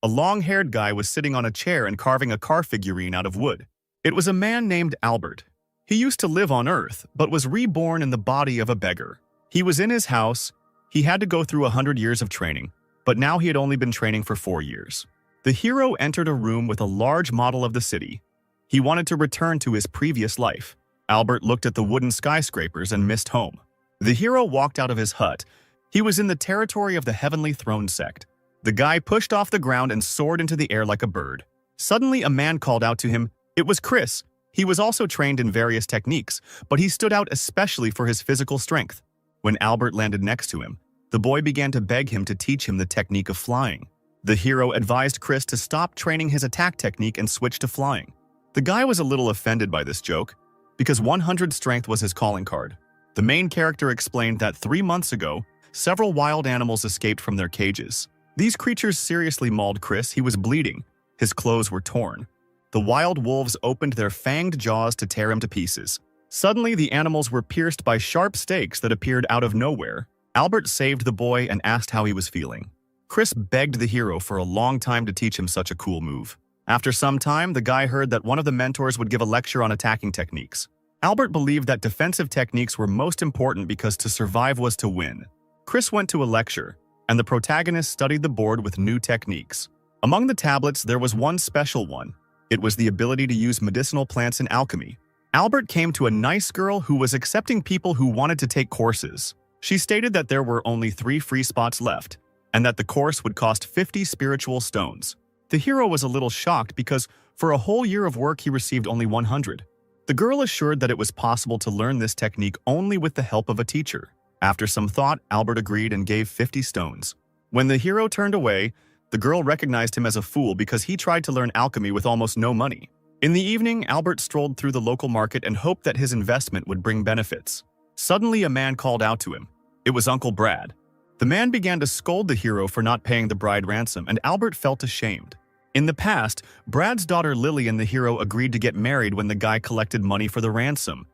A long-haired guy was sitting on a chair and carving a car figurine out of wood. It was a man named Albert. He used to live on Earth, but was reborn in the body of a beggar. He was in his house. He had to go through 100 years of training, but now he had only been training for 4 years. The hero entered a room with a large model of the city. He wanted to return to his previous life. Albert looked at the wooden skyscrapers and missed home. The hero walked out of his hut. He was in the territory of the Heavenly Throne sect. The guy pushed off the ground and soared into the air like a bird. Suddenly, a man called out to him. It was Chris. He was also trained in various techniques, but he stood out especially for his physical strength. When Albert landed next to him, the boy began to beg him to teach him the technique of flying. The hero advised Chris to stop training his attack technique and switch to flying. The guy was a little offended by this joke, because 100 strength was his calling card. The main character explained that 3 months ago, several wild animals escaped from their cages. These creatures seriously mauled Chris. He was bleeding. His clothes were torn. The wild wolves opened their fanged jaws to tear him to pieces. Suddenly, the animals were pierced by sharp stakes that appeared out of nowhere. Albert saved the boy and asked how he was feeling. Chris begged the hero for a long time to teach him such a cool move. After some time, the guy heard that one of the mentors would give a lecture on attacking techniques. Albert believed that defensive techniques were most important because to survive was to win. Chris went to a lecture, and the protagonist studied the board with new techniques. Among the tablets, there was one special one. It was the ability to use medicinal plants in alchemy. Albert came to a nice girl who was accepting people who wanted to take courses. She stated that there were only 3 free spots left, and that the course would cost 50 spiritual stones. The hero was a little shocked because for a whole year of work he received only 100. The girl assured that it was possible to learn this technique only with the help of a teacher. After some thought, Albert agreed and gave 50 stones. When the hero turned away, the girl recognized him as a fool because he tried to learn alchemy with almost no money. In the evening, Albert strolled through the local market and hoped that his investment would bring benefits. Suddenly, a man called out to him. It was Uncle Brad. The man began to scold the hero for not paying the bride ransom, and Albert felt ashamed. In the past, Brad's daughter Lily and the hero agreed to get married when the guy collected money for the ransom.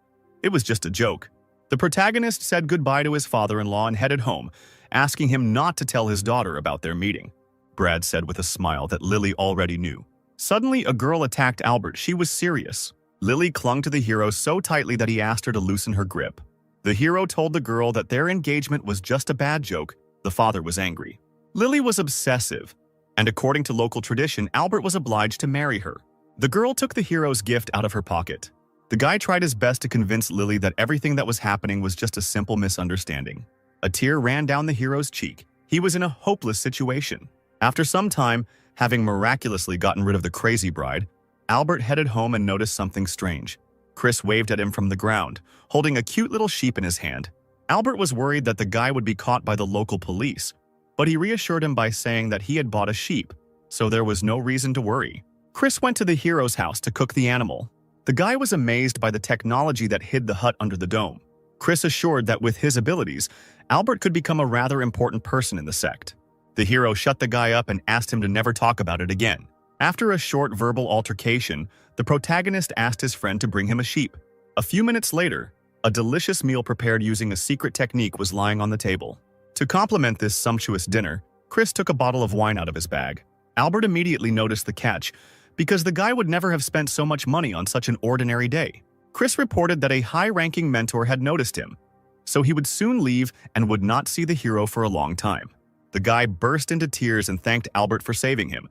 It was just a joke. The protagonist said goodbye to his father-in-law and headed home, asking him not to tell his daughter about their meeting. Brad said with a smile that Lily already knew. Suddenly, a girl attacked Albert. She was serious. Lily clung to the hero so tightly that he asked her to loosen her grip. The hero told the girl that their engagement was just a bad joke. The father was angry. Lily was obsessive, and according to local tradition, Albert was obliged to marry her. The girl took the hero's gift out of her pocket. The guy tried his best to convince Lily that everything that was happening was just a simple misunderstanding. A tear ran down the hero's cheek. He was in a hopeless situation. After some time, having miraculously gotten rid of the crazy bride, Albert headed home and noticed something strange. Chris waved at him from the ground, holding a cute little sheep in his hand. Albert was worried that the guy would be caught by the local police, but he reassured him by saying that he had bought a sheep, so there was no reason to worry. Chris went to the hero's house to cook the animal. The guy was amazed by the technology that hid the hut under the dome. Chris assured that with his abilities, Albert could become a rather important person in the sect. The hero shut the guy up and asked him to never talk about it again. After a short verbal altercation, the protagonist asked his friend to bring him a sheep. A few minutes later, a delicious meal prepared using a secret technique was lying on the table. To complement this sumptuous dinner, Chris took a bottle of wine out of his bag. Albert immediately noticed the catch, because the guy would never have spent so much money on such an ordinary day. Chris reported that a high-ranking mentor had noticed him, so he would soon leave and would not see the hero for a long time. The guy burst into tears and thanked Albert for saving him.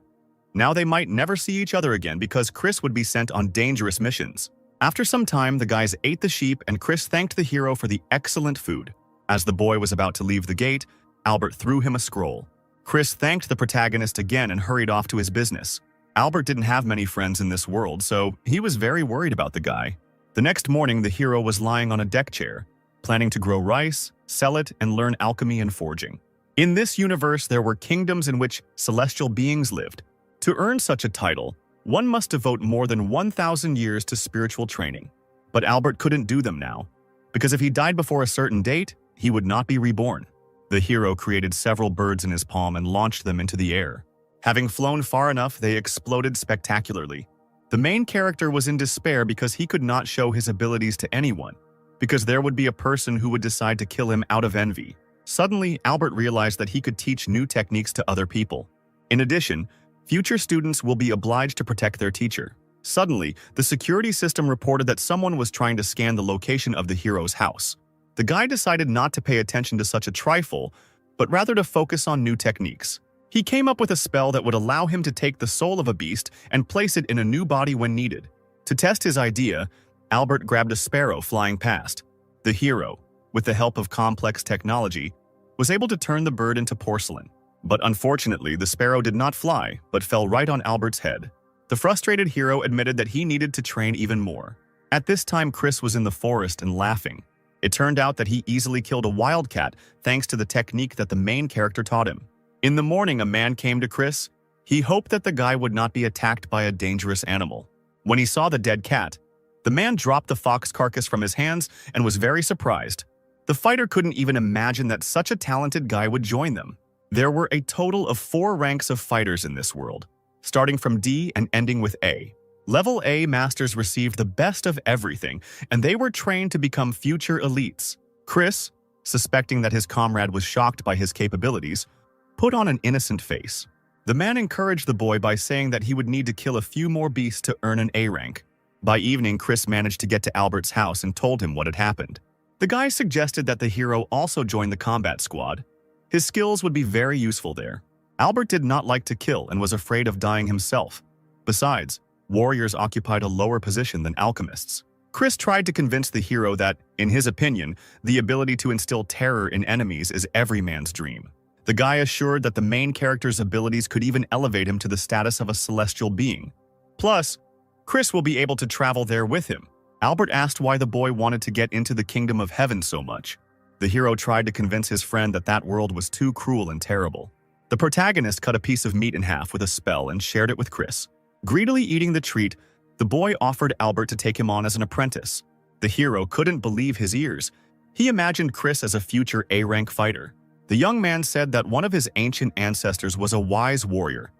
Now they might never see each other again because Chris would be sent on dangerous missions. After some time, the guys ate the sheep and Chris thanked the hero for the excellent food. As the boy was about to leave the gate, Albert threw him a scroll. Chris thanked the protagonist again and hurried off to his business. Albert didn't have many friends in this world, so he was very worried about the guy. The next morning, the hero was lying on a deck chair, planning to grow rice, sell it, and learn alchemy and forging. In this universe, there were kingdoms in which celestial beings lived. To earn such a title, one must devote more than 1,000 years to spiritual training. But Albert couldn't do them now, because if he died before a certain date, he would not be reborn. The hero created several birds in his palm and launched them into the air. Having flown far enough, they exploded spectacularly. The main character was in despair because he could not show his abilities to anyone, because there would be a person who would decide to kill him out of envy. Suddenly, Albert realized that he could teach new techniques to other people. In addition, Future students will be obliged to protect their teacher. Suddenly, the security system reported that someone was trying to scan the location of the hero's house. The guy decided not to pay attention to such a trifle, but rather to focus on new techniques. He came up with a spell that would allow him to take the soul of a beast and place it in a new body when needed. To test his idea, Albert grabbed a sparrow flying past. The hero, with the help of complex technology, was able to turn the bird into porcelain. But unfortunately, the sparrow did not fly, but fell right on Albert's head. The frustrated hero admitted that he needed to train even more. At this time, Chris was in the forest and laughing. It turned out that he easily killed a wildcat thanks to the technique that the main character taught him. In the morning, a man came to Chris. He hoped that the guy would not be attacked by a dangerous animal. When he saw the dead cat, the man dropped the fox carcass from his hands and was very surprised. The fighter couldn't even imagine that such a talented guy would join them. There were a total of 4 ranks of fighters in this world, starting from D and ending with A. Level A masters received the best of everything, and they were trained to become future elites. Chris, suspecting that his comrade was shocked by his capabilities, put on an innocent face. The man encouraged the boy by saying that he would need to kill a few more beasts to earn an A rank. By evening, Chris managed to get to Albert's house and told him what had happened. The guy suggested that the hero also join the combat squad. His skills would be very useful there. Albert did not like to kill and was afraid of dying himself. Besides, warriors occupied a lower position than alchemists. Chris tried to convince the hero that, in his opinion, the ability to instill terror in enemies is every man's dream. The guy assured that the main character's abilities could even elevate him to the status of a celestial being. Plus, Chris will be able to travel there with him. Albert asked why the boy wanted to get into the kingdom of heaven so much. The hero tried to convince his friend that that world was too cruel and terrible. The protagonist cut a piece of meat in half with a spell and shared it with Chris. Greedily eating the treat, the boy offered Albert to take him on as an apprentice. The hero couldn't believe his ears. He imagined Chris as a future A-rank fighter. The young man said that one of his ancient ancestors was a wise warrior.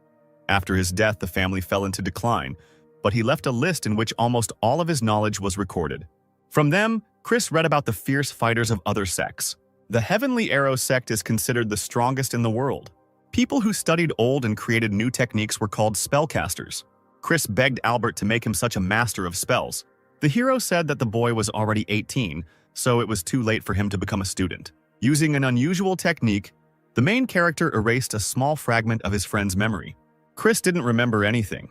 After his death, the family fell into decline, but he left a list in which almost all of his knowledge was recorded. From them, Chris read about the fierce fighters of other sects. The Heavenly Arrow sect is considered the strongest in the world. People who studied old and created new techniques were called spellcasters. Chris begged Albert to make him such a master of spells. The hero said that the boy was already 18, so it was too late for him to become a student. Using an unusual technique, the main character erased a small fragment of his friend's memory. Chris didn't remember anything.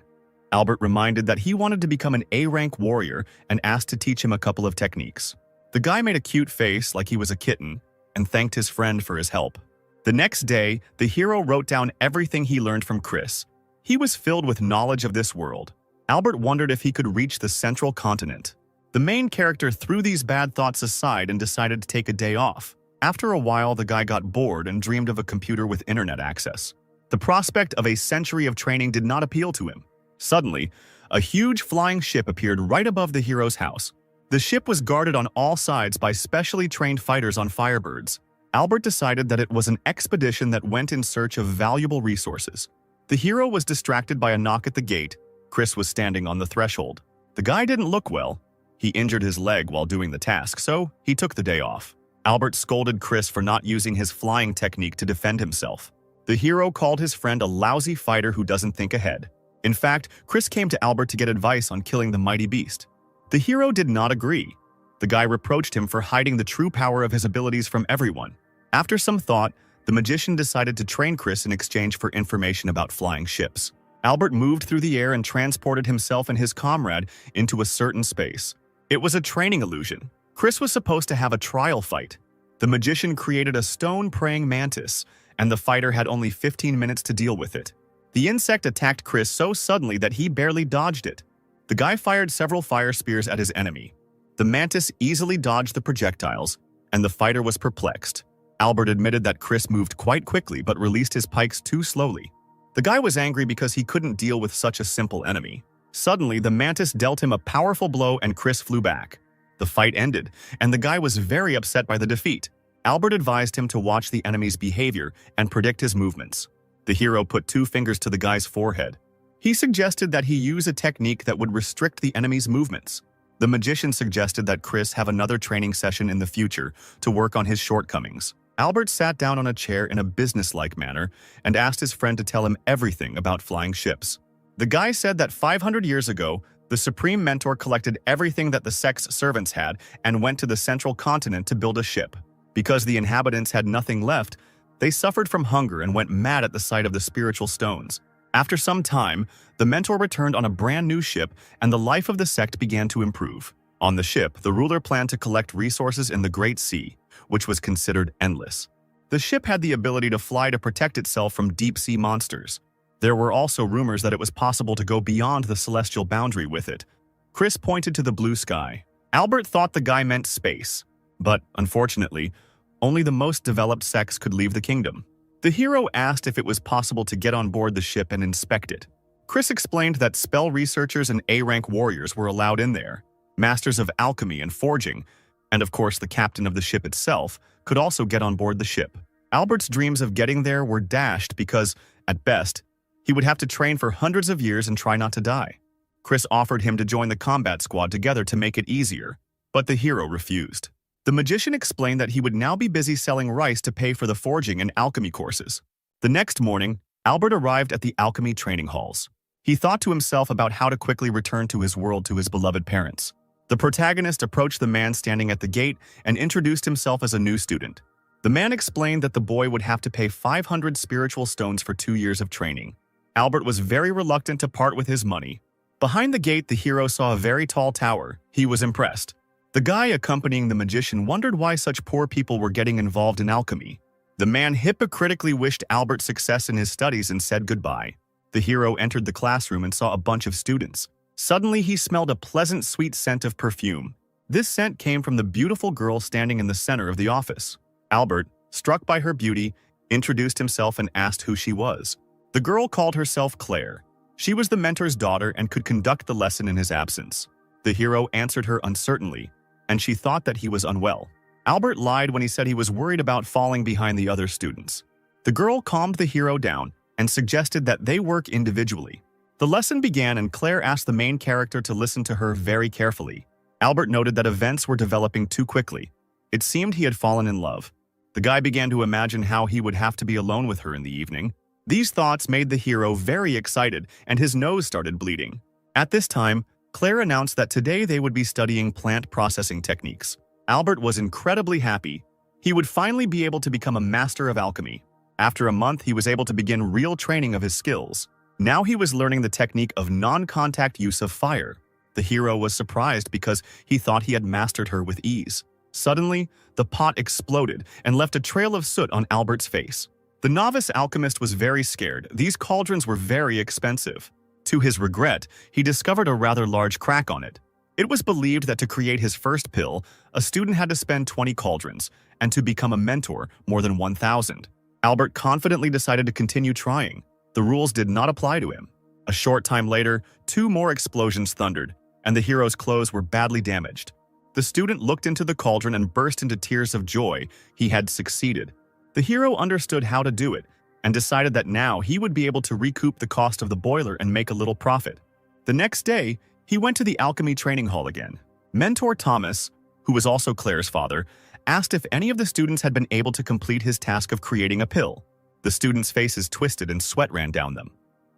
Albert reminded that he wanted to become an A-rank warrior and asked to teach him a couple of techniques. The guy made a cute face like he was a kitten and thanked his friend for his help. The next day, the hero wrote down everything he learned from Chris. He was filled with knowledge of this world. Albert wondered if he could reach the central continent. The main character threw these bad thoughts aside and decided to take a day off. After a while, the guy got bored and dreamed of a computer with internet access. The prospect of a century of training did not appeal to him. Suddenly, a huge flying ship appeared right above the hero's house. The ship was guarded on all sides by specially trained fighters on Firebirds. Albert decided that it was an expedition that went in search of valuable resources. The hero was distracted by a knock at the gate. Chris was standing on the threshold. The guy didn't look well. He injured his leg while doing the task, so he took the day off. Albert scolded Chris for not using his flying technique to defend himself. The hero called his friend a lousy fighter who doesn't think ahead. In fact, Chris came to Albert to get advice on killing the mighty beast. The hero did not agree. The guy reproached him for hiding the true power of his abilities from everyone. After some thought, the magician decided to train Chris in exchange for information about flying ships. Albert moved through the air and transported himself and his comrade into a certain space. It was a training illusion. Chris was supposed to have a trial fight. The magician created a stone-praying mantis, and the fighter had only 15 minutes to deal with it. The insect attacked Chris so suddenly that he barely dodged it. The guy fired several fire spears at his enemy. The mantis easily dodged the projectiles, and the fighter was perplexed. Albert admitted that Chris moved quite quickly but released his pikes too slowly. The guy was angry because he couldn't deal with such a simple enemy. Suddenly, the mantis dealt him a powerful blow and Chris flew back. The fight ended, and the guy was very upset by the defeat. Albert advised him to watch the enemy's behavior and predict his movements. The hero put 2 fingers to the guy's forehead. He suggested that he use a technique that would restrict the enemy's movements. The magician suggested that Chris have another training session in the future to work on his shortcomings. Albert sat down on a chair in a businesslike manner and asked his friend to tell him everything about flying ships. The guy said that 500 years ago, the Supreme Mentor collected everything that the sect's servants had and went to the central continent to build a ship. Because the inhabitants had nothing left, they suffered from hunger and went mad at the sight of the spiritual stones. After some time, the Mentor returned on a brand new ship and the life of the sect began to improve. On the ship, the ruler planned to collect resources in the Great Sea, which was considered endless. The ship had the ability to fly to protect itself from deep-sea monsters. There were also rumors that it was possible to go beyond the celestial boundary with it. Chris pointed to the blue sky. Albert thought the guy meant space, but unfortunately, only the most developed sects could leave the kingdom. The hero asked if it was possible to get on board the ship and inspect it. Chris explained that spell researchers and A-rank warriors were allowed in there. Masters of alchemy and forging, and of course the captain of the ship itself, could also get on board the ship. Albert's dreams of getting there were dashed because, at best, he would have to train for hundreds of years and try not to die. Chris offered him to join the combat squad together to make it easier, but the hero refused. The magician explained that he would now be busy selling rice to pay for the forging and alchemy courses. The next morning, Albert arrived at the alchemy training halls. He thought to himself about how to quickly return to his world to his beloved parents. The protagonist approached the man standing at the gate and introduced himself as a new student. The man explained that the boy would have to pay 500 spiritual stones for 2 years of training. Albert was very reluctant to part with his money. Behind the gate, the hero saw a very tall tower. He was impressed. The guy accompanying the magician wondered why such poor people were getting involved in alchemy. The man hypocritically wished Albert success in his studies and said goodbye. The hero entered the classroom and saw a bunch of students. Suddenly, he smelled a pleasant, sweet scent of perfume. This scent came from the beautiful girl standing in the center of the office. Albert, struck by her beauty, introduced himself and asked who she was. The girl called herself Claire. She was the mentor's daughter and could conduct the lesson in his absence. The hero answered her uncertainly, and she thought that he was unwell. Albert lied when he said he was worried about falling behind the other students. The girl calmed the hero down and suggested that they work individually. The lesson began and Claire asked the main character to listen to her very carefully. Albert noted that events were developing too quickly. It seemed he had fallen in love. The guy began to imagine how he would have to be alone with her in the evening. These thoughts made the hero very excited and his nose started bleeding. At this time, Claire announced that today they would be studying plant processing techniques. Albert was incredibly happy. He would finally be able to become a master of alchemy. After a month, he was able to begin real training of his skills. Now he was learning the technique of non-contact use of fire. The hero was surprised because he thought he had mastered her with ease. Suddenly, the pot exploded and left a trail of soot on Albert's face. The novice alchemist was very scared. These cauldrons were very expensive. To his regret, he discovered a rather large crack on it. It was believed that to create his first pill, a student had to spend 20 cauldrons, and to become a mentor, more than 1,000. Albert confidently decided to continue trying. The rules did not apply to him. A short time later, 2 more explosions thundered, and the hero's clothes were badly damaged. The student looked into the cauldron and burst into tears of joy. He had succeeded. The hero understood how to do it and decided that now he would be able to recoup the cost of the boiler and make a little profit. The next day, he went to the alchemy training hall again. Mentor Thomas, who was also Claire's father, asked if any of the students had been able to complete his task of creating a pill. The students' faces twisted and sweat ran down them.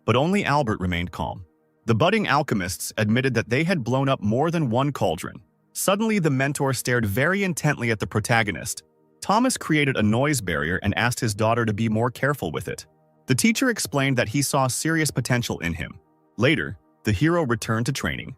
But only Albert remained calm. The budding alchemists admitted that they had blown up more than 1 cauldron. Suddenly, the mentor stared very intently at the protagonist. Thomas created a noise barrier and asked his daughter to be more careful with it. The teacher explained that he saw serious potential in him. Later, the hero returned to training.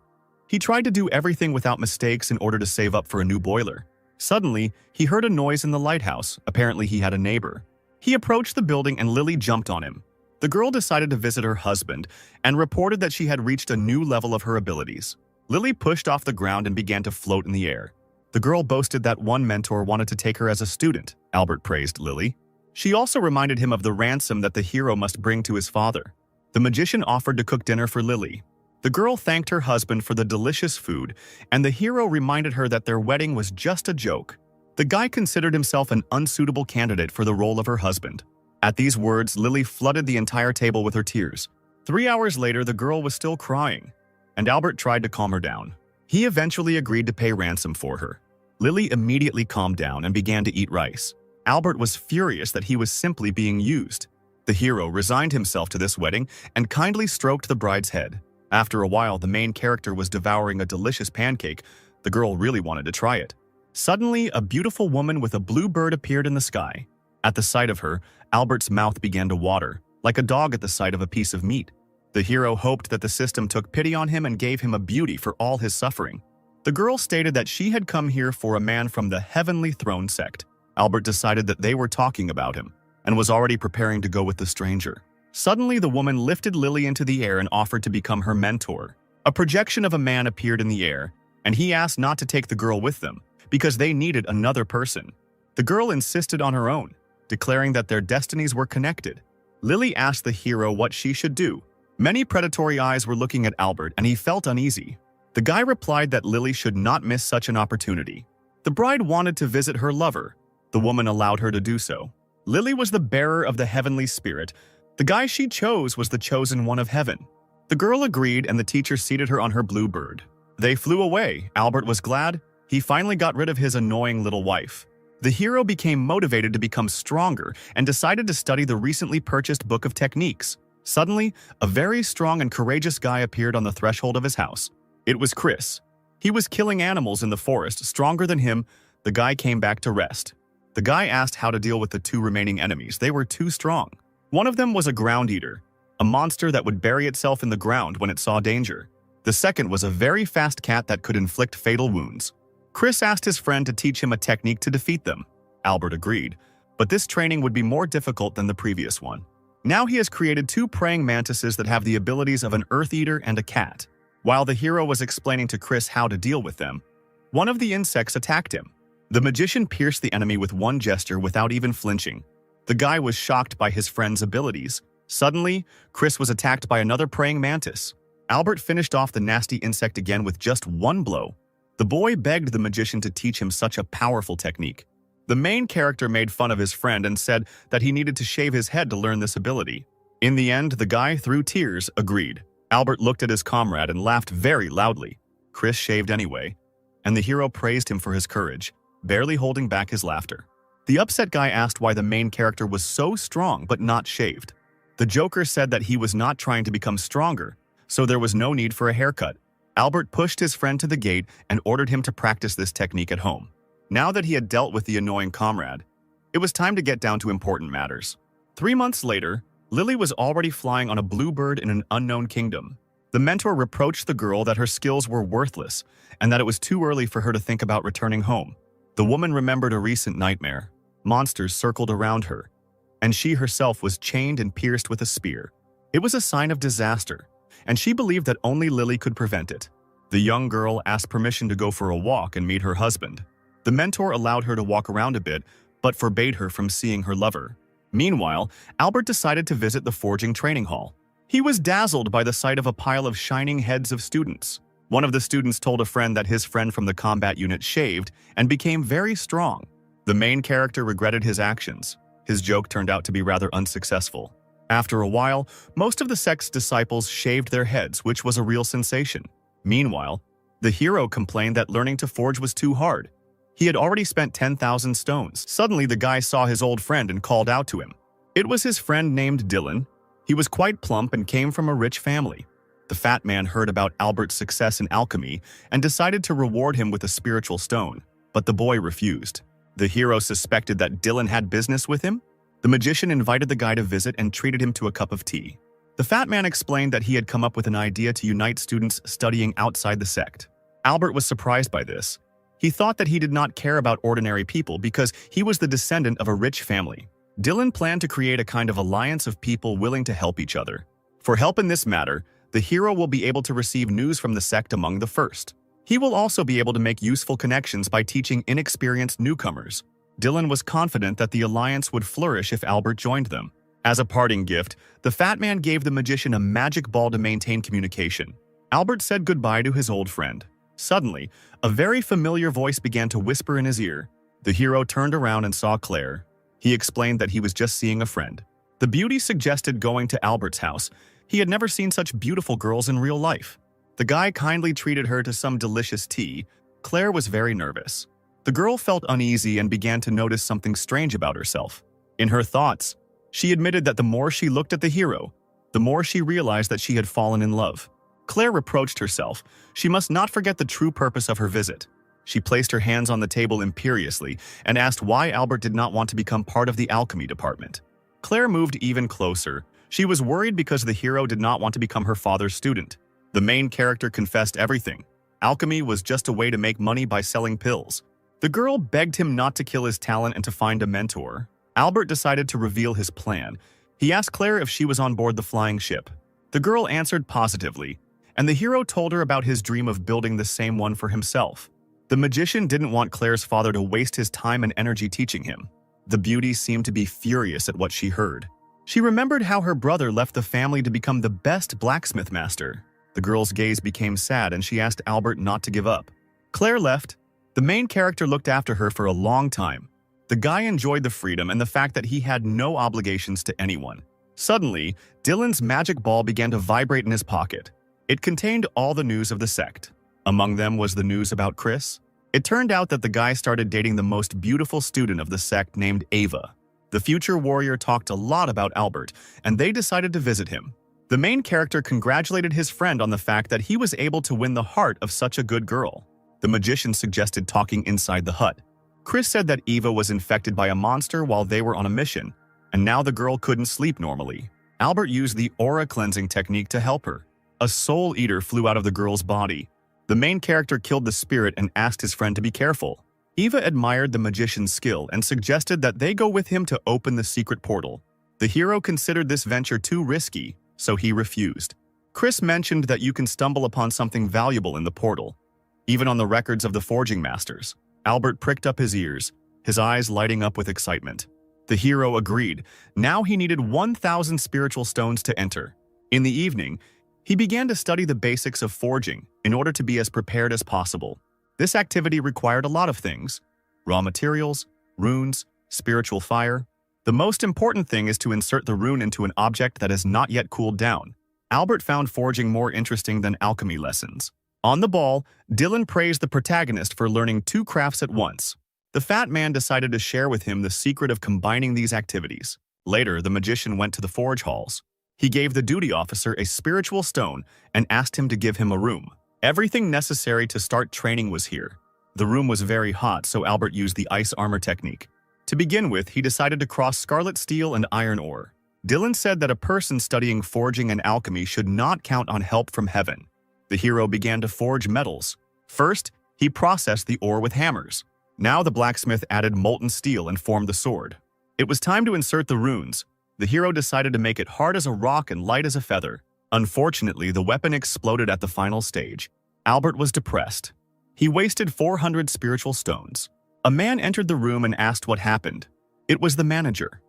He tried to do everything without mistakes in order to save up for a new boiler. Suddenly, he heard a noise in the lighthouse. Apparently, he had a neighbor. He approached the building and Lily jumped on him. The girl decided to visit her husband and reported that she had reached a new level of her abilities. Lily pushed off the ground and began to float in the air. The girl boasted that one mentor wanted to take her as a student. Albert praised Lily. She also reminded him of the ransom that the hero must bring to his father. The magician offered to cook dinner for Lily. The girl thanked her husband for the delicious food, and the hero reminded her that their wedding was just a joke. The guy considered himself an unsuitable candidate for the role of her husband. At these words, Lily flooded the entire table with her tears. 3 hours later, the girl was still crying, and Albert tried to calm her down. He eventually agreed to pay ransom for her. Lily immediately calmed down and began to eat rice. Albert was furious that he was simply being used. The hero resigned himself to this wedding and kindly stroked the bride's head. After a while, the main character was devouring a delicious pancake. The girl really wanted to try it. Suddenly, a beautiful woman with a blue bird appeared in the sky. At the sight of her, Albert's mouth began to water, like a dog at the sight of a piece of meat. The hero hoped that the system took pity on him and gave him a beauty for all his suffering. The girl stated that she had come here for a man from the Heavenly Throne sect. Albert decided that they were talking about him and was already preparing to go with the stranger. Suddenly, the woman lifted Lily into the air and offered to become her mentor. A projection of a man appeared in the air, and he asked not to take the girl with them because they needed another person. The girl insisted on her own, declaring that their destinies were connected. Lily asked the hero what she should do. Many predatory eyes were looking at Albert, and he felt uneasy. The guy replied that Lily should not miss such an opportunity. The bride wanted to visit her lover. The woman allowed her to do so. Lily was the bearer of the heavenly spirit. The guy she chose was the chosen one of heaven. The girl agreed, and the teacher seated her on her blue bird. They flew away. Albert was glad. He finally got rid of his annoying little wife. The hero became motivated to become stronger and decided to study the recently purchased book of techniques. Suddenly, a very strong and courageous guy appeared on the threshold of his house. It was Chris. He was killing animals in the forest. Stronger than him, the guy came back to rest. The guy asked how to deal with the two remaining enemies. They were too strong. One of them was a ground eater, a monster that would bury itself in the ground when it saw danger. The second was a very fast cat that could inflict fatal wounds. Chris asked his friend to teach him a technique to defeat them. Albert agreed, but this training would be more difficult than the previous one. Now he has created two praying mantises that have the abilities of an earth eater and a cat. While the hero was explaining to Chris how to deal with them, one of the insects attacked him. The magician pierced the enemy with one gesture without even flinching. The guy was shocked by his friend's abilities. Suddenly, Chris was attacked by another praying mantis. Albert finished off the nasty insect again with just one blow. The boy begged the magician to teach him such a powerful technique. The main character made fun of his friend and said that he needed to shave his head to learn this ability. In the end, the guy, through tears, agreed. Albert looked at his comrade and laughed very loudly. Chris shaved anyway, and the hero praised him for his courage, barely holding back his laughter. The upset guy asked why the main character was so strong but not shaved. The Joker said that he was not trying to become stronger, so there was no need for a haircut. Albert pushed his friend to the gate and ordered him to practice this technique at home. Now that he had dealt with the annoying comrade, it was time to get down to important matters. 3 months later, Lily was already flying on a bluebird in an unknown kingdom. The mentor reproached the girl that her skills were worthless and that it was too early for her to think about returning home. The woman remembered a recent nightmare. Monsters circled around her, and she herself was chained and pierced with a spear. It was a sign of disaster, and she believed that only Lily could prevent it. The young girl asked permission to go for a walk and meet her husband. The mentor allowed her to walk around a bit, but forbade her from seeing her lover. Meanwhile, Albert decided to visit the forging training hall. He was dazzled by the sight of a pile of shining heads of students. One of the students told a friend that his friend from the combat unit shaved and became very strong. The main character regretted his actions. His joke turned out to be rather unsuccessful. After a while, most of the sect's disciples shaved their heads, which was a real sensation. Meanwhile, the hero complained that learning to forge was too hard. He had already spent 10,000 stones. Suddenly, the guy saw his old friend and called out to him. It was his friend named Dylan. He was quite plump and came from a rich family. The fat man heard about Albert's success in alchemy and decided to reward him with a spiritual stone, but the boy refused. The hero suspected that Dylan had business with him. The magician invited the guy to visit and treated him to a cup of tea. The fat man explained that he had come up with an idea to unite students studying outside the sect. Albert was surprised by this. He thought that he did not care about ordinary people because he was the descendant of a rich family. Dylan planned to create a kind of alliance of people willing to help each other. For help in this matter, the hero will be able to receive news from the sect among the first. He will also be able to make useful connections by teaching inexperienced newcomers. Dylan was confident that the alliance would flourish if Albert joined them. As a parting gift, the fat man gave the magician a magic ball to maintain communication. Albert said goodbye to his old friend. Suddenly, a very familiar voice began to whisper in his ear. The hero turned around and saw Claire. He explained that he was just seeing a friend. The beauty suggested going to Albert's house. He had never seen such beautiful girls in real life. The guy kindly treated her to some delicious tea. Claire was very nervous. The girl felt uneasy and began to notice something strange about herself. In her thoughts, she admitted that the more she looked at the hero, the more she realized that she had fallen in love. Claire reproached herself. She must not forget the true purpose of her visit. She placed her hands on the table imperiously and asked why Albert did not want to become part of the alchemy department. Claire moved even closer. She was worried because the hero did not want to become her father's student. The main character confessed everything. Alchemy was just a way to make money by selling pills. The girl begged him not to kill his talent and to find a mentor. Albert decided to reveal his plan. He asked Claire if she was on board the flying ship. The girl answered positively, and the hero told her about his dream of building the same one for himself. The magician didn't want Claire's father to waste his time and energy teaching him. The beauty seemed to be furious at what she heard. She remembered how her brother left the family to become the best blacksmith master. The girl's gaze became sad and she asked Albert not to give up. Claire left. The main character looked after her for a long time. The guy enjoyed the freedom and the fact that he had no obligations to anyone. Suddenly, Dylan's magic ball began to vibrate in his pocket. It contained all the news of the sect. Among them was the news about Chris. It turned out that the guy started dating the most beautiful student of the sect named Ava. The future warrior talked a lot about Albert, and they decided to visit him. The main character congratulated his friend on the fact that he was able to win the heart of such a good girl. The magician suggested talking inside the hut. Chris said that Eva was infected by a monster while they were on a mission, and now the girl couldn't sleep normally. Albert used the aura cleansing technique to help her. A soul eater flew out of the girl's body. The main character killed the spirit and asked his friend to be careful. Eva admired the magician's skill and suggested that they go with him to open the secret portal. The hero considered this venture too risky, so he refused. Chris mentioned that you can stumble upon something valuable in the portal, even on the records of the forging masters. Albert pricked up his ears, his eyes lighting up with excitement. The hero agreed. Now he needed 1,000 spiritual stones to enter. In the evening, he began to study the basics of forging in order to be as prepared as possible. This activity required a lot of things: raw materials, runes, spiritual fire. The most important thing is to insert the rune into an object that has not yet cooled down. Albert found forging more interesting than alchemy lessons. On the ball, Dylan praised the protagonist for learning 2 crafts at once. The fat man decided to share with him the secret of combining these activities. Later, the magician went to the forge halls. He gave the duty officer a spiritual stone and asked him to give him a room. Everything necessary to start training was here. The room was very hot, so Albert used the ice armor technique. To begin with, he decided to cross scarlet steel and iron ore. Dylan said that a person studying forging and alchemy should not count on help from heaven. The hero began to forge metals. First, he processed the ore with hammers. Now the blacksmith added molten steel and formed the sword. It was time to insert the runes. The hero decided to make it hard as a rock and light as a feather. Unfortunately, the weapon exploded at the final stage. Albert was depressed. He wasted 400 spiritual stones. A man entered the room and asked what happened. It was the manager.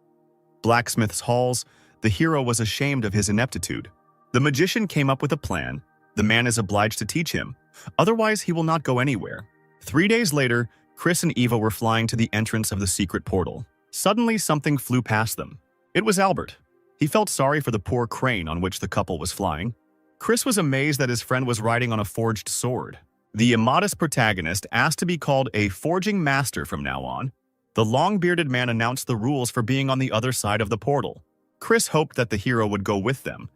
Blacksmith's halls, the hero was ashamed of his ineptitude. The magician came up with a plan. The man is obliged to teach him, otherwise he will not go anywhere. 3 days later, Chris and Eva were flying to the entrance of the secret portal. Suddenly, something flew past them. It was Albert. He felt sorry for the poor crane on which the couple was flying. Chris was amazed that his friend was riding on a forged sword. The immodest protagonist asked to be called a forging master from now on. The long-bearded man announced the rules for being on the other side of the portal. Chris hoped that the hero would go with them,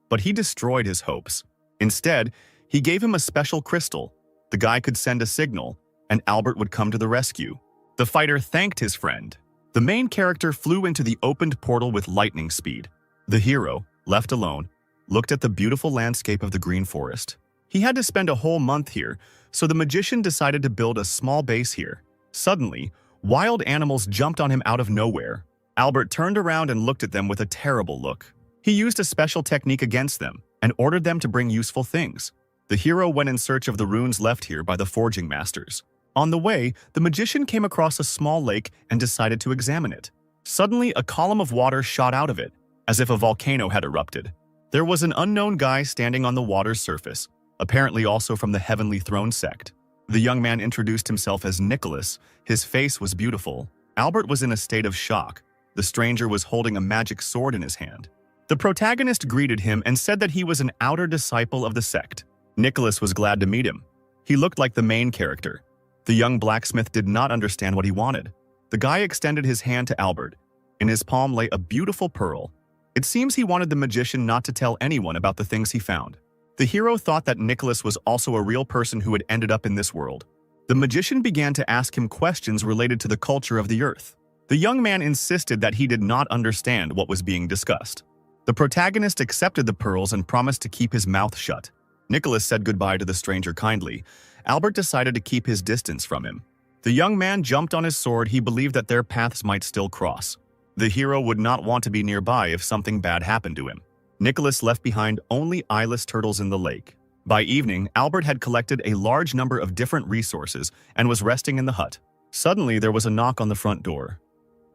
but he destroyed his hopes. Instead, he gave him a special crystal. The guy could send a signal, and Albert would come to the rescue. The fighter thanked his friend. The main character flew into the opened portal with lightning speed. The hero, left alone, looked at the beautiful landscape of the green forest. He had to spend a whole month here, so the magician decided to build a small base here. Suddenly, wild animals jumped on him out of nowhere. Albert turned around and looked at them with a terrible look. He used a special technique against them and ordered them to bring useful things. The hero went in search of the runes left here by the forging masters. On the way, the magician came across a small lake and decided to examine it. Suddenly, a column of water shot out of it, as if a volcano had erupted. There was an unknown guy standing on the water's surface, apparently also from the Heavenly Throne sect. The young man introduced himself as Nicholas. His face was beautiful. Albert was in a state of shock. The stranger was holding a magic sword in his hand. The protagonist greeted him and said that he was an outer disciple of the sect. Nicholas was glad to meet him. He looked like the main character. The young blacksmith did not understand what he wanted. The guy extended his hand to Albert. In his palm lay a beautiful pearl. It seems he wanted the magician not to tell anyone about the things he found. The hero thought that Nicholas was also a real person who had ended up in this world. The magician began to ask him questions related to the culture of the earth. The young man insisted that he did not understand what was being discussed. The protagonist accepted the pearls and promised to keep his mouth shut. Nicholas said goodbye to the stranger kindly. Albert decided to keep his distance from him. The young man jumped on his sword. He believed that their paths might still cross. The hero would not want to be nearby if something bad happened to him. Nicholas left behind only eyeless turtles in the lake. By evening, Albert had collected a large number of different resources and was resting in the hut. Suddenly, there was a knock on the front door.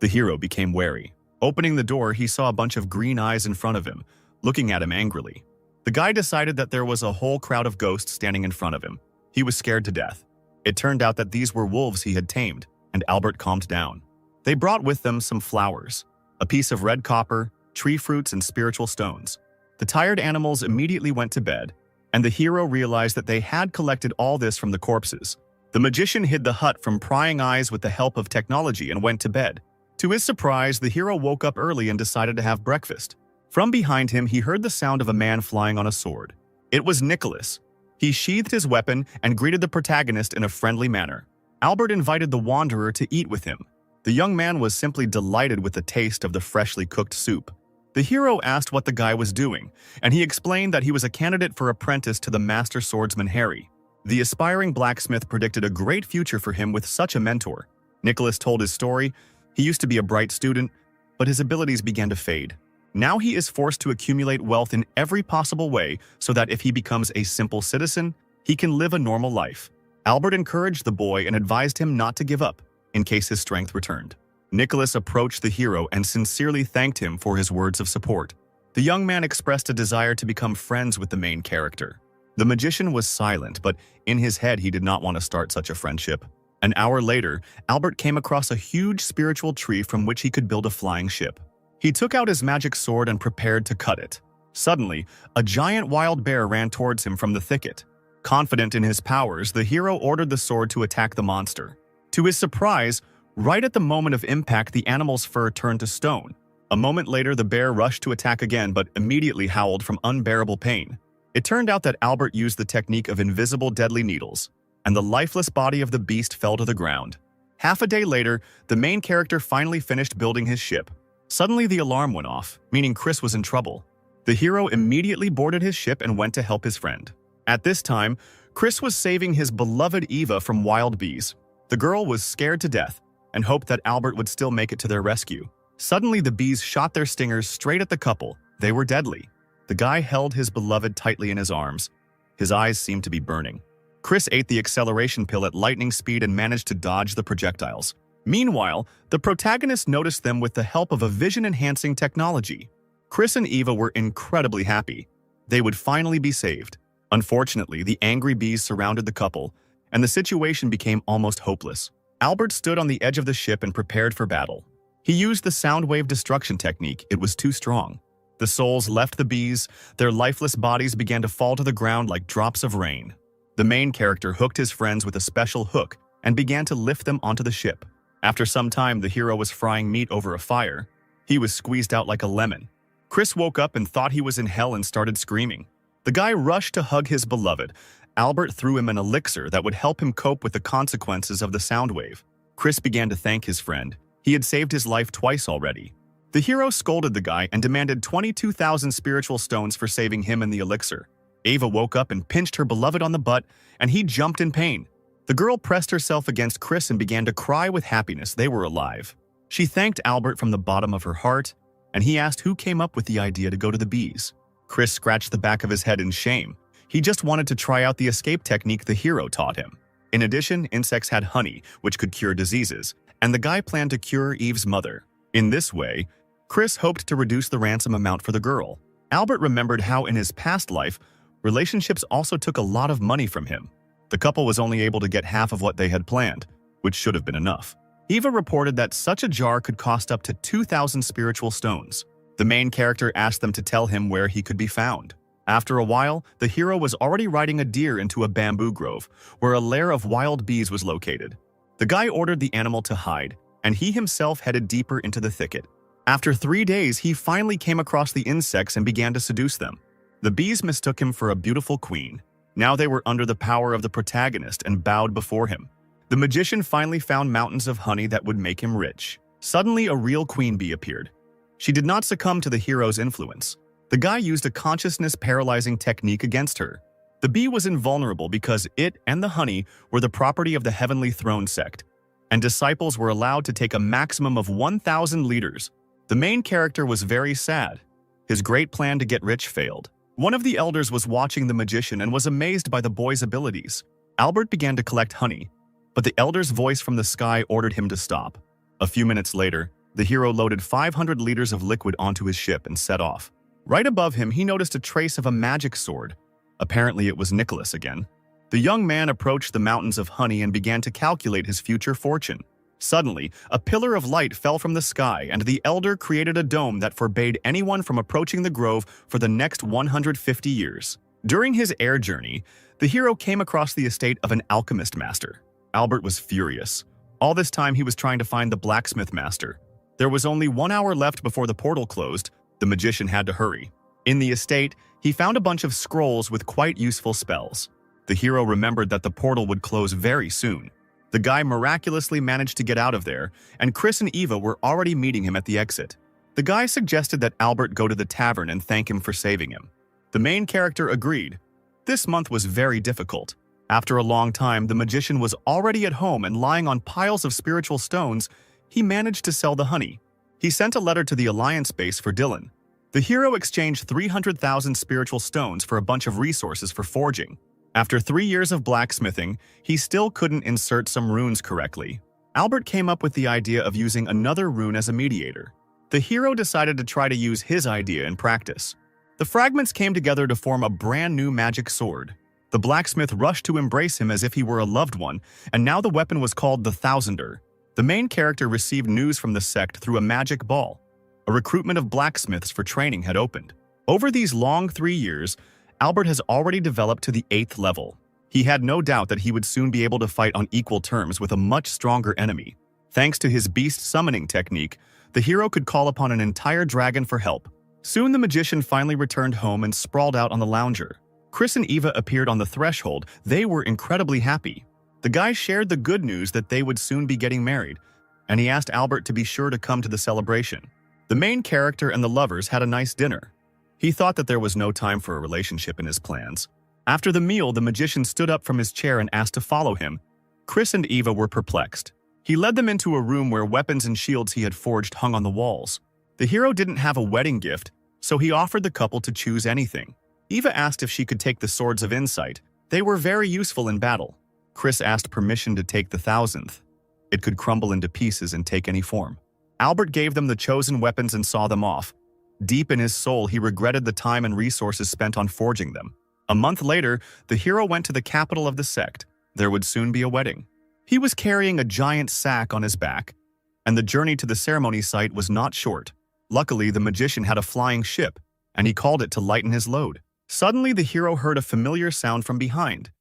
The hero became wary. Opening the door, he saw a bunch of green eyes in front of him, looking at him angrily. The guy decided that there was a whole crowd of ghosts standing in front of him. He was scared to death. It turned out that these were wolves he had tamed, and Albert calmed down. They brought with them some flowers, a piece of red copper, tree fruits, and spiritual stones. The tired animals immediately went to bed, and the hero realized that they had collected all this from the corpses. The magician hid the hut from prying eyes with the help of technology and went to bed. To his surprise, the hero woke up early and decided to have breakfast. From behind him, he heard the sound of a man flying on a sword. It was Nicholas. He sheathed his weapon and greeted the protagonist in a friendly manner. Albert invited the wanderer to eat with him. The young man was simply delighted with the taste of the freshly cooked soup. The hero asked what the guy was doing, and he explained that he was a candidate for apprentice to the master swordsman Harry. The aspiring blacksmith predicted a great future for him with such a mentor. Nicholas told his story. He used to be a bright student, but his abilities began to fade. Now he is forced to accumulate wealth in every possible way so that if he becomes a simple citizen, he can live a normal life. Albert encouraged the boy and advised him not to give up in case his strength returned. Nicholas approached the hero and sincerely thanked him for his words of support. The young man expressed a desire to become friends with the main character. The magician was silent, but in his head he did not want to start such a friendship. An hour later, Albert came across a huge spiritual tree from which he could build a flying ship. He took out his magic sword and prepared to cut it. Suddenly, a giant wild bear ran towards him from the thicket. Confident in his powers, the hero ordered the sword to attack the monster. To his surprise, right at the moment of impact, the animal's fur turned to stone. A moment later, the bear rushed to attack again, but immediately howled from unbearable pain. It turned out that Albert used the technique of invisible deadly needles, and the lifeless body of the beast fell to the ground. Half a day later, the main character finally finished building his ship. Suddenly, the alarm went off, meaning Chris was in trouble. The hero immediately boarded his ship and went to help his friend. At this time, Chris was saving his beloved Eva from wild bees. The girl was scared to death and hoped that Albert would still make it to their rescue. Suddenly, the bees shot their stingers straight at the couple. They were deadly. The guy held his beloved tightly in his arms. His eyes seemed to be burning. Chris ate the acceleration pill at lightning speed and managed to dodge the projectiles. Meanwhile, the protagonist noticed them with the help of a vision-enhancing technology. Chris and Eva were incredibly happy. They would finally be saved. Unfortunately, the angry bees surrounded the couple, and the situation became almost hopeless. Albert stood on the edge of the ship and prepared for battle. He used the sound wave destruction technique. It was too strong. The souls left the bees. Their lifeless bodies began to fall to the ground like drops of rain. The main character hooked his friends with a special hook and began to lift them onto the ship. After some time, the hero was frying meat over a fire. He was squeezed out like a lemon. Chris woke up and thought he was in hell and started screaming. The guy rushed to hug his beloved. Albert threw him an elixir that would help him cope with the consequences of the sound wave. Chris began to thank his friend. He had saved his life twice already. The hero scolded the guy and demanded 22,000 spiritual stones for saving him and the elixir. Eva woke up and pinched her beloved on the butt, and he jumped in pain. The girl pressed herself against Chris and began to cry with happiness. They were alive. She thanked Albert from the bottom of her heart, and he asked who came up with the idea to go to the bees. Chris scratched the back of his head in shame. He just wanted to try out the escape technique the hero taught him. In addition, insects had honey, which could cure diseases, and the guy planned to cure Eve's mother. In this way, Chris hoped to reduce the ransom amount for the girl. Albert remembered how in his past life, relationships also took a lot of money from him. The couple was only able to get half of what they had planned, which should have been enough. Eva reported that such a jar could cost up to 2,000 spiritual stones. The main character asked them to tell him where he could be found. After a while, the hero was already riding a deer into a bamboo grove, where a lair of wild bees was located. The guy ordered the animal to hide, and he himself headed deeper into the thicket. After 3 days, he finally came across the insects and began to seduce them. The bees mistook him for a beautiful queen. Now they were under the power of the protagonist and bowed before him. The magician finally found mountains of honey that would make him rich. Suddenly, a real queen bee appeared. She did not succumb to the hero's influence. The guy used a consciousness-paralyzing technique against her. The bee was invulnerable because it and the honey were the property of the Heavenly Throne sect, and disciples were allowed to take a maximum of 1,000 liters. The main character was very sad. His great plan to get rich failed. One of the elders was watching the magician and was amazed by the boy's abilities. Albert began to collect honey, but the elder's voice from the sky ordered him to stop. A few minutes later, the hero loaded 500 liters of liquid onto his ship and set off. Right above him, he noticed a trace of a magic sword. Apparently, it was Nicholas again. The young man approached the mountains of honey and began to calculate his future fortune. Suddenly, a pillar of light fell from the sky, and the elder created a dome that forbade anyone from approaching the grove for the next 150 years. During his air journey, the hero came across the estate of an alchemist master. Albert was furious. All this time, he was trying to find the blacksmith master. There was only 1 hour left before the portal closed. The magician had to hurry. In the estate, he found a bunch of scrolls with quite useful spells. The hero remembered that the portal would close very soon. The guy miraculously managed to get out of there, and Chris and Eva were already meeting him at the exit. The guy suggested that Albert go to the tavern and thank him for saving him. The main character agreed. This month was very difficult. After a long time, the magician was already at home and lying on piles of spiritual stones. He managed to sell the honey. He sent a letter to the Alliance base for Dylan. The hero exchanged 300,000 spiritual stones for a bunch of resources for forging. After 3 years of blacksmithing, he still couldn't insert some runes correctly. Albert came up with the idea of using another rune as a mediator. The hero decided to try to use his idea in practice. The fragments came together to form a brand new magic sword. The blacksmith rushed to embrace him as if he were a loved one, and now the weapon was called the Thousander. The main character received news from the sect through a magic ball. A recruitment of blacksmiths for training had opened. Over these long 3 years, Albert has already developed to the 8th level. He had no doubt that he would soon be able to fight on equal terms with a much stronger enemy. Thanks to his beast summoning technique, the hero could call upon an entire dragon for help. Soon the magician finally returned home and sprawled out on the lounger. Chris and Eva appeared on the threshold. They were incredibly happy. The guy shared the good news that they would soon be getting married, and he asked Albert to be sure to come to the celebration. The main character and the lovers had a nice dinner. He thought that there was no time for a relationship in his plans. After the meal, the magician stood up from his chair and asked to follow him. Chris and Eva were perplexed. He led them into a room where weapons and shields he had forged hung on the walls. The hero didn't have a wedding gift, so he offered the couple to choose anything. Eva asked if she could take the Swords of Insight. They were very useful in battle. Chris asked permission to take the 1000th. It could crumble into pieces and take any form. Albert gave them the chosen weapons and saw them off. Deep in his soul, he regretted the time and resources spent on forging them. A month later, the hero went to the capital of the sect. There would soon be a wedding. He was carrying a giant sack on his back, and the journey to the ceremony site was not short. Luckily, the magician had a flying ship, and he called it to lighten his load. Suddenly, the hero heard a familiar sound from behind.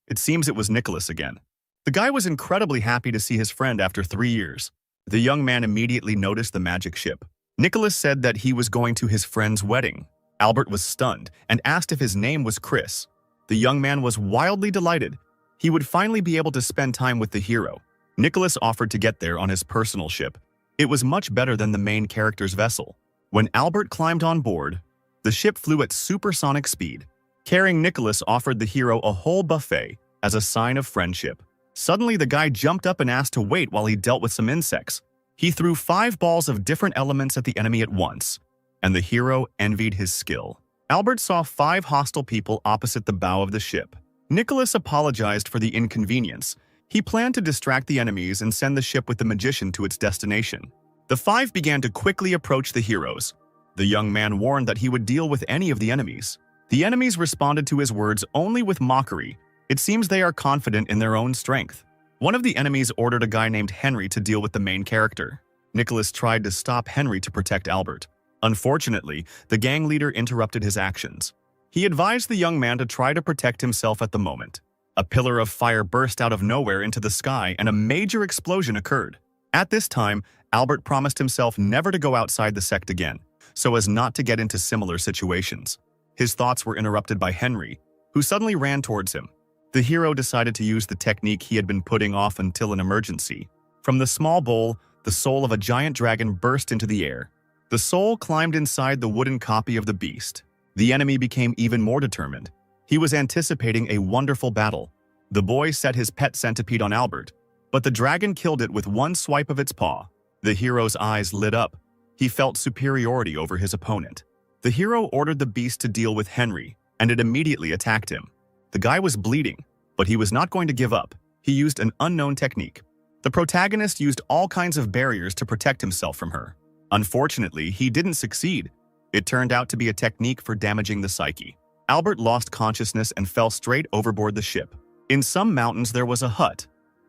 It seems it was Nicholas again. The guy was incredibly happy to see his friend after 3 years. The young man immediately noticed the magic ship. Nicholas said that he was going to his friend's wedding. Albert was stunned and asked if his name was Chris. The young man was wildly delighted. He would finally be able to spend time with the hero. Nicholas offered to get there on his personal ship. It was much better than the main character's vessel. When Albert climbed on board, the ship flew at supersonic speed. Carrying Nicholas offered the hero a whole buffet as a sign of friendship. Suddenly, the guy jumped up and asked to wait while he dealt with some insects. He threw 5 balls of different elements at the enemy at once, and the hero envied his skill. Albert saw 5 hostile people opposite the bow of the ship. Nicholas apologized for the inconvenience. He planned to distract the enemies and send the ship with the magician to its destination. The 5 began to quickly approach the heroes. The young man warned that he would deal with any of the enemies. The enemies responded to his words only with mockery. It seems they are confident in their own strength. One of the enemies ordered a guy named Henry to deal with the main character. Nicholas tried to stop Henry to protect Albert. Unfortunately, the gang leader interrupted his actions. He advised the young man to try to protect himself at the moment. A pillar of fire burst out of nowhere into the sky and a major explosion occurred. At this time, Albert promised himself never to go outside the sect again, so as not to get into similar situations. His thoughts were interrupted by Henry, who suddenly ran towards him. The hero decided to use the technique he had been putting off until an emergency. From the small bowl, the soul of a giant dragon burst into the air. The soul climbed inside the wooden copy of the beast. The enemy became even more determined. He was anticipating a wonderful battle. The boy set his pet centipede on Albert, but the dragon killed it with one swipe of its paw. The hero's eyes lit up. He felt superiority over his opponent. The hero ordered the beast to deal with Henry, and it immediately attacked him. The guy was bleeding, but he was not going to give up. He used an unknown technique. The protagonist used all kinds of barriers to protect himself from her. Unfortunately, he didn't succeed. It turned out to be a technique for damaging the psyche. Albert lost consciousness and fell straight overboard the ship. In some mountains there was a hut.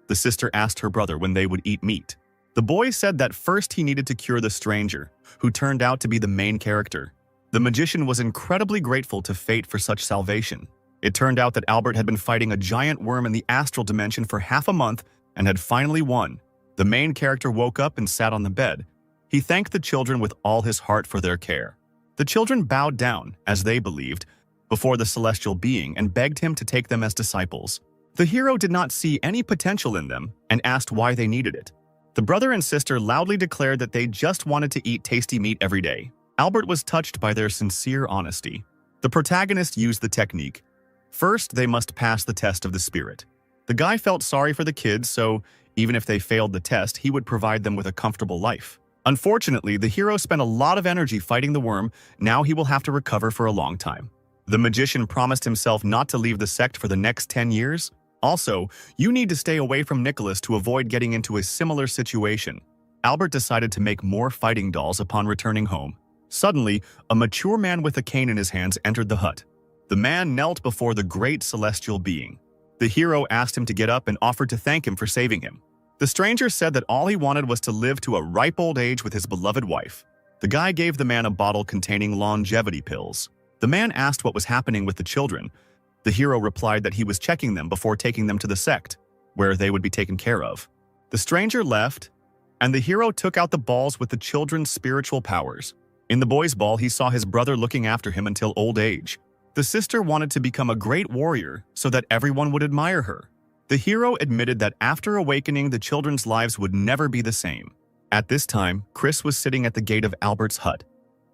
The sister asked her brother when they would eat meat. The boy said that first he needed to cure the stranger, who turned out to be the main character. The magician was incredibly grateful to fate for such salvation. It turned out that Albert had been fighting a giant worm in the astral dimension for half a month and had finally won. The main character woke up and sat on the bed. He thanked the children with all his heart for their care. The children bowed down, as they believed, before the celestial being and begged him to take them as disciples. The hero did not see any potential in them and asked why they needed it. The brother and sister loudly declared that they just wanted to eat tasty meat every day. Albert was touched by their sincere honesty. The protagonist used the technique. First, they must pass the test of the spirit. The guy felt sorry for the kids, so even if they failed the test, he would provide them with a comfortable life. Unfortunately, the hero spent a lot of energy fighting the worm. Now he will have to recover for a long time. The magician promised himself not to leave the sect for the next 10 years. Also, you need to stay away from Nicholas to avoid getting into a similar situation. Albert decided to make more fighting dolls upon returning home. Suddenly, a mature man with a cane in his hands entered the hut. The man knelt before the great celestial being. The hero asked him to get up and offered to thank him for saving him. The stranger said that all he wanted was to live to a ripe old age with his beloved wife. The guy gave the man a bottle containing longevity pills. The man asked what was happening with the children. The hero replied that he was checking them before taking them to the sect, where they would be taken care of. The stranger left, and the hero took out the balls with the children's spiritual powers. In the boy's ball, he saw his brother looking after him until old age. The sister wanted to become a great warrior so that everyone would admire her. The hero admitted that after awakening, the children's lives would never be the same. At this time, Chris was sitting at the gate of Albert's hut.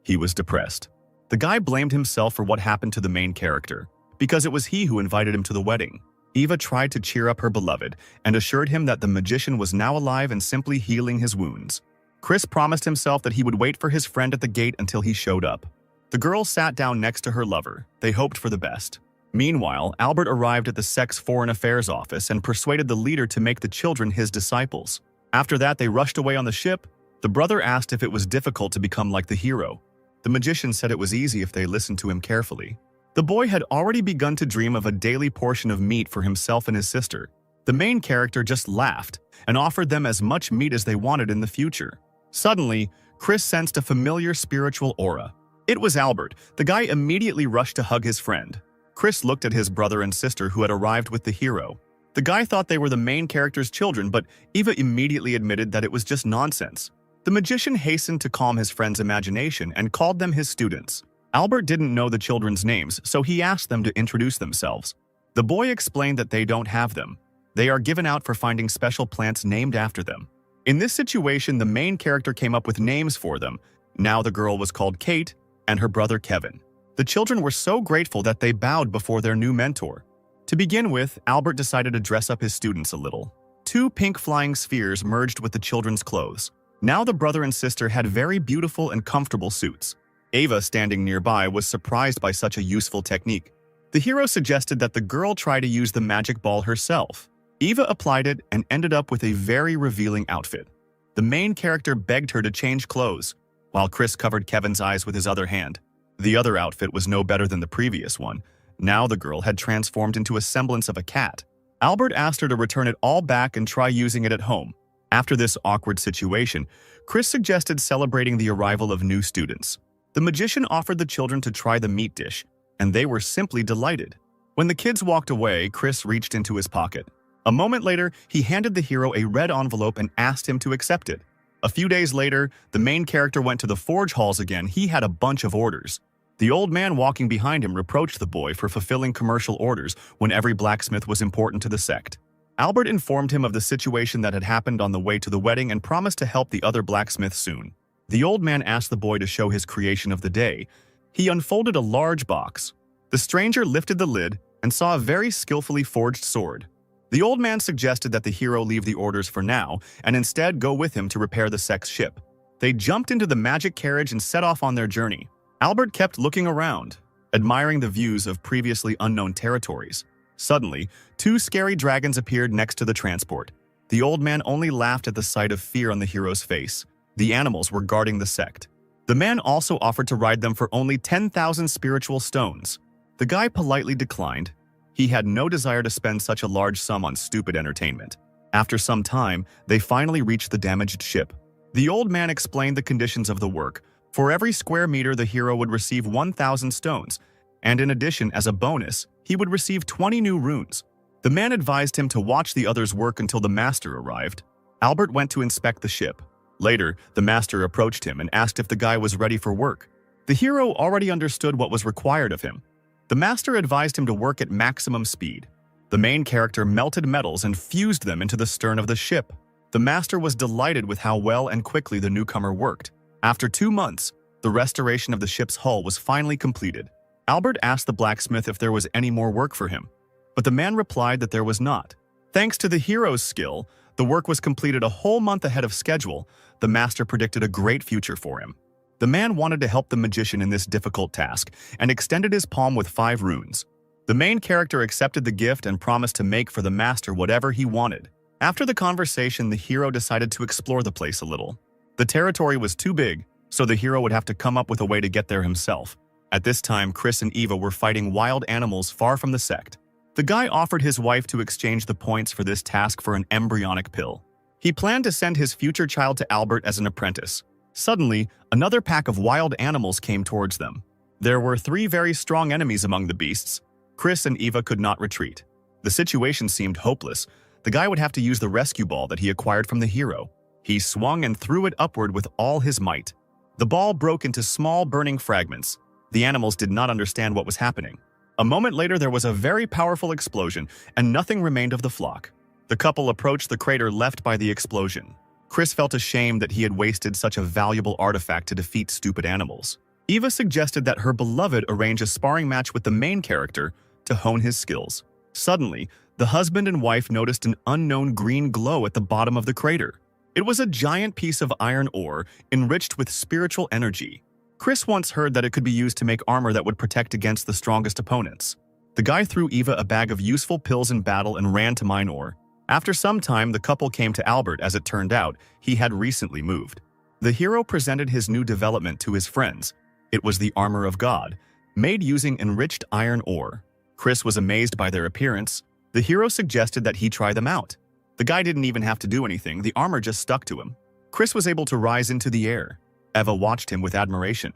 He was depressed. The guy blamed himself for what happened to the main character, because it was he who invited him to the wedding. Eva tried to cheer up her beloved and assured him that the magician was now alive and simply healing his wounds. Chris promised himself that he would wait for his friend at the gate until he showed up. The girl sat down next to her lover. They hoped for the best. Meanwhile, Albert arrived at the sect's Foreign Affairs office and persuaded the leader to make the children his disciples. After that, they rushed away on the ship. The brother asked if it was difficult to become like the hero. The magician said it was easy if they listened to him carefully. The boy had already begun to dream of a daily portion of meat for himself and his sister. The main character just laughed and offered them as much meat as they wanted in the future. Suddenly, Chris sensed a familiar spiritual aura. It was Albert. The guy immediately rushed to hug his friend. Chris looked at his brother and sister who had arrived with the hero. The guy thought they were the main character's children, but Eva immediately admitted that it was just nonsense. The magician hastened to calm his friend's imagination and called them his students. Albert didn't know the children's names, so he asked them to introduce themselves. The boy explained that they don't have them. They are given out for finding special plants named after them. In this situation, the main character came up with names for them. Now the girl was called Kate and her brother Kevin. The children were so grateful that they bowed before their new mentor. To begin with, Albert decided to dress up his students a little. 2 pink flying spheres merged with the children's clothes. Now the brother and sister had very beautiful and comfortable suits. Ava, standing nearby, was surprised by such a useful technique. The hero suggested that the girl try to use the magic ball herself. Eva applied it and ended up with a very revealing outfit. The main character begged her to change clothes, while Chris covered Kevin's eyes with his other hand. The other outfit was no better than the previous one. Now the girl had transformed into a semblance of a cat. Albert asked her to return it all back and try using it at home. After this awkward situation, Chris suggested celebrating the arrival of new students. The magician offered the children to try the meat dish. and they were simply delighted. When the kids walked away, Chris reached into his pocket. A moment later, he handed the hero a red envelope and asked him to accept it. A few days later, the main character went to the forge halls again. He had a bunch of orders. The old man walking behind him reproached the boy for fulfilling commercial orders when every blacksmith was important to the sect. Albert informed him of the situation that had happened on the way to the wedding and promised to help the other blacksmiths soon. The old man asked the boy to show his creation of the day. He unfolded a large box. The stranger lifted the lid and saw a very skillfully forged sword. The old man suggested that the hero leave the orders for now and instead go with him to repair the sect's ship. They jumped into the magic carriage and set off on their journey. Albert kept looking around, admiring the views of previously unknown territories. Suddenly, two scary dragons appeared next to the transport. The old man only laughed at the sight of fear on the hero's face. The animals were guarding the sect. The man also offered to ride them for only 10,000 spiritual stones. The guy politely declined. He had no desire to spend such a large sum on stupid entertainment. After some time, they finally reached the damaged ship. The old man explained the conditions of the work. For every square meter, the hero would receive 1,000 stones, and in addition, as a bonus, he would receive 20 new runes. The man advised him to watch the others work until the master arrived. Albert went to inspect the ship. Later, the master approached him and asked if the guy was ready for work. The hero already understood what was required of him. The master advised him to work at maximum speed. The main character melted metals and fused them into the stern of the ship. The master was delighted with how well and quickly the newcomer worked. After 2 months, the restoration of the ship's hull was finally completed. Albert asked the blacksmith if there was any more work for him, but the man replied that there was not. Thanks to the hero's skill, the work was completed a whole month ahead of schedule. The master predicted a great future for him. The man wanted to help the magician in this difficult task and extended his palm with 5 runes. The main character accepted the gift and promised to make for the master whatever he wanted. After the conversation, the hero decided to explore the place a little. The territory was too big, so the hero would have to come up with a way to get there himself. At this time, Chris and Eva were fighting wild animals far from the sect. The guy offered his wife to exchange the points for this task for an embryonic pill. He planned to send his future child to Albert as an apprentice. Suddenly, another pack of wild animals came towards them. There were 3 very strong enemies among the beasts. Chris and Eva could not retreat. The situation seemed hopeless. The guy would have to use the rescue ball that he acquired from the hero. He swung and threw it upward with all his might. The ball broke into small burning fragments. The animals did not understand what was happening. A moment later, there was a very powerful explosion, and nothing remained of the flock. The couple approached the crater left by the explosion. Chris felt ashamed that he had wasted such a valuable artifact to defeat stupid animals. Eva suggested that her beloved arrange a sparring match with the main character to hone his skills. Suddenly, the husband and wife noticed an unknown green glow at the bottom of the crater. It was a giant piece of iron ore enriched with spiritual energy. Chris once heard that it could be used to make armor that would protect against the strongest opponents. The guy threw Eva a bag of useful pills in battle and ran to mine ore. After some time, the couple came to Albert. As it turned out, he had recently moved. The hero presented his new development to his friends. It was the armor of God, made using enriched iron ore. Chris was amazed by their appearance. The hero suggested that he try them out. The guy didn't even have to do anything, the armor just stuck to him. Chris was able to rise into the air. Eva watched him with admiration.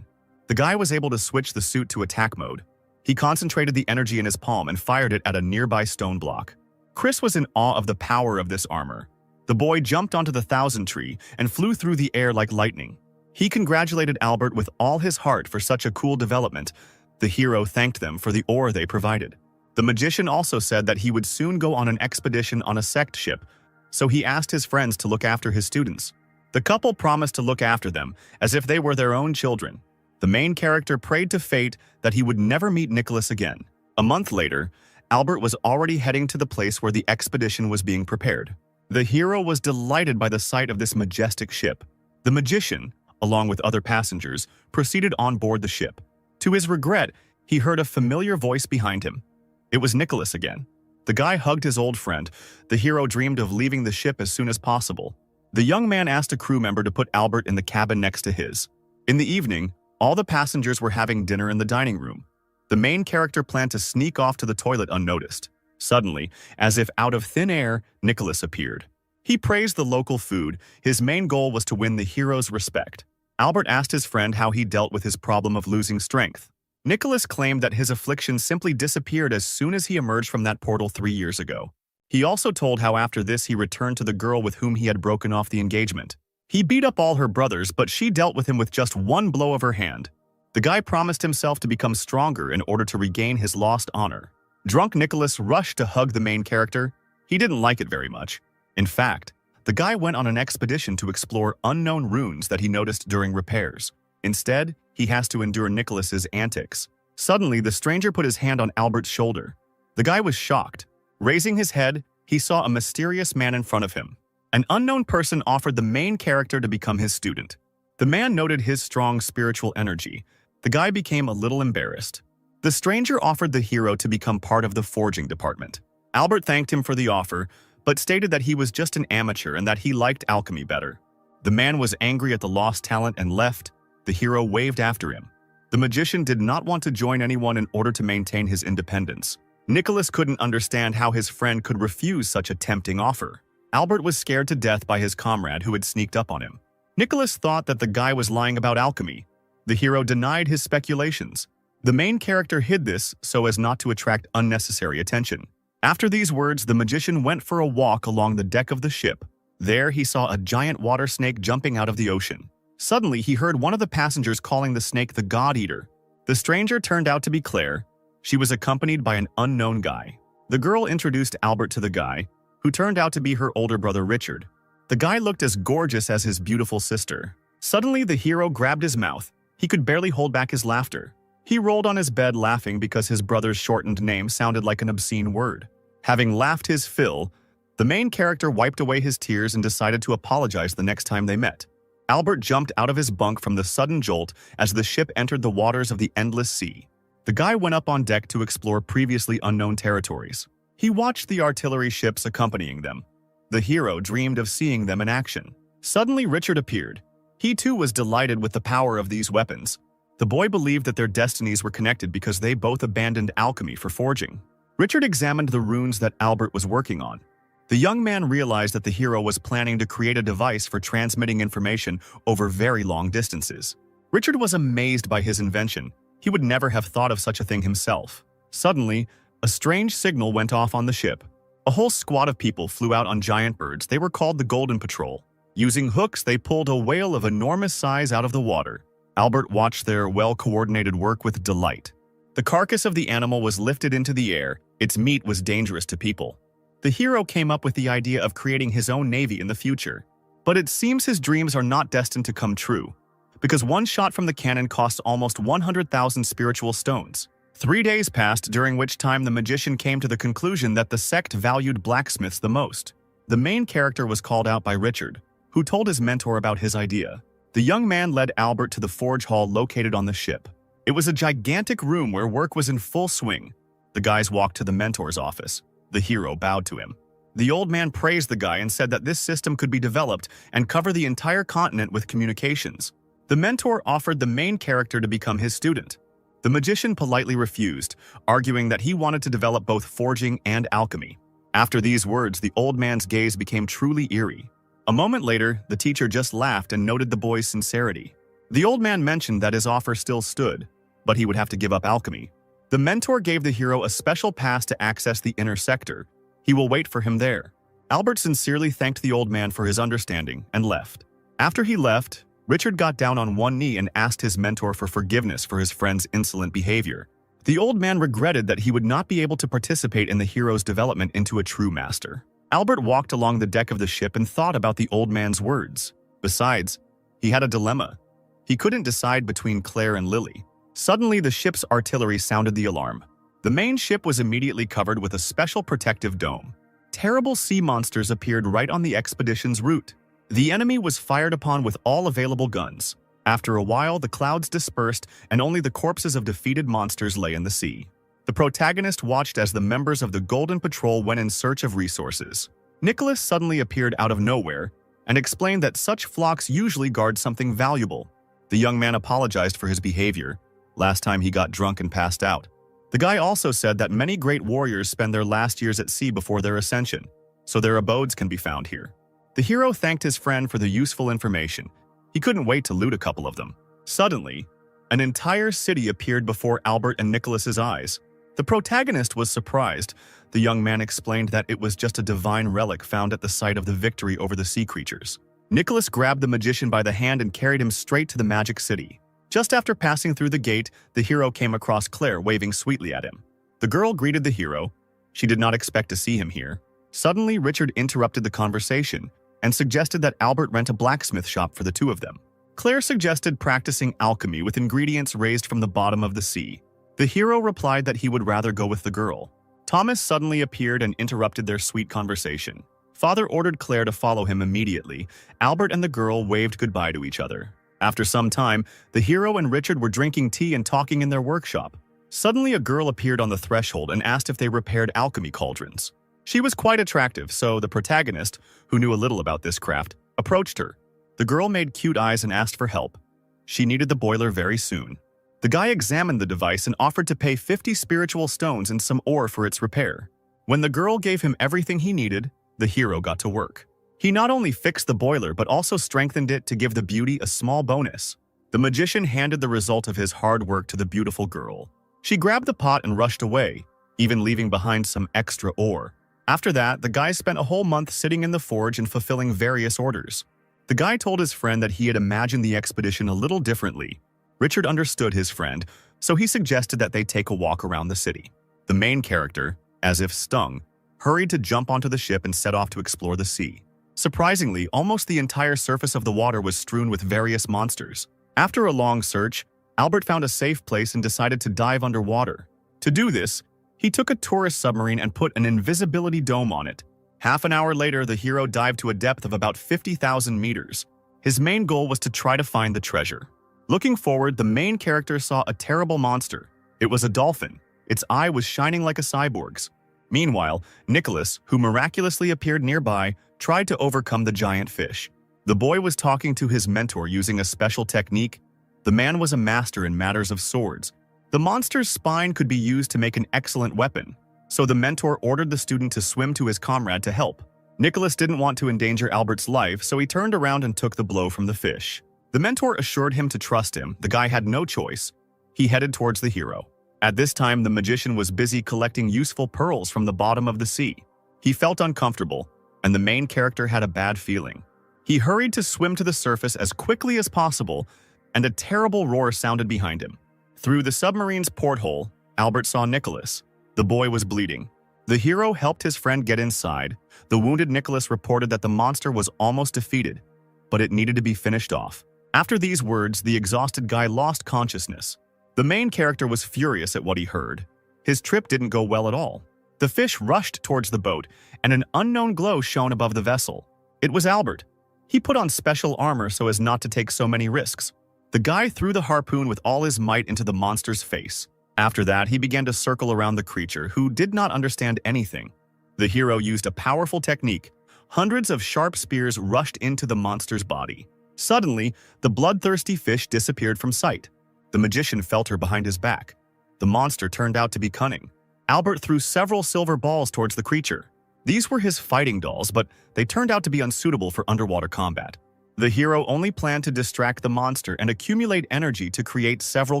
The guy was able to switch the suit to attack mode. He concentrated the energy in his palm and fired it at a nearby stone block. Chris was in awe of the power of this armor. The boy jumped onto the thousand tree and flew through the air like lightning. He congratulated Albert with all his heart for such a cool development. The hero thanked them for the ore they provided. The magician also said that he would soon go on an expedition on a sect ship, so he asked his friends to look after his students. The couple promised to look after them as if they were their own children. The main character prayed to fate that he would never meet Nicholas again. A month later, Albert was already heading to the place where the expedition was being prepared. The hero was delighted by the sight of this majestic ship. The magician, along with other passengers, proceeded on board the ship. To his regret, he heard a familiar voice behind him. It was Nicholas again. The guy hugged his old friend. The hero dreamed of leaving the ship as soon as possible. The young man asked a crew member to put Albert in the cabin next to his. In the evening, all the passengers were having dinner in the dining room. The main character planned to sneak off to the toilet unnoticed. Suddenly, as if out of thin air, Nicholas appeared. He praised the local food. His main goal was to win the hero's respect. Albert asked his friend how he dealt with his problem of losing strength. Nicholas claimed that his affliction simply disappeared as soon as he emerged from that portal 3 years ago. He also told how after this he returned to the girl with whom he had broken off the engagement. He beat up all her brothers, but she dealt with him with just one blow of her hand. The guy promised himself to become stronger in order to regain his lost honor. Drunk Nicholas rushed to hug the main character. He didn't like it very much. In fact, the guy went on an expedition to explore unknown runes that he noticed during repairs. Instead, he has to endure Nicholas's antics. Suddenly, the stranger put his hand on Albert's shoulder. The guy was shocked. Raising his head, he saw a mysterious man in front of him. An unknown person offered the main character to become his student. The man noted his strong spiritual energy. The guy became a little embarrassed. The stranger offered the hero to become part of the forging department. Albert thanked him for the offer, but stated that he was just an amateur and that he liked alchemy better. The man was angry at the lost talent and left. The hero waved after him. The magician did not want to join anyone in order to maintain his independence. Nicholas couldn't understand how his friend could refuse such a tempting offer. Albert was scared to death by his comrade who had sneaked up on him. Nicholas thought that the guy was lying about alchemy. The hero denied his speculations. The main character hid this so as not to attract unnecessary attention. After these words, the magician went for a walk along the deck of the ship. There, he saw a giant water snake jumping out of the ocean. Suddenly, he heard one of the passengers calling the snake the God Eater. The stranger turned out to be Claire. She was accompanied by an unknown guy. The girl introduced Albert to the guy, who turned out to be her older brother Richard. The guy looked as gorgeous as his beautiful sister. Suddenly, the hero grabbed his mouth. He could barely hold back his laughter. He rolled on his bed laughing because his brother's shortened name sounded like an obscene word. Having laughed his fill, the main character wiped away his tears and decided to apologize the next time they met. Albert jumped out of his bunk from the sudden jolt as the ship entered the waters of the endless sea. The guy went up on deck to explore previously unknown territories. He watched the artillery ships accompanying them. The hero dreamed of seeing them in action. Suddenly, Richard appeared. He too was delighted with the power of these weapons. The boy believed that their destinies were connected because they both abandoned alchemy for forging. Richard examined the runes that Albert was working on. The young man realized that the hero was planning to create a device for transmitting information over very long distances. Richard was amazed by his invention. He would never have thought of such a thing himself. Suddenly, a strange signal went off on the ship. A whole squad of people flew out on giant birds. They were called the Golden Patrol. Using hooks, they pulled a whale of enormous size out of the water. Albert watched their well-coordinated work with delight. The carcass of the animal was lifted into the air. Its meat was dangerous to people. The hero came up with the idea of creating his own navy in the future. But it seems his dreams are not destined to come true, because one shot from the cannon costs almost 100,000 spiritual stones. 3 days passed, during which time the magician came to the conclusion that the sect valued blacksmiths the most. The main character was called out by Richard, who told his mentor about his idea. The young man led Albert to the forge hall located on the ship. It was a gigantic room where work was in full swing. The guys walked to the mentor's office. The hero bowed to him. The old man praised the guy and said that this system could be developed and cover the entire continent with communications. The mentor offered the main character to become his student. The magician politely refused, arguing that he wanted to develop both forging and alchemy. After these words, the old man's gaze became truly eerie. A moment later, the teacher just laughed and noted the boy's sincerity. The old man mentioned that his offer still stood, but he would have to give up alchemy. The mentor gave the hero a special pass to access the inner sector. He will wait for him there. Albert sincerely thanked the old man for his understanding and left. After he left, Richard got down on one knee and asked his mentor for forgiveness for his friend's insolent behavior. The old man regretted that he would not be able to participate in the hero's development into a true master. Albert walked along the deck of the ship and thought about the old man's words. Besides, he had a dilemma. He couldn't decide between Claire and Lily. Suddenly, the ship's artillery sounded the alarm. The main ship was immediately covered with a special protective dome. Terrible sea monsters appeared right on the expedition's route. The enemy was fired upon with all available guns. After a while, the clouds dispersed and only the corpses of defeated monsters lay in the sea. The protagonist watched as the members of the Golden Patrol went in search of resources. Nicholas suddenly appeared out of nowhere and explained that such flocks usually guard something valuable. The young man apologized for his behavior. Last time he got drunk and passed out. The guy also said that many great warriors spend their last years at sea before their ascension, so their abodes can be found here. The hero thanked his friend for the useful information. He couldn't wait to loot a couple of them. Suddenly, An entire city appeared before Albert and Nicholas's eyes. The protagonist was surprised. The young man explained that it was just a divine relic found at the site of the victory over the sea creatures. Nicholas grabbed the magician by the hand and carried him straight to the magic city. Just after passing through the gate, the hero came across Claire waving sweetly at him. The girl greeted the hero. She did not expect to see him here. Suddenly, Richard interrupted the conversation and suggested that Albert rent a blacksmith shop for the two of them. Claire suggested practicing alchemy with ingredients raised from the bottom of the sea. The hero replied that he would rather go with the girl. Thomas suddenly appeared and interrupted their sweet conversation. Father ordered Claire to follow him immediately. Albert and the girl waved goodbye to each other. After some time, the hero and Richard were drinking tea and talking in their workshop. Suddenly, a girl appeared on the threshold and asked if they repaired alchemy cauldrons. She was quite attractive, so the protagonist, who knew a little about this craft, approached her. The girl made cute eyes and asked for help. She needed the boiler very soon. The guy examined the device and offered to pay 50 spiritual stones and some ore for its repair. When the girl gave him everything he needed, the hero got to work. He not only fixed the boiler but also strengthened it to give the beauty a small bonus. The magician handed the result of his hard work to the beautiful girl. She grabbed the pot and rushed away, even leaving behind some extra ore. After that, the guy spent a whole month sitting in the forge and fulfilling various orders. The guy told his friend that he had imagined the expedition a little differently. Richard understood his friend, so he suggested that they take a walk around the city. The main character, as if stung, hurried to jump onto the ship and set off to explore the sea. Surprisingly, almost the entire surface of the water was strewn with various monsters. After a long search, Albert found a safe place and decided to dive underwater. To do this, he took a tourist submarine and put an invisibility dome on it. Half an hour later, the hero dived to a depth of about 50,000 meters. His main goal was to try to find the treasure. Looking forward, the main character saw a terrible monster. It was a dolphin. Its eye was shining like a cyborg's. Meanwhile, Nicholas, who miraculously appeared nearby, tried to overcome the giant fish. The boy was talking to his mentor using a special technique. The man was a master in matters of swords. The monster's spine could be used to make an excellent weapon, so the mentor ordered the student to swim to his comrade to help. Nicholas didn't want to endanger Albert's life, so he turned around and took the blow from the fish. The mentor assured him to trust him. The guy had no choice. He headed towards the hero. At this time, the magician was busy collecting useful pearls from the bottom of the sea. He felt uncomfortable, and the main character had a bad feeling. He hurried to swim to the surface as quickly as possible, and a terrible roar sounded behind him. Through the submarine's porthole, Albert saw Nicholas. The boy was bleeding. The hero helped his friend get inside. The wounded Nicholas reported that the monster was almost defeated, but it needed to be finished off. After these words, the exhausted guy lost consciousness. The main character was furious at what he heard. His trip didn't go well at all. The fish rushed towards the boat, and an unknown glow shone above the vessel. It was Albert. He put on special armor so as not to take so many risks. The guy threw the harpoon with all his might into the monster's face. After that, he began to circle around the creature, who did not understand anything. The hero used a powerful technique. Hundreds of sharp spears rushed into the monster's body. Suddenly, the bloodthirsty fish disappeared from sight. The magician felt her behind his back. The monster turned out to be cunning. Albert threw several silver balls towards the creature. These were his fighting dolls, but they turned out to be unsuitable for underwater combat. The hero only planned to distract the monster and accumulate energy to create several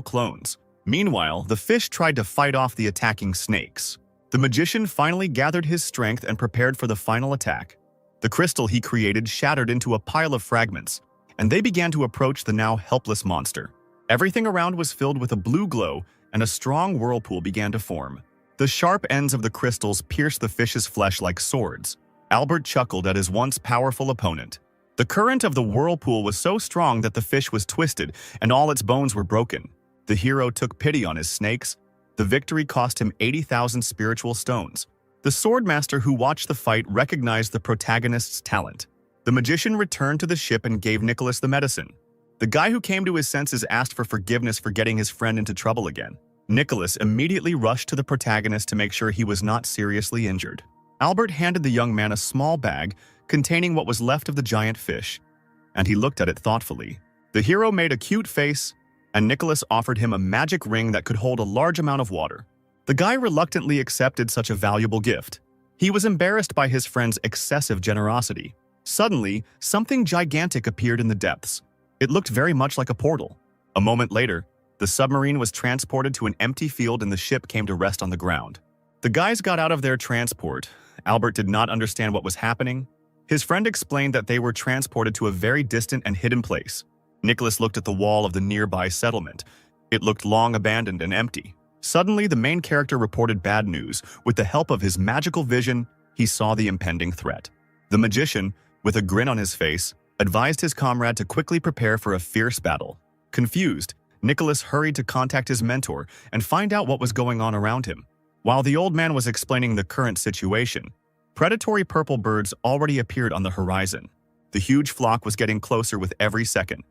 clones. Meanwhile, the fish tried to fight off the attacking snakes. The magician finally gathered his strength and prepared for the final attack. The crystal he created shattered into a pile of fragments, and they began to approach the now helpless monster. Everything around was filled with a blue glow, and a strong whirlpool began to form. The sharp ends of the crystals pierced the fish's flesh like swords. Albert chuckled at his once powerful opponent. The current of the whirlpool was so strong that the fish was twisted, and all its bones were broken. The hero took pity on his snakes. The victory cost him 80,000 spiritual stones. The swordmaster who watched the fight recognized the protagonist's talent. The magician returned to the ship and gave Nicholas the medicine. The guy who came to his senses asked for forgiveness for getting his friend into trouble again. Nicholas immediately rushed to the protagonist to make sure he was not seriously injured. Albert handed the young man a small bag containing what was left of the giant fish, and he looked at it thoughtfully. The hero made a cute face, and Nicholas offered him a magic ring that could hold a large amount of water. The guy reluctantly accepted such a valuable gift. He was embarrassed by his friend's excessive generosity. Suddenly, something gigantic appeared in the depths. It looked very much like a portal. A moment later, The submarine was transported to an empty field and the ship came to rest on the ground. The guys got out of their transport. Albert did not understand what was happening. His friend explained that they were transported to a very distant and hidden place. Nicholas looked at the wall of the nearby settlement. It looked long abandoned and empty. Suddenly, the main character reported bad news. With the help of his magical vision, he saw the impending threat. The magician, with a grin on his face, advised his comrade to quickly prepare for a fierce battle. Confused, Nicholas hurried to contact his mentor and find out what was going on around him. While the old man was explaining the current situation, predatory purple birds already appeared on the horizon. The huge flock was getting closer with every second,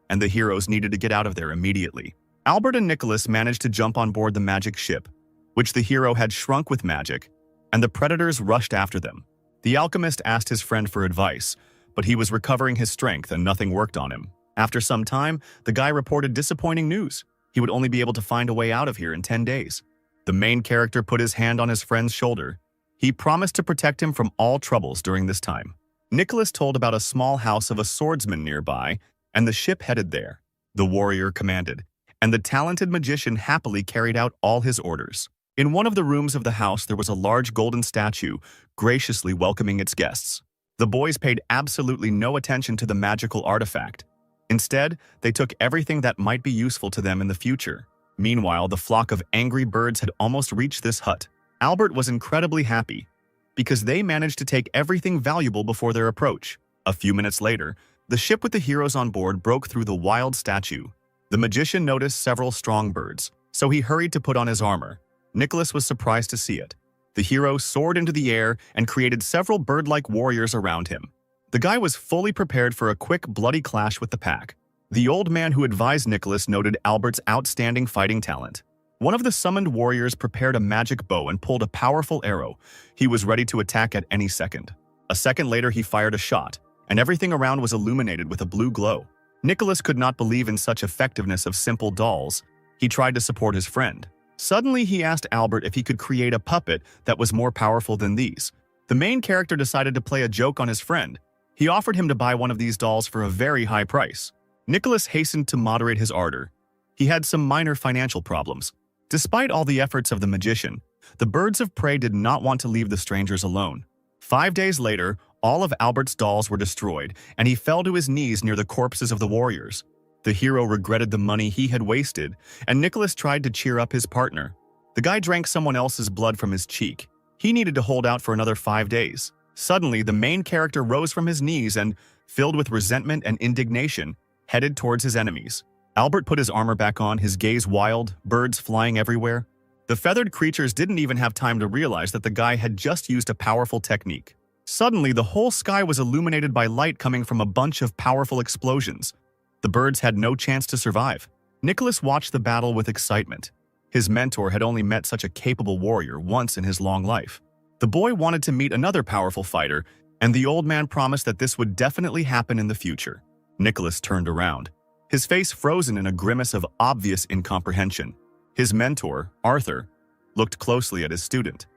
and the heroes needed to get out of there immediately. Albert and Nicholas managed to jump on board the magic ship, which the hero had shrunk with magic, and the predators rushed after them. The alchemist asked his friend for advice, but he was recovering his strength and nothing worked on him. After some time, the guy reported disappointing news. He would only be able to find a way out of here in 10 days. The main character put his hand on his friend's shoulder. He promised to protect him from all troubles during this time. Nicholas told about a small house of a swordsman nearby, and the ship headed there. The warrior commanded, and the talented magician happily carried out all his orders. In one of the rooms of the house, there was a large golden statue, graciously welcoming its guests. The boys paid absolutely no attention to the magical artifact. Instead, they took everything that might be useful to them in the future. Meanwhile, the flock of angry birds had almost reached this hut. Albert was incredibly happy, because they managed to take everything valuable before their approach. A few minutes later, the ship with the heroes on board broke through the wild statue. The magician noticed several strong birds, so he hurried to put on his armor. Nicholas was surprised to see it. The hero soared into the air and created several bird-like warriors around him. The guy was fully prepared for a quick, bloody clash with the pack. The old man who advised Nicholas noted Albert's outstanding fighting talent. One of the summoned warriors prepared a magic bow and pulled a powerful arrow. He was ready to attack at any second. A second later, he fired a shot, and everything around was illuminated with a blue glow. Nicholas could not believe in such effectiveness of simple dolls. He tried to support his friend. Suddenly, he asked Albert if he could create a puppet that was more powerful than these. The main character decided to play a joke on his friend. He offered him to buy one of these dolls for a very high price. Nicholas hastened to moderate his ardor. He had some minor financial problems. Despite all the efforts of the magician, the birds of prey did not want to leave the strangers alone. 5 days later, all of Albert's dolls were destroyed, and he fell to his knees near the corpses of the warriors. The hero regretted the money he had wasted, and Nicholas tried to cheer up his partner. The guy drank someone else's blood from his cheek. He needed to hold out for another 5 days. Suddenly, the main character rose from his knees and, filled with resentment and indignation, headed towards his enemies. Albert put his armor back on, his gaze wild, birds flying everywhere. The feathered creatures didn't even have time to realize that the guy had just used a powerful technique. Suddenly, the whole sky was illuminated by light coming from a bunch of powerful explosions. The birds had no chance to survive. Nicholas watched the battle with excitement. His mentor had only met such a capable warrior once in his long life. The boy wanted to meet another powerful fighter, and the old man promised that this would definitely happen in the future. Nicholas turned around, his face frozen in a grimace of obvious incomprehension. His mentor, Arthur, looked closely at his student.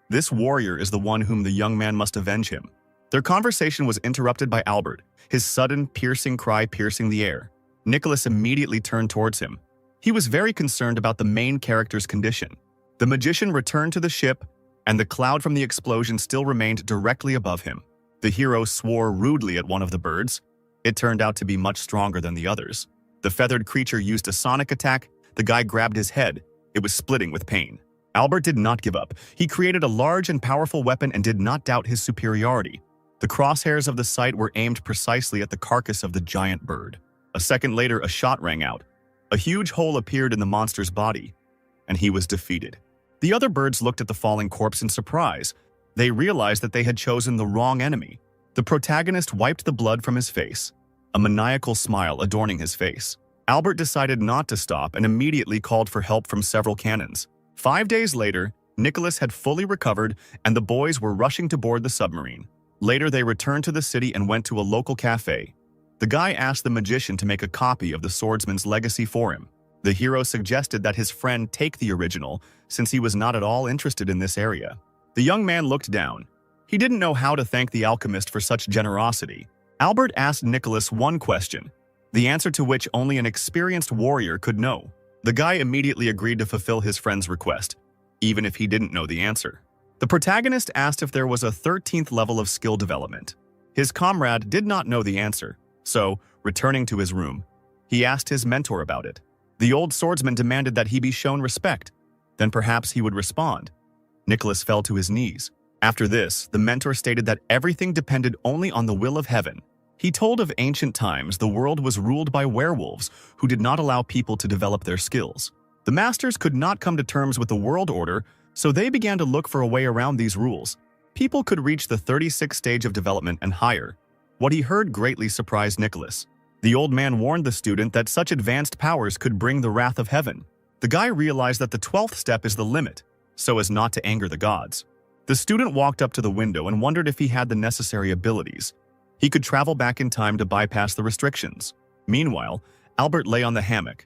This warrior is the one whom the young man must avenge him. Their conversation was interrupted by Albert, his sudden, piercing cry piercing the air. Nicholas immediately turned towards him. He was very concerned about the main character's condition. The magician returned to the ship, and the cloud from the explosion still remained directly above him. The hero swore rudely at one of the birds. It turned out to be much stronger than the others. The feathered creature used a sonic attack. The guy grabbed his head. It was splitting with pain. Albert did not give up. He created a large and powerful weapon and did not doubt his superiority. The crosshairs of the sight were aimed precisely at the carcass of the giant bird. A second later, a shot rang out. A huge hole appeared in the monster's body, and he was defeated. The other birds looked at the falling corpse in surprise. They realized that they had chosen the wrong enemy. The protagonist wiped the blood from his face, a maniacal smile adorning his face. Albert decided not to stop and immediately called for help from several cannons. 5 days later, Nicholas had fully recovered, and the boys were rushing to board the submarine. Later, they returned to the city and went to a local cafe. The guy asked the magician to make a copy of the swordsman's legacy for him. The hero suggested that his friend take the original, since he was not at all interested in this area. The young man looked down. He didn't know how to thank the alchemist for such generosity. Albert asked Nicholas one question, the answer to which only an experienced warrior could know. The guy immediately agreed to fulfill his friend's request, even if he didn't know the answer. The protagonist asked if there was a 13th level of skill development. His comrade did not know the answer, so, returning to his room, he asked his mentor about it. The old swordsman demanded that he be shown respect. Then perhaps he would respond. Nicholas fell to his knees. After this, the mentor stated that everything depended only on the will of heaven. He told of ancient times the world was ruled by werewolves who did not allow people to develop their skills. The masters could not come to terms with the world order, so they began to look for a way around these rules. People could reach the 36th stage of development and higher. What he heard greatly surprised Nicholas. The old man warned the student that such advanced powers could bring the wrath of heaven. The guy realized that the 12th step is the limit, so as not to anger the gods. The student walked up to the window and wondered if he had the necessary abilities. He could travel back in time to bypass the restrictions. Meanwhile, Albert lay on the hammock.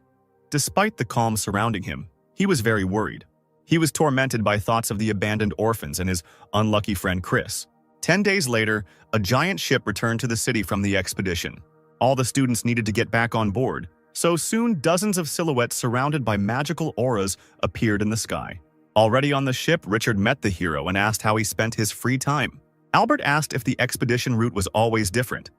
Despite the calm surrounding him, he was very worried. He was tormented by thoughts of the abandoned orphans and his unlucky friend Chris. 10 days later, a giant ship returned to the city from the expedition. All the students needed to get back on board, so soon dozens of silhouettes surrounded by magical auras appeared in the sky. Already on the ship, Richard met the hero and asked how he spent his free time. Albert asked if the expedition route was always different,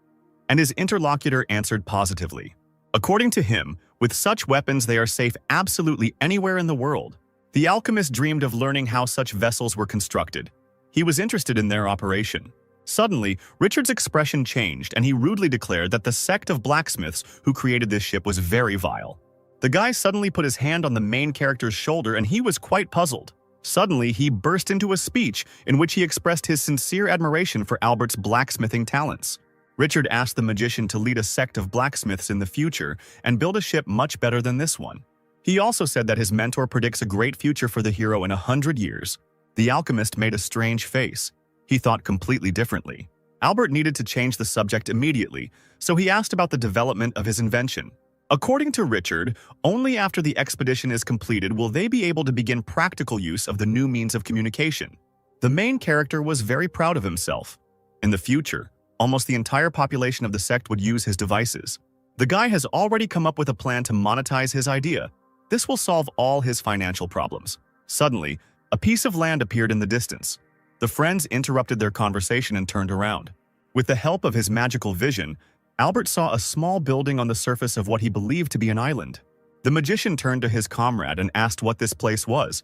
and his interlocutor answered positively. According to him, with such weapons they are safe absolutely anywhere in the world. The alchemist dreamed of learning how such vessels were constructed. He was interested in their operation. Suddenly, Richard's expression changed and he rudely declared that the sect of blacksmiths who created this ship was very vile. The guy suddenly put his hand on the main character's shoulder and he was quite puzzled. Suddenly, he burst into a speech in which he expressed his sincere admiration for Albert's blacksmithing talents. Richard asked the magician to lead a sect of blacksmiths in the future and build a ship much better than this one. He also said that his mentor predicts a great future for the hero in 100 years. The alchemist made a strange face. He thought completely differently. Albert needed to change the subject immediately, so he asked about the development of his invention. According to Richard, only after the expedition is completed will they be able to begin practical use of the new means of communication. The main character was very proud of himself. In the future, almost the entire population of the sect would use his devices. The guy has already come up with a plan to monetize his idea. This will solve all his financial problems. Suddenly, a piece of land appeared in the distance. The friends interrupted their conversation and turned around. With the help of his magical vision, Albert saw a small building on the surface of what he believed to be an island. The magician turned to his comrade and asked what this place was,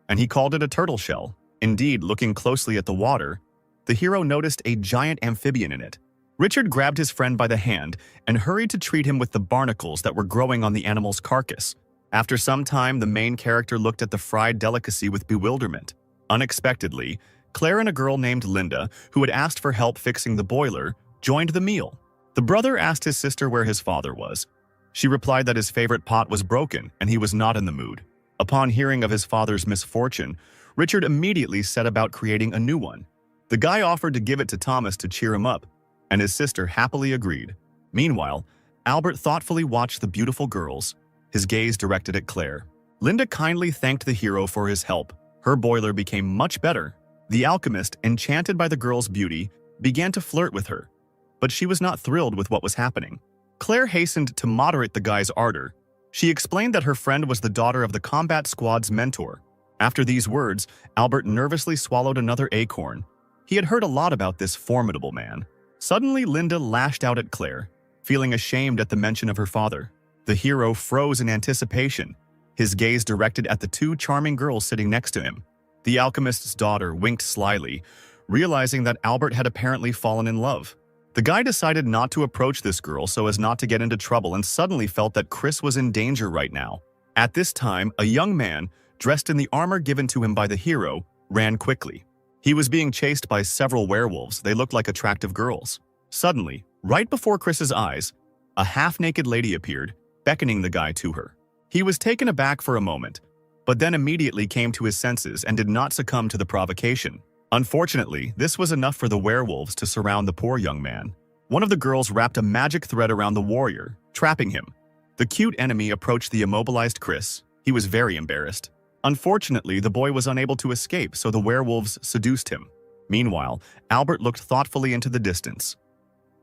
and he called it a turtle shell. Indeed, looking closely at the water, the hero noticed a giant amphibian in it. Richard grabbed his friend by the hand and hurried to treat him with the barnacles that were growing on the animal's carcass. After some time, the main character looked at the fried delicacy with bewilderment. Unexpectedly, Claire and a girl named Linda, who had asked for help fixing the boiler, joined the meal. The brother asked his sister where his father was. She replied that his favorite pot was broken and he was not in the mood. Upon hearing of his father's misfortune, Richard immediately set about creating a new one. The guy offered to give it to Thomas to cheer him up, and his sister happily agreed. Meanwhile, Albert thoughtfully watched the beautiful girls, his gaze directed at Claire. Linda kindly thanked the hero for his help. Her boiler became much better. The alchemist, enchanted by the girl's beauty, began to flirt with her, but she was not thrilled with what was happening. Claire hastened to moderate the guy's ardor. She explained that her friend was the daughter of the combat squad's mentor. After these words, Albert nervously swallowed another acorn. He had heard a lot about this formidable man. Suddenly, Linda lashed out at Claire, feeling ashamed at the mention of her father. The hero froze in anticipation, his gaze directed at the two charming girls sitting next to him. The alchemist's daughter winked slyly, realizing that Albert had apparently fallen in love. The guy decided not to approach this girl so as not to get into trouble and suddenly felt that Chris was in danger right now. At this time, a young man, dressed in the armor given to him by the hero, ran quickly. He was being chased by several werewolves. They looked like attractive girls. Suddenly, right before Chris's eyes, a half-naked lady appeared, beckoning the guy to her. He was taken aback for a moment, but then immediately came to his senses and did not succumb to the provocation. Unfortunately, this was enough for the werewolves to surround the poor young man. One of the girls wrapped a magic thread around the warrior, trapping him. The cute enemy approached the immobilized Chris. He was very embarrassed. Unfortunately, the boy was unable to escape, so the werewolves seduced him. Meanwhile, Albert looked thoughtfully into the distance.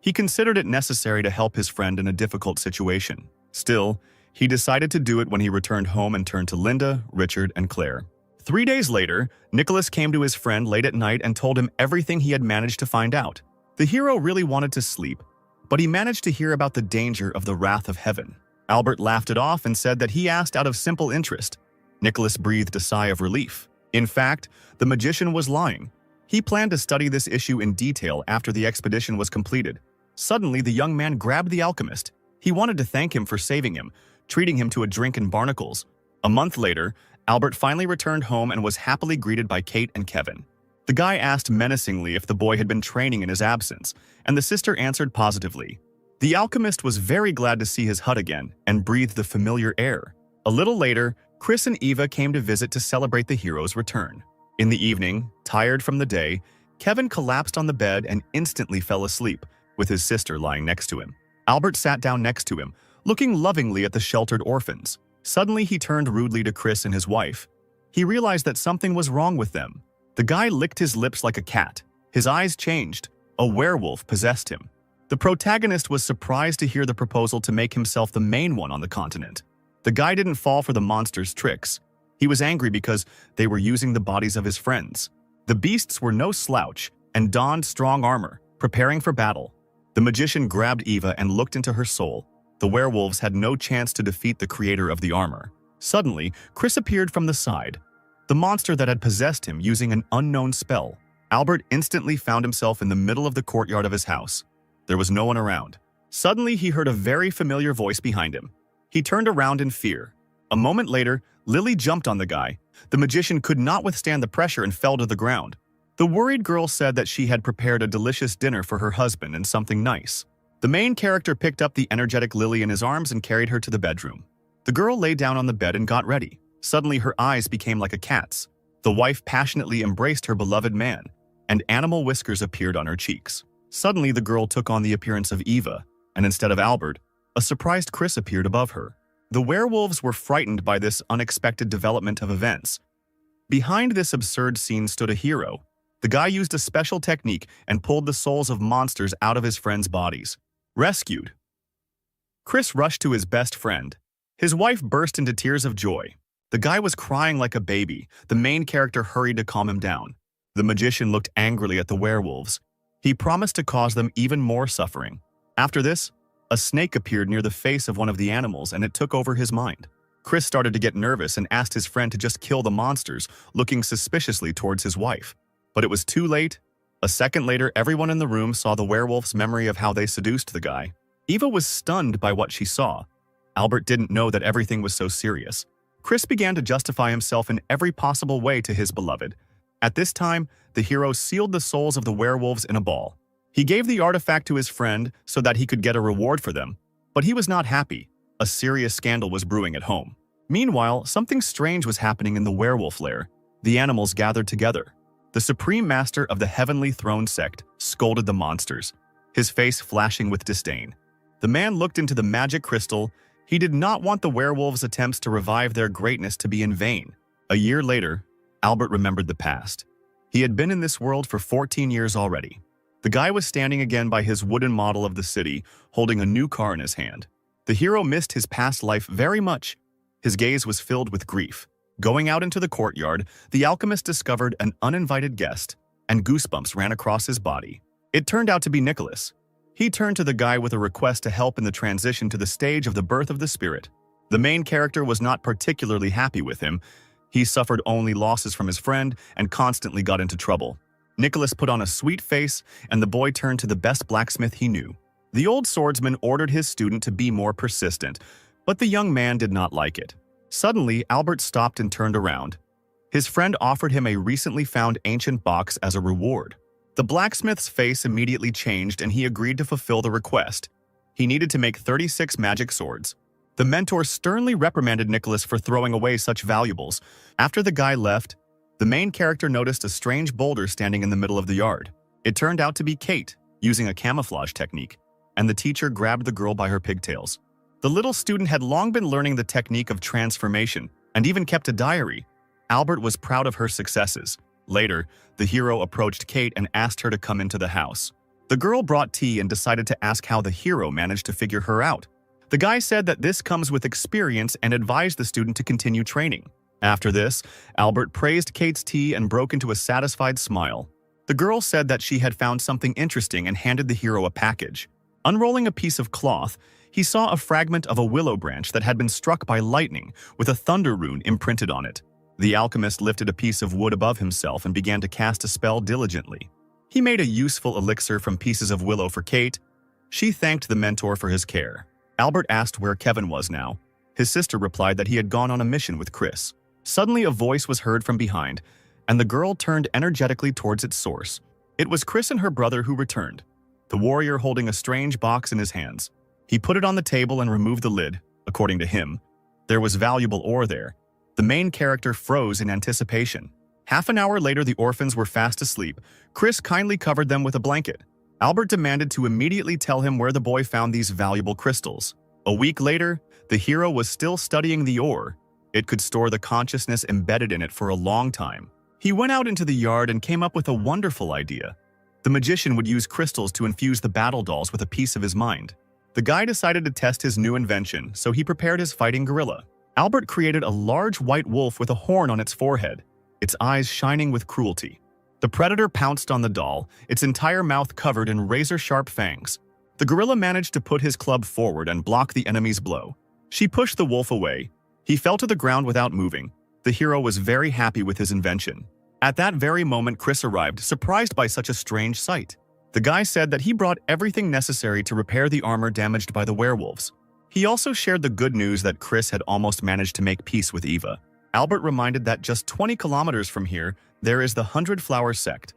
He considered it necessary to help his friend in a difficult situation. Still, He decided to do it when he returned home and turned to Linda, Richard, and Claire. 3 days later, Nicholas came to his friend late at night and told him everything he had managed to find out. The hero really wanted to sleep, but he managed to hear about the danger of the wrath of heaven. Albert laughed it off and said that he asked out of simple interest. Nicholas breathed a sigh of relief. In fact, the magician was lying. He planned to study this issue in detail after the expedition was completed. Suddenly, the young man grabbed the alchemist. He wanted to thank him for saving him, treating him to a drink in Barnacles. A month later, Albert finally returned home and was happily greeted by Kate and Kevin. The guy asked menacingly if the boy had been training in his absence, and the sister answered positively. The alchemist was very glad to see his hut again and breathed the familiar air. A little later, Chris and Eva came to visit to celebrate the hero's return. In the evening, tired from the day, Kevin collapsed on the bed and instantly fell asleep, with his sister lying next to him. Albert sat down next to him, looking lovingly at the sheltered orphans. Suddenly, he turned rudely to Chris and his wife. He realized that something was wrong with them. The guy licked his lips like a cat. His eyes changed. A werewolf possessed him. The protagonist was surprised to hear the proposal to make himself the main one on the continent. The guy didn't fall for the monster's tricks. He was angry because they were using the bodies of his friends. The beasts were no slouch and donned strong armor, preparing for battle. The magician grabbed Eva and looked into her soul. The werewolves had no chance to defeat the creator of the armor. Suddenly, Chris appeared from the side, the monster that had possessed him using an unknown spell. Albert instantly found himself in the middle of the courtyard of his house. There was no one around. Suddenly, he heard a very familiar voice behind him. He turned around in fear. A moment later, Lily jumped on the guy. The magician could not withstand the pressure and fell to the ground. The worried girl said that she had prepared a delicious dinner for her husband and something nice. The main character picked up the energetic Lily in his arms and carried her to the bedroom. The girl lay down on the bed and got ready. Suddenly, her eyes became like a cat's. The wife passionately embraced her beloved man, and animal whiskers appeared on her cheeks. Suddenly, the girl took on the appearance of Eva, and instead of Albert, a surprised Chris appeared above her. The werewolves were frightened by this unexpected development of events. Behind this absurd scene stood a hero. The guy used a special technique and pulled the souls of monsters out of his friends' bodies. Rescued. Chris rushed to his best friend. His wife burst into tears of joy. The guy was crying like a baby. The main character hurried to calm him down. The magician looked angrily at the werewolves. He promised to cause them even more suffering. After this, a snake appeared near the face of one of the animals and it took over his mind. Chris started to get nervous and asked his friend to just kill the monsters, looking suspiciously towards his wife. But it was too late. A second later, everyone in the room saw the werewolf's memory of how they seduced the guy. Eva was stunned by what she saw. Albert didn't know that everything was so serious. Chris began to justify himself in every possible way to his beloved. At this time, the hero sealed the souls of the werewolves in a ball. He gave the artifact to his friend so that he could get a reward for them. But he was not happy. A serious scandal was brewing at home. Meanwhile, something strange was happening in the werewolf lair. The animals gathered together. The supreme master of the heavenly throne sect scolded the monsters, his face flashing with disdain. The man looked into the magic crystal. He did not want the werewolves' attempts to revive their greatness to be in vain. A year later, Albert remembered the past. He had been in this world for 14 years already. The guy was standing again by his wooden model of the city, holding a new car in his hand. The hero missed his past life very much. His gaze was filled with grief. Going out into the courtyard, the alchemist discovered an uninvited guest, and goosebumps ran across his body. It turned out to be Nicholas. He turned to the guy with a request to help in the transition to the stage of the birth of the spirit. The main character was not particularly happy with him. He suffered only losses from his friend and constantly got into trouble. Nicholas put on a sweet face, and the boy turned to the best blacksmith he knew. The old swordsman ordered his student to be more persistent, but the young man did not like it. Suddenly, Albert stopped and turned around. His friend offered him a recently found ancient box as a reward. The blacksmith's face immediately changed and he agreed to fulfill the request. He needed to make 36 magic swords. The mentor sternly reprimanded Nicholas for throwing away such valuables. After the guy left, the main character noticed a strange boulder standing in the middle of the yard. It turned out to be Kate, using a camouflage technique, and the teacher grabbed the girl by her pigtails. The little student had long been learning the technique of transformation and even kept a diary. Albert was proud of her successes. Later, the hero approached Kate and asked her to come into the house. The girl brought tea and decided to ask how the hero managed to figure her out. The guy said that this comes with experience and advised the student to continue training. After this, Albert praised Kate's tea and broke into a satisfied smile. The girl said that she had found something interesting and handed the hero a package. Unrolling a piece of cloth, he saw a fragment of a willow branch that had been struck by lightning with a thunder rune imprinted on it. The alchemist lifted a piece of wood above himself and began to cast a spell diligently. He made a useful elixir from pieces of willow for Kate. She thanked the mentor for his care. Albert asked where Kevin was now. His sister replied that he had gone on a mission with Chris. Suddenly a voice was heard from behind, and the girl turned energetically towards its source. It was Chris and her brother who returned, the warrior holding a strange box in his hands. He put it on the table and removed the lid. According to him, there was valuable ore there. The main character froze in anticipation. Half an hour later, the orphans were fast asleep. Chris kindly covered them with a blanket. Albert demanded to immediately tell him where the boy found these valuable crystals. A week later, the hero was still studying the ore. It could store the consciousness embedded in it for a long time. He went out into the yard and came up with a wonderful idea. The magician would use crystals to infuse the battle dolls with a piece of his mind. The guy decided to test his new invention, so he prepared his fighting gorilla. Albert created a large white wolf with a horn on its forehead, its eyes shining with cruelty. The predator pounced on the doll, its entire mouth covered in razor-sharp fangs. The gorilla managed to put his club forward and block the enemy's blow. She pushed the wolf away. He fell to the ground without moving. The hero was very happy with his invention. At that very moment, Chris arrived, surprised by such a strange sight. The guy said that he brought everything necessary to repair the armor damaged by the werewolves. He also shared the good news that Chris had almost managed to make peace with Eva. Albert reminded that just 20 kilometers from here, there is the 100 Flower Sect,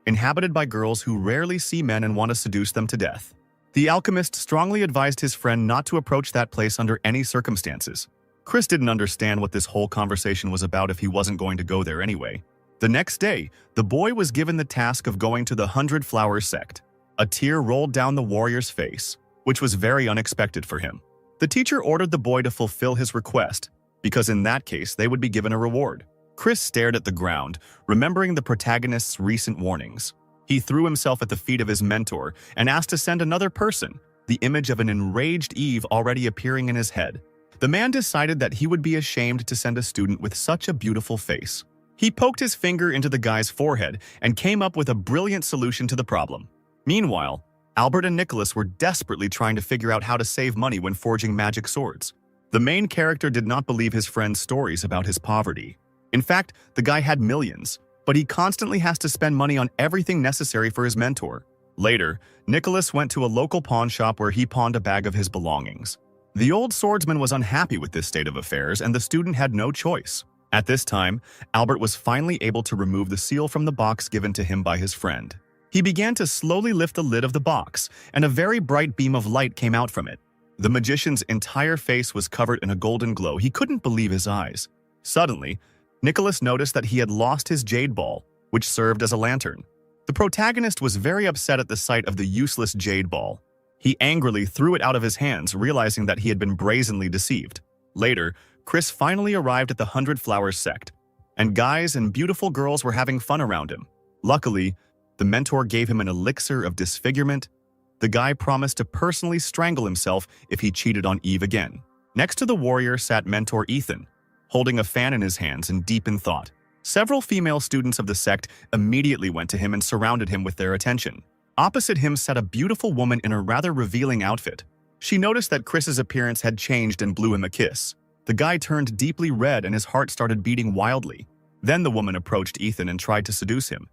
inhabited by girls who rarely see men and want to seduce them to death. The alchemist strongly advised his friend not to approach that place under any circumstances. Chris didn't understand what this whole conversation was about if he wasn't going to go there anyway. The next day, the boy was given the task of going to the 100 Flower Sect. A tear rolled down the warrior's face, which was very unexpected for him. The teacher ordered the boy to fulfill his request, because in that case they would be given a reward. Chris stared at the ground, remembering the protagonist's recent warnings. He threw himself at the feet of his mentor and asked to send another person, the image of an enraged Eve already appearing in his head. The man decided that he would be ashamed to send a student with such a beautiful face. He poked his finger into the guy's forehead and came up with a brilliant solution to the problem. Meanwhile, Albert and Nicholas were desperately trying to figure out how to save money when forging magic swords. The main character did not believe his friend's stories about his poverty. In fact, the guy had millions, but he constantly has to spend money on everything necessary for his mentor. Later, Nicholas went to a local pawn shop where he pawned a bag of his belongings. The old swordsman was unhappy with this state of affairs, and the student had no choice. At this time, Albert was finally able to remove the seal from the box given to him by his friend. He began to slowly lift the lid of the box, and a very bright beam of light came out from it. The magician's entire face was covered in a golden glow. He couldn't believe his eyes. Suddenly, Nicholas noticed that he had lost his jade ball, which served as a lantern. The protagonist was very upset at the sight of the useless jade ball. He angrily threw it out of his hands, realizing that he had been brazenly deceived. Later, Chris finally arrived at the 100 Flowers Sect, and guys and beautiful girls were having fun around him. Luckily, the mentor gave him an elixir of disfigurement. The guy promised to personally strangle himself if he cheated on Eve again. Next to the warrior sat mentor Ethan, holding a fan in his hands and deep in thought. Several female students of the sect immediately went to him and surrounded him with their attention. Opposite him sat a beautiful woman in a rather revealing outfit. She noticed that Chris's appearance had changed and blew him a kiss. The guy turned deeply red and his heart started beating wildly. Then the woman approached Ethan and tried to seduce him.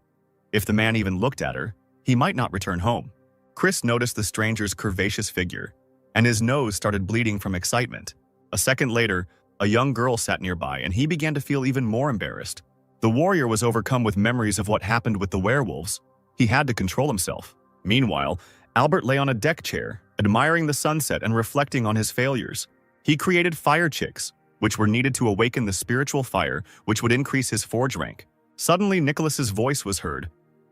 If the man even looked at her, he might not return home. Chris noticed the stranger's curvaceous figure, and his nose started bleeding from excitement. A second later, a young girl sat nearby, and he began to feel even more embarrassed. The warrior was overcome with memories of what happened with the werewolves. He had to control himself. Meanwhile, Albert lay on a deck chair, admiring the sunset and reflecting on his failures. He created fire chicks, which were needed to awaken the spiritual fire, which would increase his forge rank. Suddenly, Nicholas's voice was heard,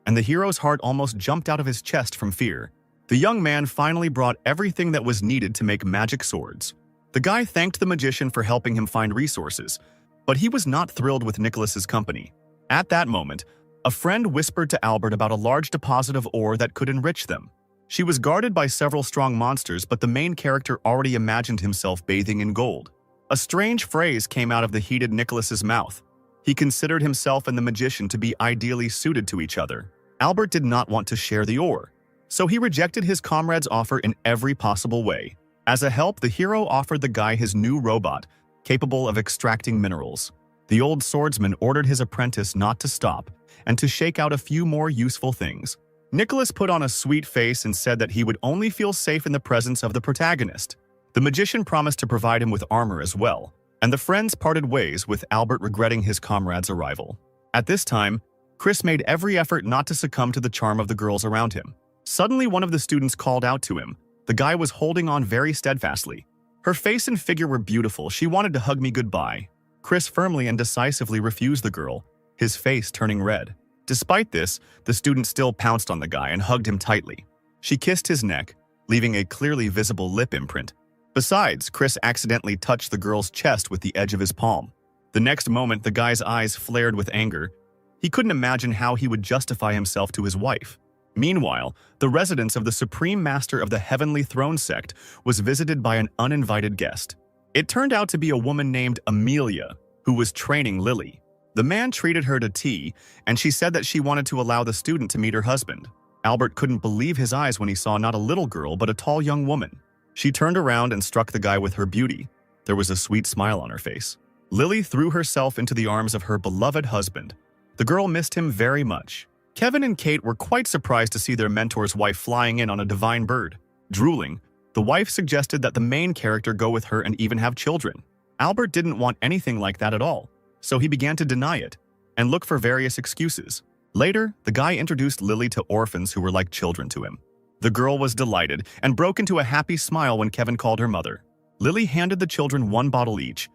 and the hero's heart almost jumped out of his chest from fear. The young man finally brought everything that was needed to make magic swords. The guy thanked the magician for helping him find resources, but he was not thrilled with Nicholas's company. At that moment, a friend whispered to Albert about a large deposit of ore that could enrich them. She was guarded by several strong monsters, but the main character already imagined himself bathing in gold. A strange phrase came out of the heated Nicholas's mouth. He considered himself and the magician to be ideally suited to each other. Albert did not want to share the ore, so he rejected his comrade's offer in every possible way. As a help, the hero offered the guy his new robot, capable of extracting minerals. The old swordsman ordered his apprentice not to stop and to shake out a few more useful things. Nicholas put on a sweet face and said that he would only feel safe in the presence of the protagonist. The magician promised to provide him with armor as well, and the friends parted ways, with Albert regretting his comrade's arrival. At this time, Chris made every effort not to succumb to the charm of the girls around him. Suddenly, one of the students called out to him. The guy was holding on very steadfastly. Her face and figure were beautiful. She wanted to hug me goodbye. Chris firmly and decisively refused the girl, his face turning red. Despite this, the student still pounced on the guy and hugged him tightly. She kissed his neck, leaving a clearly visible lip imprint. Besides, Chris accidentally touched the girl's chest with the edge of his palm. The next moment, the guy's eyes flared with anger. He couldn't imagine how he would justify himself to his wife. Meanwhile, the residence of the Supreme Master of the Heavenly Throne sect was visited by an uninvited guest. It turned out to be a woman named Amelia, who was training Lily. The man treated her to tea, and she said that she wanted to allow the student to meet her husband. Albert couldn't believe his eyes when he saw not a little girl but a tall young woman. She turned around and struck the guy with her beauty. There was a sweet smile on her face. Lily threw herself into the arms of her beloved husband. The girl missed him very much. Kevin and Kate were quite surprised to see their mentor's wife flying in on a divine bird. Drooling, the wife suggested that the main character go with her and even have children. Albert didn't want anything like that at all, so he began to deny it and look for various excuses. Later, the guy introduced Lily to orphans who were like children to him. The girl was delighted and broke into a happy smile when Kevin called her mother. Lily handed the children one bottle each,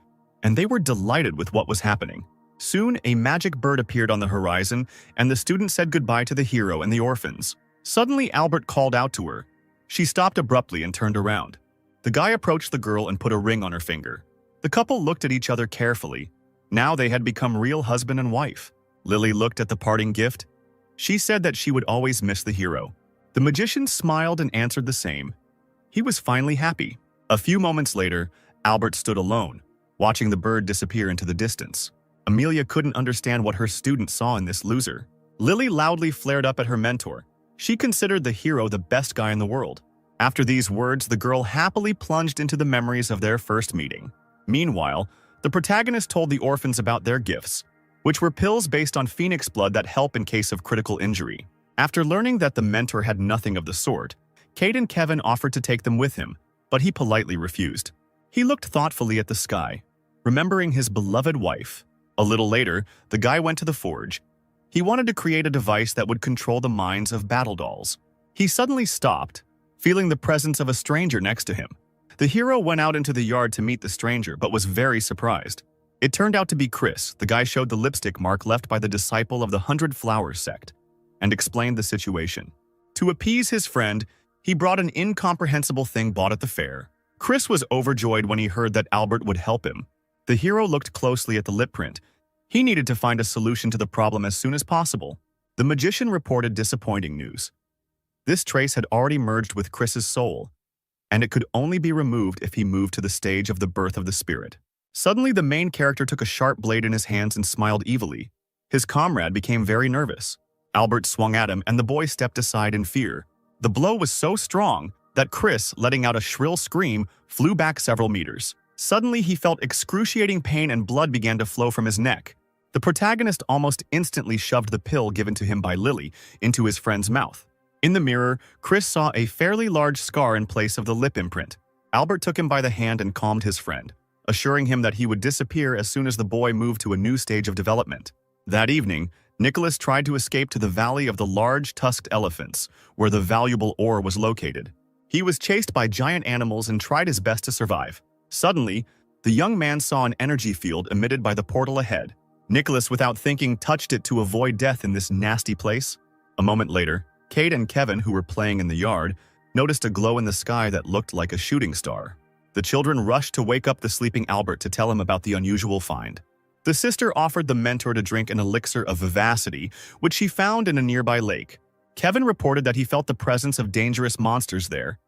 and they were delighted with what was happening. Soon, a magic bird appeared on the horizon, and the student said goodbye to the hero and the orphans. Suddenly, Albert called out to her. She stopped abruptly and turned around. The guy approached the girl and put a ring on her finger. The couple looked at each other carefully. Now they had become real husband and wife. Lily looked at the parting gift. She said that she would always miss the hero. The magician smiled and answered the same. He was finally happy. A few moments later, Albert stood alone, watching the bird disappear into the distance. Amelia couldn't understand what her student saw in this loser. Lily loudly flared up at her mentor. She considered the hero the best guy in the world. After these words, the girl happily plunged into the memories of their first meeting. Meanwhile, the protagonist told the orphans about their gifts, which were pills based on phoenix blood that help in case of critical injury. After learning that the mentor had nothing of the sort, Kate and Kevin offered to take them with him, but he politely refused. He looked thoughtfully at the sky, remembering his beloved wife. A little later, the guy went to the forge. He wanted to create a device that would control the minds of battle dolls. He suddenly stopped, feeling the presence of a stranger next to him. The hero went out into the yard to meet the stranger, but was very surprised. It turned out to be Chris. The guy showed the lipstick mark left by the disciple of the 100 Flowers sect and explained the situation. To appease his friend, he brought an incomprehensible thing bought at the fair. Chris was overjoyed when he heard that Albert would help him. The hero looked closely at the lip print. He needed to find a solution to the problem as soon as possible. The magician reported disappointing news. This trace had already merged with Chris's soul, and it could only be removed if he moved to the stage of the birth of the spirit. Suddenly, the main character took a sharp blade in his hands and smiled evilly. His comrade became very nervous. Albert swung at him, and the boy stepped aside in fear. The blow was so strong that Chris, letting out a shrill scream, flew back several meters. Suddenly, he felt excruciating pain and blood began to flow from his neck. The protagonist almost instantly shoved the pill given to him by Lily into his friend's mouth. In the mirror, Chris saw a fairly large scar in place of the lip imprint. Albert took him by the hand and calmed his friend, assuring him that he would disappear as soon as the boy moved to a new stage of development. That evening, Nicholas tried to escape to the Valley of the Large Tusked Elephants, where the valuable ore was located. He was chased by giant animals and tried his best to survive. Suddenly, the young man saw an energy field emitted by the portal ahead. Nicholas, without thinking, touched it to avoid death in this nasty place. A moment later, Kate and Kevin, who were playing in the yard, noticed a glow in the sky that looked like a shooting star. The children rushed to wake up the sleeping Albert to tell him about the unusual find. The sister offered the mentor to drink an elixir of vivacity, which she found in a nearby lake. Kevin reported that he felt the presence of dangerous monsters there.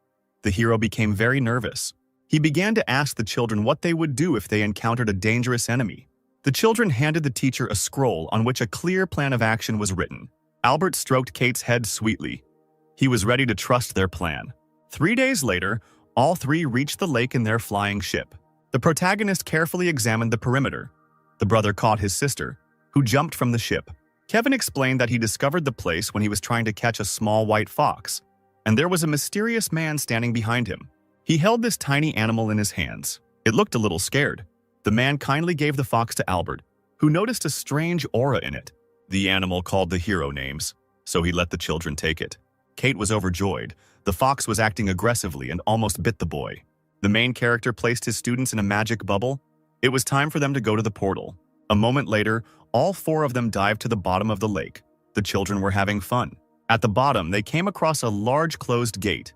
The hero became very nervous. He began to ask the children what they would do if they encountered a dangerous enemy. The children handed the teacher a scroll on which a clear plan of action was written. Albert stroked Kate's head sweetly. He was ready to trust their plan. 3 days later, all three reached the lake in their flying ship. The protagonist carefully examined the perimeter. The brother caught his sister, who jumped from the ship. Kevin explained that he discovered the place when he was trying to catch a small white fox, and there was a mysterious man standing behind him. He held this tiny animal in his hands. It looked a little scared. The man kindly gave the fox to Albert, who noticed a strange aura in it. The animal called the hero names, so he let the children take it. Kate was overjoyed. The fox was acting aggressively and almost bit the boy. The main character placed his students in a magic bubble. It was time for them to go to the portal. A moment later, all 4 of them dived to the bottom of the lake. The children were having fun. At the bottom, they came across a large closed gate.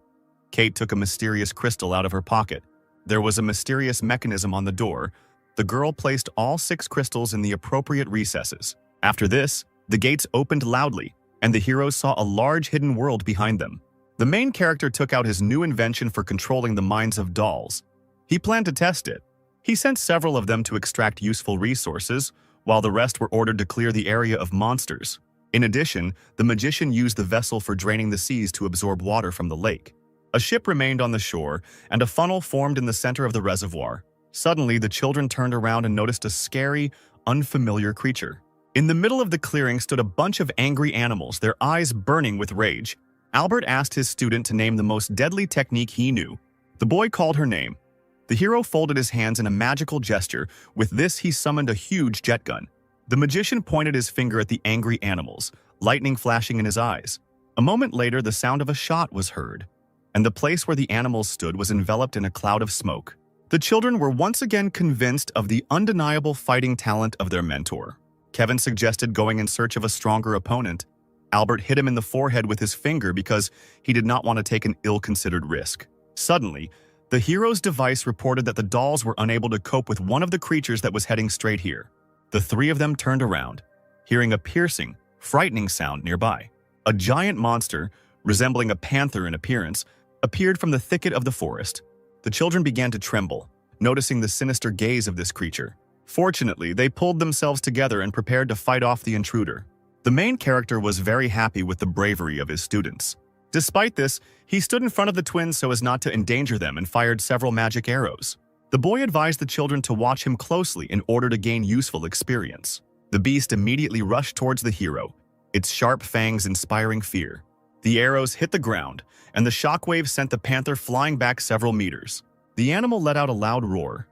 Kate took a mysterious crystal out of her pocket. There was a mysterious mechanism on the door. The girl placed all 6 crystals in the appropriate recesses. After this, the gates opened loudly, and the heroes saw a large hidden world behind them. The main character took out his new invention for controlling the minds of dolls. He planned to test it. He sent several of them to extract useful resources, while the rest were ordered to clear the area of monsters. In addition, the magician used the vessel for draining the seas to absorb water from the lake. A ship remained on the shore, and a funnel formed in the center of the reservoir. Suddenly, the children turned around and noticed a scary, unfamiliar creature. In the middle of the clearing stood a bunch of angry animals, their eyes burning with rage. Albert asked his student to name the most deadly technique he knew. The boy called her name. The hero folded his hands in a magical gesture. With this, he summoned a huge jet gun. The magician pointed his finger at the angry animals, lightning flashing in his eyes. A moment later, the sound of a shot was heard, and the place where the animals stood was enveloped in a cloud of smoke. The children were once again convinced of the undeniable fighting talent of their mentor. Kevin suggested going in search of a stronger opponent. Albert hit him in the forehead with his finger because he did not want to take an ill-considered risk. Suddenly, the hero's device reported that the dolls were unable to cope with one of the creatures that was heading straight here. The 3 of them turned around, hearing a piercing, frightening sound nearby. A giant monster, resembling a panther in appearance, appeared from the thicket of the forest. The children began to tremble, noticing the sinister gaze of this creature. Fortunately, they pulled themselves together and prepared to fight off the intruder. The main character was very happy with the bravery of his students. Despite this, he stood in front of the twins so as not to endanger them and fired several magic arrows. The boy advised the children to watch him closely in order to gain useful experience. The beast immediately rushed towards the hero, its sharp fangs inspiring fear. The arrows hit the ground, and the shockwave sent the panther flying back several meters. The animal let out a loud roar.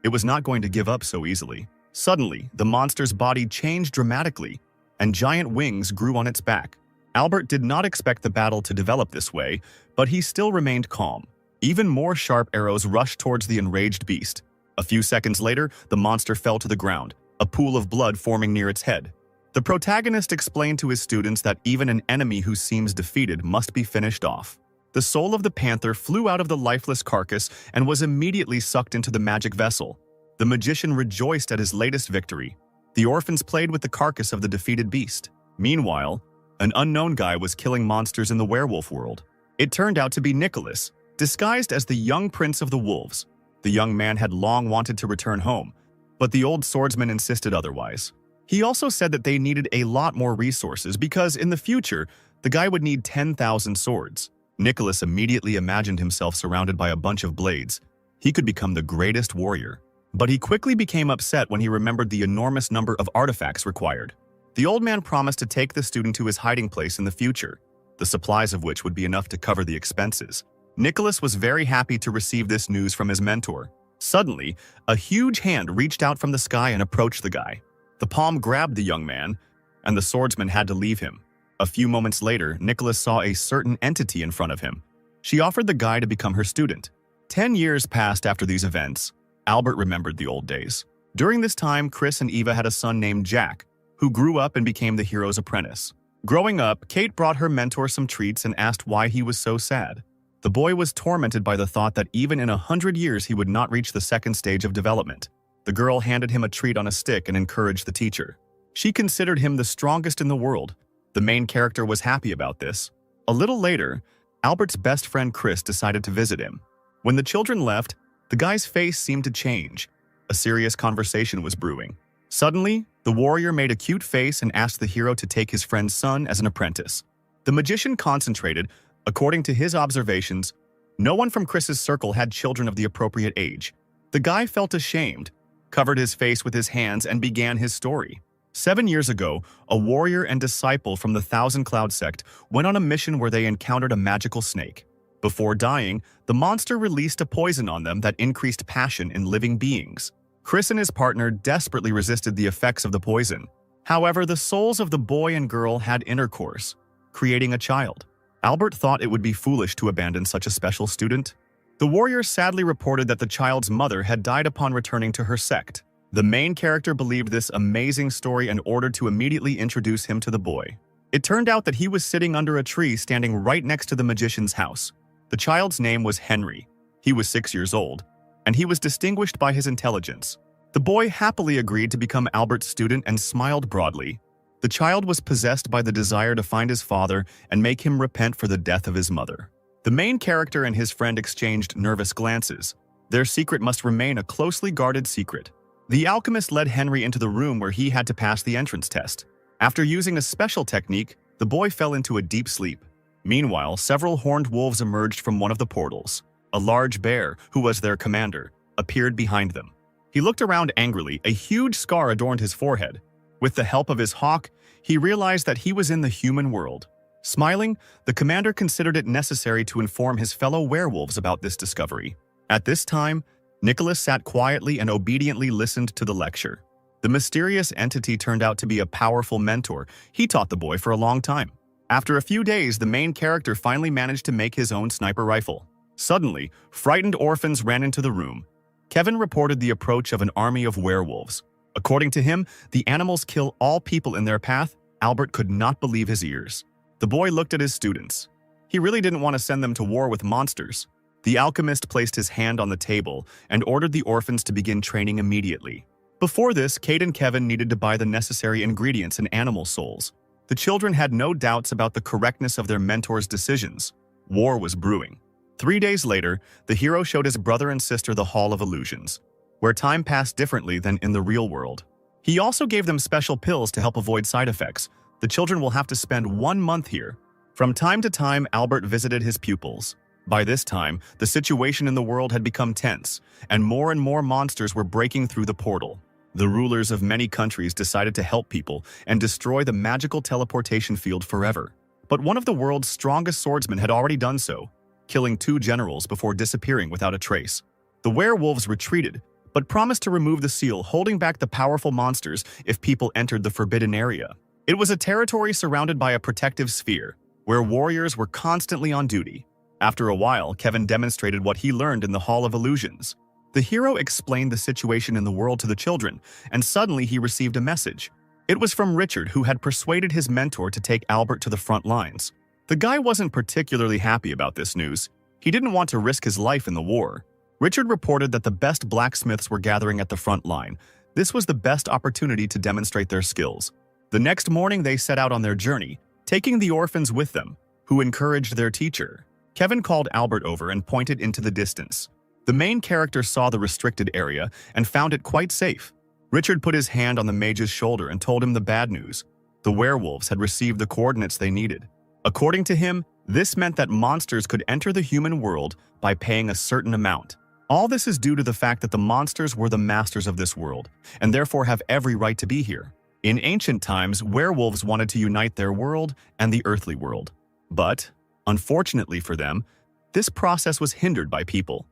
It was not going to give up so easily. Suddenly, the monster's body changed dramatically, and giant wings grew on its back. Albert did not expect the battle to develop this way, but he still remained calm. Even more sharp arrows rushed towards the enraged beast. A few seconds later, the monster fell to the ground, a pool of blood forming near its head. The protagonist explained to his students that even an enemy who seems defeated must be finished off. The soul of the panther flew out of the lifeless carcass and was immediately sucked into the magic vessel. The magician rejoiced at his latest victory. The orphans played with the carcass of the defeated beast. Meanwhile, an unknown guy was killing monsters in the werewolf world. It turned out to be Nicholas, disguised as the young prince of the wolves. The young man had long wanted to return home, but the old swordsman insisted otherwise. He also said that they needed a lot more resources because in the future, the guy would need 10,000 swords. Nicholas immediately imagined himself surrounded by a bunch of blades. He could become the greatest warrior. But he quickly became upset when he remembered the enormous number of artifacts required. The old man promised to take the student to his hiding place in the future, the supplies of which would be enough to cover the expenses. Nicholas was very happy to receive this news from his mentor. Suddenly, a huge hand reached out from the sky and approached the guy. The palm grabbed the young man, and the swordsman had to leave him. A few moments later, Nicholas saw a certain entity in front of him. She offered the guy to become her student. 10 years passed after these events. Albert remembered the old days. During this time, Chris and Eva had a son named Jack, who grew up and became the hero's apprentice. Growing up, Kate brought her mentor some treats and asked why he was so sad. The boy was tormented by the thought that even in 100 years he would not reach the second stage of development. The girl handed him a treat on a stick and encouraged the teacher. She considered him the strongest in the world. The main character was happy about this. A little later, Albert's best friend Chris decided to visit him. When the children left, the guy's face seemed to change. A serious conversation was brewing. Suddenly, the warrior made a cute face and asked the hero to take his friend's son as an apprentice. The magician concentrated. According to his observations, no one from Chris's circle had children of the appropriate age. The guy felt ashamed, covered his face with his hands, and began his story. 7 years ago, a warrior and disciple from the Thousand Cloud sect went on a mission where they encountered a magical snake. Before dying, the monster released a poison on them that increased passion in living beings. Chris and his partner desperately resisted the effects of the poison. However, the souls of the boy and girl had intercourse, creating a child. Albert thought it would be foolish to abandon such a special student. The warrior sadly reported that the child's mother had died upon returning to her sect. The main character believed this amazing story and ordered to immediately introduce him to the boy. It turned out that he was sitting under a tree standing right next to the magician's house. The child's name was Henry. He was 6 years old, and he was distinguished by his intelligence. The boy happily agreed to become Albert's student and smiled broadly. The child was possessed by the desire to find his father and make him repent for the death of his mother. The main character and his friend exchanged nervous glances. Their secret must remain a closely guarded secret. The alchemist led Henry into the room where he had to pass the entrance test. After using a special technique, the boy fell into a deep sleep. Meanwhile, several horned wolves emerged from one of the portals. A large bear, who was their commander, appeared behind them. He looked around angrily. A huge scar adorned his forehead. With the help of his hawk, he realized that he was in the human world. Smiling, the commander considered it necessary to inform his fellow werewolves about this discovery. At this time, Nicholas sat quietly and obediently listened to the lecture. The mysterious entity turned out to be a powerful mentor. He taught the boy for a long time. After a few days, the main character finally managed to make his own sniper rifle. Suddenly, frightened orphans ran into the room. Kevin reported the approach of an army of werewolves. According to him, the animals kill all people in their path. Albert could not believe his ears. The boy looked at his students. He really didn't want to send them to war with monsters. The alchemist placed his hand on the table and ordered the orphans to begin training immediately. Before this, Kate and Kevin needed to buy the necessary ingredients and animal souls. The children had no doubts about the correctness of their mentor's decisions. War was brewing. 3 days later, the hero showed his brother and sister the Hall of Illusions, where time passed differently than in the real world. He also gave them special pills to help avoid side effects. The children will have to spend 1 month here. From time to time, Albert visited his pupils. By this time, the situation in the world had become tense, and more monsters were breaking through the portal. The rulers of many countries decided to help people and destroy the magical teleportation field forever. But one of the world's strongest swordsmen had already done so, killing 2 generals before disappearing without a trace. The werewolves retreated, but promised to remove the seal, holding back the powerful monsters if people entered the forbidden area. It was a territory surrounded by a protective sphere, where warriors were constantly on duty. After a while, Kevin demonstrated what he learned in the Hall of Illusions. The hero explained the situation in the world to the children, and suddenly he received a message. It was from Richard, who had persuaded his mentor to take Albert to the front lines. The guy wasn't particularly happy about this news. He didn't want to risk his life in the war. Richard reported that the best blacksmiths were gathering at the front line. This was the best opportunity to demonstrate their skills. The next morning, they set out on their journey, taking the orphans with them, who encouraged their teacher. Kevin called Albert over and pointed into the distance. The main character saw the restricted area and found it quite safe. Richard put his hand on the mage's shoulder and told him the bad news. The werewolves had received the coordinates they needed. According to him, this meant that monsters could enter the human world by paying a certain amount. All this is due to the fact that the monsters were the masters of this world, and therefore have every right to be here. In ancient times, werewolves wanted to unite their world and the earthly world. But, unfortunately for them, this process was hindered by people.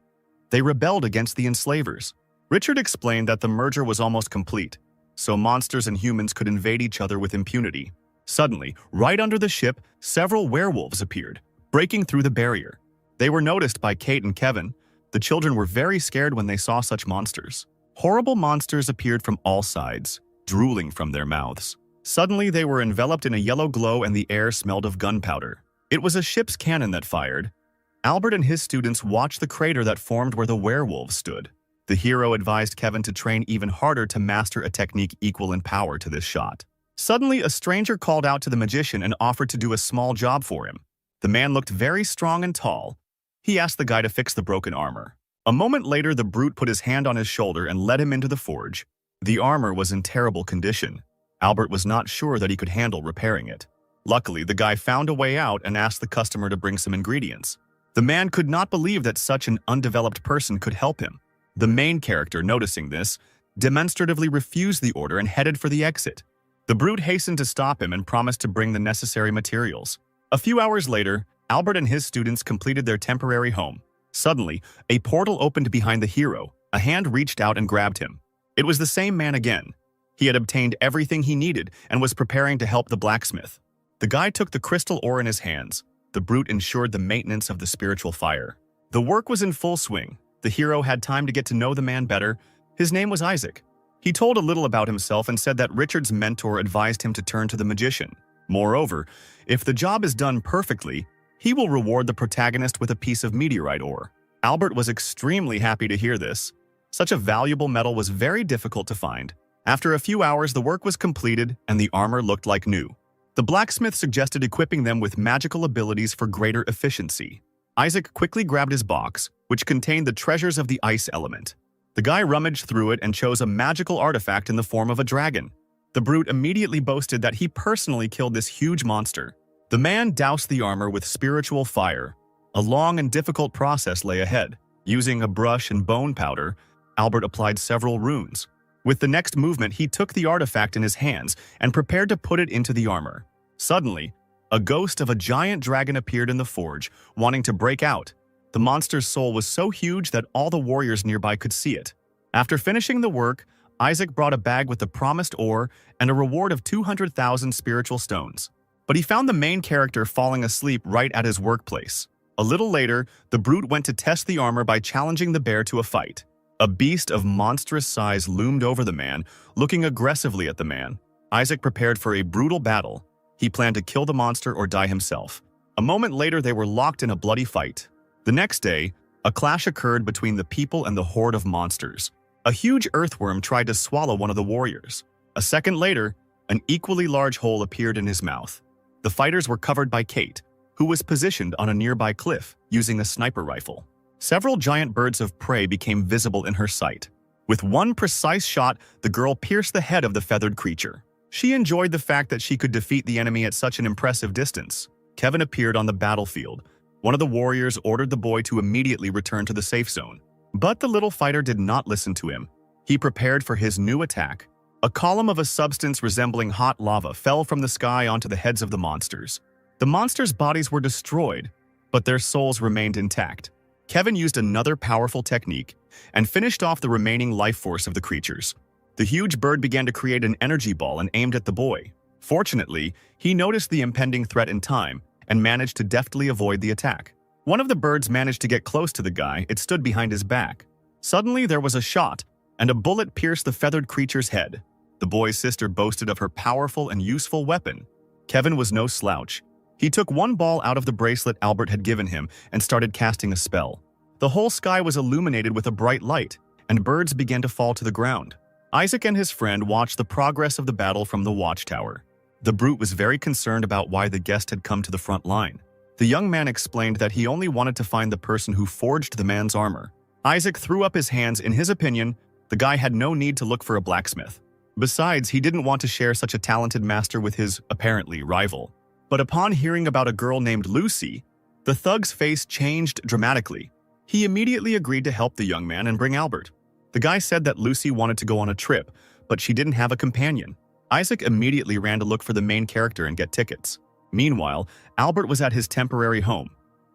They rebelled against the enslavers. Richard explained that the merger was almost complete, so monsters and humans could invade each other with impunity. Suddenly, right under the ship, several werewolves appeared, breaking through the barrier. They were noticed by Kate and Kevin. The children were very scared when they saw such monsters. Horrible monsters appeared from all sides, drooling from their mouths. Suddenly, they were enveloped in a yellow glow and the air smelled of gunpowder. It was a ship's cannon that fired. Albert and his students watched the crater that formed where the werewolves stood. The hero advised Kevin to train even harder to master a technique equal in power to this shot. Suddenly, a stranger called out to the magician and offered to do a small job for him. The man looked very strong and tall. He asked the guy to fix the broken armor. A moment later, the brute put his hand on his shoulder and led him into the forge. The armor was in terrible condition. Albert was not sure that he could handle repairing it. Luckily, the guy found a way out and asked the customer to bring some ingredients. The man could not believe that such an undeveloped person could help him. The main character, noticing this, demonstratively refused the order and headed for the exit. The brute hastened to stop him and promised to bring the necessary materials. A few hours later, Albert and his students completed their temporary home. Suddenly, a portal opened behind the hero. A hand reached out and grabbed him. It was the same man again. He had obtained everything he needed and was preparing to help the blacksmith. The guy took the crystal ore in his hands. The brute ensured the maintenance of the spiritual fire. The work was in full swing. The hero had time to get to know the man better. His name was Isaac. He told a little about himself and said that Richard's mentor advised him to turn to the magician. Moreover, if the job is done perfectly, he will reward the protagonist with a piece of meteorite ore. Albert was extremely happy to hear this. Such a valuable metal was very difficult to find. After a few hours, the work was completed and the armor looked like new. The blacksmith suggested equipping them with magical abilities for greater efficiency. Isaac quickly grabbed his box, which contained the treasures of the ice element. The guy rummaged through it and chose a magical artifact in the form of a dragon. The brute immediately boasted that he personally killed this huge monster. The man doused the armor with spiritual fire. A long and difficult process lay ahead. Using a brush and bone powder, Albert applied several runes. With the next movement, he took the artifact in his hands and prepared to put it into the armor. Suddenly, a ghost of a giant dragon appeared in the forge, wanting to break out. The monster's soul was so huge that all the warriors nearby could see it. After finishing the work, Isaac brought a bag with the promised ore and a reward of 200,000 spiritual stones. But he found the main character falling asleep right at his workplace. A little later, the brute went to test the armor by challenging the bear to a fight. A beast of monstrous size loomed over the man, looking aggressively at the man. Isaac prepared for a brutal battle. He planned to kill the monster or die himself. A moment later, they were locked in a bloody fight. The next day, a clash occurred between the people and the horde of monsters. A huge earthworm tried to swallow one of the warriors. A second later, an equally large hole appeared in his mouth. The fighters were covered by Kate, who was positioned on a nearby cliff using a sniper rifle. Several giant birds of prey became visible in her sight. With one precise shot, the girl pierced the head of the feathered creature. She enjoyed the fact that she could defeat the enemy at such an impressive distance. Kevin appeared on the battlefield. One of the warriors ordered the boy to immediately return to the safe zone. But the little fighter did not listen to him. He prepared for his new attack. A column of a substance resembling hot lava fell from the sky onto the heads of the monsters. The monsters' bodies were destroyed, but their souls remained intact. Kevin used another powerful technique and finished off the remaining life force of the creatures. The huge bird began to create an energy ball and aimed at the boy. Fortunately, he noticed the impending threat in time and managed to deftly avoid the attack. One of the birds managed to get close to the guy. It stood behind his back. Suddenly, there was a shot, and a bullet pierced the feathered creature's head. The boy's sister boasted of her powerful and useful weapon. Kevin was no slouch. He took one ball out of the bracelet Albert had given him and started casting a spell. The whole sky was illuminated with a bright light, and birds began to fall to the ground. Isaac and his friend watched the progress of the battle from the watchtower. The brute was very concerned about why the guest had come to the front line. The young man explained that he only wanted to find the person who forged the man's armor. Isaac threw up his hands. In his opinion, the guy had no need to look for a blacksmith. Besides, he didn't want to share such a talented master with his, apparently, rival. But upon hearing about a girl named Lucy, the thug's face changed dramatically. He immediately agreed to help the young man and bring Albert. The guy said that Lucy wanted to go on a trip, but she didn't have a companion. Isaac immediately ran to look for the main character and get tickets. Meanwhile, Albert was at his temporary home.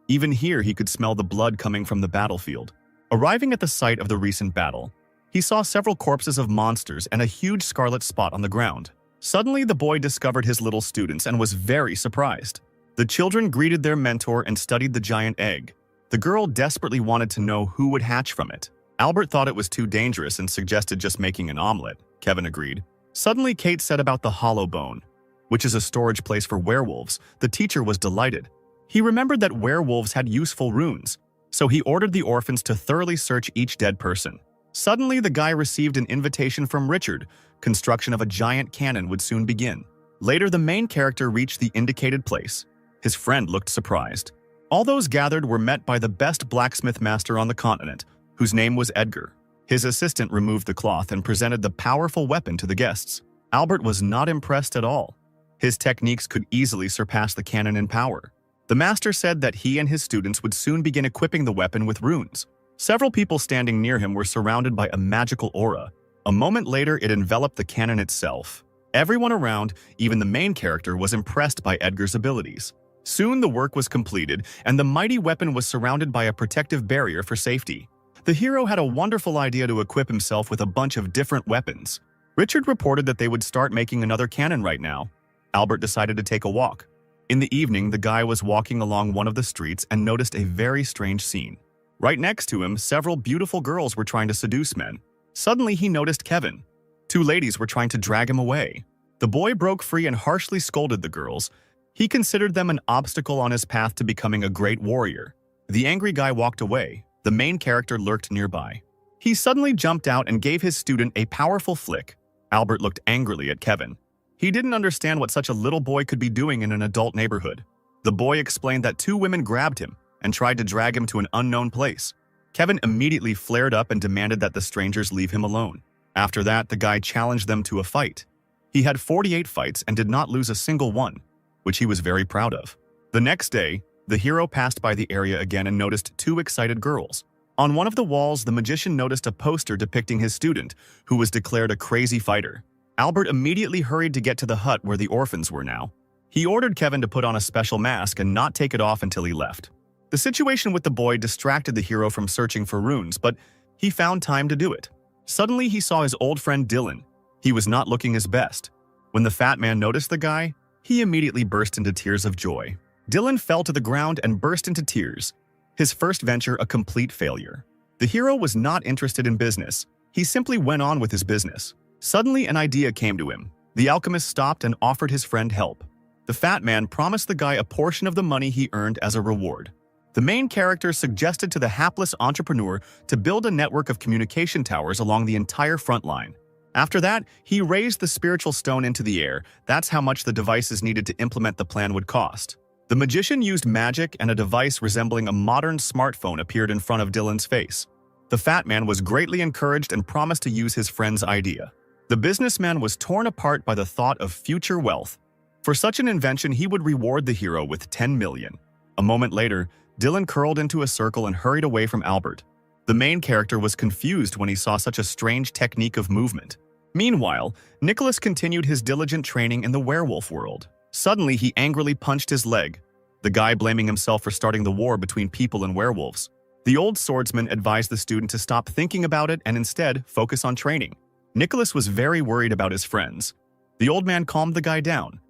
Even here, he could smell the blood coming from the battlefield. Arriving at the site of the recent battle, he saw several corpses of monsters and a huge scarlet spot on the ground. Suddenly, the boy discovered his little students and was very surprised. The children greeted their mentor and studied the giant egg. The girl desperately wanted to know who would hatch from it. Albert thought it was too dangerous and suggested just making an omelet. Kevin agreed. Suddenly, Kate said about the hollow bone, which is a storage place for werewolves. The teacher was delighted. He remembered that werewolves had useful runes, so he ordered the orphans to thoroughly search each dead person. Suddenly, the guy received an invitation from Richard. Construction of a giant cannon would soon begin. Later, the main character reached the indicated place. His friend looked surprised. All those gathered were met by the best blacksmith master on the continent, whose name was Edgar. His assistant removed the cloth and presented the powerful weapon to the guests. Albert was not impressed at all. His techniques could easily surpass the cannon in power. The master said that he and his students would soon begin equipping the weapon with runes. Several people standing near him were surrounded by a magical aura. A moment later, it enveloped the cannon itself. Everyone around, even the main character, was impressed by Edgar's abilities. Soon the work was completed, and the mighty weapon was surrounded by a protective barrier for safety. The hero had a wonderful idea to equip himself with a bunch of different weapons. Richard reported that they would start making another cannon right now. Albert decided to take a walk. In the evening, the guy was walking along one of the streets and noticed a very strange scene. Right next to him, several beautiful girls were trying to seduce men. Suddenly, he noticed Kevin. Two ladies were trying to drag him away. The boy broke free and harshly scolded the girls. He considered them an obstacle on his path to becoming a great warrior. The angry guy walked away. The main character lurked nearby. He suddenly jumped out and gave his student a powerful flick. Albert looked angrily at Kevin. He didn't understand what such a little boy could be doing in an adult neighborhood. The boy explained that two women grabbed him and tried to drag him to an unknown place. Kevin immediately flared up and demanded that the strangers leave him alone. After that, the guy challenged them to a fight. He had 48 fights and did not lose a single one, which he was very proud of. The next day, the hero passed by the area again and noticed two excited girls. On one of the walls, the magician noticed a poster depicting his student, who was declared a crazy fighter. Albert immediately hurried to get to the hut where the orphans were now. He ordered Kevin to put on a special mask and not take it off until he left. The situation with the boy distracted the hero from searching for runes, but he found time to do it. Suddenly, he saw his old friend Dylan. He was not looking his best. When the fat man noticed the guy, he immediately burst into tears of joy. Dylan fell to the ground and burst into tears. His first venture a complete failure. The hero was not interested in business. He simply went on with his business. Suddenly, an idea came to him. The alchemist stopped and offered his friend help. The fat man promised the guy a portion of the money he earned as a reward. The main character suggested to the hapless entrepreneur to build a network of communication towers along the entire front line. After that, he raised the spiritual stone into the air. That's how much the devices needed to implement the plan would cost. The magician used magic, and a device resembling a modern smartphone appeared in front of Dylan's face. The fat man was greatly encouraged and promised to use his friend's idea. The businessman was torn apart by the thought of future wealth. For such an invention, he would reward the hero with 10 million. A moment later, Dylan curled into a circle and hurried away from Albert. The main character was confused when he saw such a strange technique of movement. Meanwhile, Nicholas continued his diligent training in the werewolf world. Suddenly, he angrily punched his leg, the guy blaming himself for starting the war between people and werewolves. The old swordsman advised the student to stop thinking about it and instead focus on training. Nicholas was very worried about his friends. The old man calmed the guy down.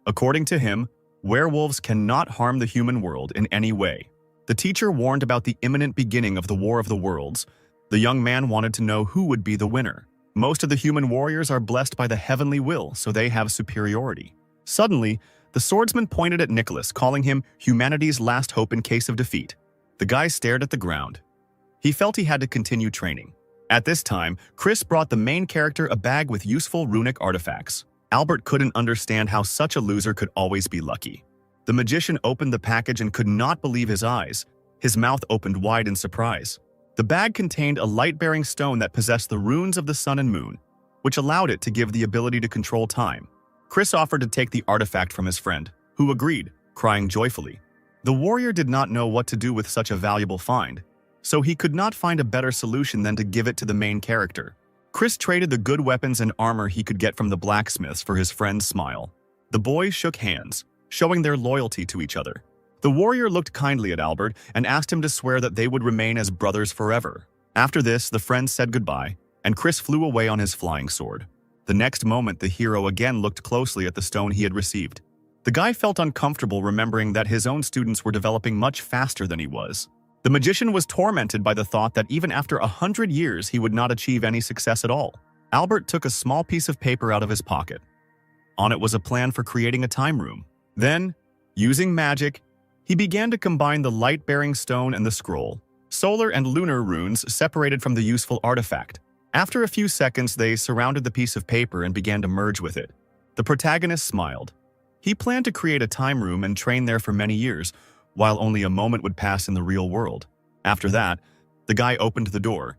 According to him, werewolves cannot harm the human world in any way. The teacher warned about the imminent beginning of the War of the Worlds. The young man wanted to know who would be the winner. Most of the human warriors are blessed by the heavenly will, so they have superiority. Suddenly, the swordsman pointed at Nicholas, calling him humanity's last hope in case of defeat. The guy stared at the ground. He felt he had to continue training. At this time, Chris brought the main character a bag with useful runic artifacts. Albert couldn't understand how such a loser could always be lucky. The magician opened the package and could not believe his eyes. His mouth opened wide in surprise. The bag contained a light-bearing stone that possessed the runes of the sun and moon, which allowed it to give the ability to control time. Chris offered to take the artifact from his friend, who agreed, crying joyfully. The warrior did not know what to do with such a valuable find, so he could not find a better solution than to give it to the main character. Chris traded the good weapons and armor he could get from the blacksmiths for his friend's smile. The boys shook hands, showing their loyalty to each other. The warrior looked kindly at Albert and asked him to swear that they would remain as brothers forever. After this, the friends said goodbye, and Chris flew away on his flying sword. The next moment, the hero again looked closely at the stone he had received. The guy felt uncomfortable remembering that his own students were developing much faster than he was. The magician was tormented by the thought that even after 100 years he would not achieve any success at all. Albert took a small piece of paper out of his pocket. On it was a plan for creating a time room. Then, using magic, he began to combine the light-bearing stone and the scroll. Solar and lunar runes separated from the useful artifact. After a few seconds, they surrounded the piece of paper and began to merge with it. The protagonist smiled. He planned to create a time room and train there for many years, while only a moment would pass in the real world. After that, the guy opened the door.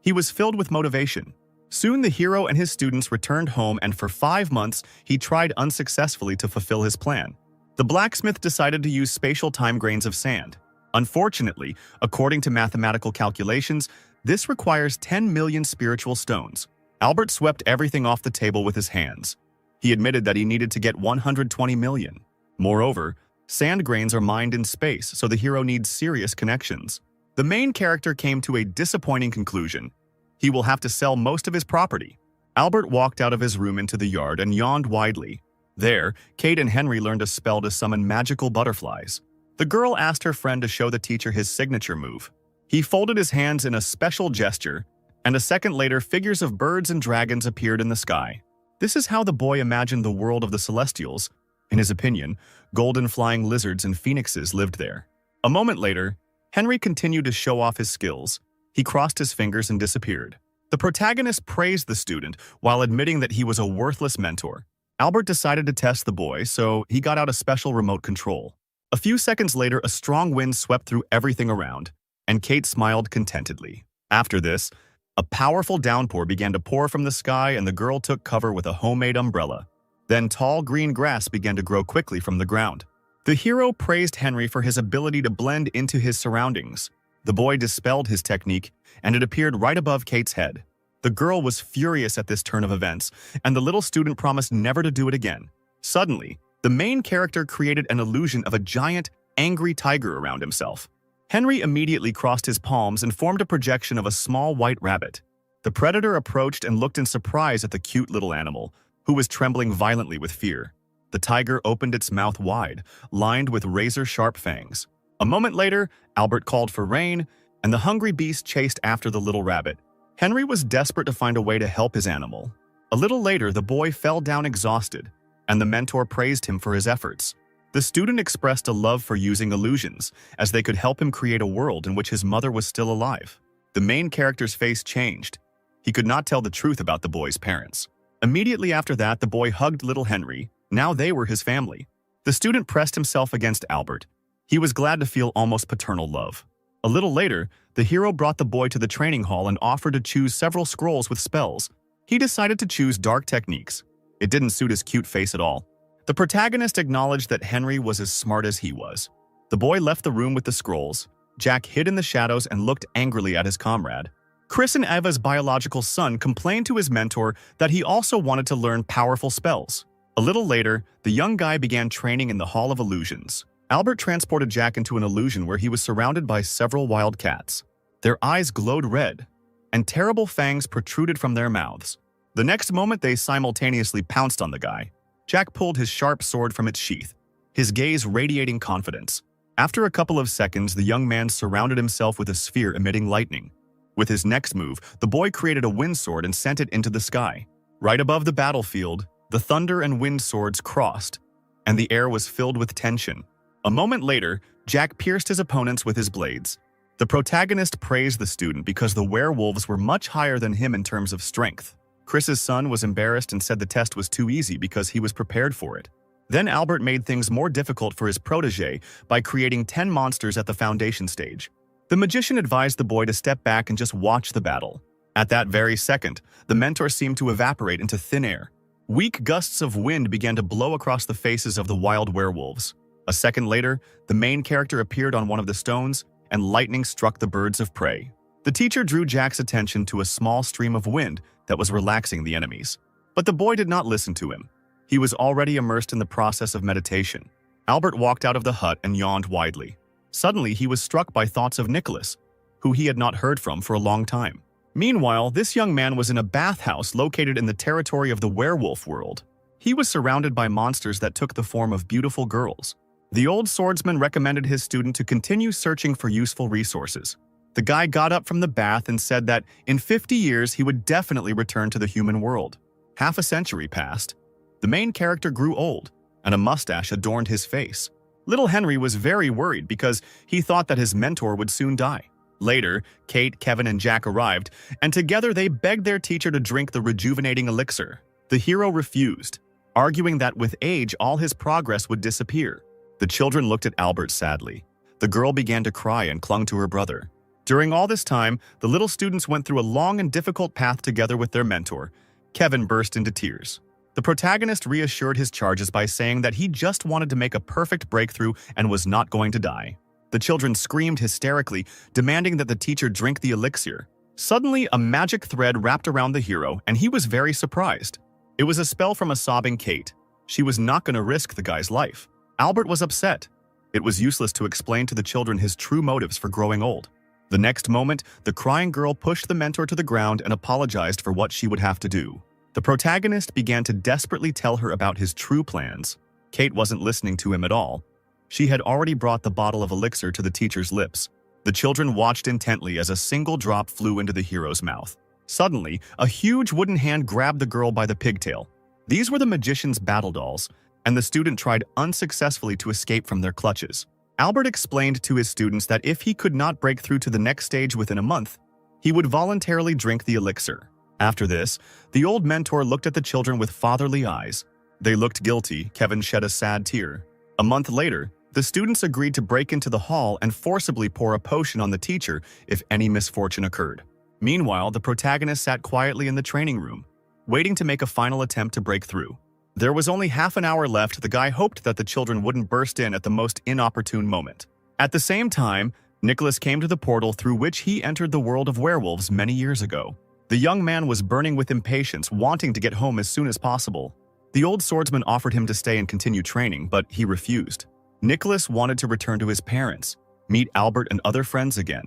He was filled with motivation. Soon the hero and his students returned home, and for 5 months, he tried unsuccessfully to fulfill his plan. The blacksmith decided to use spatial time grains of sand. Unfortunately, according to mathematical calculations, this requires 10 million spiritual stones. Albert swept everything off the table with his hands. He admitted that he needed to get 120 million. Moreover, sand grains are mined in space, so the hero needs serious connections. The main character came to a disappointing conclusion. He will have to sell most of his property. Albert walked out of his room into the yard and yawned widely. There, Kate and Henry learned a spell to summon magical butterflies. The girl asked her friend to show the teacher his signature move. He folded his hands in a special gesture, and a second later, figures of birds and dragons appeared in the sky. This is how the boy imagined the world of the Celestials. In his opinion, golden flying lizards and phoenixes lived there. A moment later, Henry continued to show off his skills. He crossed his fingers and disappeared. The protagonist praised the student while admitting that he was a worthless mentor. Albert decided to test the boy, so he got out a special remote control. A few seconds later, a strong wind swept through everything around, and Kate smiled contentedly. After this, a powerful downpour began to pour from the sky, and the girl took cover with a homemade umbrella. Then tall green grass began to grow quickly from the ground. The hero praised Henry for his ability to blend into his surroundings. The boy dispelled his technique, and it appeared right above Kate's head. The girl was furious at this turn of events, and the little student promised never to do it again. Suddenly, the main character created an illusion of a giant, angry tiger around himself. Henry immediately crossed his palms and formed a projection of a small white rabbit. The predator approached and looked in surprise at the cute little animal, who was trembling violently with fear. The tiger opened its mouth wide, lined with razor-sharp fangs. A moment later, Albert called for rain, and the hungry beast chased after the little rabbit. Henry was desperate to find a way to help his animal. A little later, the boy fell down exhausted, and the mentor praised him for his efforts. The student expressed a love for using illusions, as they could help him create a world in which his mother was still alive. The main character's face changed. He could not tell the truth about the boy's parents. Immediately after that, the boy hugged little Henry. Now they were his family. The student pressed himself against Albert. He was glad to feel almost paternal love. A little later, the hero brought the boy to the training hall and offered to choose several scrolls with spells. He decided to choose dark techniques. It didn't suit his cute face at all. The protagonist acknowledged that Henry was as smart as he was. The boy left the room with the scrolls. Jack hid in the shadows and looked angrily at his comrade. Chris and Eva's biological son complained to his mentor that he also wanted to learn powerful spells. A little later, the young guy began training in the Hall of Illusions. Albert transported Jack into an illusion where he was surrounded by several wild cats. Their eyes glowed red, and terrible fangs protruded from their mouths. The next moment, they simultaneously pounced on the guy. Jack pulled his sharp sword from its sheath, his gaze radiating confidence. After a couple of seconds, the young man surrounded himself with a sphere emitting lightning. With his next move, the boy created a wind sword and sent it into the sky. Right above the battlefield, the thunder and wind swords crossed, and the air was filled with tension. A moment later, Jack pierced his opponents with his blades. The protagonist praised the student because the werewolves were much higher than him in terms of strength. Chris's son was embarrassed and said the test was too easy because he was prepared for it. Then Albert made things more difficult for his protege by creating 10 monsters at the foundation stage. The magician advised the boy to step back and just watch the battle. At that very second, the mentor seemed to evaporate into thin air. Weak gusts of wind began to blow across the faces of the wild werewolves. A second later, the main character appeared on one of the stones, and lightning struck the birds of prey. The teacher drew Jack's attention to a small stream of wind that was relaxing the enemies. But the boy did not listen to him. He was already immersed in the process of meditation. Albert walked out of the hut and yawned widely. Suddenly, he was struck by thoughts of Nicholas, who he had not heard from for a long time. Meanwhile, this young man was in a bathhouse located in the territory of the werewolf world. He was surrounded by monsters that took the form of beautiful girls. The old swordsman recommended his student to continue searching for useful resources. The guy got up from the bath and said that in 50 years he would definitely return to the human world. Half a century passed. The main character grew old, and a mustache adorned his face. Little Henry was very worried because he thought that his mentor would soon die. Later, Kate, Kevin, and Jack arrived, and together they begged their teacher to drink the rejuvenating elixir. The hero refused, arguing that with age all his progress would disappear. The children looked at Albert sadly. The girl began to cry and clung to her brother. During all this time, the little students went through a long and difficult path together with their mentor. Kevin burst into tears. The protagonist reassured his charges by saying that he just wanted to make a perfect breakthrough and was not going to die. The children screamed hysterically, demanding that the teacher drink the elixir. Suddenly, a magic thread wrapped around the hero, and he was very surprised. It was a spell from a sobbing Kate. She was not going to risk the guy's life. Albert was upset. It was useless to explain to the children his true motives for growing old. The next moment, the crying girl pushed the mentor to the ground and apologized for what she would have to do. The protagonist began to desperately tell her about his true plans. Kate wasn't listening to him at all. She had already brought the bottle of elixir to the teacher's lips. The children watched intently as a single drop flew into the hero's mouth. Suddenly, a huge wooden hand grabbed the girl by the pigtail. These were the magician's battle dolls, and the student tried unsuccessfully to escape from their clutches. Albert explained to his students that if he could not break through to the next stage within a month, he would voluntarily drink the elixir. After this, the old mentor looked at the children with fatherly eyes. They looked guilty. Kevin shed a sad tear. A month later, the students agreed to break into the hall and forcibly pour a potion on the teacher if any misfortune occurred. Meanwhile, the protagonist sat quietly in the training room, waiting to make a final attempt to break through. There was only half an hour left. The guy hoped that the children wouldn't burst in at the most inopportune moment. At the same time, Nicholas came to the portal through which he entered the world of werewolves many years ago. The young man was burning with impatience, wanting to get home as soon as possible. The old swordsman offered him to stay and continue training, but he refused. Nicholas wanted to return to his parents, meet Albert and other friends again.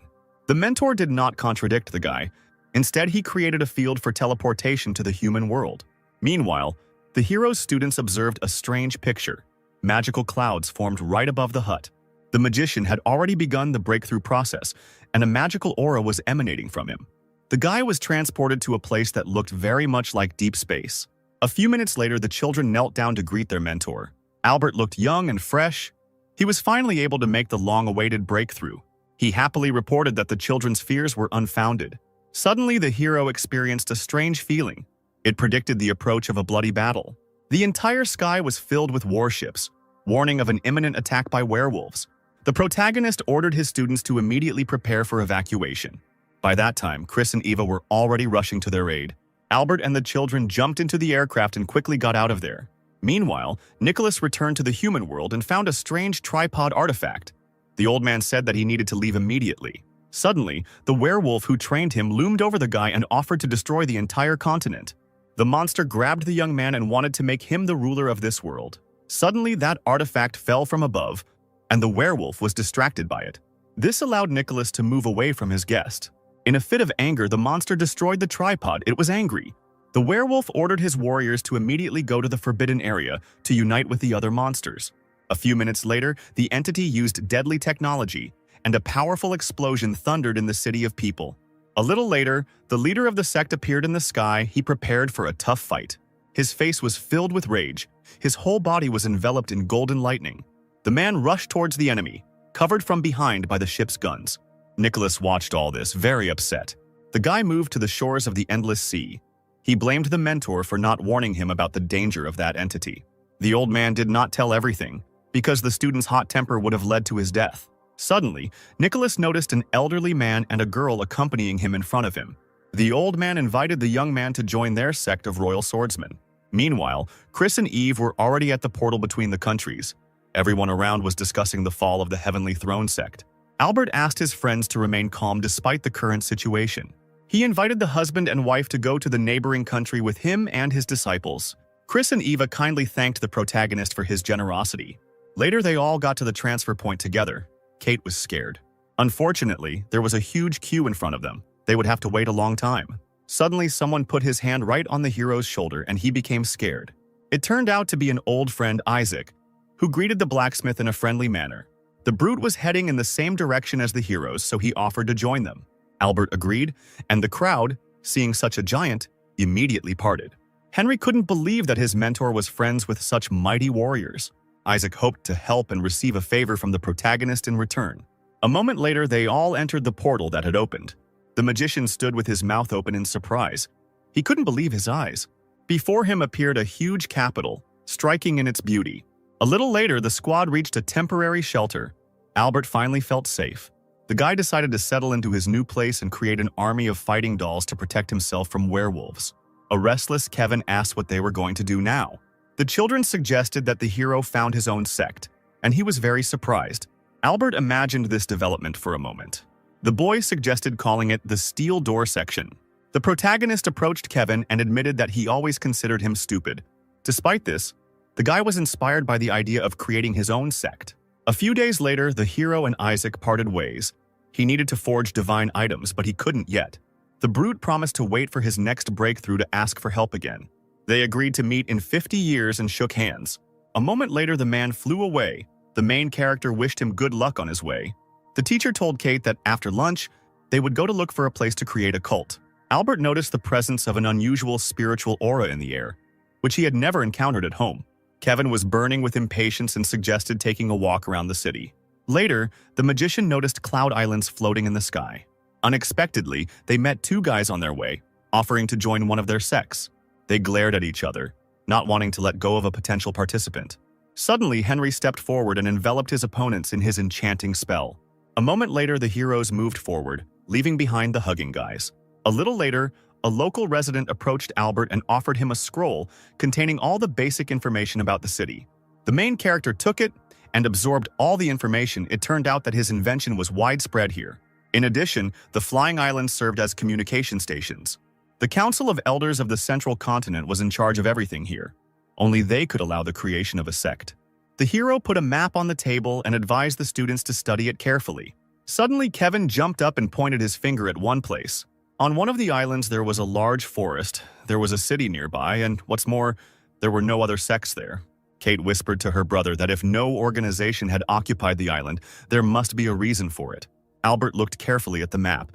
The mentor did not contradict the guy. Instead, he created a field for teleportation to the human world. Meanwhile, the hero's students observed a strange picture. Magical clouds formed right above the hut. The magician had already begun the breakthrough process, and a magical aura was emanating from him. The guy was transported to a place that looked very much like deep space. A few minutes later, the children knelt down to greet their mentor. Albert looked young and fresh. He was finally able to make the long-awaited breakthrough. He happily reported that the children's fears were unfounded. Suddenly, the hero experienced a strange feeling. It predicted the approach of a bloody battle. The entire sky was filled with warships, warning of an imminent attack by werewolves. The protagonist ordered his students to immediately prepare for evacuation. By that time, Chris and Eva were already rushing to their aid. Albert and the children jumped into the aircraft and quickly got out of there. Meanwhile, Nicholas returned to the human world and found a strange tripod artifact. The old man said that he needed to leave immediately. Suddenly, the werewolf who trained him loomed over the guy and offered to destroy the entire continent. The monster grabbed the young man and wanted to make him the ruler of this world. Suddenly, that artifact fell from above, and the werewolf was distracted by it. This allowed Nicholas to move away from his guest. In a fit of anger, the monster destroyed the tripod. It was angry. The werewolf ordered his warriors to immediately go to the forbidden area to unite with the other monsters. A few minutes later, the entity used deadly technology, and a powerful explosion thundered in the city of people. A little later, the leader of the sect appeared in the sky. He prepared for a tough fight. His face was filled with rage. His whole body was enveloped in golden lightning. The man rushed towards the enemy, covered from behind by the ship's guns. Nicholas watched all this, very upset. The guy moved to the shores of the endless sea. He blamed the mentor for not warning him about the danger of that entity. The old man did not tell everything, because the student's hot temper would have led to his death. Suddenly, Nicholas noticed an elderly man and a girl accompanying him in front of him. The old man invited the young man to join their sect of royal swordsmen. Meanwhile, Chris and Eve were already at the portal between the countries. Everyone around was discussing the fall of the Heavenly Throne sect. Albert asked his friends to remain calm despite the current situation. He invited the husband and wife to go to the neighboring country with him and his disciples. Chris and Eva kindly thanked the protagonist for his generosity. Later, they all got to the transfer point together. Kate was scared. Unfortunately, there was a huge queue in front of them. They would have to wait a long time. Suddenly, someone put his hand right on the hero's shoulder and he became scared. It turned out to be an old friend, Isaac, who greeted the blacksmith in a friendly manner. The brute was heading in the same direction as the heroes, so he offered to join them. Albert agreed, and the crowd, seeing such a giant, immediately parted. Henry couldn't believe that his mentor was friends with such mighty warriors. Isaac hoped to help and receive a favor from the protagonist in return. A moment later, they all entered the portal that had opened. The magician stood with his mouth open in surprise. He couldn't believe his eyes. Before him appeared a huge capital, striking in its beauty. A little later, the squad reached a temporary shelter. Albert finally felt safe. The guy decided to settle into his new place and create an army of fighting dolls to protect himself from werewolves. A restless Kevin asked what they were going to do now. The children suggested that the hero found his own sect, and he was very surprised. Albert imagined this development for a moment. The boy suggested calling it the Steel Door Section. The protagonist approached Kevin and admitted that he always considered him stupid. Despite this, the guy was inspired by the idea of creating his own sect. A few days later, the hero and Isaac parted ways. He needed to forge divine items, but he couldn't yet. The brute promised to wait for his next breakthrough to ask for help again. They agreed to meet in 50 years and shook hands. A moment later, the man flew away. The main character wished him good luck on his way. The teacher told Kate that after lunch, they would go to look for a place to create a cult. Albert noticed the presence of an unusual spiritual aura in the air, which he had never encountered at home. Kevin was burning with impatience and suggested taking a walk around the city. Later, the magician noticed cloud islands floating in the sky. Unexpectedly, they met two guys on their way, offering to join one of their sects. They glared at each other, not wanting to let go of a potential participant. Suddenly, Henry stepped forward and enveloped his opponents in his enchanting spell. A moment later, the heroes moved forward, leaving behind the hugging guys. A little later, a local resident approached Albert and offered him a scroll containing all the basic information about the city. The main character took it and absorbed all the information. It turned out that his invention was widespread here. In addition, the flying islands served as communication stations. The Council of Elders of the Central Continent was in charge of everything here. Only they could allow the creation of a sect. The hero put a map on the table and advised the students to study it carefully. Suddenly, Kevin jumped up and pointed his finger at one place. On one of the islands, there was a large forest. There was a city nearby, and what's more, there were no other sects there. Kate whispered to her brother that if no organization had occupied the island, there must be a reason for it. Albert looked carefully at the map.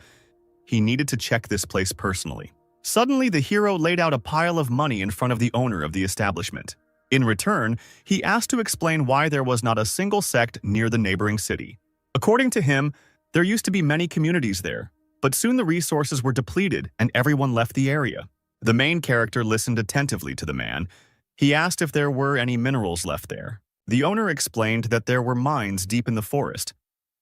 He needed to check this place personally. Suddenly, the hero laid out a pile of money in front of the owner of the establishment. In return, he asked to explain why there was not a single sect near the neighboring city. According to him, there used to be many communities there, but soon the resources were depleted and everyone left the area. The main character listened attentively to the man. He asked if there were any minerals left there. The owner explained that there were mines deep in the forest,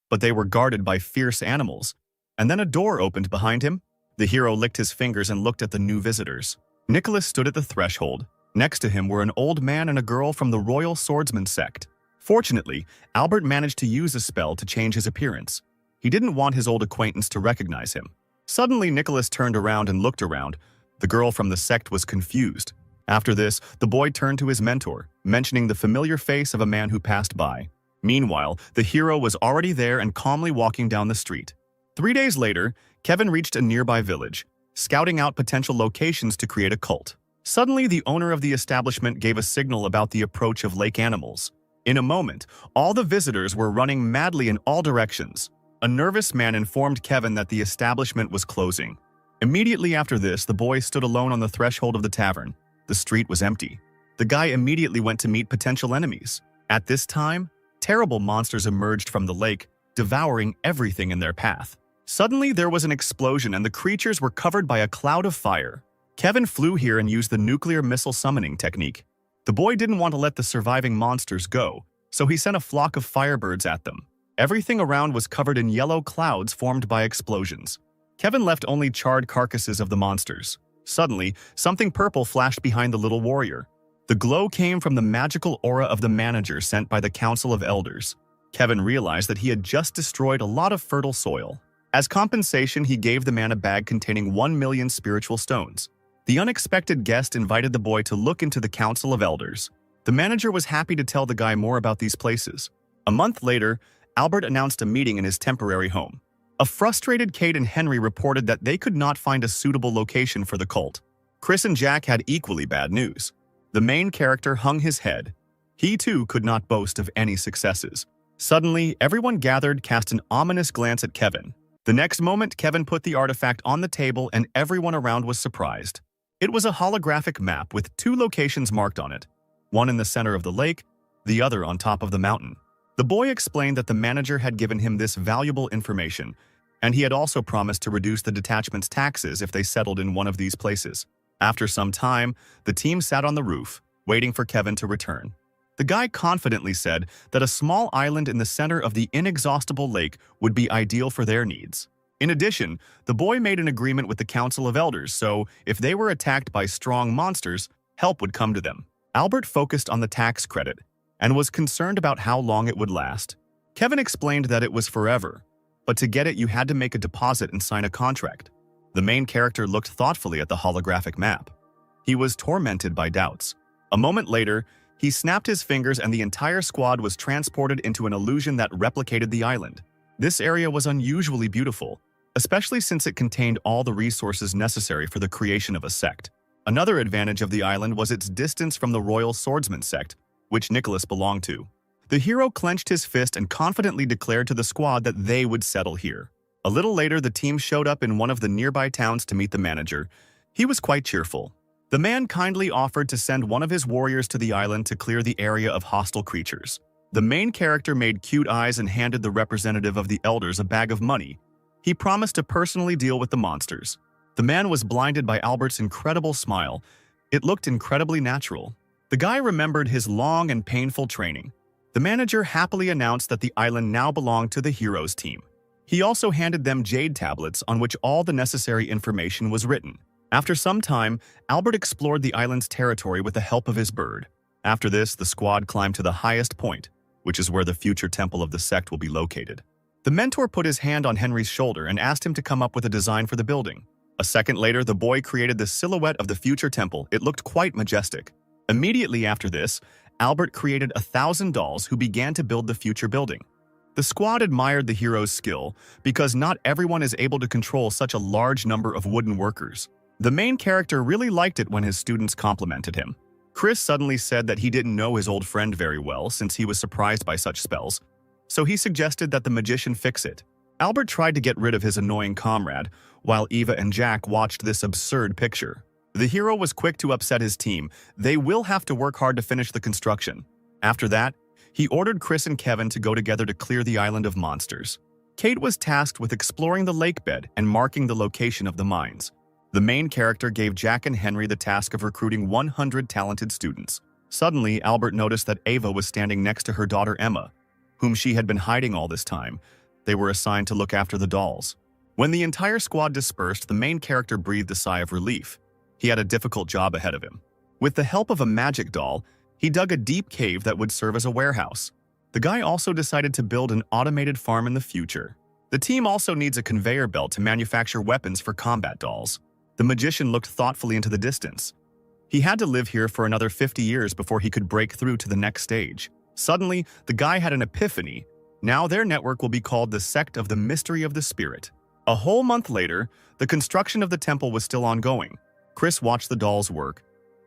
but they were guarded by fierce animals. And then a door opened behind him. The hero licked his fingers and looked at the new visitors. Nicholas stood at the threshold. Next to him were an old man and a girl from the Royal Swordsman sect. Fortunately, Albert managed to use a spell to change his appearance. He didn't want his old acquaintance to recognize him. Suddenly, Nicholas turned around and looked around. The girl from the sect was confused. After this, the boy turned to his mentor, mentioning the familiar face of a man who passed by. Meanwhile, the hero was already there and calmly walking down the street. 3 days later, Kevin reached a nearby village, scouting out potential locations to create a cult. Suddenly, the owner of the establishment gave a signal about the approach of lake animals. In a moment, all the visitors were running madly in all directions. A nervous man informed Kevin that the establishment was closing. Immediately after this, the boy stood alone on the threshold of the tavern. The street was empty. The guy immediately went to meet potential enemies. At this time, terrible monsters emerged from the lake, devouring everything in their path. Suddenly, there was an explosion and the creatures were covered by a cloud of fire. Kevin flew here and used the nuclear missile summoning technique. The boy didn't want to let the surviving monsters go, so he sent a flock of firebirds at them. Everything around was covered in yellow clouds formed by explosions. Kevin left only charred carcasses of the monsters. Suddenly, something purple flashed behind the little warrior. The glow came from the magical aura of the manager sent by the Council of Elders. Kevin realized that he had just destroyed a lot of fertile soil. As compensation, he gave the man a bag containing 1 million spiritual stones. The unexpected guest invited the boy to look into the Council of Elders. The manager was happy to tell the guy more about these places. A month later, Albert announced a meeting in his temporary home. A frustrated Kate and Henry reported that they could not find a suitable location for the cult. Chris and Jack had equally bad news. The main character hung his head. He too could not boast of any successes. Suddenly, everyone gathered cast an ominous glance at Kevin. The next moment, Kevin put the artifact on the table and everyone around was surprised. It was a holographic map with 2 locations marked on it, one in the center of the lake, the other on top of the mountain. The boy explained that the manager had given him this valuable information, and he had also promised to reduce the detachment's taxes if they settled in one of these places. After some time, the team sat on the roof, waiting for Kevin to return. The guy confidently said that a small island in the center of the inexhaustible lake would be ideal for their needs. In addition, the boy made an agreement with the Council of Elders, so if they were attacked by strong monsters, help would come to them. Albert focused on the tax credit and was concerned about how long it would last. Kevin explained that it was forever, but to get it you had to make a deposit and sign a contract. The main character looked thoughtfully at the holographic map. He was tormented by doubts. A moment later, he snapped his fingers and the entire squad was transported into an illusion that replicated the island. This area was unusually beautiful, especially since it contained all the resources necessary for the creation of a sect. Another advantage of the island was its distance from the Royal Swordsman sect, which Nicholas belonged to. The hero clenched his fist and confidently declared to the squad that they would settle here. A little later, the team showed up in one of the nearby towns to meet the manager. He was quite cheerful. The man kindly offered to send one of his warriors to the island to clear the area of hostile creatures. The main character made cute eyes and handed the representative of the elders a bag of money. He promised to personally deal with the monsters. The man was blinded by Albert's incredible smile. It looked incredibly natural. The guy remembered his long and painful training. The manager happily announced that the island now belonged to the heroes team. He also handed them jade tablets on which all the necessary information was written. After some time, Albert explored the island's territory with the help of his bird. After this, the squad climbed to the highest point, which is where the future temple of the sect will be located. The mentor put his hand on Henry's shoulder and asked him to come up with a design for the building. A second later, the boy created the silhouette of the future temple. It looked quite majestic. Immediately after this, Albert created 1,000 dolls who began to build the future building. The squad admired the hero's skill because not everyone is able to control such a large number of wooden workers. The main character really liked it when his students complimented him. Chris suddenly said that he didn't know his old friend very well since he was surprised by such spells, so he suggested that the magician fix it. Albert tried to get rid of his annoying comrade, while Eva and Jack watched this absurd picture. The hero was quick to upset his team. They will have to work hard to finish the construction. After that, he ordered Chris and Kevin to go together to clear the island of monsters. Kate was tasked with exploring the lake bed and marking the location of the mines. The main character gave Jack and Henry the task of recruiting 100 talented students. Suddenly, Albert noticed that Ava was standing next to her daughter Emma, whom she had been hiding all this time. They were assigned to look after the dolls. When the entire squad dispersed, the main character breathed a sigh of relief. He had a difficult job ahead of him. With the help of a magic doll, he dug a deep cave that would serve as a warehouse. The guy also decided to build an automated farm in the future. The team also needs a conveyor belt to manufacture weapons for combat dolls. The magician looked thoughtfully into the distance. He had to live here for another 50 years before he could break through to the next stage. Suddenly, the guy had an epiphany. Now their network will be called the Sect of the Mystery of the Spirit. A whole month later, the construction of the temple was still ongoing. Chris watched the dolls work.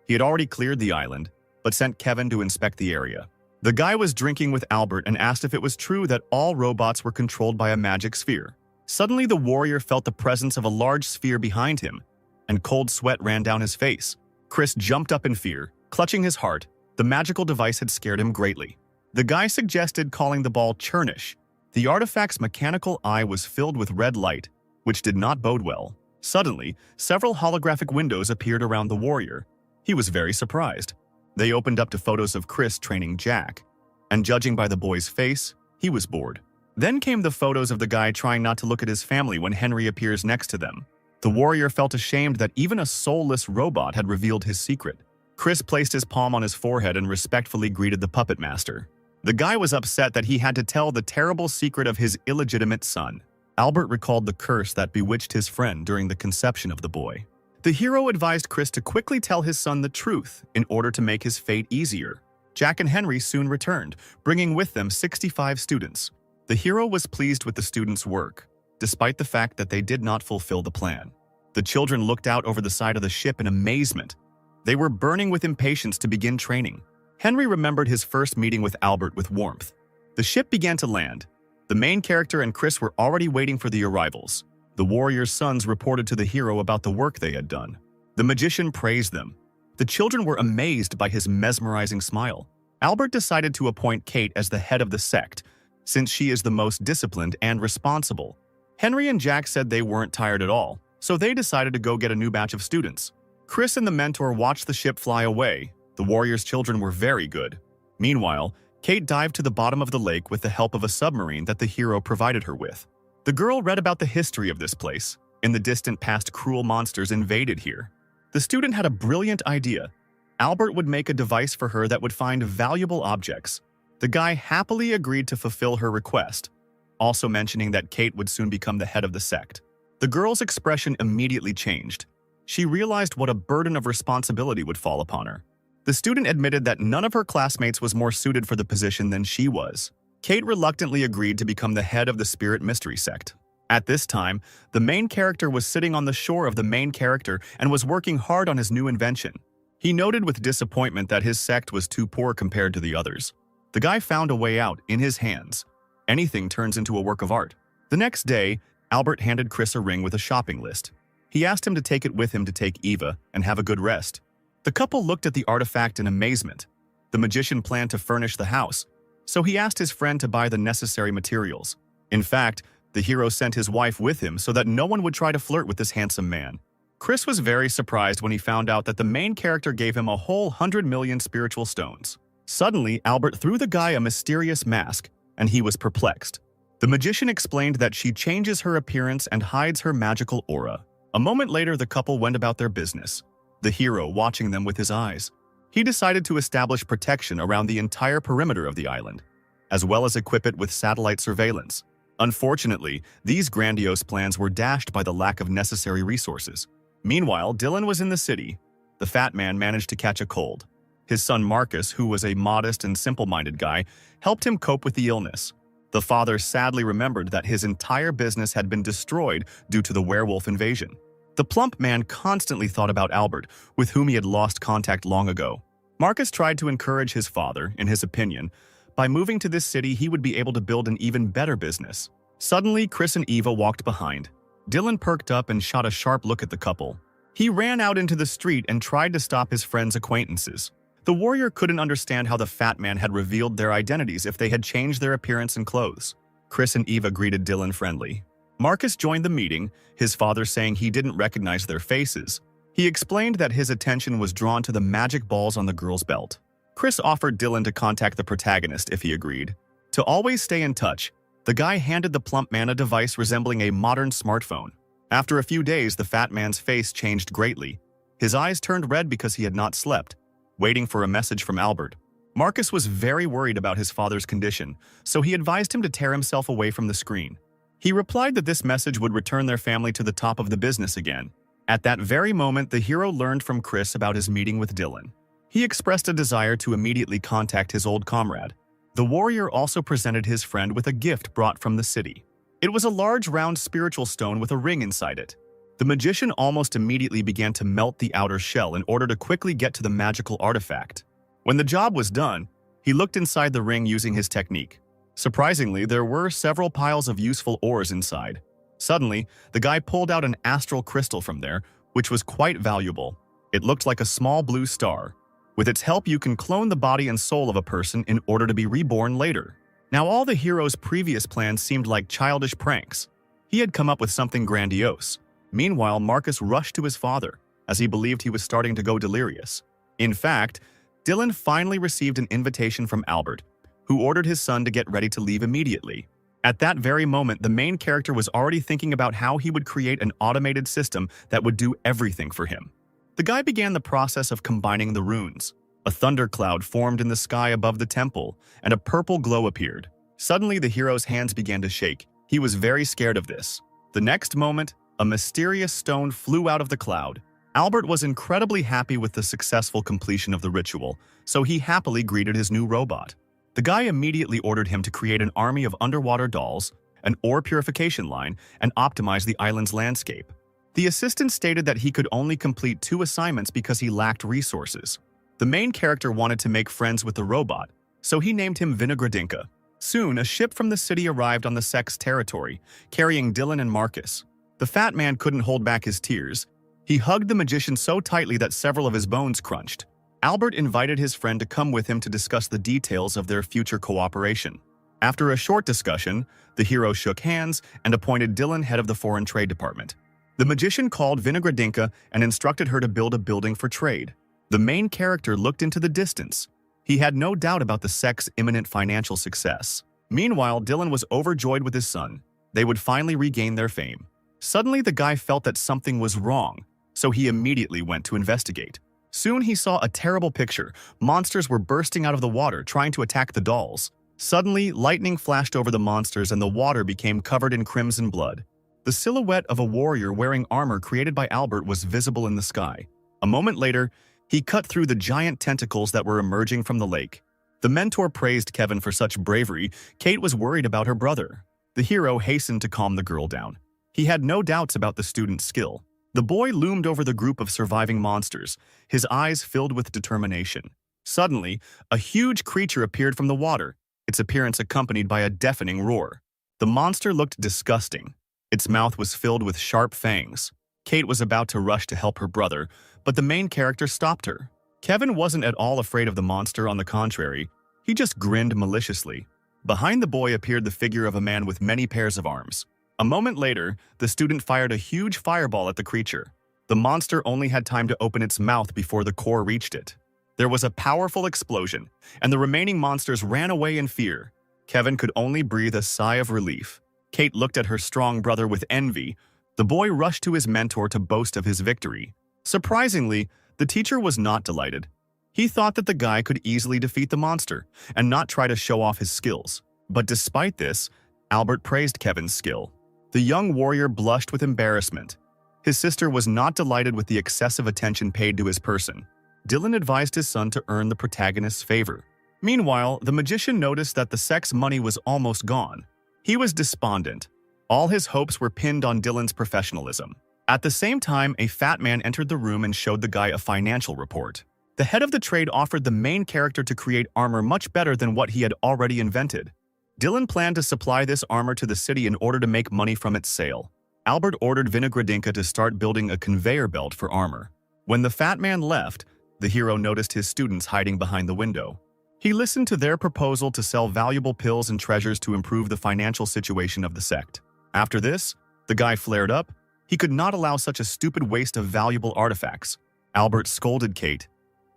He had already cleared the island, but sent Kevin to inspect the area. The guy was drinking with Albert and asked if it was true that all robots were controlled by a magic sphere. Suddenly, the warrior felt the presence of a large sphere behind him, and cold sweat ran down his face. Chris jumped up in fear, clutching his heart. The magical device had scared him greatly. The guy suggested calling the ball Churnish. The artifact's mechanical eye was filled with red light, which did not bode well. Suddenly, several holographic windows appeared around the warrior. He was very surprised. They opened up to photos of Chris training Jack, and judging by the boy's face, he was bored. Then came the photos of the guy trying not to look at his family when Henry appears next to them. The warrior felt ashamed that even a soulless robot had revealed his secret. Chris placed his palm on his forehead and respectfully greeted the puppet master. The guy was upset that he had to tell the terrible secret of his illegitimate son. Albert recalled the curse that bewitched his friend during the conception of the boy. The hero advised Chris to quickly tell his son the truth in order to make his fate easier. Jack and Henry soon returned, bringing with them 65 students. The hero was pleased with the students' work, despite the fact that they did not fulfill the plan. The children looked out over the side of the ship in amazement. They were burning with impatience to begin training. Henry remembered his first meeting with Albert with warmth. The ship began to land. The main character and Chris were already waiting for the arrivals. The warrior's sons reported to the hero about the work they had done. The magician praised them. The children were amazed by his mesmerizing smile. Albert decided to appoint Kate as the head of the sect, since she is the most disciplined and responsible. Henry and Jack said they weren't tired at all, so they decided to go get a new batch of students. Chris and the mentor watched the ship fly away. The warriors' children were very good. Meanwhile, Kate dived to the bottom of the lake with the help of a submarine that the hero provided her with. The girl read about the history of this place. In the distant past, cruel monsters invaded here. The student had a brilliant idea. Albert would make a device for her that would find valuable objects. The guy happily agreed to fulfill her request, also mentioning that Kate would soon become the head of the sect. The girl's expression immediately changed. She realized what a burden of responsibility would fall upon her. The student admitted that none of her classmates was more suited for the position than she was. Kate reluctantly agreed to become the head of the Spirit Mystery Sect. At this time, the main character was sitting on the shore of the main character and was working hard on his new invention. He noted with disappointment that his sect was too poor compared to the others. The guy found a way out in his hands. Anything turns into a work of art. The next day, Albert handed Chris a ring with a shopping list. He asked him to take it with him to take Eva and have a good rest. The couple looked at the artifact in amazement. The magician planned to furnish the house, so he asked his friend to buy the necessary materials. In fact, the hero sent his wife with him so that no one would try to flirt with this handsome man. Chris was very surprised when he found out that the main character gave him a whole 100 million spiritual stones. Suddenly, Albert threw the guy a mysterious mask, and he was perplexed. The magician explained that she changes her appearance and hides her magical aura. A moment later, the couple went about their business, the hero watching them with his eyes. He decided to establish protection around the entire perimeter of the island, as well as equip it with satellite surveillance. Unfortunately, these grandiose plans were dashed by the lack of necessary resources. Meanwhile, Dylan was in the city. The fat man managed to catch a cold. His son Marcus, who was a modest and simple-minded guy, helped him cope with the illness. The father sadly remembered that his entire business had been destroyed due to the werewolf invasion. The plump man constantly thought about Albert, with whom he had lost contact long ago. Marcus tried to encourage his father, in his opinion. By moving to this city, he would be able to build an even better business. Suddenly, Chris and Eva walked behind. Dylan perked up and shot a sharp look at the couple. He ran out into the street and tried to stop his friend's acquaintances. The warrior couldn't understand how the fat man had revealed their identities if they had changed their appearance and clothes. Chris and Eva greeted Dylan friendly. Marcus joined the meeting, his father saying he didn't recognize their faces. He explained that his attention was drawn to the magic balls on the girl's belt. Chris offered Dylan to contact the protagonist if he agreed. To always stay in touch, the guy handed the plump man a device resembling a modern smartphone. After a few days, the fat man's face changed greatly. His eyes turned red because he had not slept, waiting for a message from Albert. Marcus was very worried about his father's condition, so he advised him to tear himself away from the screen. He replied that this message would return their family to the top of the business again. At that very moment, the hero learned from Chris about his meeting with Dylan. He expressed a desire to immediately contact his old comrade. The warrior also presented his friend with a gift brought from the city. It was a large round spiritual stone with a ring inside it. The magician almost immediately began to melt the outer shell in order to quickly get to the magical artifact. When the job was done, he looked inside the ring using his technique. Surprisingly, there were several piles of useful ores inside. Suddenly, the guy pulled out an astral crystal from there, which was quite valuable. It looked like a small blue star. With its help, you can clone the body and soul of a person in order to be reborn later. Now, all the hero's previous plans seemed like childish pranks. He had come up with something grandiose. Meanwhile, Marcus rushed to his father, as he believed he was starting to go delirious. In fact, Dylan finally received an invitation from Albert, who ordered his son to get ready to leave immediately. At that very moment, the main character was already thinking about how he would create an automated system that would do everything for him. The guy began the process of combining the runes. A thundercloud formed in the sky above the temple, and a purple glow appeared. Suddenly, the hero's hands began to shake. He was very scared of this. The next moment, a mysterious stone flew out of the cloud. Albert was incredibly happy with the successful completion of the ritual, so he happily greeted his new robot. The guy immediately ordered him to create an army of underwater dolls, an ore purification line, and optimize the island's landscape. The assistant stated that he could only complete 2 assignments because he lacked resources. The main character wanted to make friends with the robot, so he named him Vinogradinka. Soon, a ship from the city arrived on the sect's territory, carrying Dylan and Marcus. The fat man couldn't hold back his tears. He hugged the magician so tightly that several of his bones crunched. Albert invited his friend to come with him to discuss the details of their future cooperation. After a short discussion, the hero shook hands and appointed Dylan head of the Foreign Trade Department. The magician called Vinogradinka and instructed her to build a building for trade. The main character looked into the distance. He had no doubt about the sect's imminent financial success. Meanwhile, Dylan was overjoyed with his son. They would finally regain their fame. Suddenly, the guy felt that something was wrong, so he immediately went to investigate. Soon he saw a terrible picture. Monsters were bursting out of the water, trying to attack the dolls. Suddenly, lightning flashed over the monsters and the water became covered in crimson blood. The silhouette of a warrior wearing armor created by Albert was visible in the sky. A moment later, he cut through the giant tentacles that were emerging from the lake. The mentor praised Kevin for such bravery. Kate was worried about her brother. The hero hastened to calm the girl down. He had no doubts about the student's skill. The boy loomed over the group of surviving monsters, his eyes filled with determination. Suddenly, a huge creature appeared from the water, its appearance accompanied by a deafening roar. The monster looked disgusting. Its mouth was filled with sharp fangs. Kate was about to rush to help her brother, but the main character stopped her. Kevin wasn't at all afraid of the monster, on the contrary. He just grinned maliciously. Behind the boy appeared the figure of a man with many pairs of arms. A moment later, the student fired a huge fireball at the creature. The monster only had time to open its mouth before the core reached it. There was a powerful explosion, and the remaining monsters ran away in fear. Kevin could only breathe a sigh of relief. Kate looked at her strong brother with envy. The boy rushed to his mentor to boast of his victory. Surprisingly, the teacher was not delighted. He thought that the guy could easily defeat the monster and not try to show off his skills. But despite this, Albert praised Kevin's skill. The young warrior blushed with embarrassment. His sister was not delighted with the excessive attention paid to his person. Dylan advised his son to earn the protagonist's favor. Meanwhile, the magician noticed that the sect's money was almost gone. He was despondent. All his hopes were pinned on Dylan's professionalism. At the same time, a fat man entered the room and showed the guy a financial report. The head of the trade offered the main character to create armor much better than what he had already invented. Dylan planned to supply this armor to the city in order to make money from its sale. Albert ordered Vinogradinka to start building a conveyor belt for armor. When the fat man left, the hero noticed his students hiding behind the window. He listened to their proposal to sell valuable pills and treasures to improve the financial situation of the sect. After this, the guy flared up. He could not allow such a stupid waste of valuable artifacts. Albert scolded Kate.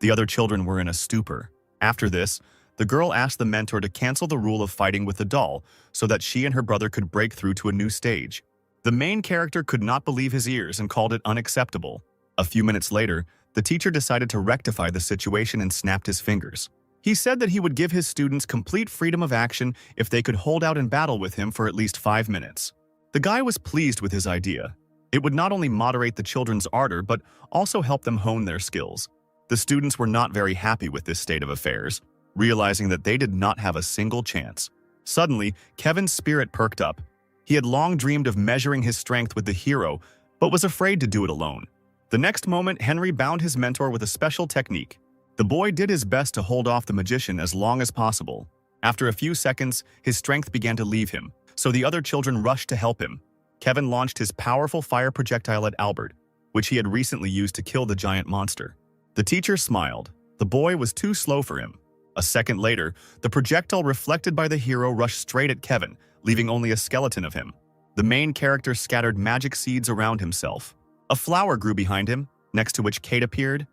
The other children were in a stupor. After this, the girl asked the mentor to cancel the rule of fighting with the doll so that she and her brother could break through to a new stage. The main character could not believe his ears and called it unacceptable. A few minutes later, the teacher decided to rectify the situation and snapped his fingers. He said that he would give his students complete freedom of action if they could hold out in battle with him for at least 5 minutes. The guy was pleased with his idea. It would not only moderate the children's ardor, but also help them hone their skills. The students were not very happy with this state of affairs, realizing that they did not have a single chance. Suddenly, Kevin's spirit perked up. He had long dreamed of measuring his strength with the hero, but was afraid to do it alone. The next moment, Henry bound his mentor with a special technique. The boy did his best to hold off the magician as long as possible. After a few seconds, his strength began to leave him, so the other children rushed to help him. Kevin launched his powerful fire projectile at Albert, which he had recently used to kill the giant monster. The teacher smiled. The boy was too slow for him. A second later, the projectile reflected by the hero rushed straight at Kevin, leaving only a skeleton of him. The main character scattered magic seeds around himself. A flower grew behind him, next to which Kate appeared.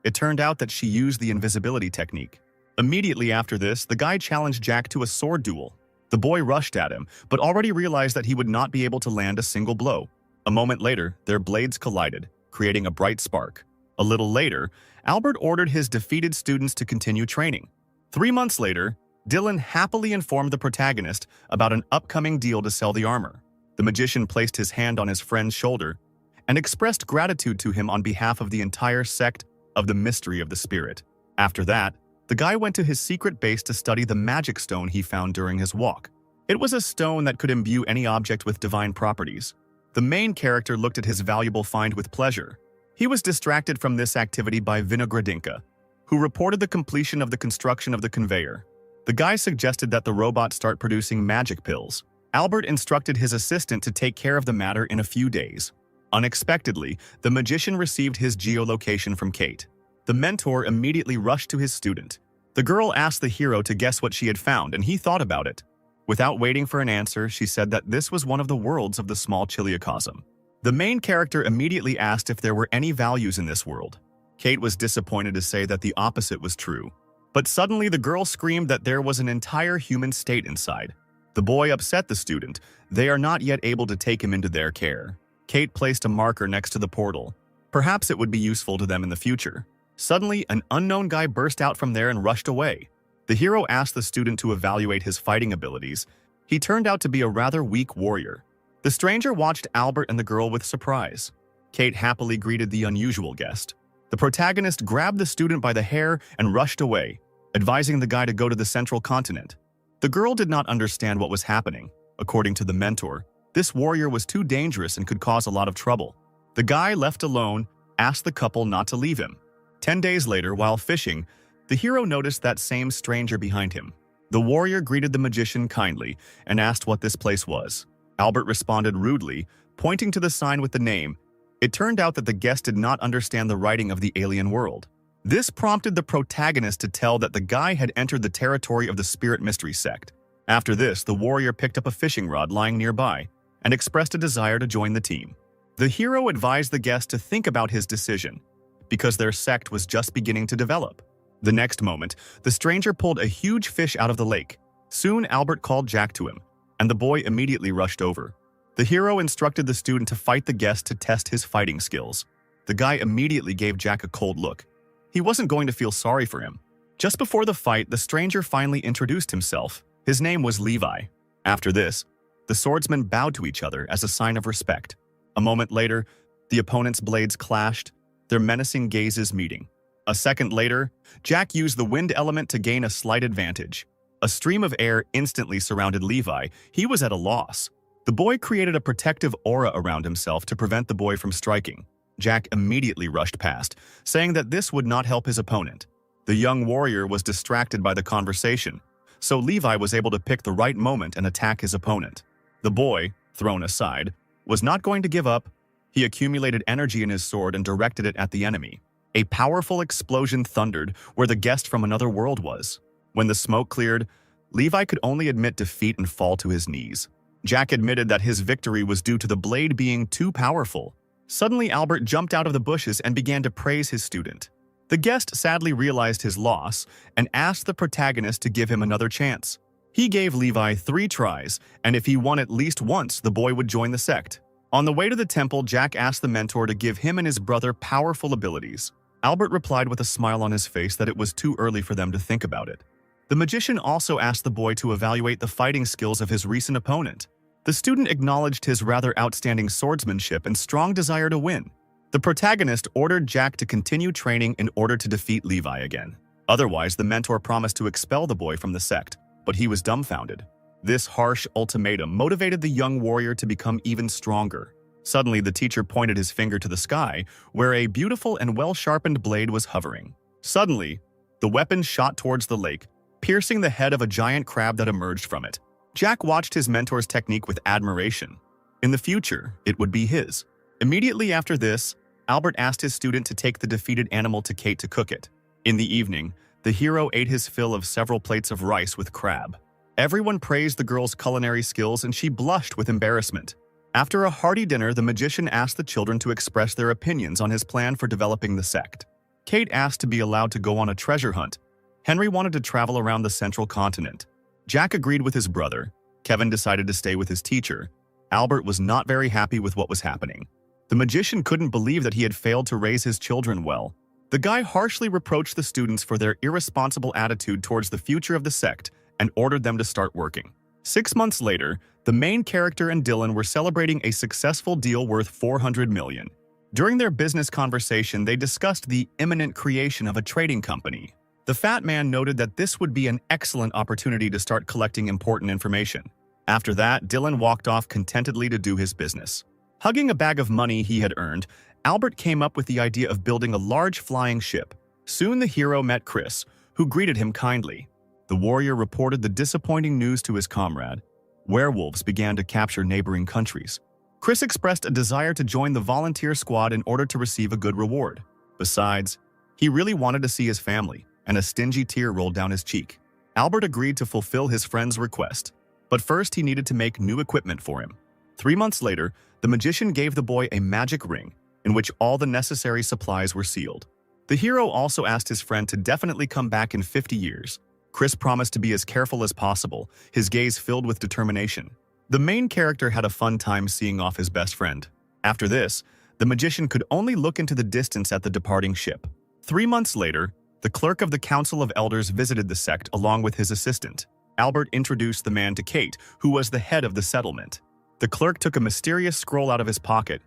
It turned out that she used the invisibility technique. Immediately after this, the guy challenged Jack to a sword duel. The boy rushed at him, but already realized that he would not be able to land a single blow. A moment later, their blades collided, creating a bright spark. A little later, Albert ordered his defeated students to continue training. 3 months later, Dylan happily informed the protagonist about an upcoming deal to sell the armor. The magician placed his hand on his friend's shoulder and expressed gratitude to him on behalf of the entire sect of the mystery of the spirit. After that, the guy went to his secret base to study the magic stone he found during his walk. It was a stone that could imbue any object with divine properties. The main character looked at his valuable find with pleasure. He was distracted from this activity by Vinogradinka, who reported the completion of the construction of the conveyor. The guy suggested that the robot start producing magic pills. Albert instructed his assistant to take care of the matter in a few days. Unexpectedly, the magician received his geolocation from Kate. The mentor immediately rushed to his student. The girl asked the hero to guess what she had found, and he thought about it. Without waiting for an answer, she said that this was one of the worlds of the small Chiliocosm. The main character immediately asked if there were any values in this world. Kate was disappointed to say that the opposite was true. But suddenly the girl screamed that there was an entire human state inside. The boy upset the student. They are not yet able to take him into their care. Kate placed a marker next to the portal. Perhaps it would be useful to them in the future. Suddenly, an unknown guy burst out from there and rushed away. The hero asked the student to evaluate his fighting abilities. He turned out to be a rather weak warrior. The stranger watched Albert and the girl with surprise. Kate happily greeted the unusual guest. The protagonist grabbed the student by the hair and rushed away, advising the guy to go to the central continent. The girl did not understand what was happening. According to the mentor, this warrior was too dangerous and could cause a lot of trouble. The guy, left alone, asked the couple not to leave him. 10 days later, while fishing, the hero noticed that same stranger behind him. The warrior greeted the magician kindly and asked what this place was. Albert responded rudely, pointing to the sign with the name. It turned out that the guest did not understand the writing of the alien world. This prompted the protagonist to tell that the guy had entered the territory of the Spirit Mystery sect. After this, the warrior picked up a fishing rod lying nearby and expressed a desire to join the team. The hero advised the guest to think about his decision, because their sect was just beginning to develop. The next moment, the stranger pulled a huge fish out of the lake. Soon, Albert called Jack to him, and the boy immediately rushed over. The hero instructed the student to fight the guest to test his fighting skills. The guy immediately gave Jack a cold look. He wasn't going to feel sorry for him. Just before the fight, the stranger finally introduced himself. His name was Levi. After this, the swordsmen bowed to each other as a sign of respect. A moment later, the opponents' blades clashed, their menacing gazes meeting. A second later, Jack used the wind element to gain a slight advantage. A stream of air instantly surrounded Levi. He was at a loss. The boy created a protective aura around himself to prevent the boy from striking. Jack immediately rushed past, saying that this would not help his opponent. The young warrior was distracted by the conversation, so Levi was able to pick the right moment and attack his opponent. The boy, thrown aside, was not going to give up. He accumulated energy in his sword and directed it at the enemy. A powerful explosion thundered where the guest from another world was. When the smoke cleared, Levi could only admit defeat and fall to his knees. Jack admitted that his victory was due to the blade being too powerful. Suddenly, Albert jumped out of the bushes and began to praise his student. The guest sadly realized his loss and asked the protagonist to give him another chance. He gave Levi 3 tries, and if he won at least once, the boy would join the sect. On the way to the temple, Jack asked the mentor to give him and his brother powerful abilities. Albert replied with a smile on his face that it was too early for them to think about it. The magician also asked the boy to evaluate the fighting skills of his recent opponent. The student acknowledged his rather outstanding swordsmanship and strong desire to win. The protagonist ordered Jack to continue training in order to defeat Levi again. Otherwise, the mentor promised to expel the boy from the sect, but he was dumbfounded. This harsh ultimatum motivated the young warrior to become even stronger. Suddenly, the teacher pointed his finger to the sky, where a beautiful and well-sharpened blade was hovering. Suddenly, the weapon shot towards the lake, piercing the head of a giant crab that emerged from it. Jack watched his mentor's technique with admiration. In the future, it would be his. Immediately after this, Albert asked his student to take the defeated animal to Kate to cook it. In the evening, the hero ate his fill of several plates of rice with crab. Everyone praised the girl's culinary skills and she blushed with embarrassment. After a hearty dinner, the magician asked the children to express their opinions on his plan for developing the sect. Kate asked to be allowed to go on a treasure hunt. Henry wanted to travel around the central continent. Jack agreed with his brother. Kevin decided to stay with his teacher. Albert was not very happy with what was happening. The magician couldn't believe that he had failed to raise his children well. The guy harshly reproached the students for their irresponsible attitude towards the future of the sect and ordered them to start working. 6 months later, the main character and Dylan were celebrating a successful deal worth $400 million. During their business conversation, they discussed the imminent creation of a trading company. The fat man noted that this would be an excellent opportunity to start collecting important information. After that, Dylan walked off contentedly to do his business. Hugging a bag of money he had earned, Albert came up with the idea of building a large flying ship. Soon the hero met Chris, who greeted him kindly. The warrior reported the disappointing news to his comrade. Werewolves began to capture neighboring countries. Chris expressed a desire to join the volunteer squad in order to receive a good reward. Besides, He really wanted to see his family, and a stingy tear rolled down his cheek. Albert agreed to fulfill his friend's request, but first he needed to make new equipment for him. 3 months later, the magician gave the boy a magic ring in which all the necessary supplies were sealed. The hero also asked his friend to definitely come back in 50 years. Chris promised to be as careful as possible, his gaze filled with determination. The main character had a fun time seeing off his best friend. After this, the magician could only look into the distance at the departing ship. 3 months later, the clerk of the Council of Elders visited the sect along with his assistant. Albert introduced the man to Kate, who was the head of the settlement. The clerk took a mysterious scroll out of his pocket,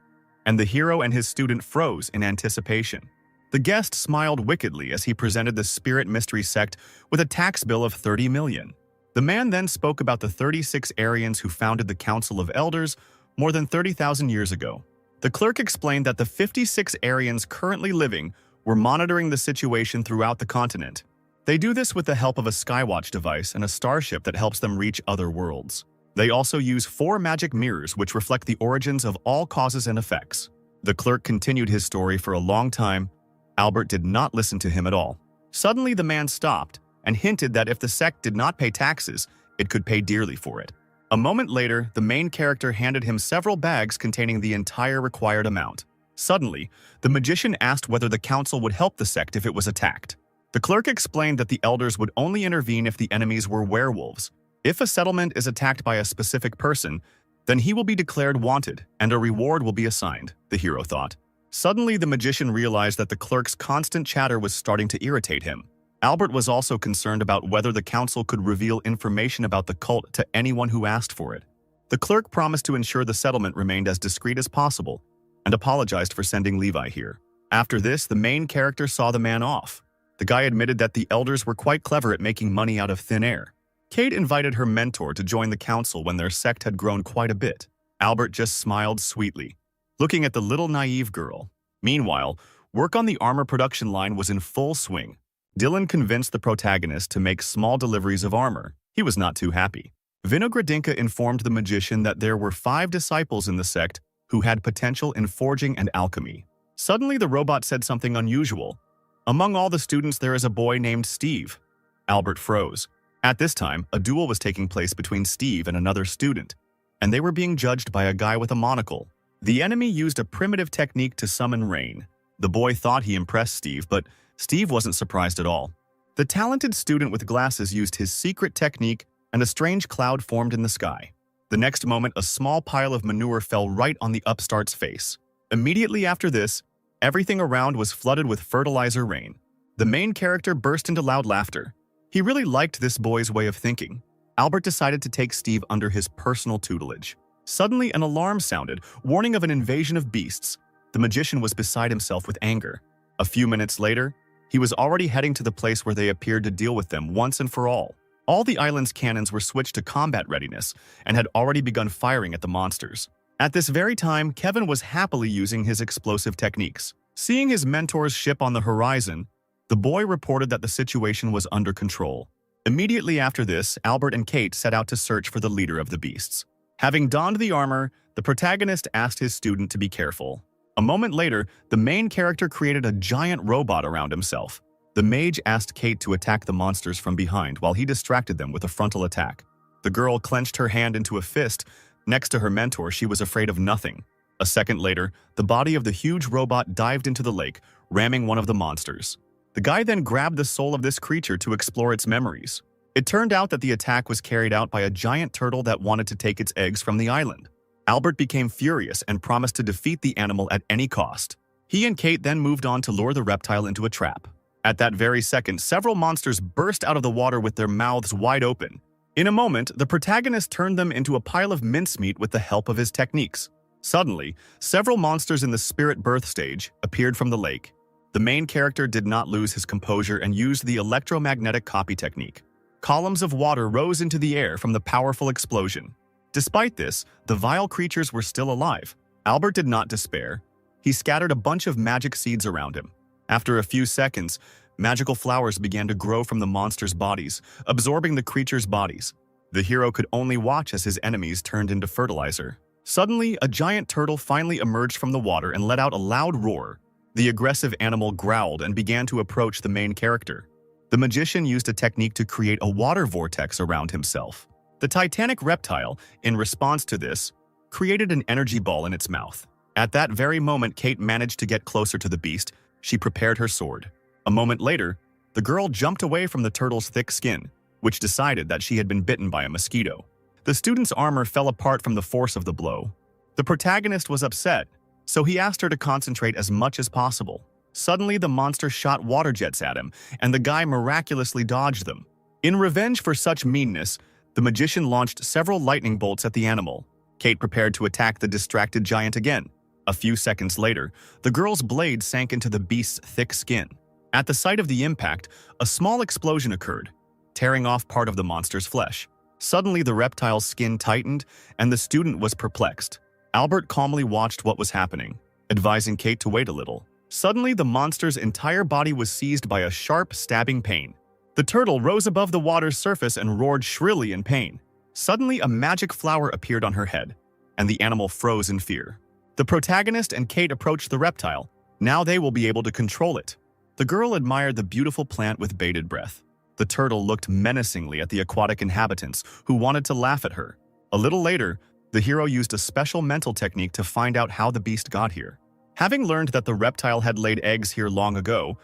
and the hero and his student froze in anticipation. The guest smiled wickedly as he presented the Spirit Mystery Sect with a tax bill of 30 million. The man then spoke about the 36 Aryans who founded the Council of Elders more than 30,000 years ago. The clerk explained that the 56 Aryans currently living were monitoring the situation throughout the continent. They do this with the help of a Skywatch device and a starship that helps them reach other worlds. They also use 4 magic mirrors which reflect the origins of all causes and effects. The clerk continued his story for a long time. Albert did not listen to him at all. Suddenly the man stopped and hinted that if the sect did not pay taxes, it could pay dearly for it. A moment later, the main character handed him several bags containing the entire required amount. Suddenly, the magician asked whether the council would help the sect if it was attacked. The clerk explained that the elders would only intervene if the enemies were werewolves. If a settlement is attacked by a specific person, then he will be declared wanted and a reward will be assigned, the hero thought. Suddenly, the magician realized that the clerk's constant chatter was starting to irritate him. Albert was also concerned about whether the council could reveal information about the cult to anyone who asked for it. The clerk promised to ensure the settlement remained as discreet as possible and apologized for sending Levi here. After this, the main character saw the man off. The guy admitted that the elders were quite clever at making money out of thin air. Kate invited her mentor to join the council when their sect had grown quite a bit. Albert just smiled sweetly, looking at the little naive girl. Meanwhile, work on the armor production line was in full swing. Dylan convinced the protagonist to make small deliveries of armor. He was not too happy. Vinogradinka informed the magician that there were 5 disciples in the sect who had potential in forging and alchemy. Suddenly, the robot said something unusual. Among all the students, there is a boy named Steve. Albert froze. At this time, a duel was taking place between Steve and another student, and they were being judged by a guy with a monocle. The enemy used a primitive technique to summon rain. The boy thought he impressed Steve, but Steve wasn't surprised at all. The talented student with glasses used his secret technique, and a strange cloud formed in the sky. The next moment, a small pile of manure fell right on the upstart's face. Immediately after this, everything around was flooded with fertilizer rain. The main character burst into loud laughter. He really liked this boy's way of thinking. Albert decided to take Steve under his personal tutelage. Suddenly, an alarm sounded, warning of an invasion of beasts. The magician was beside himself with anger. A few minutes later, he was already heading to the place where they appeared to deal with them once and for all. All the island's cannons were switched to combat readiness and had already begun firing at the monsters. At this very time, Kevin was happily using his explosive techniques. Seeing his mentor's ship on the horizon, the boy reported that the situation was under control. Immediately after this, Albert and Kate set out to search for the leader of the beasts. Having donned the armor, the protagonist asked his student to be careful. A moment later, the main character created a giant robot around himself. The mage asked Kate to attack the monsters from behind while he distracted them with a frontal attack. The girl clenched her hand into a fist. Next to her mentor, she was afraid of nothing. A second later, the body of the huge robot dived into the lake, ramming one of the monsters. The guy then grabbed the soul of this creature to explore its memories. It turned out that the attack was carried out by a giant turtle that wanted to take its eggs from the island. Albert became furious and promised to defeat the animal at any cost. He and Kate then moved on to lure the reptile into a trap. At that very second, several monsters burst out of the water with their mouths wide open. In a moment, the protagonist turned them into a pile of mincemeat with the help of his techniques. Suddenly, several monsters in the spirit birth stage appeared from the lake. The main character did not lose his composure and used the electromagnetic copy technique. Columns of water rose into the air from the powerful explosion. Despite this, the vile creatures were still alive. Albert did not despair. He scattered a bunch of magic seeds around him. After a few seconds, magical flowers began to grow from the monsters' bodies, absorbing the creatures' bodies. The hero could only watch as his enemies turned into fertilizer. Suddenly, a giant turtle finally emerged from the water and let out a loud roar. The aggressive animal growled and began to approach the main character. The magician used a technique to create a water vortex around himself. The titanic reptile, in response to this, created an energy ball in its mouth. At that very moment, Kate managed to get closer to the beast. She prepared her sword. A moment later, the girl jumped away from the turtle's thick skin, which decided that she had been bitten by a mosquito. The student's armor fell apart from the force of the blow. The protagonist was upset, so he asked her to concentrate as much as possible. Suddenly, the monster shot water jets at him, and the guy miraculously dodged them. In revenge for such meanness, the magician launched several lightning bolts at the animal. Kate prepared to attack the distracted giant again. A few seconds later, the girl's blade sank into the beast's thick skin. At the sight of the impact, a small explosion occurred, tearing off part of the monster's flesh. Suddenly, the reptile's skin tightened, and the student was perplexed. Albert calmly watched what was happening, advising Kate to wait a little. Suddenly, the monster's entire body was seized by a sharp, stabbing pain. The turtle rose above the water's surface and roared shrilly in pain. Suddenly, a magic flower appeared on her head, and the animal froze in fear. The protagonist and Kate approached the reptile. Now they will be able to control it. The girl admired the beautiful plant with bated breath. The turtle looked menacingly at the aquatic inhabitants, who wanted to laugh at her. A little later, the hero used a special mental technique to find out how the beast got here. Having learned that the reptile had laid eggs here long ago,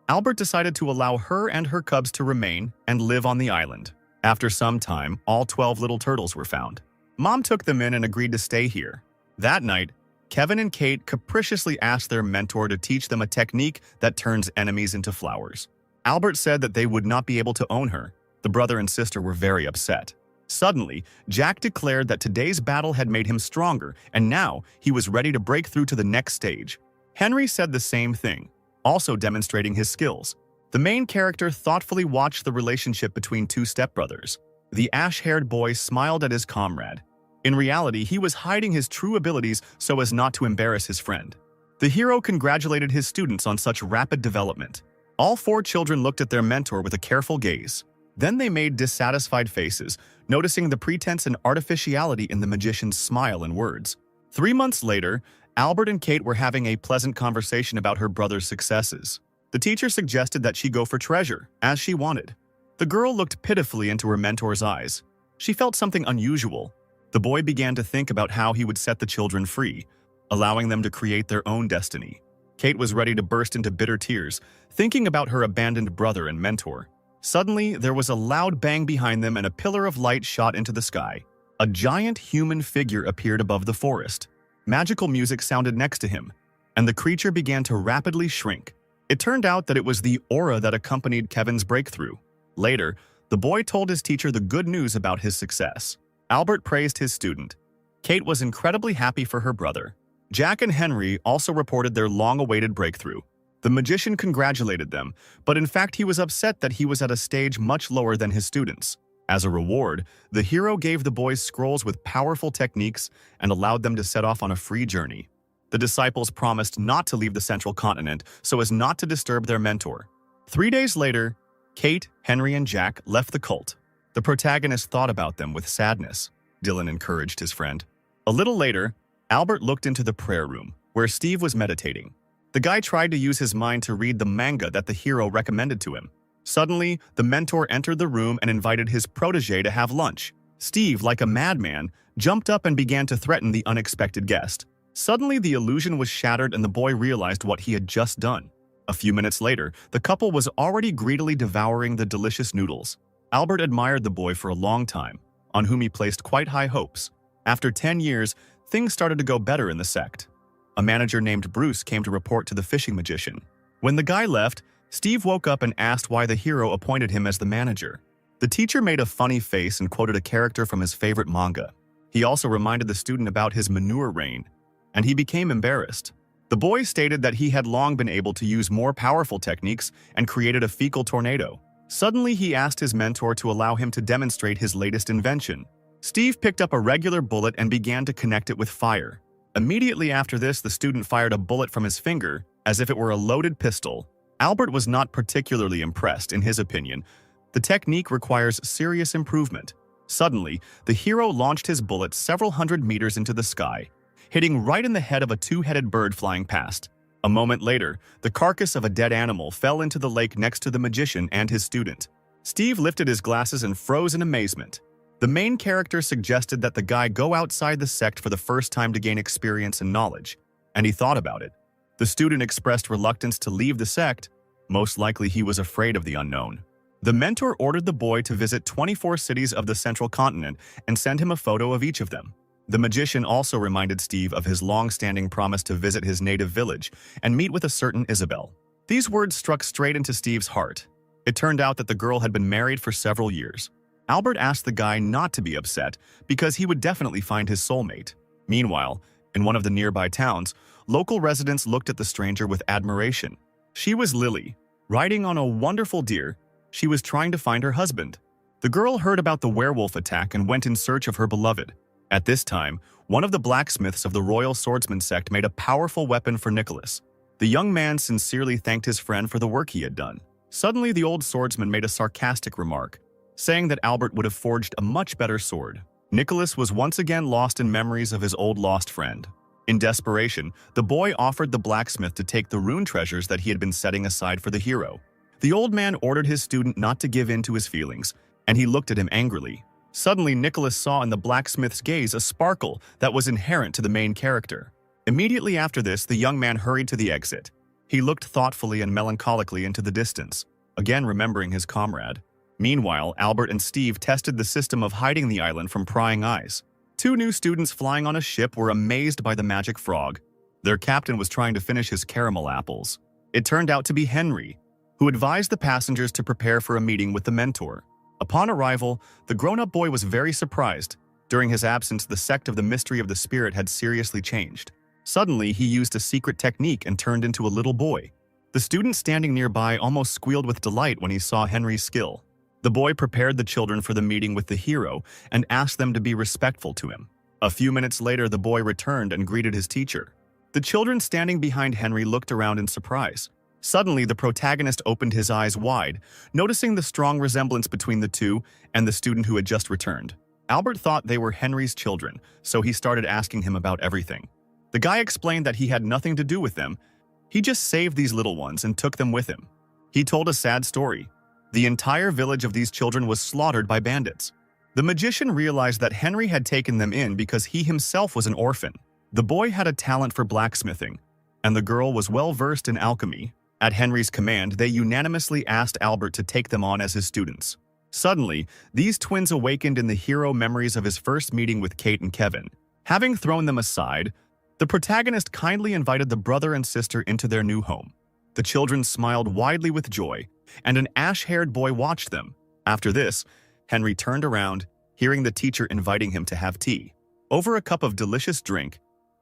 Albert decided to allow her and her cubs to remain and live on the island. After some time, all 12 little turtles were found. Mom took them in and agreed to stay here. That night, Kevin and Kate capriciously asked their mentor to teach them a technique that turns enemies into flowers. Albert said that they would not be able to own her. The brother and sister were very upset. Suddenly, Jack declared that today's battle had made him stronger, and now he was ready to break through to the next stage. Henry said the same thing, also demonstrating his skills. The main character thoughtfully watched the relationship between two stepbrothers. The ash-haired boy smiled at his comrade. In reality, he was hiding his true abilities so as not to embarrass his friend. The hero congratulated his students on such rapid development. All 4 children looked at their mentor with a careful gaze. Then they made dissatisfied faces, noticing the pretense and artificiality in the magician's smile and words. 3 months later, Albert and Kate were having a pleasant conversation about her brother's successes. The teacher suggested that she go for treasure, as she wanted. The girl looked pitifully into her mentor's eyes. She felt something unusual. The boy began to think about how he would set the children free, allowing them to create their own destiny. Kate was ready to burst into bitter tears, thinking about her abandoned brother and mentor. Suddenly, there was a loud bang behind them and a pillar of light shot into the sky. A giant human figure appeared above the forest. Magical music sounded next to him, and the creature began to rapidly shrink. It turned out that it was the aura that accompanied Kevin's breakthrough. Later, the boy told his teacher the good news about his success. Albert praised his student. Kate was incredibly happy for her brother. Jack and Henry also reported their long-awaited breakthrough. The magician congratulated them, but in fact he was upset that he was at a stage much lower than his students. As a reward, the hero gave the boys scrolls with powerful techniques and allowed them to set off on a free journey. The disciples promised not to leave the central continent so as not to disturb their mentor. 3 days later, Kate, Henry, and Jack left the cult. The protagonist thought about them with sadness. Dylan encouraged his friend. A little later, Albert looked into the prayer room, where Steve was meditating. The guy tried to use his mind to read the manga that the hero recommended to him. Suddenly, the mentor entered the room and invited his protege to have lunch. Steve, like a madman, jumped up and began to threaten the unexpected guest. Suddenly, the illusion was shattered and the boy realized what he had just done. A few minutes later, the couple was already greedily devouring the delicious noodles. Albert admired the boy for a long time, on whom he placed quite high hopes. After 10 years, things started to go better in the sect. A manager named Bruce came to report to the fishing magician. When the guy left, Steve woke up and asked why the hero appointed him as the manager. The teacher made a funny face and quoted a character from his favorite manga. He also reminded the student about his manure rain, and he became embarrassed. The boy stated that he had long been able to use more powerful techniques and created a fecal tornado. Suddenly, he asked his mentor to allow him to demonstrate his latest invention. Steve picked up a regular bullet and began to connect it with fire. Immediately after this, the student fired a bullet from his finger, as if it were a loaded pistol. Albert was not particularly impressed, in his opinion. The technique requires serious improvement. Suddenly, the hero launched his bullet several hundred meters into the sky, hitting right in the head of a two-headed bird flying past. A moment later, the carcass of a dead animal fell into the lake next to the magician and his student. Steve lifted his glasses and froze in amazement. The main character suggested that the guy go outside the sect for the first time to gain experience and knowledge, and he thought about it. The student expressed reluctance to leave the sect. Most likely he was afraid of the unknown. The mentor ordered the boy to visit 24 cities of the central continent and send him a photo of each of them. The magician also reminded Steve of his long-standing promise to visit his native village and meet with a certain Isabel. These words struck straight into Steve's heart. It turned out that the girl had been married for several years. Albert asked the guy not to be upset because he would definitely find his soulmate. Meanwhile, in one of the nearby towns, local residents looked at the stranger with admiration. She was Lily, riding on a wonderful deer. She was trying to find her husband. The girl heard about the werewolf attack and went in search of her beloved. At this time, one of the blacksmiths of the Royal Swordsman sect made a powerful weapon for Nicholas. The young man sincerely thanked his friend for the work he had done. Suddenly, the old swordsman made a sarcastic remark, saying that Albert would have forged a much better sword. Nicholas was once again lost in memories of his old lost friend. In desperation, the boy offered the blacksmith to take the rune treasures that he had been setting aside for the hero. The old man ordered his student not to give in to his feelings, and he looked at him angrily. Suddenly, Nicholas saw in the blacksmith's gaze a sparkle that was inherent to the main character. Immediately after this, the young man hurried to the exit. He looked thoughtfully and melancholically into the distance, again remembering his comrade. Meanwhile, Albert and Steve tested the system of hiding the island from prying eyes. Two new students flying on a ship were amazed by the magic frog. Their captain was trying to finish his caramel apples. It turned out to be Henry, who advised the passengers to prepare for a meeting with the mentor. Upon arrival, the grown-up boy was very surprised. During his absence, the sect of the Mystery of the Spirit had seriously changed. Suddenly, he used a secret technique and turned into a little boy. The student standing nearby almost squealed with delight when he saw Henry's skill. The boy prepared the children for the meeting with the hero and asked them to be respectful to him. A few minutes later, the boy returned and greeted his teacher. The children standing behind Henry looked around in surprise. Suddenly, the protagonist opened his eyes wide, noticing the strong resemblance between the two and the student who had just returned. Albert thought they were Henry's children, so he started asking him about everything. The guy explained that he had nothing to do with them. He just saved these little ones and took them with him. He told a sad story. The entire village of these children was slaughtered by bandits. The magician realized that Henry had taken them in because he himself was an orphan. The boy had a talent for blacksmithing, and the girl was well versed in alchemy. At Henry's command, they unanimously asked Albert to take them on as his students. Suddenly, these twins awakened in the hero memories of his first meeting with Kate and Kevin. Having thrown them aside, the protagonist kindly invited the brother and sister into their new home. The children smiled widely with joy, and an ash-haired boy watched them. After this, Henry turned around, hearing the teacher inviting him to have tea. Over a cup of delicious drink,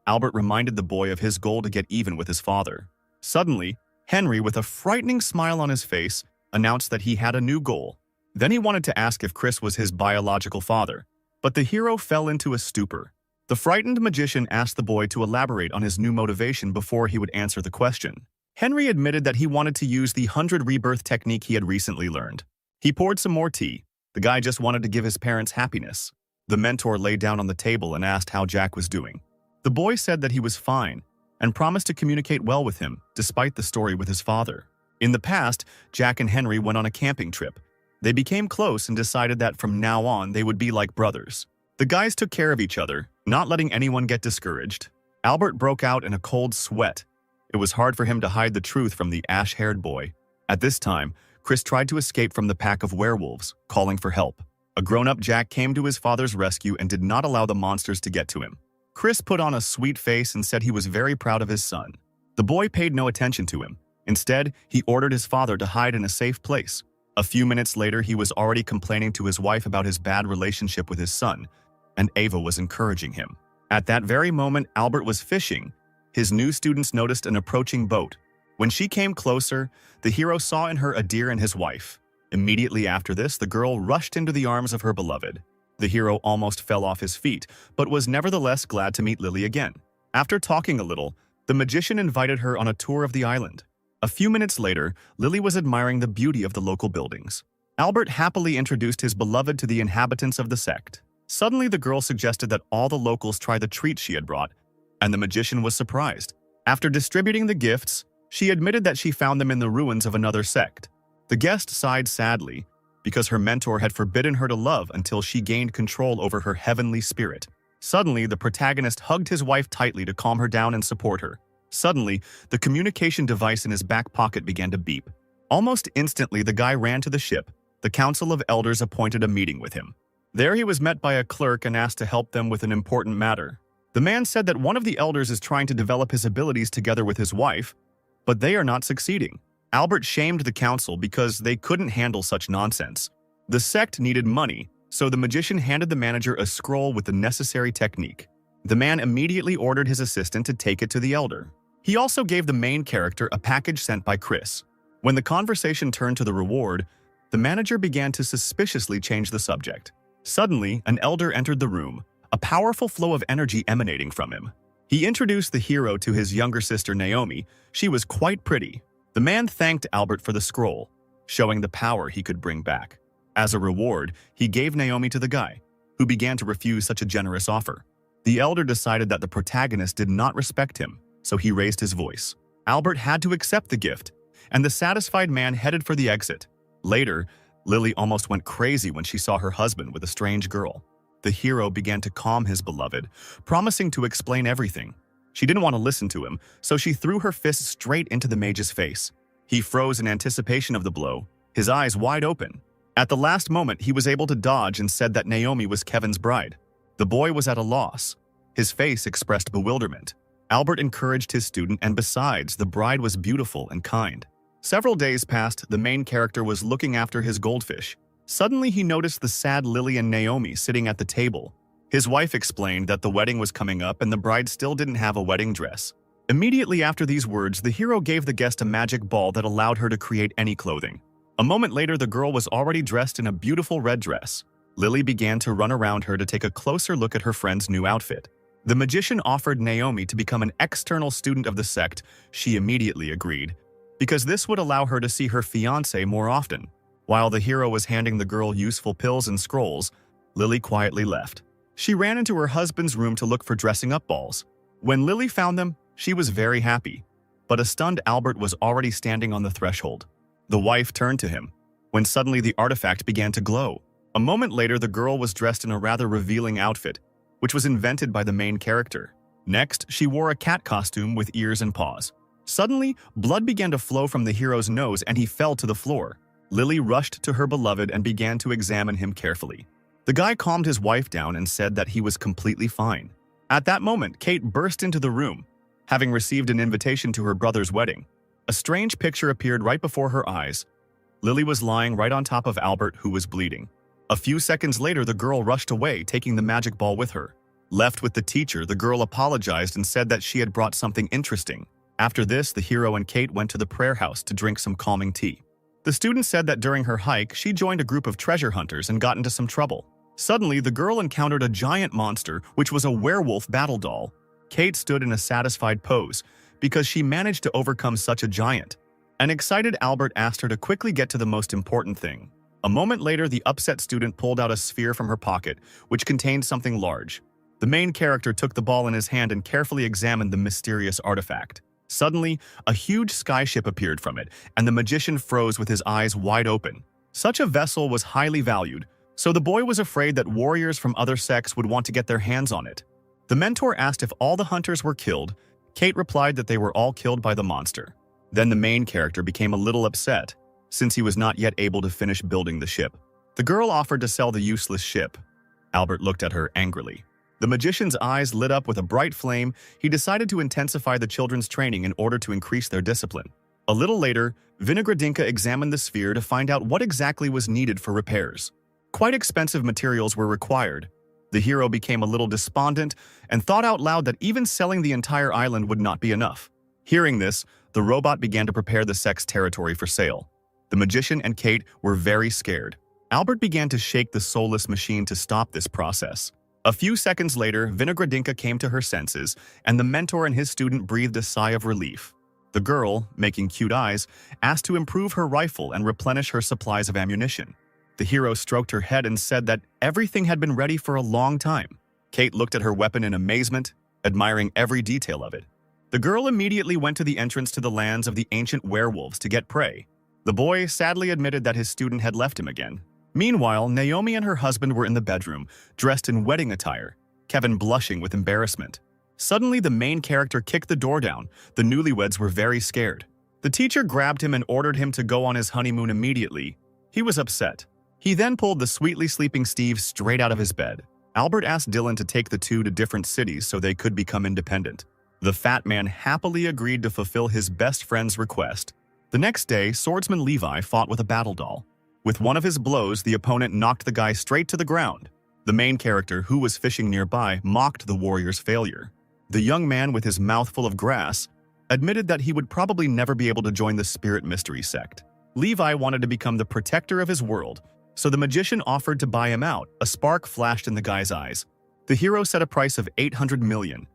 Albert reminded the boy of his goal to get even with his father. Suddenly, Henry, with a frightening smile on his face, announced that he had a new goal. Then he wanted to ask if Chris was his biological father, but the hero fell into a stupor. The frightened magician asked the boy to elaborate on his new motivation before he would answer the question. Henry admitted that he wanted to use the 100 rebirth technique he had recently learned. He poured some more tea. The guy just wanted to give his parents happiness. The mentor lay down on the table and asked how Jack was doing. The boy said that he was fine and promised to communicate well with him, despite the story with his father. In the past, Jack and Henry went on a camping trip. They became close and decided that from now on they would be like brothers. The guys took care of each other, not letting anyone get discouraged. Albert broke out in a cold sweat. It was hard for him to hide the truth from the ash-haired boy. At this time, Chris tried to escape from the pack of werewolves, calling for help. A grown-up Jack came to his father's rescue and did not allow the monsters to get to him. Chris put on a sweet face and said he was very proud of his son. The boy paid no attention to him. Instead, he ordered his father to hide in a safe place. A few minutes later, he was already complaining to his wife about his bad relationship with his son, and Ava was encouraging him. At that very moment, Albert was fishing. His new students noticed an approaching boat. When she came closer, the hero saw in her a deer and his wife. Immediately after this, the girl rushed into the arms of her beloved. The hero almost fell off his feet, but was nevertheless glad to meet Lily again. After talking a little, the magician invited her on a tour of the island. A few minutes later, Lily was admiring the beauty of the local buildings. Albert happily introduced his beloved to the inhabitants of the sect. Suddenly, the girl suggested that all the locals try the treat she had brought, and the magician was surprised. After distributing the gifts, she admitted that she found them in the ruins of another sect. The guest sighed sadly because her mentor had forbidden her to love until she gained control over her heavenly spirit. Suddenly, the protagonist hugged his wife tightly to calm her down and support her. Suddenly, the communication device in his back pocket began to beep. Almost instantly, the guy ran to the ship. The Council of Elders appointed a meeting with him. There he was met by a clerk and asked to help them with an important matter. The man said that one of the elders is trying to develop his abilities together with his wife, but they are not succeeding. Albert shamed the council because they couldn't handle such nonsense. The sect needed money, so the magician handed the manager a scroll with the necessary technique. The man immediately ordered his assistant to take it to the elder. He also gave the main character a package sent by Chris. When the conversation turned to the reward, the manager began to suspiciously change the subject. Suddenly, an elder entered the room, a powerful flow of energy emanating from him. He introduced the hero to his younger sister Naomi. She was quite pretty. The man thanked Albert for the scroll, showing the power he could bring back. As a reward, he gave Naomi to the guy, who began to refuse such a generous offer. The elder decided that the protagonist did not respect him, so he raised his voice. Albert had to accept the gift, and the satisfied man headed for the exit. Later, Lily almost went crazy when she saw her husband with a strange girl. The hero began to calm his beloved, promising to explain everything. She didn't want to listen to him, so she threw her fist straight into the mage's face. He froze in anticipation of the blow, his eyes wide open. At the last moment, he was able to dodge and said that Naomi was Kevin's bride. The boy was at a loss. His face expressed bewilderment. Albert encouraged his student, and besides, the bride was beautiful and kind. Several days passed. The main character was looking after his goldfish. Suddenly, he noticed the sad Lily and Naomi sitting at the table. His wife explained that the wedding was coming up and the bride still didn't have a wedding dress. Immediately after these words, the hero gave the guest a magic ball that allowed her to create any clothing. A moment later, the girl was already dressed in a beautiful red dress. Lily began to run around her to take a closer look at her friend's new outfit. The magician offered Naomi to become an external student of the sect. She immediately agreed, because this would allow her to see her fiancé more often. While the hero was handing the girl useful pills and scrolls, Lily quietly left. She ran into her husband's room to look for dressing-up balls. When Lily found them, she was very happy, but a stunned Albert was already standing on the threshold. The wife turned to him, when suddenly the artifact began to glow. A moment later, the girl was dressed in a rather revealing outfit, which was invented by the main character. Next, she wore a cat costume with ears and paws. Suddenly, blood began to flow from the hero's nose and he fell to the floor. Lily rushed to her beloved and began to examine him carefully. The guy calmed his wife down and said that he was completely fine. At that moment, Kate burst into the room, having received an invitation to her brother's wedding. A strange picture appeared right before her eyes. Lily was lying right on top of Albert, who was bleeding. A few seconds later, the girl rushed away, taking the magic ball with her. Left with the teacher, the girl apologized and said that she had brought something interesting. After this, the hero and Kate went to the prayer house to drink some calming tea. The student said that during her hike, she joined a group of treasure hunters and got into some trouble. Suddenly, the girl encountered a giant monster, which was a werewolf battle doll. Kate stood in a satisfied pose because she managed to overcome such a giant. An excited Albert asked her to quickly get to the most important thing. A moment later, the upset student pulled out a sphere from her pocket, which contained something large. The main character took the ball in his hand and carefully examined the mysterious artifact. Suddenly, a huge skyship appeared from it, and the magician froze with his eyes wide open. Such a vessel was highly valued, so the boy was afraid that warriors from other sects would want to get their hands on it. The mentor asked if all the hunters were killed. Kate replied that they were all killed by the monster. Then the main character became a little upset, since he was not yet able to finish building the ship. The girl offered to sell the useless ship. Albert looked at her angrily. The magician's eyes lit up with a bright flame. He decided to intensify the children's training in order to increase their discipline. A little later, Vinogradinka examined the sphere to find out what exactly was needed for repairs. Quite expensive materials were required. The hero became a little despondent and thought out loud that even selling the entire island would not be enough. Hearing this, the robot began to prepare the sect's territory for sale. The magician and Kate were very scared. Albert began to shake the soulless machine to stop this process. A few seconds later, Vinogradinka came to her senses, and the mentor and his student breathed a sigh of relief. The girl, making cute eyes, asked to improve her rifle and replenish her supplies of ammunition. The hero stroked her head and said that everything had been ready for a long time. Kate looked at her weapon in amazement, admiring every detail of it. The girl immediately went to the entrance to the lands of the ancient werewolves to get prey. The boy sadly admitted that his student had left him again. Meanwhile, Naomi and her husband were in the bedroom, dressed in wedding attire, Kevin blushing with embarrassment. Suddenly, the main character kicked the door down. The newlyweds were very scared. The teacher grabbed him and ordered him to go on his honeymoon immediately. He was upset. He then pulled the sweetly sleeping Steve straight out of his bed. Albert asked Dylan to take the two to different cities so they could become independent. The fat man happily agreed to fulfill his best friend's request. The next day, swordsman Levi fought with a battle doll. With one of his blows, the opponent knocked the guy straight to the ground. The main character, who was fishing nearby, mocked the warrior's failure. The young man, with his mouth full of grass, admitted that he would probably never be able to join the Spirit Mystery sect. Levi wanted to become the protector of his world, so the magician offered to buy him out. A spark flashed in the guy's eyes. The hero set a price of 800 million.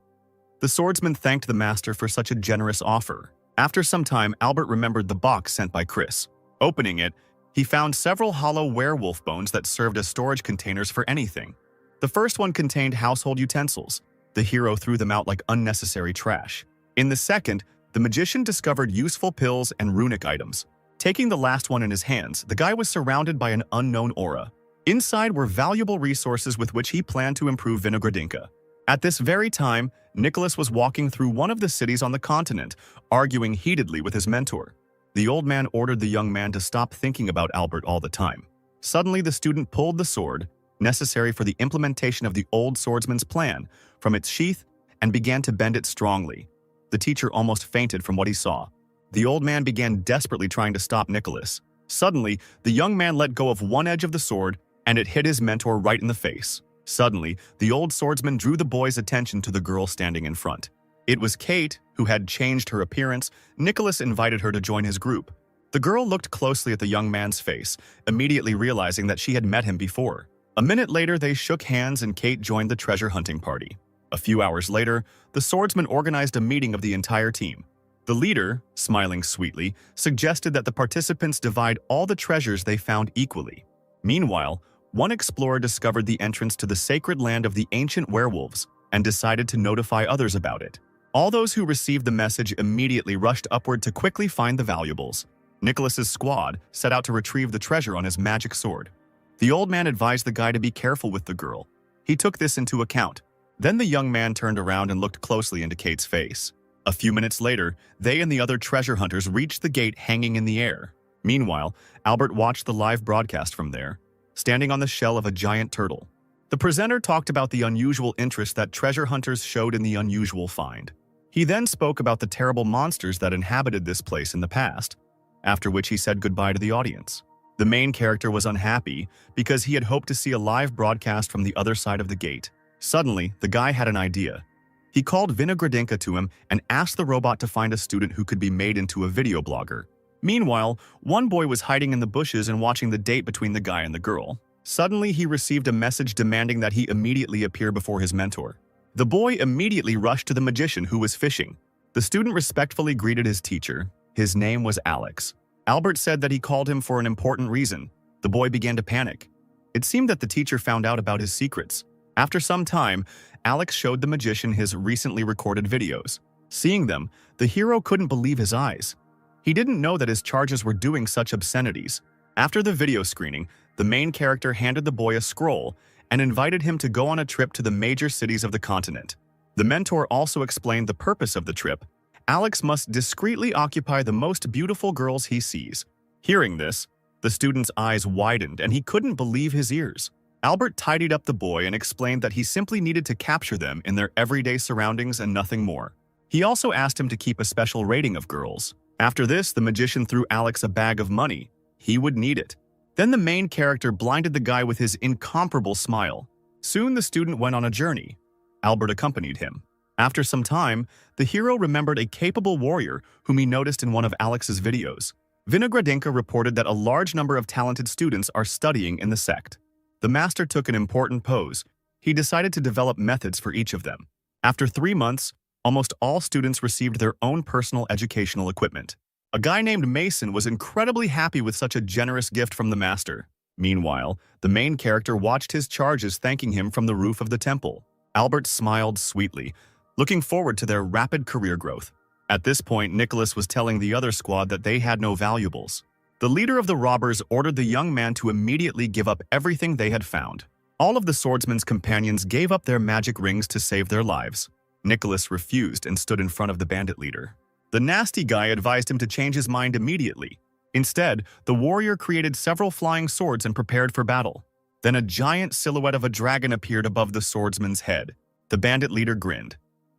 The swordsman thanked the master for such a generous offer. After some time, Albert remembered the box sent by Chris. Opening it, he found several hollow werewolf bones that served as storage containers for anything. The first one contained household utensils. The hero threw them out like unnecessary trash. In the second, the magician discovered useful pills and runic items. Taking the last one in his hands, the guy was surrounded by an unknown aura. Inside were valuable resources with which he planned to improve Vinogradinka. At this very time, Nicholas was walking through one of the cities on the continent, arguing heatedly with his mentor. The old man ordered the young man to stop thinking about Albert all the time. Suddenly, the student pulled the sword, necessary for the implementation of the old swordsman's plan, from its sheath and began to bend it strongly. The teacher almost fainted from what he saw. The old man began desperately trying to stop Nicholas. Suddenly, the young man let go of one edge of the sword, and it hit his mentor right in the face. Suddenly, the old swordsman drew the boy's attention to the girl standing in front. It was Kate, who had changed her appearance. Nicholas invited her to join his group. The girl looked closely at the young man's face, immediately realizing that she had met him before. A minute later, they shook hands and Kate joined the treasure hunting party. A few hours later, the swordsman organized a meeting of the entire team. The leader, smiling sweetly, suggested that the participants divide all the treasures they found equally. Meanwhile, one explorer discovered the entrance to the sacred land of the ancient werewolves and decided to notify others about it. All those who received the message immediately rushed upward to quickly find the valuables. Nicholas's squad set out to retrieve the treasure on his magic sword. The old man advised the guy to be careful with the girl. He took this into account. Then the young man turned around and looked closely into Kate's face. A few minutes later, they and the other treasure hunters reached the gate hanging in the air. Meanwhile, Albert watched the live broadcast from there, standing on the shell of a giant turtle. The presenter talked about the unusual interest that treasure hunters showed in the unusual find. He then spoke about the terrible monsters that inhabited this place in the past, after which he said goodbye to the audience. The main character was unhappy because he had hoped to see a live broadcast from the other side of the gate. Suddenly, the guy had an idea. He called Vinogradinka to him and asked the robot to find a student who could be made into a video blogger. Meanwhile, one boy was hiding in the bushes and watching the date between the guy and the girl. Suddenly, he received a message demanding that he immediately appear before his mentor. The boy immediately rushed to the magician who was fishing. The student respectfully greeted his teacher. His name was Alex. Albert said that he called him for an important reason. The boy began to panic. It seemed that the teacher found out about his secrets. After some time, Alex showed the magician his recently recorded videos. Seeing them, the hero couldn't believe his eyes. He didn't know that his charges were doing such obscenities. After the video screening, the main character handed the boy a scroll and invited him to go on a trip to the major cities of the continent. The mentor also explained the purpose of the trip. Alex must discreetly occupy the most beautiful girls he sees. Hearing this, the student's eyes widened and he couldn't believe his ears. Albert tidied up the boy and explained that he simply needed to capture them in their everyday surroundings and nothing more. He also asked him to keep a special rating of girls. After this, the magician threw Alex a bag of money. He would need it. Then the main character blinded the guy with his incomparable smile. Soon the student went on a journey. Albert accompanied him. After some time, the hero remembered a capable warrior whom he noticed in one of Alex's videos. Vinogradinka reported that a large number of talented students are studying in the sect. The master took an important pose. He decided to develop methods for each of them. After 3 months, almost all students received their own personal educational equipment. A guy named Mason was incredibly happy with such a generous gift from the master. Meanwhile, the main character watched his charges thanking him from the roof of the temple. Albert smiled sweetly. looking forward to their rapid career growth. At this point, Nicholas was telling the other squad that they had no valuables. The leader of the robbers ordered the young man to immediately give up everything they had found. All of the swordsman's companions gave up their magic rings to save their lives. Nicholas refused and stood in front of the bandit leader. The nasty guy advised him to change his mind immediately. Instead, the warrior created several flying swords and prepared for battle. Then a giant silhouette of a dragon appeared above the swordsman's head. The bandit leader grinned.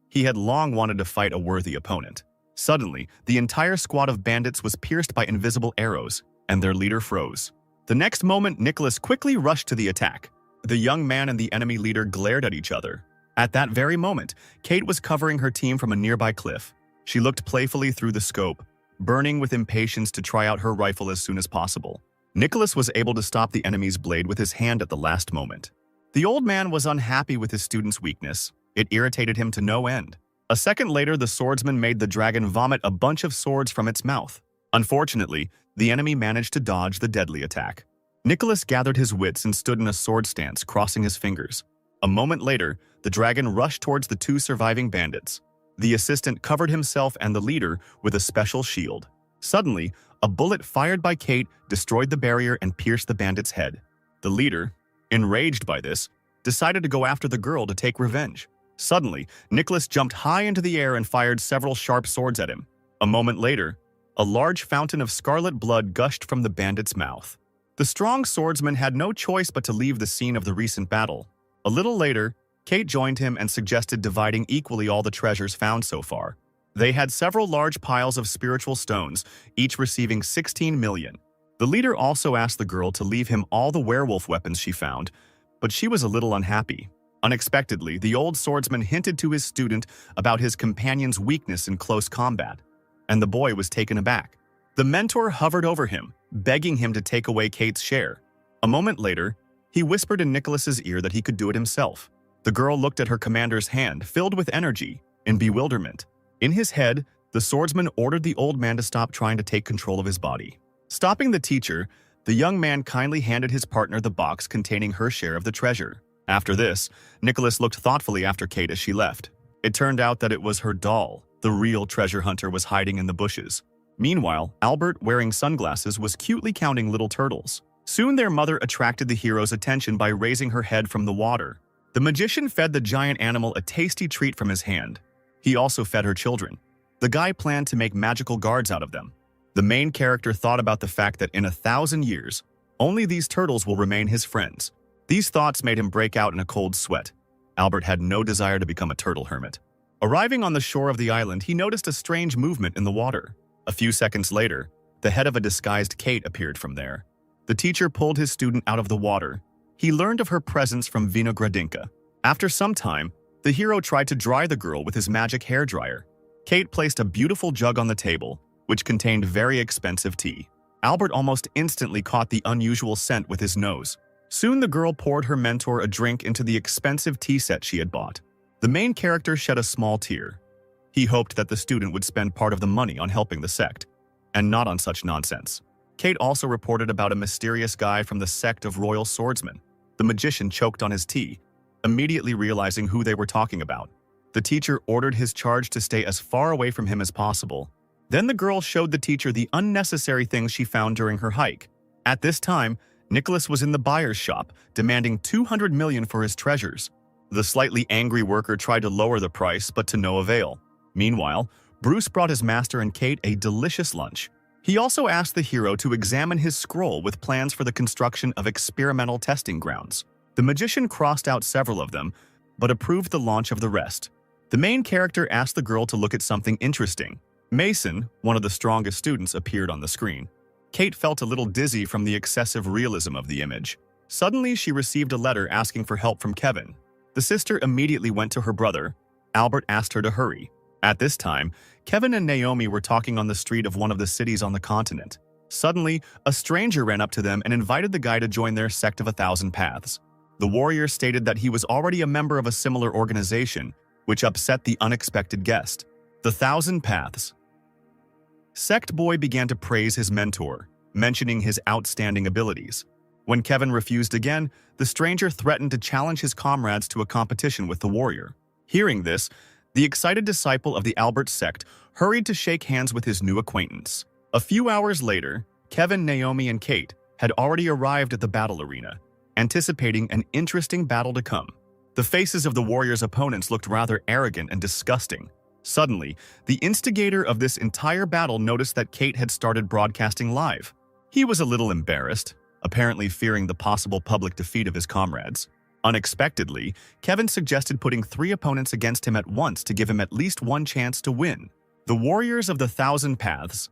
He had long wanted to fight a worthy opponent. Suddenly, the entire squad of bandits was pierced by invisible arrows, and their leader froze. The next moment, Nicholas quickly rushed to the attack. The young man and the enemy leader glared at each other. At that very moment, Kate was covering her team from a nearby cliff. She looked playfully through the scope, burning with impatience to try out her rifle as soon as possible. Nicholas was able to stop the enemy's blade with his hand at the last moment. The old man was unhappy with his student's weakness. It irritated him to no end. A second later, the swordsman made the dragon vomit a bunch of swords from its mouth. Unfortunately, the enemy managed to dodge the deadly attack. Nicholas gathered his wits and stood in a sword stance, crossing his fingers. A moment later, the dragon rushed towards the two surviving bandits. The assistant covered himself and the leader with a special shield. Suddenly, a bullet fired by Kate destroyed the barrier and pierced the bandit's head. The leader, enraged by this, decided to go after the girl to take revenge. Suddenly, Nicholas jumped high into the air and fired several sharp swords at him. A moment later, a large fountain of scarlet blood gushed from the bandit's mouth. The strong swordsman had no choice but to leave the scene of the recent battle. A little later, Kate joined him and suggested dividing equally all the treasures found so far. They had several large piles of spiritual stones, each receiving 16 million. The leader also asked the girl to leave him all the werewolf weapons she found, but she was a little unhappy. Unexpectedly, the old swordsman hinted to his student about his companion's weakness in close combat, and the boy was taken aback. The mentor hovered over him, begging him to take away Kate's share. A moment later, he whispered in Nicholas's ear that he could do it himself. The girl looked at her commander's hand, filled with energy and bewilderment. In his head, the swordsman ordered the old man to stop trying to take control of his body. Stopping the teacher, the young man kindly handed his partner the box containing her share of the treasure. After this, Nicholas looked thoughtfully after Kate as she left. It turned out that it was her doll. The real treasure hunter was hiding in the bushes. Meanwhile, Albert, wearing sunglasses, was cutely counting little turtles. Soon their mother attracted the hero's attention by raising her head from the water. The magician fed the giant animal a tasty treat from his hand. He also fed her children. The guy planned to make magical guards out of them. The main character thought about the fact that in 1,000 years, only these turtles will remain his friends. These thoughts made him break out in a cold sweat. Albert had no desire to become a turtle hermit. Arriving on the shore of the island, he noticed a strange movement in the water. A few seconds later, the head of a disguised Kate appeared from there. The teacher pulled his student out of the water. He learned of her presence from Vinogradinka. After some time, the hero tried to dry the girl with his magic hairdryer. Kate placed a beautiful jug on the table, which contained very expensive tea. Albert almost instantly caught the unusual scent with his nose. Soon the girl poured her mentor a drink into the expensive tea set she had bought. The main character shed a small tear. He hoped that the student would spend part of the money on helping the sect, and not on such nonsense. Kate also reported about a mysterious guy from the sect of Royal Swordsmen. The magician choked on his tea, immediately realizing who they were talking about. The teacher ordered his charge to stay as far away from him as possible. Then the girl showed the teacher the unnecessary things she found during her hike. At this time, Nicholas was in the buyer's shop, demanding 200 million for his treasures. The slightly angry worker tried to lower the price, but to no avail. Meanwhile, Bruce brought his master and Kate a delicious lunch. He also asked the hero to examine his scroll with plans for the construction of experimental testing grounds. The magician crossed out several of them, but approved the launch of the rest. The main character asked the girl to look at something interesting. Mason, one of the strongest students, appeared on the screen. Kate felt a little dizzy from the excessive realism of the image. Suddenly, she received a letter asking for help from Kevin. The sister immediately went to her brother. Albert asked her to hurry. At this time, Kevin and Naomi were talking on the street of one of the cities on the continent. Suddenly, a stranger ran up to them and invited the guy to join their sect of 1,000 Paths. The warrior stated that he was already a member of a similar organization, which upset the unexpected guest. The 1,000 Paths. Sect Boy began to praise his mentor, mentioning his outstanding abilities. When Kevin refused again, the stranger threatened to challenge his comrades to a competition with the warrior. Hearing this, The excited disciple of the Albert sect hurried to shake hands with his new acquaintance. A few hours later, Kevin, Naomi, and Kate had already arrived at the battle arena, anticipating an interesting battle to come. The faces of the warriors' opponents looked rather arrogant and disgusting. Suddenly, the instigator of this entire battle noticed that Kate had started broadcasting live. He was a little embarrassed, apparently fearing the possible public defeat of his comrades. Unexpectedly, Kevin suggested putting 3 opponents against him at once to give him at least one chance to win. The Warriors of the Thousand Paths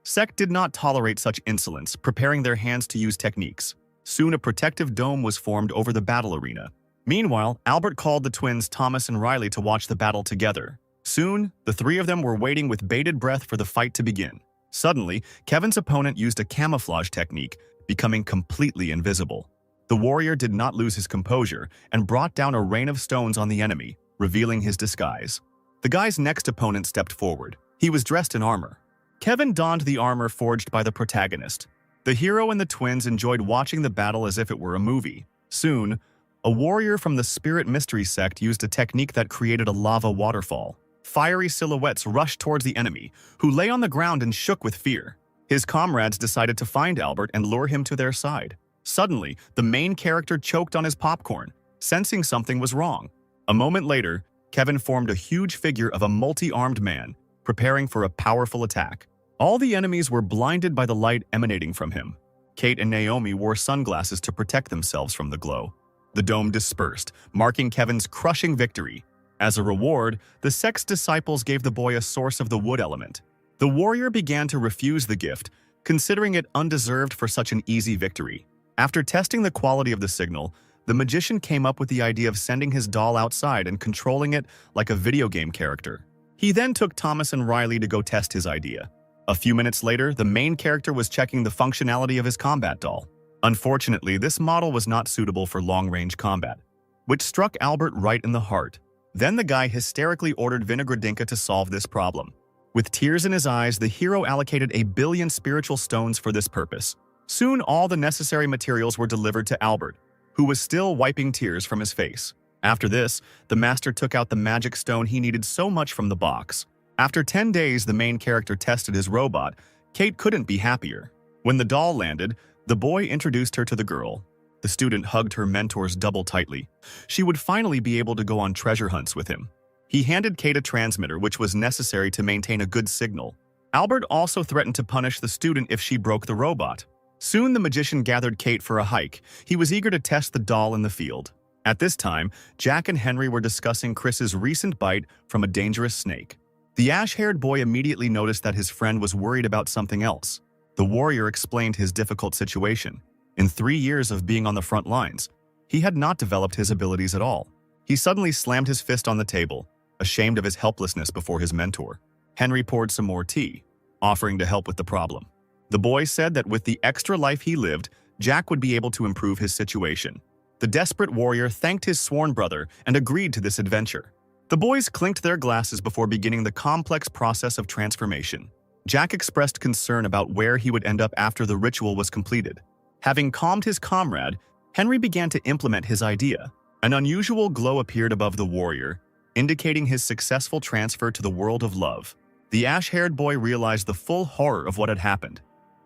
sect did not tolerate such insolence, preparing their hands to use techniques. Soon a protective dome was formed over the battle arena. Meanwhile, Albert called the twins Thomas and Riley to watch the battle together. Soon, the 3 of them were waiting with bated breath for the fight to begin. Suddenly, Kevin's opponent used a camouflage technique, becoming completely invisible. The warrior did not lose his composure and brought down a rain of stones on the enemy, revealing his disguise. The guy's next opponent stepped forward. He was dressed in armor. Kevin donned the armor forged by the protagonist. The hero and the twins enjoyed watching the battle as if it were a movie. Soon, a warrior from the Spirit Mystery sect used a technique that created a lava waterfall. Fiery silhouettes rushed towards the enemy, who lay on the ground and shook with fear. His comrades decided to find Albert and lure him to their side. Suddenly, the main character choked on his popcorn, sensing something was wrong. A moment later, Kevin formed a huge figure of a multi-armed man, preparing for a powerful attack. All the enemies were blinded by the light emanating from him. Kate and Naomi wore sunglasses to protect themselves from the glow. The dome dispersed, marking Kevin's crushing victory. As a reward, the sect's disciples gave the boy a source of the wood element. The warrior began to refuse the gift, considering it undeserved for such an easy victory. After testing the quality of the signal, the magician came up with the idea of sending his doll outside and controlling it like a video game character. He then took Thomas and Riley to go test his idea. A few minutes later, the main character was checking the functionality of his combat doll. Unfortunately, this model was not suitable for long-range combat, which struck Albert right in the heart. Then the guy hysterically ordered Vinogradinka to solve this problem. With tears in his eyes, the hero allocated 1 billion spiritual stones for this purpose. Soon, all the necessary materials were delivered to Albert, who was still wiping tears from his face. After this, the master took out the magic stone he needed so much from the box. After 10 days, the main character tested his robot. Kate couldn't be happier. When the doll landed, the boy introduced her to the girl. The student hugged her mentor's double tightly. She would finally be able to go on treasure hunts with him. He handed Kate a transmitter, which was necessary to maintain a good signal. Albert also threatened to punish the student if she broke the robot. Soon the magician gathered Kate for a hike. He was eager to test the doll in the field. At this time, Jack and Henry were discussing Chris's recent bite from a dangerous snake. The ash-haired boy immediately noticed that his friend was worried about something else. The warrior explained his difficult situation. In 3 years of being on the front lines, he had not developed his abilities at all. He suddenly slammed his fist on the table, ashamed of his helplessness before his mentor. Henry poured some more tea, offering to help with the problem. The boy said that with the extra life he lived, Jack would be able to improve his situation. The desperate warrior thanked his sworn brother and agreed to this adventure. The boys clinked their glasses before beginning the complex process of transformation. Jack expressed concern about where he would end up after the ritual was completed. Having calmed his comrade, Henry began to implement his idea. An unusual glow appeared above the warrior, indicating his successful transfer to the world of love. The ash-haired boy realized the full horror of what had happened.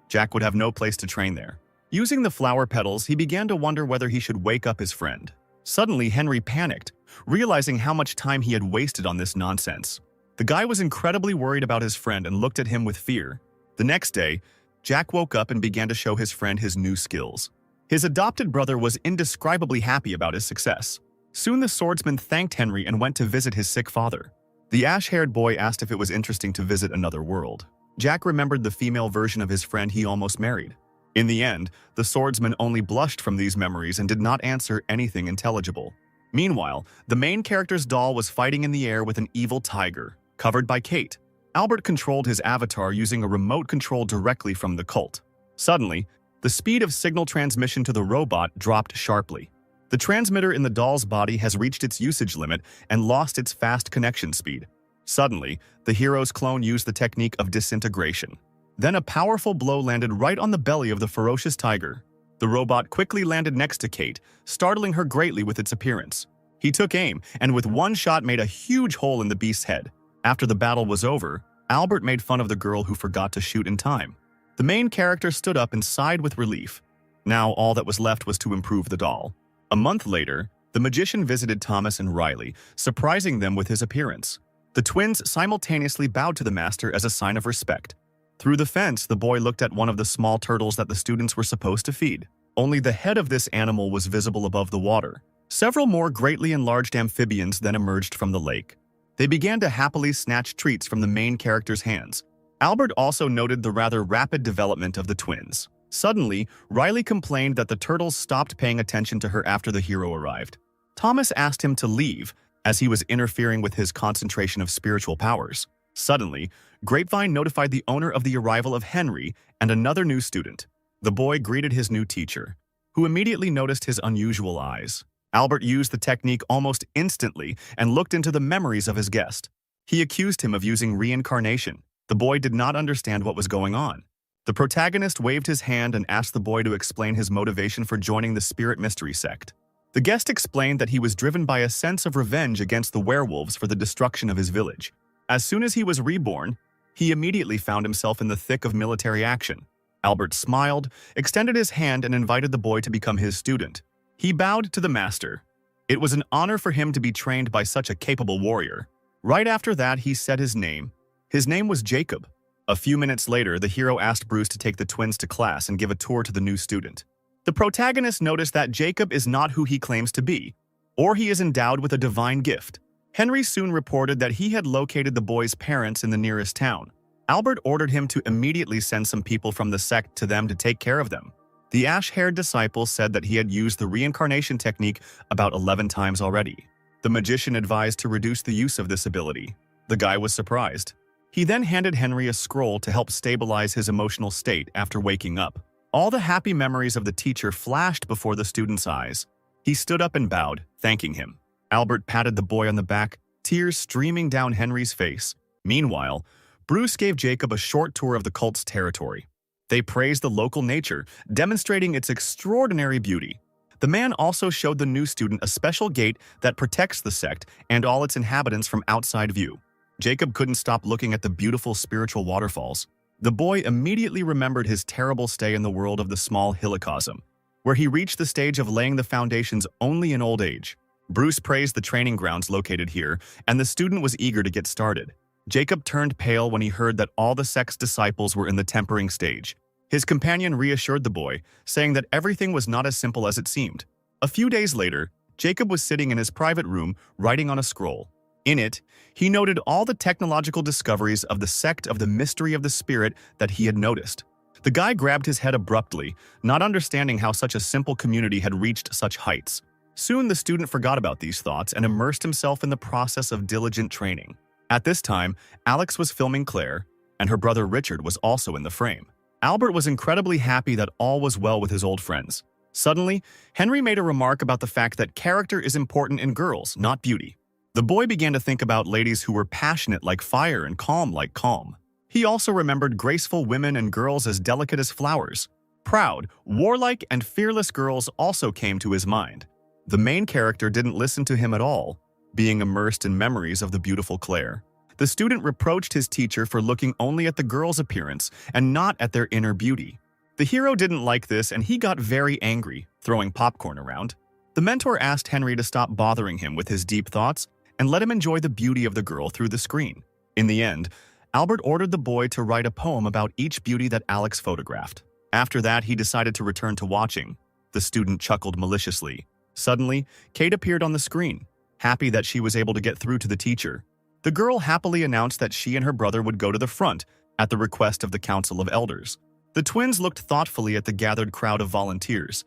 Jack would have no place to train there. Using the flower petals, he began to wonder whether he should wake up his friend. Suddenly, Henry panicked, realizing how much time he had wasted on this nonsense. The guy was incredibly worried about his friend and looked at him with fear. The next day, Jack woke up and began to show his friend his new skills. His adopted brother was indescribably happy about his success. Soon the swordsman thanked Henry and went to visit his sick father. The ash-haired boy asked if it was interesting to visit another world. Jack remembered the female version of his friend he almost married. In the end, the swordsman only blushed from these memories and did not answer anything intelligible. Meanwhile, the main character's doll was fighting in the air with an evil tiger, covered by Kate. Albert controlled his avatar using a remote control directly from the cult. Suddenly, the speed of signal transmission to the robot dropped sharply. The transmitter in the doll's body has reached its usage limit and lost its fast connection speed. Suddenly, the hero's clone used the technique of disintegration. Then a powerful blow landed right on the belly of the ferocious tiger. The robot quickly landed next to Kate, startling her greatly with its appearance. He took aim and with one shot made a huge hole in the beast's head. After the battle was over, Albert made fun of the girl who forgot to shoot in time. The main character stood up and sighed with relief. Now all that was left was to improve the doll. A month later, the magician visited Thomas and Riley, surprising them with his appearance. The twins simultaneously bowed to the master as a sign of respect. Through the fence, the boy looked at one of the small turtles that the students were supposed to feed. Only the head of this animal was visible above the water. Several more greatly enlarged amphibians then emerged from the lake. They began to happily snatch treats from the main character's hands. Albert also noted the rather rapid development of the twins. Suddenly, Riley complained that the turtles stopped paying attention to her after the hero arrived. Thomas asked him to leave, as he was interfering with his concentration of spiritual powers. Suddenly, Grapevine notified the owner of the arrival of Henry and another new student. The boy greeted his new teacher, who immediately noticed his unusual eyes. Albert used the technique almost instantly and looked into the memories of his guest. He accused him of using reincarnation. The boy did not understand what was going on. The protagonist waved his hand and asked the boy to explain his motivation for joining the Spirit Mystery sect. The guest explained that he was driven by a sense of revenge against the werewolves for the destruction of his village. As soon as he was reborn, he immediately found himself in the thick of military action. Albert smiled, extended his hand and invited the boy to become his student. He bowed to the master. It was an honor for him to be trained by such a capable warrior. Right after that, he said his name. His name was Jacob. A few minutes later, the hero asked Bruce to take the twins to class and give a tour to the new student. The protagonist noticed that Jacob is not who he claims to be, or he is endowed with a divine gift. Henry soon reported that he had located the boy's parents in the nearest town. Albert ordered him to immediately send some people from the sect to them to take care of them. The ash-haired disciple said that he had used the reincarnation technique about 11 times already. The magician advised to reduce the use of this ability. The guy was surprised. He then handed Henry a scroll to help stabilize his emotional state after waking up. All the happy memories of the teacher flashed before the student's eyes. He stood up and bowed, thanking him. Albert patted the boy on the back, tears streaming down Henry's face. Meanwhile, Bruce gave Jacob a short tour of the cult's territory. They praised the local nature, demonstrating its extraordinary beauty. The man also showed the new student a special gate that protects the sect and all its inhabitants from outside view. Jacob couldn't stop looking at the beautiful spiritual waterfalls. The boy immediately remembered his terrible stay in the world of the small Helicosm, where he reached the stage of laying the foundations only in old age. Bruce praised the training grounds located here, and the student was eager to get started. Jacob turned pale when he heard that all the sect's disciples were in the tempering stage. His companion reassured the boy, saying that everything was not as simple as it seemed. A few days later, Jacob was sitting in his private room, writing on a scroll. In it, he noted all the technological discoveries of the sect of the mystery of the spirit that he had noticed. The guy grabbed his head abruptly, not understanding how such a simple community had reached such heights. Soon the student forgot about these thoughts and immersed himself in the process of diligent training. At this time, Alex was filming Claire, and her brother Richard was also in the frame. Albert was incredibly happy that all was well with his old friends. Suddenly, Henry made a remark about the fact that character is important in girls, not beauty. The boy began to think about ladies who were passionate like fire and calm like calm. He also remembered graceful women and girls as delicate as flowers. Proud, warlike, and fearless girls also came to his mind. The main character didn't listen to him at all, being immersed in memories of the beautiful Claire. The student reproached his teacher for looking only at the girl's appearance and not at their inner beauty. The hero didn't like this and he got very angry, throwing popcorn around. The mentor asked Henry to stop bothering him with his deep thoughts and let him enjoy the beauty of the girl through the screen. In the end, Albert ordered the boy to write a poem about each beauty that Alex photographed. After that, he decided to return to watching. The student chuckled maliciously. Suddenly, Kate appeared on the screen, happy that she was able to get through to the teacher. The girl happily announced that she and her brother would go to the front at the request of the Council of Elders. The twins looked thoughtfully at the gathered crowd of volunteers.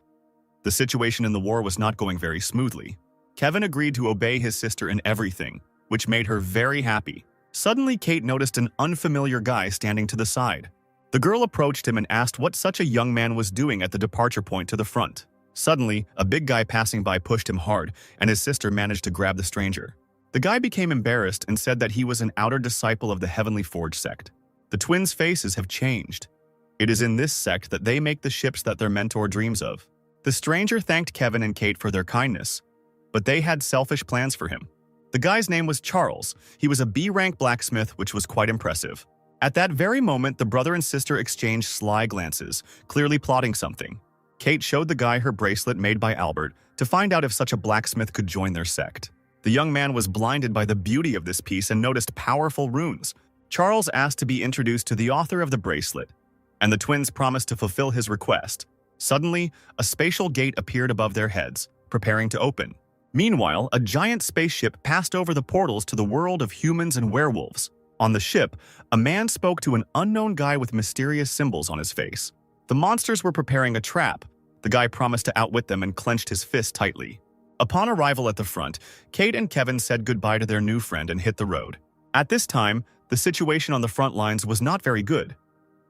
The situation in the war was not going very smoothly. Kevin agreed to obey his sister in everything, which made her very happy. Suddenly, Kate noticed an unfamiliar guy standing to the side. The girl approached him and asked what such a young man was doing at the departure point to the front. Suddenly, a big guy passing by pushed him hard, and his sister managed to grab the stranger. The guy became embarrassed and said that he was an outer disciple of the Heavenly Forge sect. The twins' faces have changed. It is in this sect that they make the ships that their mentor dreams of. The stranger thanked Kevin and Kate for their kindness, but they had selfish plans for him. The guy's name was Charles. He was a B-rank blacksmith, which was quite impressive. At that very moment, the brother and sister exchanged sly glances, clearly plotting something. Kate showed the guy her bracelet made by Albert to find out if such a blacksmith could join their sect. The young man was blinded by the beauty of this piece and noticed powerful runes. Charles asked to be introduced to the author of the bracelet, and the twins promised to fulfill his request. Suddenly, a spatial gate appeared above their heads, preparing to open. Meanwhile, a giant spaceship passed over the portals to the world of humans and werewolves. On the ship, a man spoke to an unknown guy with mysterious symbols on his face. The monsters were preparing a trap. The guy promised to outwit them and clenched his fist tightly. Upon arrival at the front, Kate and Kevin said goodbye to their new friend and hit the road. At this time, the situation on the front lines was not very good.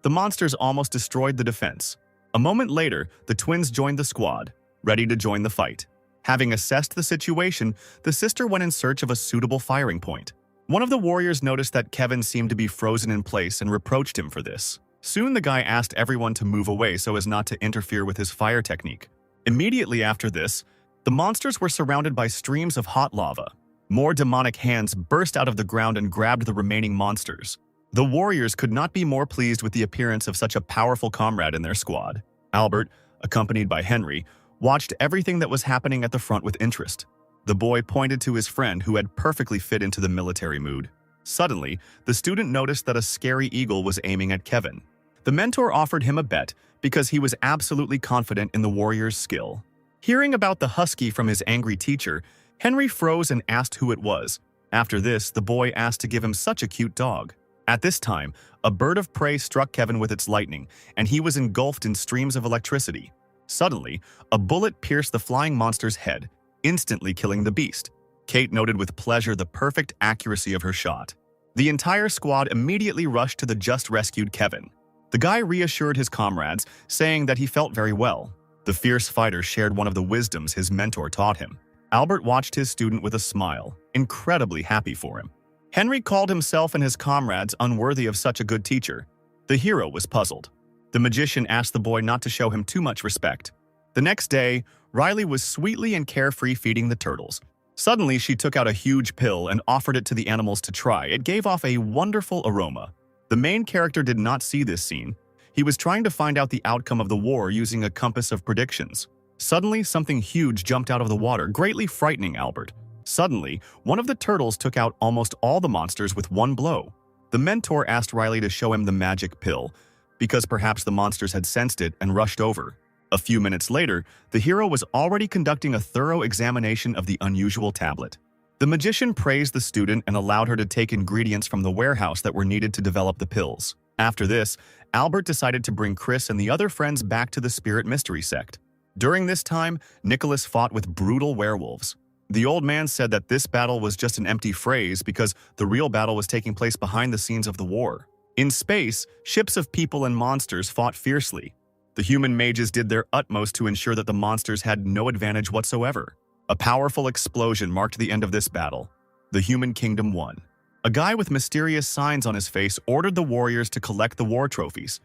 The monsters almost destroyed the defense. A moment later, the twins joined the squad, ready to join the fight. Having assessed the situation, the sister went in search of a suitable firing point. One of the warriors noticed that Kevin seemed to be frozen in place and reproached him for this. Soon the guy asked everyone to move away so as not to interfere with his fire technique. Immediately after this, the monsters were surrounded by streams of hot lava. More demonic hands burst out of the ground and grabbed the remaining monsters. The warriors could not be more pleased with the appearance of such a powerful comrade in their squad. Albert, accompanied by Henry, watched everything that was happening at the front with interest. The boy pointed to his friend who had perfectly fit into the military mood. Suddenly, the student noticed that a scary eagle was aiming at Kevin. The mentor offered him a bet because he was absolutely confident in the warrior's skill. Hearing about the husky from his angry teacher, Henry froze and asked who it was. After this, the boy asked to give him such a cute dog. At this time, a bird of prey struck Kevin with its lightning, and he was engulfed in streams of electricity. Suddenly, a bullet pierced the flying monster's head, instantly killing the beast. Kate noted with pleasure the perfect accuracy of her shot. The entire squad immediately rushed to the just rescued Kevin. The guy reassured his comrades, saying that he felt very well. The fierce fighter shared one of the wisdoms his mentor taught him. Albert watched his student with a smile, incredibly happy for him. Henry called himself and his comrades unworthy of such a good teacher. The hero was puzzled. The magician asked the boy not to show him too much respect. The next day, Riley was sweetly and carefree feeding the turtles. Suddenly, she took out a huge pill and offered it to the animals to try. It gave off a wonderful aroma. The main character did not see this scene. He was trying to find out the outcome of the war using a compass of predictions. Suddenly, something huge jumped out of the water, greatly frightening Albert. Suddenly, one of the turtles took out almost all the monsters with one blow. The mentor asked Riley to show him the magic pill, because perhaps the monsters had sensed it and rushed over. A few minutes later, the hero was already conducting a thorough examination of the unusual tablet. The magician praised the student and allowed her to take ingredients from the warehouse that were needed to develop the pills. After this, Albert decided to bring Chris and the other friends back to the Spirit Mystery Sect. During this time, Nicholas fought with brutal werewolves. The old man said that this battle was just an empty phrase because the real battle was taking place behind the scenes of the war. In space, ships of people and monsters fought fiercely. The human mages did their utmost to ensure that the monsters had no advantage whatsoever. A powerful explosion marked the end of this battle. The human kingdom won. A guy with mysterious signs on his face ordered the warriors to collect the war trophies,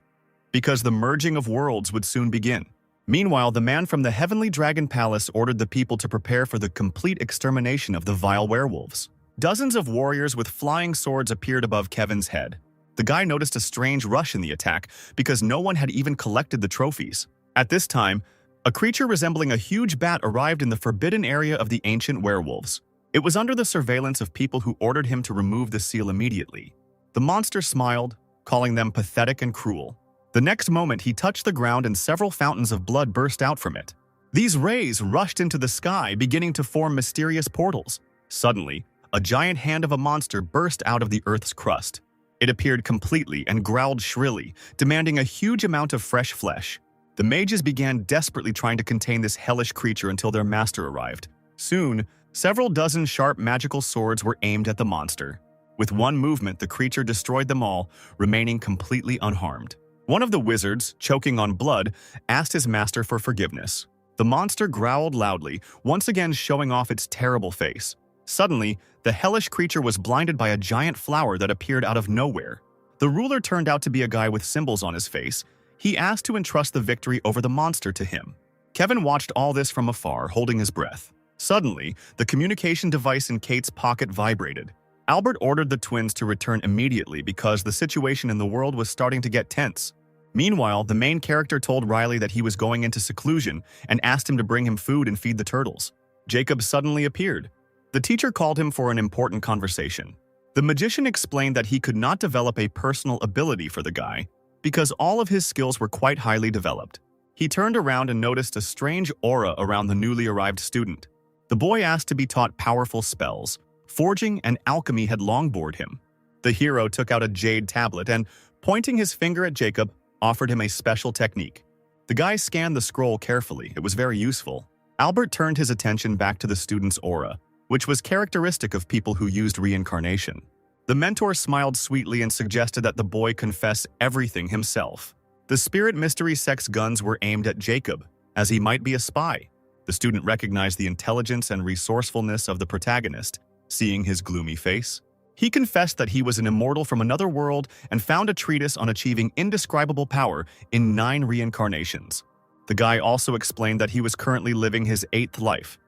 because the merging of worlds would soon begin. Meanwhile, the man from the Heavenly Dragon Palace ordered the people to prepare for the complete extermination of the vile werewolves. Dozens of warriors with flying swords appeared above Kevin's head. The guy noticed a strange rush in the attack because no one had even collected the trophies. At this time, a creature resembling a huge bat arrived in the forbidden area of the ancient werewolves. It was under the surveillance of people who ordered him to remove the seal immediately. The monster smiled, calling them pathetic and cruel. The next moment, he touched the ground and several fountains of blood burst out from it. These rays rushed into the sky, beginning to form mysterious portals. Suddenly, a giant hand of a monster burst out of the earth's crust. It appeared completely and growled shrilly, demanding a huge amount of fresh flesh. The mages began desperately trying to contain this hellish creature until their master arrived. Soon, several dozen sharp magical swords were aimed at the monster. With one movement, the creature destroyed them all, remaining completely unharmed. One of the wizards, choking on blood, asked his master for forgiveness. The monster growled loudly, once again showing off its terrible face. Suddenly, the hellish creature was blinded by a giant flower that appeared out of nowhere. The ruler turned out to be a guy with symbols on his face. He asked to entrust the victory over the monster to him. Kevin watched all this from afar, holding his breath. Suddenly, the communication device in Kate's pocket vibrated. Albert ordered the twins to return immediately because the situation in the world was starting to get tense. Meanwhile, the main character told Riley that he was going into seclusion and asked him to bring him food and feed the turtles. Jacob suddenly appeared. The teacher called him for an important conversation. The magician explained that he could not develop a personal ability for the guy because all of his skills were quite highly developed. He turned around and noticed a strange aura around the newly arrived student. The boy asked to be taught powerful spells. Forging and alchemy had long bored him. The hero took out a jade tablet and, pointing his finger at Jacob, offered him a special technique. The guy scanned the scroll carefully. It was very useful. Albert turned his attention back to the student's aura, which was characteristic of people who used reincarnation. The mentor smiled sweetly and suggested that the boy confess everything himself. The spirit mystery sex guns were aimed at Jacob, as he might be a spy. The student recognized the intelligence and resourcefulness of the protagonist, seeing his gloomy face. He confessed that he was an immortal from another world and found a treatise on achieving indescribable power in 9 reincarnations. The guy also explained that he was currently living his 8th life,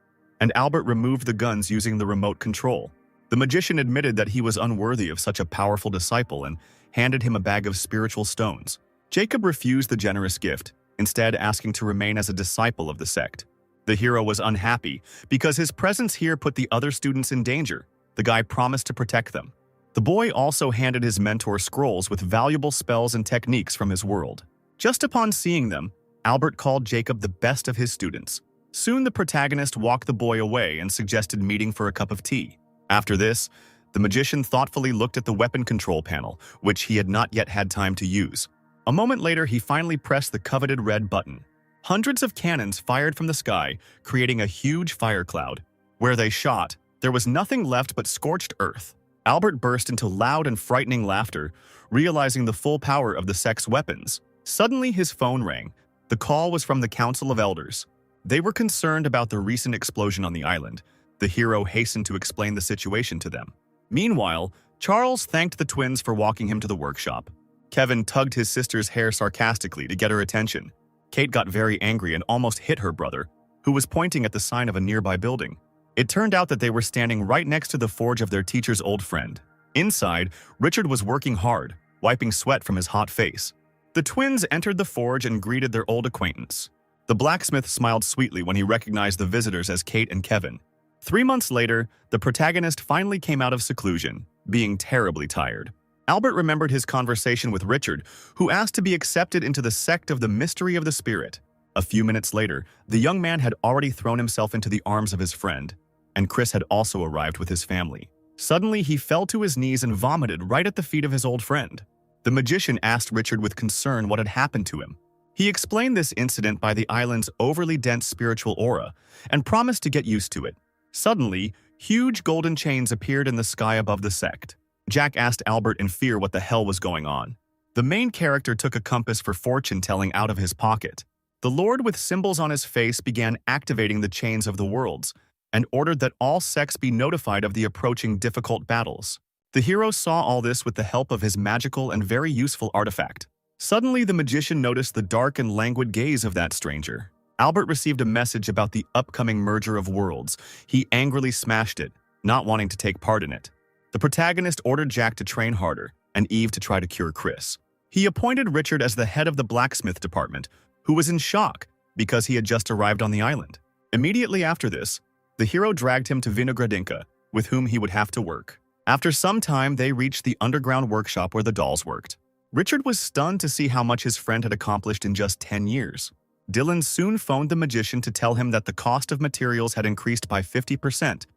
and Albert removed the guns using the remote control. The magician admitted that he was unworthy of such a powerful disciple and handed him a bag of spiritual stones. Jacob refused the generous gift, instead asking to remain as a disciple of the sect. The hero was unhappy because his presence here put the other students in danger. The guy promised to protect them. The boy also handed his mentor scrolls with valuable spells and techniques from his world. Just upon seeing them, Albert called Jacob the best of his students. Soon the protagonist walked the boy away and suggested meeting for a cup of tea. After this, the magician thoughtfully looked at the weapon control panel, which he had not yet had time to use. A moment later, he finally pressed the coveted red button. Hundreds of cannons fired from the sky, creating a huge fire cloud. Where they shot, there was nothing left but scorched earth. Albert burst into loud and frightening laughter, realizing the full power of the sect's weapons. Suddenly, his phone rang. The call was from the Council of Elders. They were concerned about the recent explosion on the island. The hero hastened to explain the situation to them. Meanwhile, Charles thanked the twins for walking him to the workshop. Kevin tugged his sister's hair sarcastically to get her attention. Kate got very angry and almost hit her brother, who was pointing at the sign of a nearby building. It turned out that they were standing right next to the forge of their teacher's old friend. Inside, Richard was working hard, wiping sweat from his hot face. The twins entered the forge and greeted their old acquaintance. The blacksmith smiled sweetly when he recognized the visitors as Kate and Kevin. 3 months later, the protagonist finally came out of seclusion, being terribly tired. Albert remembered his conversation with Richard, who asked to be accepted into the sect of the Mystery of the Spirit. A few minutes later, the young man had already thrown himself into the arms of his friend, and Chris had also arrived with his family. Suddenly, he fell to his knees and vomited right at the feet of his old friend. The magician asked Richard with concern what had happened to him. He explained this incident by the island's overly dense spiritual aura and promised to get used to it. Suddenly, huge golden chains appeared in the sky above the sect. Jack asked Albert in fear what the hell was going on. The main character took a compass for fortune-telling out of his pocket. The Lord with symbols on his face began activating the chains of the worlds and ordered that all sects be notified of the approaching difficult battles. The hero saw all this with the help of his magical and very useful artifact. Suddenly, the magician noticed the dark and languid gaze of that stranger. Albert received a message about the upcoming merger of worlds. He angrily smashed it, not wanting to take part in it. The protagonist ordered Jack to train harder and Eve to try to cure Chris. He appointed Richard as the head of the blacksmith department, who was in shock because he had just arrived on the island. Immediately after this, the hero dragged him to Vinogradinka, with whom he would have to work. After some time, they reached the underground workshop where the dolls worked. Richard was stunned to see how much his friend had accomplished in just 10 years. Dylan soon phoned the magician to tell him that the cost of materials had increased by 50%,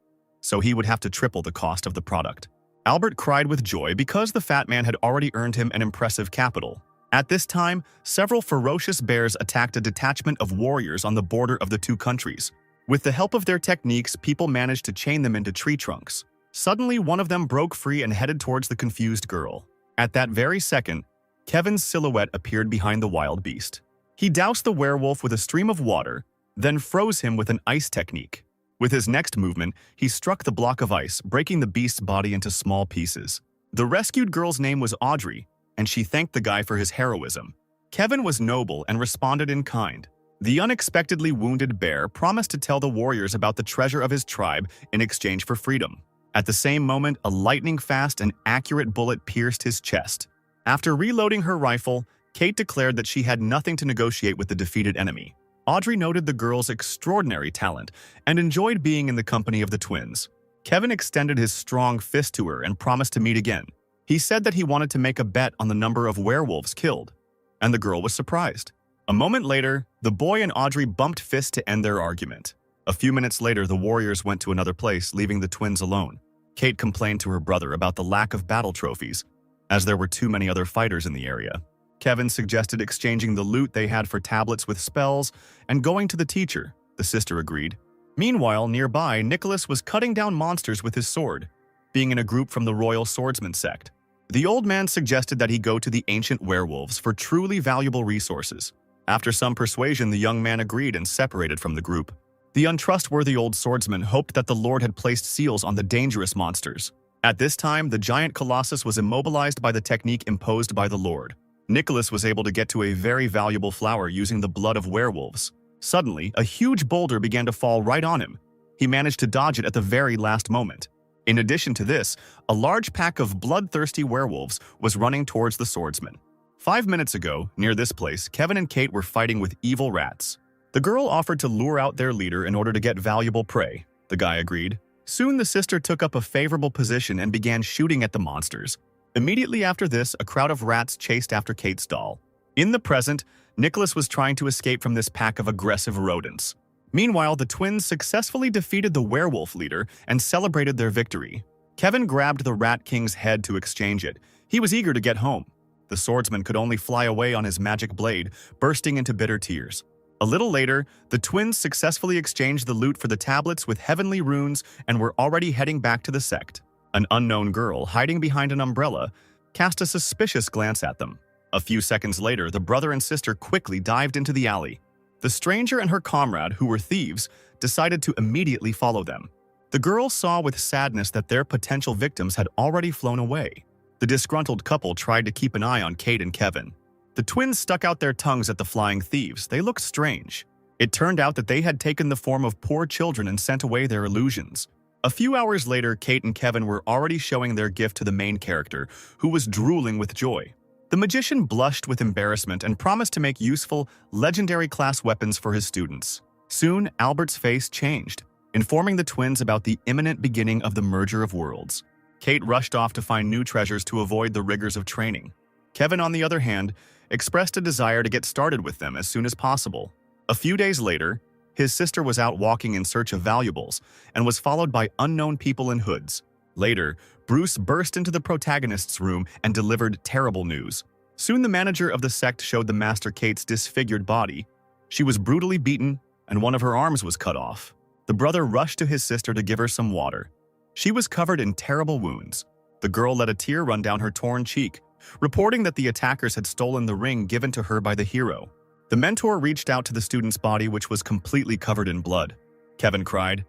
so he would have to triple the cost of the product. Albert cried with joy because the fat man had already earned him an impressive capital. At this time, several ferocious bears attacked a detachment of warriors on the border of the two countries. With the help of their techniques, people managed to chain them into tree trunks. Suddenly, one of them broke free and headed towards the confused girl. At that very second, Kevin's silhouette appeared behind the wild beast. He doused the werewolf with a stream of water, then froze him with an ice technique. With his next movement, he struck the block of ice, breaking the beast's body into small pieces. The rescued girl's name was Audrey, and she thanked the guy for his heroism. Kevin was noble and responded in kind. The unexpectedly wounded bear promised to tell the warriors about the treasure of his tribe in exchange for freedom. At the same moment, a lightning-fast and accurate bullet pierced his chest. After reloading her rifle, Kate declared that she had nothing to negotiate with the defeated enemy. Audrey noted the girl's extraordinary talent and enjoyed being in the company of the twins. Kevin extended his strong fist to her and promised to meet again. He said that he wanted to make a bet on the number of werewolves killed, and the girl was surprised. A moment later, the boy and Audrey bumped fists to end their argument. A few minutes later, the warriors went to another place, leaving the twins alone. Kate complained to her brother about the lack of battle trophies, as there were too many other fighters in the area. Kevin suggested exchanging the loot they had for tablets with spells and going to the teacher. The sister agreed. Meanwhile, nearby, Nicholas was cutting down monsters with his sword, being in a group from the Royal Swordsman sect. The old man suggested that he go to the ancient werewolves for truly valuable resources. After some persuasion, the young man agreed and separated from the group. The untrustworthy old swordsman hoped that the Lord had placed seals on the dangerous monsters. At this time, the giant colossus was immobilized by the technique imposed by the Lord. Nicholas was able to get to a very valuable flower using the blood of werewolves. Suddenly, a huge boulder began to fall right on him. He managed to dodge it at the very last moment. In addition to this, a large pack of bloodthirsty werewolves was running towards the swordsman. 5 minutes ago, near this place, Kevin and Kate were fighting with evil rats. The girl offered to lure out their leader in order to get valuable prey. The guy agreed. Soon the sister took up a favorable position and began shooting at the monsters. Immediately after this, a crowd of rats chased after Kate's doll. In the present, Nicholas was trying to escape from this pack of aggressive rodents. Meanwhile, the twins successfully defeated the werewolf leader and celebrated their victory. Kevin grabbed the Rat King's head to exchange it. He was eager to get home. The swordsman could only fly away on his magic blade, bursting into bitter tears. A little later, the twins successfully exchanged the loot for the tablets with heavenly runes and were already heading back to the sect. An unknown girl, hiding behind an umbrella, cast a suspicious glance at them. A few seconds later, the brother and sister quickly dived into the alley. The stranger and her comrade, who were thieves, decided to immediately follow them. The girl saw with sadness that their potential victims had already flown away. The disgruntled couple tried to keep an eye on Kate and Kevin. The twins stuck out their tongues at the flying thieves. They looked strange. It turned out that they had taken the form of poor children and sent away their illusions. A few hours later, Kate and Kevin were already showing their gift to the main character, who was drooling with joy. The magician blushed with embarrassment and promised to make useful, legendary-class weapons for his students. Soon, Albert's face changed, informing the twins about the imminent beginning of the merger of worlds. Kate rushed off to find new treasures to avoid the rigors of training. Kevin, on the other hand, expressed a desire to get started with them as soon as possible. A few days later, his sister was out walking in search of valuables and was followed by unknown people in hoods. Later, Bruce burst into the protagonist's room and delivered terrible news. Soon the manager of the sect showed the master Kate's disfigured body. She was brutally beaten, and one of her arms was cut off. The brother rushed to his sister to give her some water. She was covered in terrible wounds. The girl let a tear run down her torn cheek, reporting that the attackers had stolen the ring given to her by the hero. The mentor reached out to the student's body, which was completely covered in blood. Kevin cried.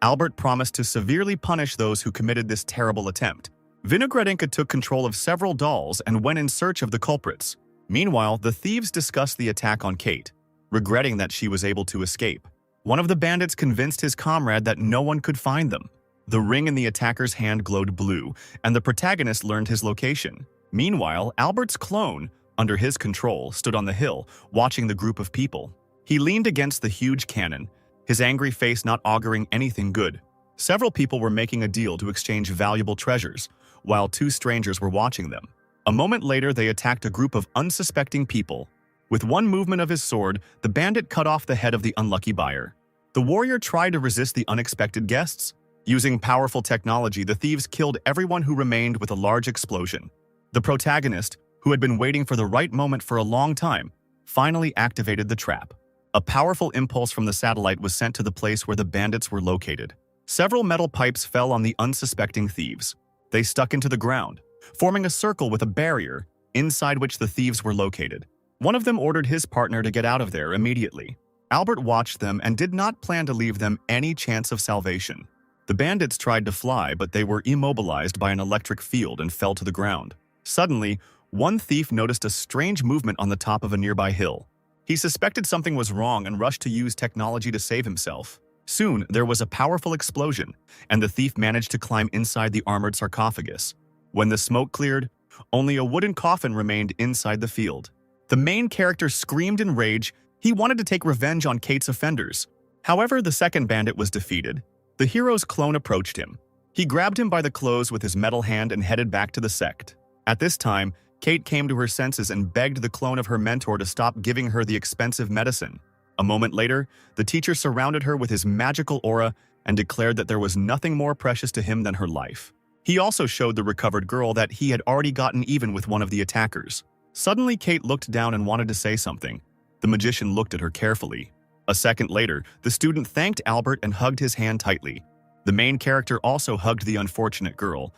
Albert promised to severely punish those who committed this terrible attempt. Vinogradinka took control of several dolls and went in search of the culprits. Meanwhile, the thieves discussed the attack on Kate, regretting that she was able to escape. One of the bandits convinced his comrade that no one could find them. The ring in the attacker's hand glowed blue, and the protagonist learned his location. Meanwhile, Albert's clone, under his control, stood on the hill, watching the group of people. He leaned against the huge cannon, his angry face not auguring anything good. Several people were making a deal to exchange valuable treasures, while two strangers were watching them. A moment later, they attacked a group of unsuspecting people. With one movement of his sword, the bandit cut off the head of the unlucky buyer. The warrior tried to resist the unexpected guests. Using powerful technology, the thieves killed everyone who remained with a large explosion. The protagonist, who had been waiting for the right moment for a long time, finally activated the trap. A powerful impulse from the satellite was sent to the place where the bandits were located. Several metal pipes fell on the unsuspecting thieves. They stuck into the ground, forming a circle with a barrier, inside which the thieves were located. One of them ordered his partner to get out of there immediately. Albert watched them and did not plan to leave them any chance of salvation. The bandits tried to fly, but they were immobilized by an electric field and fell to the ground. Suddenly, one thief noticed a strange movement on the top of a nearby hill. He suspected something was wrong and rushed to use technology to save himself. Soon, there was a powerful explosion, and the thief managed to climb inside the armored sarcophagus. When the smoke cleared, only a wooden coffin remained inside the field. The main character screamed in rage. He wanted to take revenge on Kate's offenders. However, the second bandit was defeated. The hero's clone approached him. He grabbed him by the clothes with his metal hand and headed back to the sect. At this time, Kate came to her senses and begged the clone of her mentor to stop giving her the expensive medicine. A moment later, the teacher surrounded her with his magical aura and declared that there was nothing more precious to him than her life. He also showed the recovered girl that he had already gotten even with one of the attackers. Suddenly, Kate looked down and wanted to say something. The magician looked at her carefully. A second later, the student thanked Albert and hugged his hand tightly. The main character also hugged the unfortunate girl,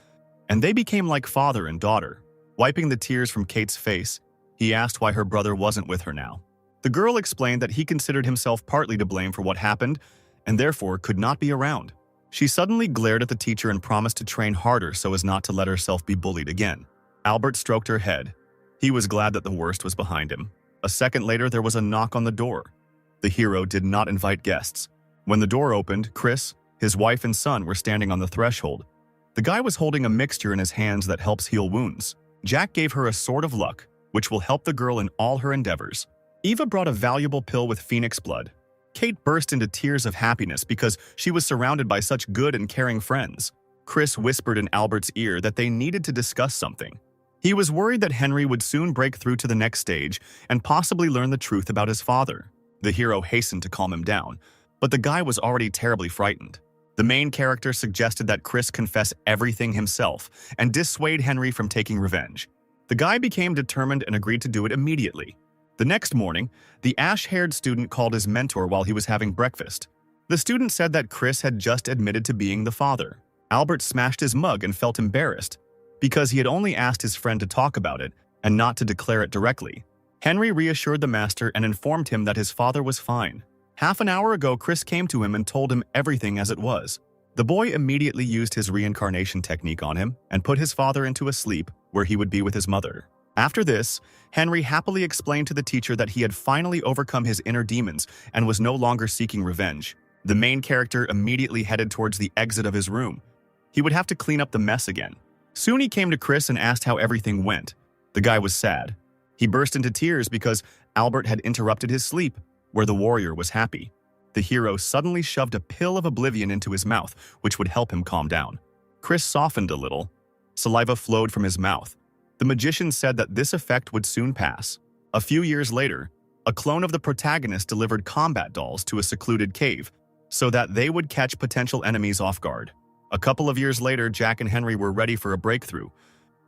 and they became like father and daughter. Wiping the tears from Kate's face, he asked why her brother wasn't with her now. The girl explained that he considered himself partly to blame for what happened and therefore could not be around. She suddenly glared at the teacher and promised to train harder so as not to let herself be bullied again. Albert stroked her head. He was glad that the worst was behind him. A second later, there was a knock on the door. The hero did not invite guests. When the door opened, Chris, his wife and son were standing on the threshold. The guy was holding a mixture in his hands that helps heal wounds. Jack gave her a sword of luck, which will help the girl in all her endeavors. Eva brought a valuable pill with phoenix blood. Kate burst into tears of happiness because she was surrounded by such good and caring friends. Chris whispered in Albert's ear that they needed to discuss something. He was worried that Henry would soon break through to the next stage and possibly learn the truth about his father. The hero hastened to calm him down, but the guy was already terribly frightened. The main character suggested that Chris confess everything himself and dissuade Henry from taking revenge. The guy became determined and agreed to do it immediately. The next morning, the ash-haired student called his mentor while he was having breakfast. The student said that Chris had just admitted to being the father. Albert smashed his mug and felt embarrassed because he had only asked his friend to talk about it and not to declare it directly. Henry reassured the master and informed him that his father was fine. Half an hour ago, Chris came to him and told him everything as it was. The boy immediately used his reincarnation technique on him and put his father into a sleep where he would be with his mother. After this, Henry happily explained to the teacher that he had finally overcome his inner demons and was no longer seeking revenge. The main character immediately headed towards the exit of his room. He would have to clean up the mess again. Soon he came to Chris and asked how everything went. The guy was sad. He burst into tears because Albert had interrupted his sleep, where the warrior was happy. The hero suddenly shoved a pill of oblivion into his mouth, which would help him calm down. Chris softened a little. Saliva flowed from his mouth. The magician said that this effect would soon pass. A few years later, a clone of the protagonist delivered combat dolls to a secluded cave so that they would catch potential enemies off guard. A couple of years later, Jack and Henry were ready for a breakthrough,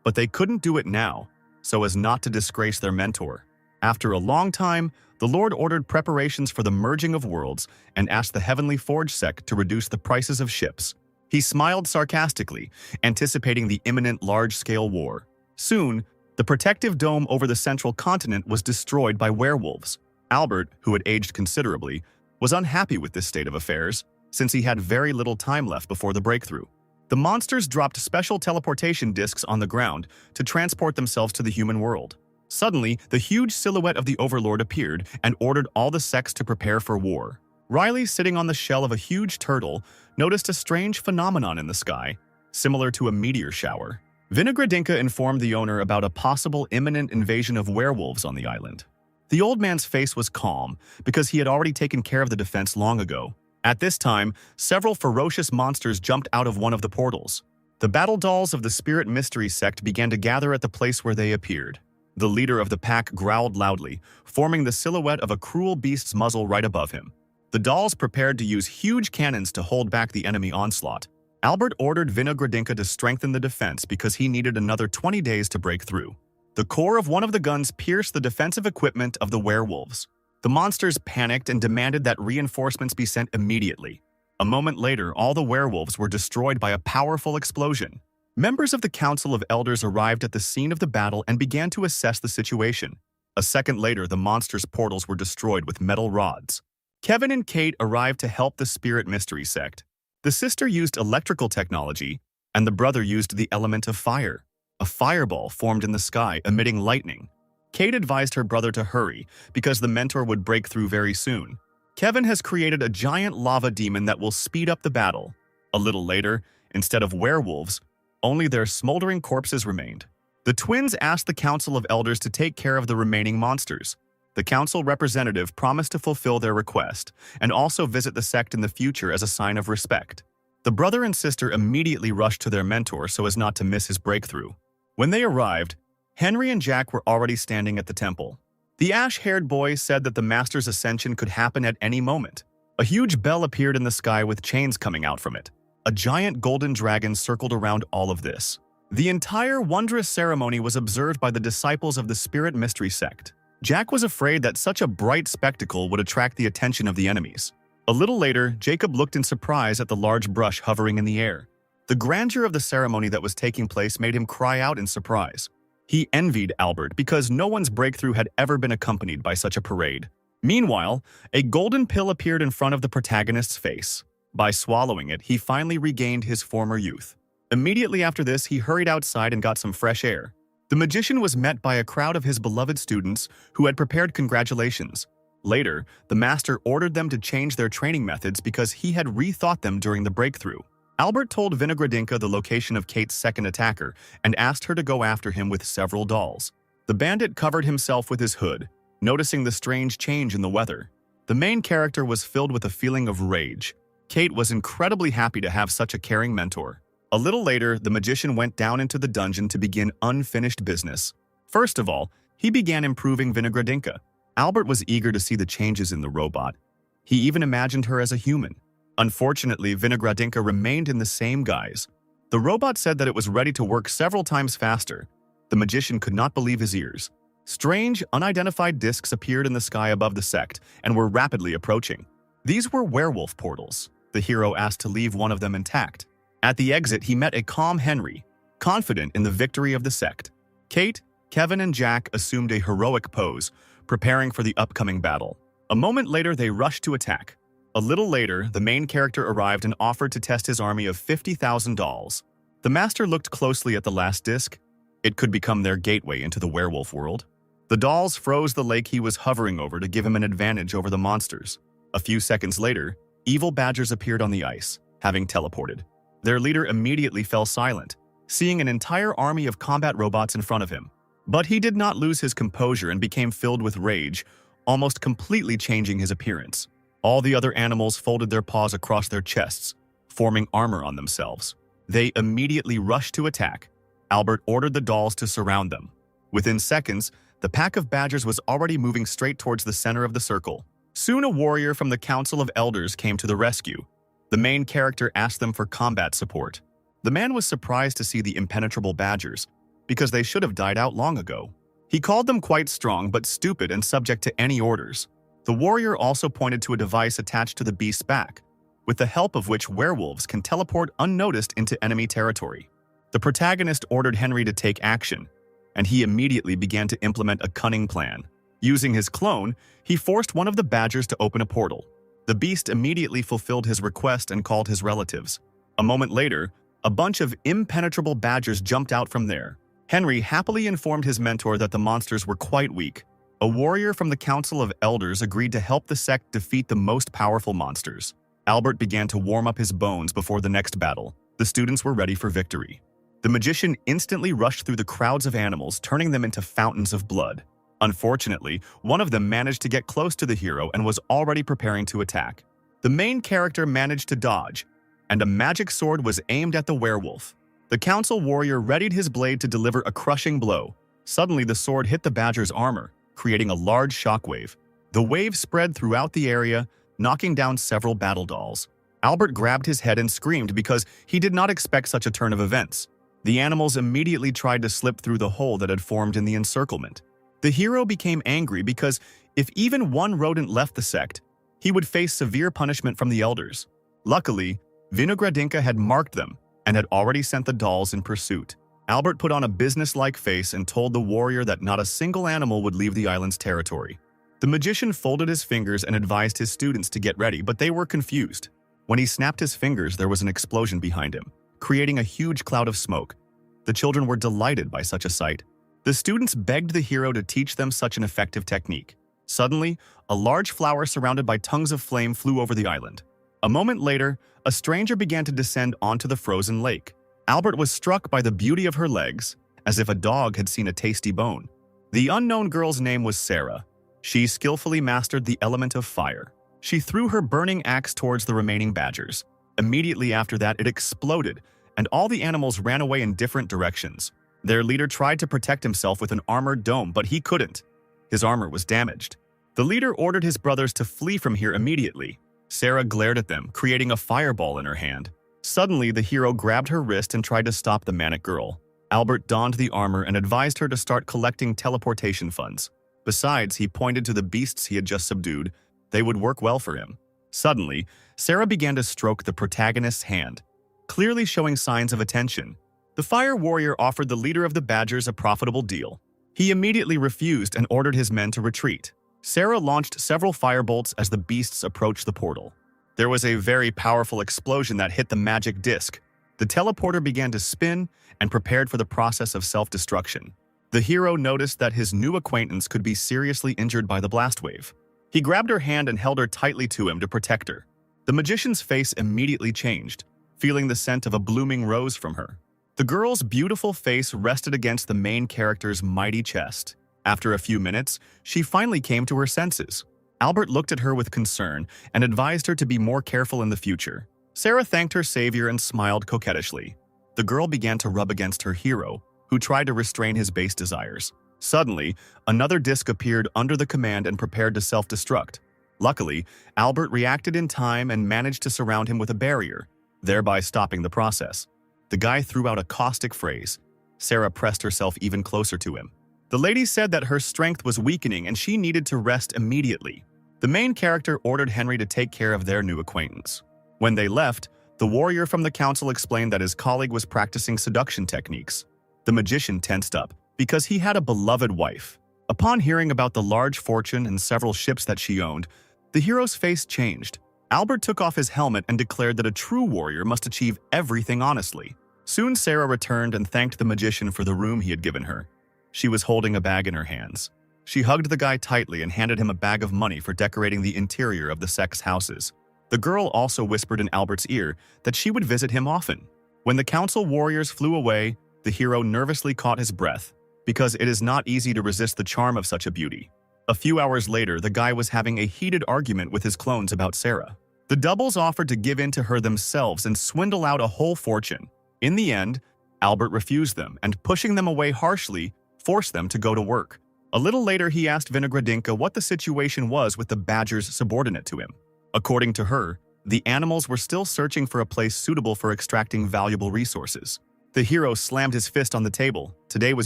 but they couldn't do it now so as not to disgrace their mentor. After a long time, the Lord ordered preparations for the merging of worlds and asked the Heavenly Forge sect to reduce the prices of ships. He smiled sarcastically, anticipating the imminent large-scale war. Soon, the protective dome over the central continent was destroyed by werewolves. Albert, who had aged considerably, was unhappy with this state of affairs, since he had very little time left before the breakthrough. The monsters dropped special teleportation discs on the ground to transport themselves to the human world. Suddenly, the huge silhouette of the Overlord appeared and ordered all the sects to prepare for war. Riley, sitting on the shell of a huge turtle, noticed a strange phenomenon in the sky, similar to a meteor shower. Vinogradinka informed the owner about a possible imminent invasion of werewolves on the island. The old man's face was calm because he had already taken care of the defense long ago. At this time, several ferocious monsters jumped out of one of the portals. The battle dolls of the Spirit Mystery sect began to gather at the place where they appeared. The leader of the pack growled loudly, forming the silhouette of a cruel beast's muzzle right above him. The dolls prepared to use huge cannons to hold back the enemy onslaught. Albert ordered Vinogradinka to strengthen the defense because he needed another 20 days to break through. The core of one of the guns pierced the defensive equipment of the werewolves. The monsters panicked and demanded that reinforcements be sent immediately. A moment later, all the werewolves were destroyed by a powerful explosion. Members of the Council of Elders arrived at the scene of the battle and began to assess the situation. A second later, the monsters' portals were destroyed with metal rods. Kevin and Kate arrived to help the Spirit Mystery sect. The sister used electrical technology, and the brother used the element of fire. A fireball formed in the sky, emitting lightning. Kate advised her brother to hurry because the mentor would break through very soon. Kevin has created a giant lava demon that will speed up the battle. A little later, instead of werewolves, only their smoldering corpses remained. The twins asked the Council of Elders to take care of the remaining monsters. The council representative promised to fulfill their request and also visit the sect in the future as a sign of respect. The brother and sister immediately rushed to their mentor so as not to miss his breakthrough. When they arrived, Henry and Jack were already standing at the temple. The ash-haired boy said that the master's ascension could happen at any moment. A huge bell appeared in the sky with chains coming out from it. A giant golden dragon circled around all of this. The entire wondrous ceremony was observed by the disciples of the Spirit Mystery sect. Jack was afraid that such a bright spectacle would attract the attention of the enemies. A little later, Jacob looked in surprise at the large brush hovering in the air. The grandeur of the ceremony that was taking place made him cry out in surprise. He envied Albert because no one's breakthrough had ever been accompanied by such a parade. Meanwhile, a golden pill appeared in front of the protagonist's face. By swallowing it, he finally regained his former youth. Immediately after this, he hurried outside and got some fresh air. The magician was met by a crowd of his beloved students who had prepared congratulations. Later, the master ordered them to change their training methods because he had rethought them during the breakthrough. Albert told Vinogradinka the location of Kate's second attacker and asked her to go after him with several dolls. The bandit covered himself with his hood, noticing the strange change in the weather. The main character was filled with a feeling of rage. Kate was incredibly happy to have such a caring mentor. A little later, the magician went down into the dungeon to begin unfinished business. First of all, he began improving Vinogradinka. Albert was eager to see the changes in the robot. He even imagined her as a human. Unfortunately, Vinogradinka remained in the same guise. The robot said that it was ready to work several times faster. The magician could not believe his ears. Strange, unidentified discs appeared in the sky above the sect and were rapidly approaching. These were werewolf portals. The hero asked to leave one of them intact. At the exit, he met a calm Henry, confident in the victory of the sect. Kate, Kevin, and Jack assumed a heroic pose, preparing for the upcoming battle. A moment later, they rushed to attack. A little later, the main character arrived and offered to test his army of 50,000 dolls. The master looked closely at the last disc. It could become their gateway into the werewolf world. The dolls froze the lake he was hovering over to give him an advantage over the monsters. A few seconds later, evil badgers appeared on the ice, having teleported. Their leader immediately fell silent, seeing an entire army of combat robots in front of him. But he did not lose his composure and became filled with rage, almost completely changing his appearance. All the other animals folded their paws across their chests, forming armor on themselves. They immediately rushed to attack. Albert ordered the dolls to surround them. Within seconds, the pack of badgers was already moving straight towards the center of the circle. Soon a warrior from the Council of Elders came to the rescue. The main character asked them for combat support. The man was surprised to see the impenetrable badgers, because they should have died out long ago. He called them quite strong but stupid and subject to any orders. The warrior also pointed to a device attached to the beast's back, with the help of which werewolves can teleport unnoticed into enemy territory. The protagonist ordered Henry to take action, and he immediately began to implement a cunning plan. Using his clone, he forced one of the badgers to open a portal. The beast immediately fulfilled his request and called his relatives. A moment later, a bunch of impenetrable badgers jumped out from there. Henry happily informed his mentor that the monsters were quite weak. A warrior from the Council of Elders agreed to help the sect defeat the most powerful monsters. Albert began to warm up his bones before the next battle. The students were ready for victory. The magician instantly rushed through the crowds of animals, turning them into fountains of blood. Unfortunately, one of them managed to get close to the hero and was already preparing to attack. The main character managed to dodge, and a magic sword was aimed at the werewolf. The council warrior readied his blade to deliver a crushing blow. Suddenly, the sword hit the badger's armor, creating a large shockwave. The wave spread throughout the area, knocking down several battle dolls. Albert grabbed his head and screamed because he did not expect such a turn of events. The animals immediately tried to slip through the hole that had formed in the encirclement. The hero became angry because if even one rodent left the sect, he would face severe punishment from the elders. Luckily, Vinogradinka had marked them and had already sent the dolls in pursuit. Albert put on a businesslike face and told the warrior that not a single animal would leave the island's territory. The magician folded his fingers and advised his students to get ready, but they were confused. When he snapped his fingers, there was an explosion behind him, creating a huge cloud of smoke. The children were delighted by such a sight. The students begged the hero to teach them such an effective technique. Suddenly, a large flower surrounded by tongues of flame flew over the island. A moment later, a stranger began to descend onto the frozen lake. Albert was struck by the beauty of her legs, as if a dog had seen a tasty bone. The unknown girl's name was Sarah. She skillfully mastered the element of fire. She threw her burning axe towards the remaining badgers. Immediately after that, it exploded, and all the animals ran away in different directions. Their leader tried to protect himself with an armored dome, but he couldn't. His armor was damaged. The leader ordered his brothers to flee from here immediately. Sarah glared at them, creating a fireball in her hand. Suddenly, the hero grabbed her wrist and tried to stop the manic girl. Albert donned the armor and advised her to start collecting teleportation funds. Besides, he pointed to the beasts he had just subdued. They would work well for him. Suddenly, Sarah began to stroke the protagonist's hand, clearly showing signs of attention. The fire warrior offered the leader of the badgers a profitable deal. He immediately refused and ordered his men to retreat. Sarah launched several firebolts as the beasts approached the portal. There was a very powerful explosion that hit the magic disc. The teleporter began to spin and prepared for the process of self-destruction. The hero noticed that his new acquaintance could be seriously injured by the blast wave. He grabbed her hand and held her tightly to him to protect her. The magician's face immediately changed, feeling the scent of a blooming rose from her. The girl's beautiful face rested against the main character's mighty chest. After a few minutes, she finally came to her senses. Albert looked at her with concern and advised her to be more careful in the future. Sarah thanked her savior and smiled coquettishly. The girl began to rub against her hero, who tried to restrain his base desires. Suddenly, another disc appeared under the command and prepared to self-destruct. Luckily, Albert reacted in time and managed to surround him with a barrier, thereby stopping the process. The guy threw out a caustic phrase. Sarah pressed herself even closer to him. The lady said that her strength was weakening and she needed to rest immediately. The main character ordered Henry to take care of their new acquaintance. When they left, the warrior from the council explained that his colleague was practicing seduction techniques. The magician tensed up, because he had a beloved wife. Upon hearing about the large fortune and several ships that she owned, the hero's face changed. Albert took off his helmet and declared that a true warrior must achieve everything honestly. Soon Sarah returned and thanked the magician for the room he had given her. She was holding a bag in her hands. She hugged the guy tightly and handed him a bag of money for decorating the interior of the sect's houses. The girl also whispered in Albert's ear that she would visit him often. When the council warriors flew away, the hero nervously caught his breath, because it is not easy to resist the charm of such a beauty. A few hours later, the guy was having a heated argument with his clones about Sarah. The doubles offered to give in to her themselves and swindle out a whole fortune. In the end, Albert refused them and, pushing them away harshly, forced them to go to work. A little later, he asked Vinogradinka what the situation was with the badgers subordinate to him. According to her, the animals were still searching for a place suitable for extracting valuable resources. The hero slammed his fist on the table. Today was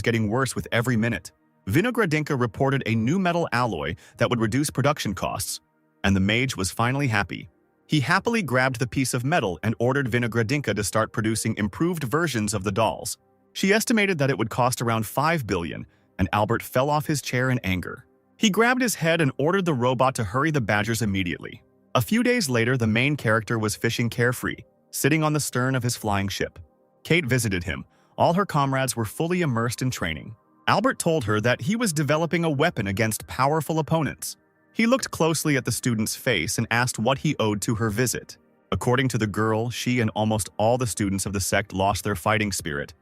getting worse with every minute. Vinogradinka reported a new metal alloy that would reduce production costs, and the mage was finally happy. He happily grabbed the piece of metal and ordered Vinogradinka to start producing improved versions of the dolls. She estimated that it would cost around 5 billion, and Albert fell off his chair in anger. He grabbed his head and ordered the robot to hurry the badgers immediately. A few days later, the main character was fishing carefree, sitting on the stern of his flying ship. Kate visited him. All her comrades were fully immersed in training. Albert told her that he was developing a weapon against powerful opponents. He looked closely at the student's face and asked what he owed to her visit. According to the girl, she and almost all the students of the sect lost their fighting spirit.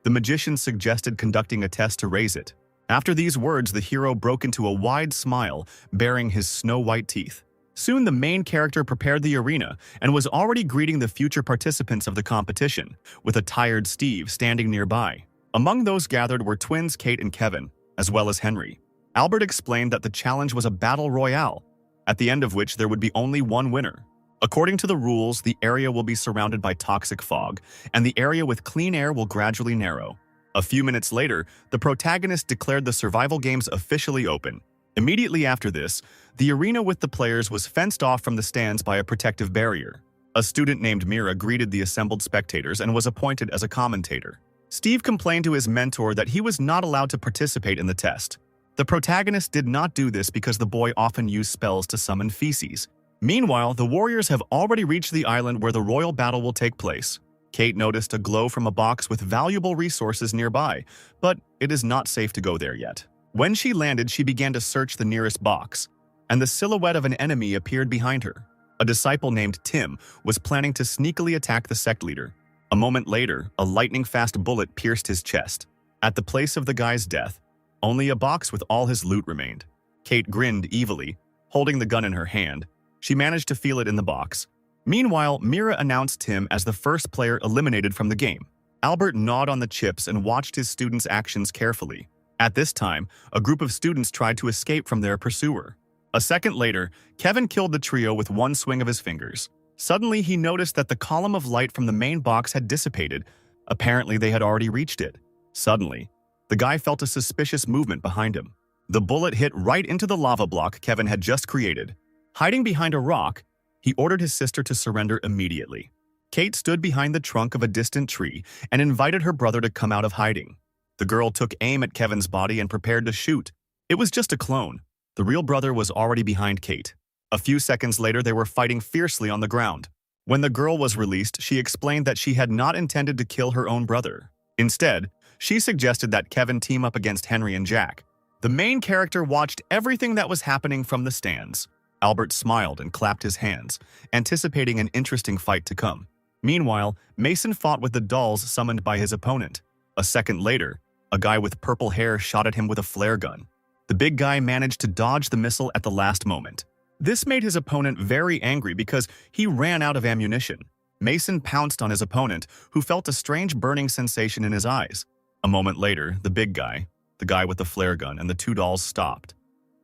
The magician suggested conducting a test to raise it. After these words, the hero broke into a wide smile, baring his snow-white teeth. Soon the main character prepared the arena and was already greeting the future participants of the competition, with a tired Steve standing nearby. Among those gathered were twins Kate and Kevin, as well as Henry. Albert explained that the challenge was a battle royale, at the end of which there would be only one winner. According to the rules, the area will be surrounded by toxic fog, and the area with clean air will gradually narrow. A few minutes later, the protagonist declared the survival games officially open. Immediately after this, the arena with the players was fenced off from the stands by a protective barrier. A student named Mira greeted the assembled spectators and was appointed as a commentator. Steve complained to his mentor that he was not allowed to participate in the test. The protagonist did not do this because the boy often used spells to summon feces. Meanwhile, the warriors have already reached the island where the royal battle will take place. Kate noticed a glow from a box with valuable resources nearby, but it is not safe to go there yet. When she landed, she began to search the nearest box, and the silhouette of an enemy appeared behind her. A disciple named Tim was planning to sneakily attack the sect leader. A moment later, a lightning-fast bullet pierced his chest. At the place of the guy's death, only a box with all his loot remained. Kate grinned evilly, holding the gun in her hand. She managed to feel it in the box. Meanwhile, Mira announced Tim as the first player eliminated from the game. Albert gnawed on the chips and watched his students' actions carefully. At this time, a group of students tried to escape from their pursuer. A second later, Kevin killed the trio with one swing of his fingers. Suddenly, he noticed that the column of light from the main box had dissipated. Apparently, they had already reached it. Suddenly, the guy felt a suspicious movement behind him. The bullet hit right into the lava block Kevin had just created. Hiding behind a rock, he ordered his sister to surrender immediately. Kate stood behind the trunk of a distant tree and invited her brother to come out of hiding. The girl took aim at Kevin's body and prepared to shoot. It was just a clone. The real brother was already behind Kate. A few seconds later, they were fighting fiercely on the ground. When the girl was released, she explained that she had not intended to kill her own brother. Instead, she suggested that Kevin team up against Henry and Jack. The main character watched everything that was happening from the stands. Albert smiled and clapped his hands, anticipating an interesting fight to come. Meanwhile, Mason fought with the dolls summoned by his opponent. A second later, a guy with purple hair shot at him with a flare gun. The big guy managed to dodge the missile at the last moment. This made his opponent very angry because he ran out of ammunition. Mason pounced on his opponent, who felt a strange burning sensation in his eyes. A moment later, the big guy, the guy with the flare gun, and the two dolls stopped,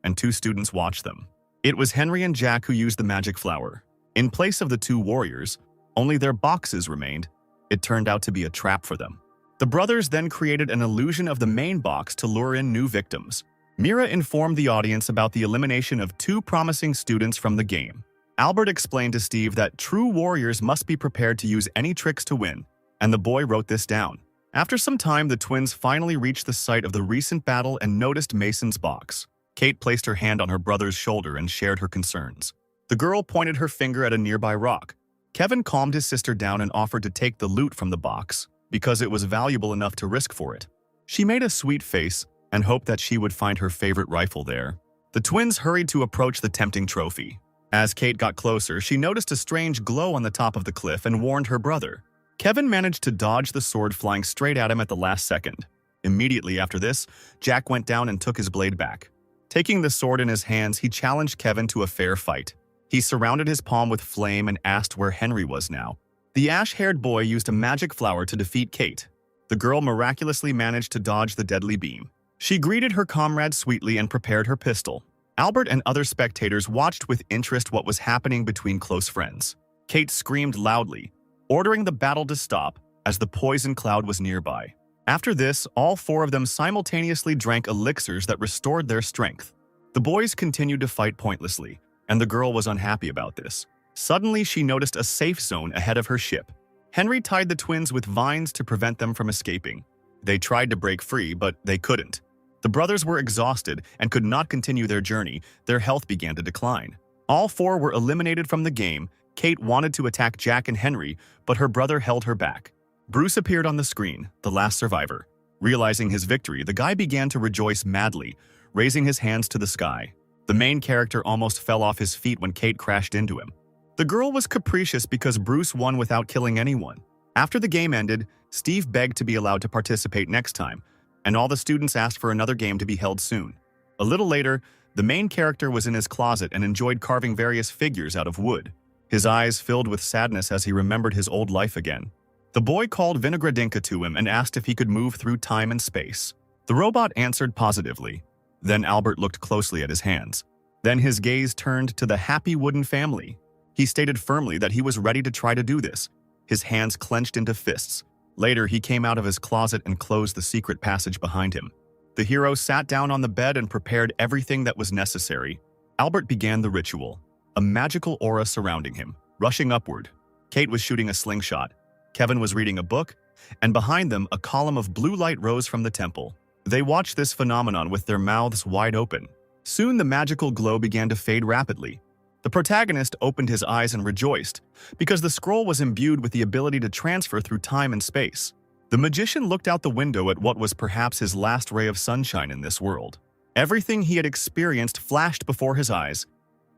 and two students watched them. It was Henry and Jack who used the magic flower. In place of the two warriors, only their boxes remained. It turned out to be a trap for them. The brothers then created an illusion of the main box to lure in new victims. Mira informed the audience about the elimination of two promising students from the game. Albert explained to Steve that true warriors must be prepared to use any tricks to win, and the boy wrote this down. After some time, the twins finally reached the site of the recent battle and noticed Mason's box. Kate placed her hand on her brother's shoulder and shared her concerns. The girl pointed her finger at a nearby rock. Kevin calmed his sister down and offered to take the loot from the box, because it was valuable enough to risk for it. She made a sweet face and hoped that she would find her favorite rifle there. The twins hurried to approach the tempting trophy. As Kate got closer, she noticed a strange glow on the top of the cliff and warned her brother. Kevin managed to dodge the sword flying straight at him at the last second. Immediately after this, Jack went down and took his blade back. Taking the sword in his hands, he challenged Kevin to a fair fight. He surrounded his palm with flame and asked where Henry was now. The ash-haired boy used a magic flower to defeat Kate. The girl miraculously managed to dodge the deadly beam. She greeted her comrade sweetly and prepared her pistol. Albert and other spectators watched with interest what was happening between close friends. Kate screamed loudly, ordering the battle to stop as the poison cloud was nearby. After this, all four of them simultaneously drank elixirs that restored their strength. The boys continued to fight pointlessly, and the girl was unhappy about this. Suddenly, she noticed a safe zone ahead of her ship. Henry tied the twins with vines to prevent them from escaping. They tried to break free, but they couldn't. The brothers were exhausted and could not continue their journey. Their health began to decline. All four were eliminated from the game. Kate wanted to attack Jack and Henry, but her brother held her back. Bruce appeared on the screen, the last survivor. Realizing his victory, the guy began to rejoice madly, raising his hands to the sky. The main character almost fell off his feet when Kate crashed into him. The girl was capricious because Bruce won without killing anyone. After the game ended, Steve begged to be allowed to participate next time, and all the students asked for another game to be held soon. A little later, the main character was in his closet and enjoyed carving various figures out of wood. His eyes filled with sadness as he remembered his old life again. The boy called Vinogradinka to him and asked if he could move through time and space. The robot answered positively. Then Albert looked closely at his hands. Then his gaze turned to the happy wooden family. He stated firmly that he was ready to try to do this. His hands clenched into fists. Later, he came out of his closet and closed the secret passage behind him. The hero sat down on the bed and prepared everything that was necessary. Albert began the ritual, a magical aura surrounding him, rushing upward. Kate was shooting a slingshot. Kevin was reading a book, and behind them, a column of blue light rose from the temple. They watched this phenomenon with their mouths wide open. Soon, the magical glow began to fade rapidly. The protagonist opened his eyes and rejoiced, because the scroll was imbued with the ability to transfer through time and space. The magician looked out the window at what was perhaps his last ray of sunshine in this world. Everything he had experienced flashed before his eyes,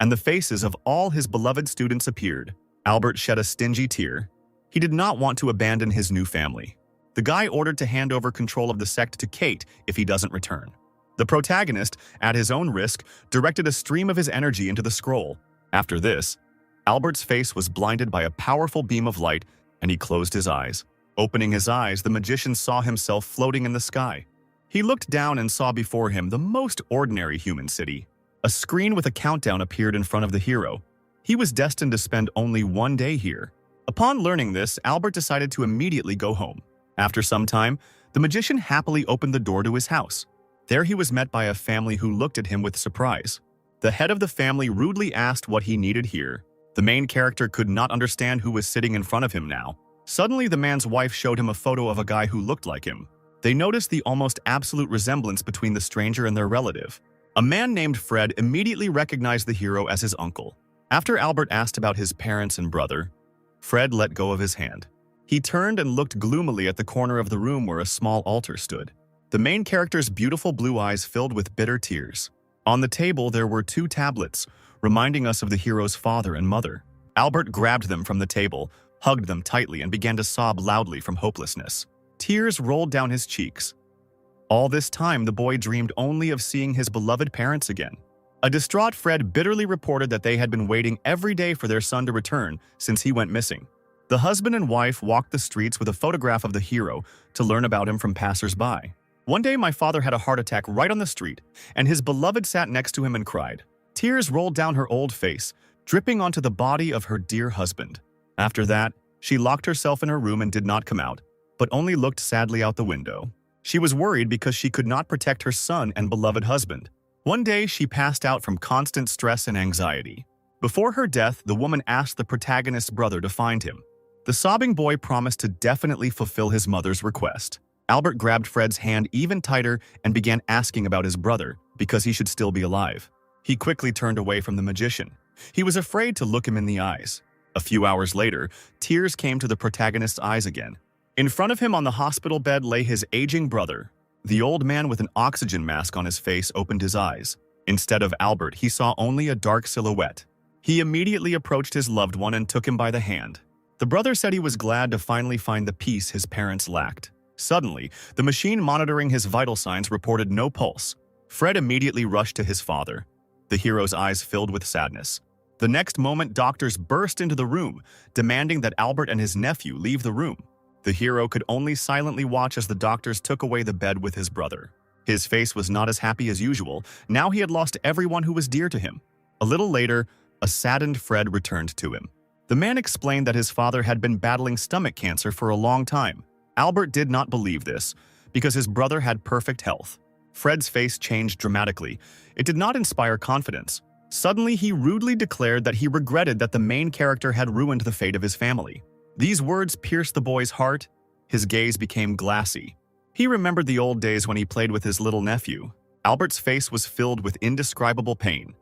and the faces of all his beloved students appeared. Albert shed a stingy tear. He did not want to abandon his new family. The guy ordered to hand over control of the sect to Kate if he doesn't return. The protagonist, at his own risk, directed a stream of his energy into the scroll. After this, Albert's face was blinded by a powerful beam of light, and he closed his eyes. Opening his eyes, the magician saw himself floating in the sky. He looked down and saw before him the most ordinary human city. A screen with a countdown appeared in front of the hero. He was destined to spend only one day here. Upon learning this, Albert decided to immediately go home. After some time, the magician happily opened the door to his house. There he was met by a family who looked at him with surprise. The head of the family rudely asked what he needed here. The main character could not understand who was sitting in front of him now. Suddenly, the man's wife showed him a photo of a guy who looked like him. They noticed the almost absolute resemblance between the stranger and their relative. A man named Fred immediately recognized the hero as his uncle. After Albert asked about his parents and brother, Fred let go of his hand. He turned and looked gloomily at the corner of the room where a small altar stood. The main character's beautiful blue eyes filled with bitter tears. On the table, there were 2 tablets, reminding us of the hero's father and mother. Albert grabbed them from the table, hugged them tightly, and began to sob loudly from hopelessness. Tears rolled down his cheeks. All this time, the boy dreamed only of seeing his beloved parents again. A distraught Fred bitterly reported that they had been waiting every day for their son to return since he went missing. The husband and wife walked the streets with a photograph of the hero to learn about him from passers-by. One day, my father had a heart attack right on the street, and his beloved sat next to him and cried. Tears rolled down her old face, dripping onto the body of her dear husband. After that, she locked herself in her room and did not come out, but only looked sadly out the window. She was worried because she could not protect her son and beloved husband. One day, she passed out from constant stress and anxiety. Before her death, the woman asked the protagonist's brother to find him. The sobbing boy promised to definitely fulfill his mother's request. Albert grabbed Fred's hand even tighter and began asking about his brother, because he should still be alive. He quickly turned away from the magician. He was afraid to look him in the eyes. A few hours later, tears came to the protagonist's eyes again. In front of him on the hospital bed lay his aging brother. The old man with an oxygen mask on his face opened his eyes. Instead of Albert, he saw only a dark silhouette. He immediately approached his loved one and took him by the hand. The brother said he was glad to finally find the peace his parents lacked. Suddenly, the machine monitoring his vital signs reported no pulse. Fred immediately rushed to his father. The hero's eyes filled with sadness. The next moment, doctors burst into the room, demanding that Albert and his nephew leave the room. The hero could only silently watch as the doctors took away the bed with his brother. His face was not as happy as usual. Now he had lost everyone who was dear to him. A little later, a saddened Fred returned to him. The man explained that his father had been battling stomach cancer for a long time. Albert did not believe this, because his brother had perfect health. Fred's face changed dramatically. It did not inspire confidence. Suddenly, he rudely declared that he regretted that the main character had ruined the fate of his family. These words pierced the boy's heart. His gaze became glassy. He remembered the old days when he played with his little nephew. Albert's face was filled with indescribable pain.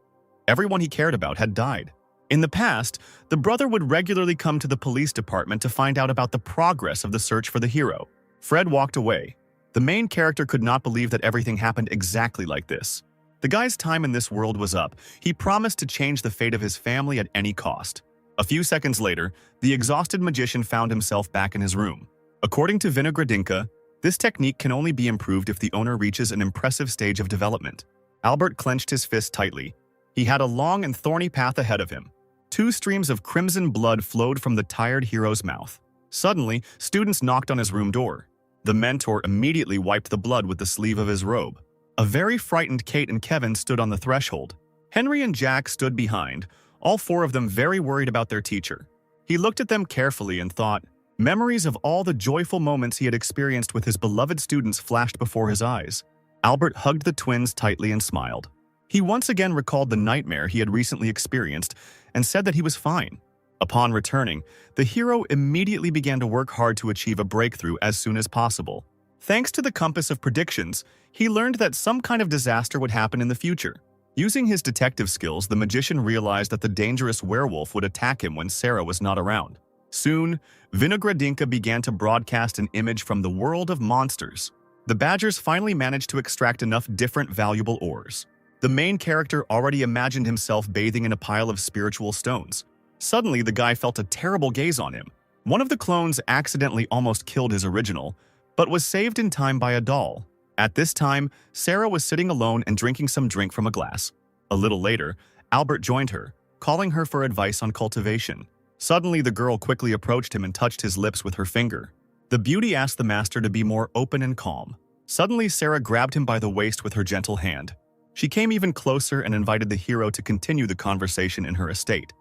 Everyone he cared about had died. In the past, the brother would regularly come to the police department to find out about the progress of the search for the hero. Fred walked away. The main character could not believe that everything happened exactly like this. The guy's time in this world was up. He promised to change the fate of his family at any cost. A few seconds later, the exhausted magician found himself back in his room. According to Vinogradinka, this technique can only be improved if the owner reaches an impressive stage of development. Albert clenched his fist tightly. He had a long and thorny path ahead of him. 2 streams of crimson blood flowed from the tired hero's mouth. Suddenly, students knocked on his room door. The mentor immediately wiped the blood with the sleeve of his robe. A very frightened Kate and Kevin stood on the threshold. Henry and Jack stood behind, all 4 of them very worried about their teacher. He looked at them carefully and thought. Memories of all the joyful moments he had experienced with his beloved students flashed before his eyes. Albert hugged the twins tightly and smiled. He once again recalled the nightmare he had recently experienced and said that he was fine. Upon returning, the hero immediately began to work hard to achieve a breakthrough as soon as possible. Thanks to the compass of predictions, he learned that some kind of disaster would happen in the future. Using his detective skills, the magician realized that the dangerous werewolf would attack him when Sarah was not around. Soon, Vinogradinka began to broadcast an image from the world of monsters. The Badgers finally managed to extract enough different valuable ores. The main character already imagined himself bathing in a pile of spiritual stones. Suddenly, the guy felt a terrible gaze on him. One of the clones accidentally almost killed his original, but was saved in time by a doll. At this time, Sarah was sitting alone and drinking some drink from a glass. A little later, Albert joined her, calling her for advice on cultivation. Suddenly, the girl quickly approached him and touched his lips with her finger. The beauty asked the master to be more open and calm. Suddenly, Sarah grabbed him by the waist with her gentle hand. She came even closer and invited the hero to continue the conversation in her estate.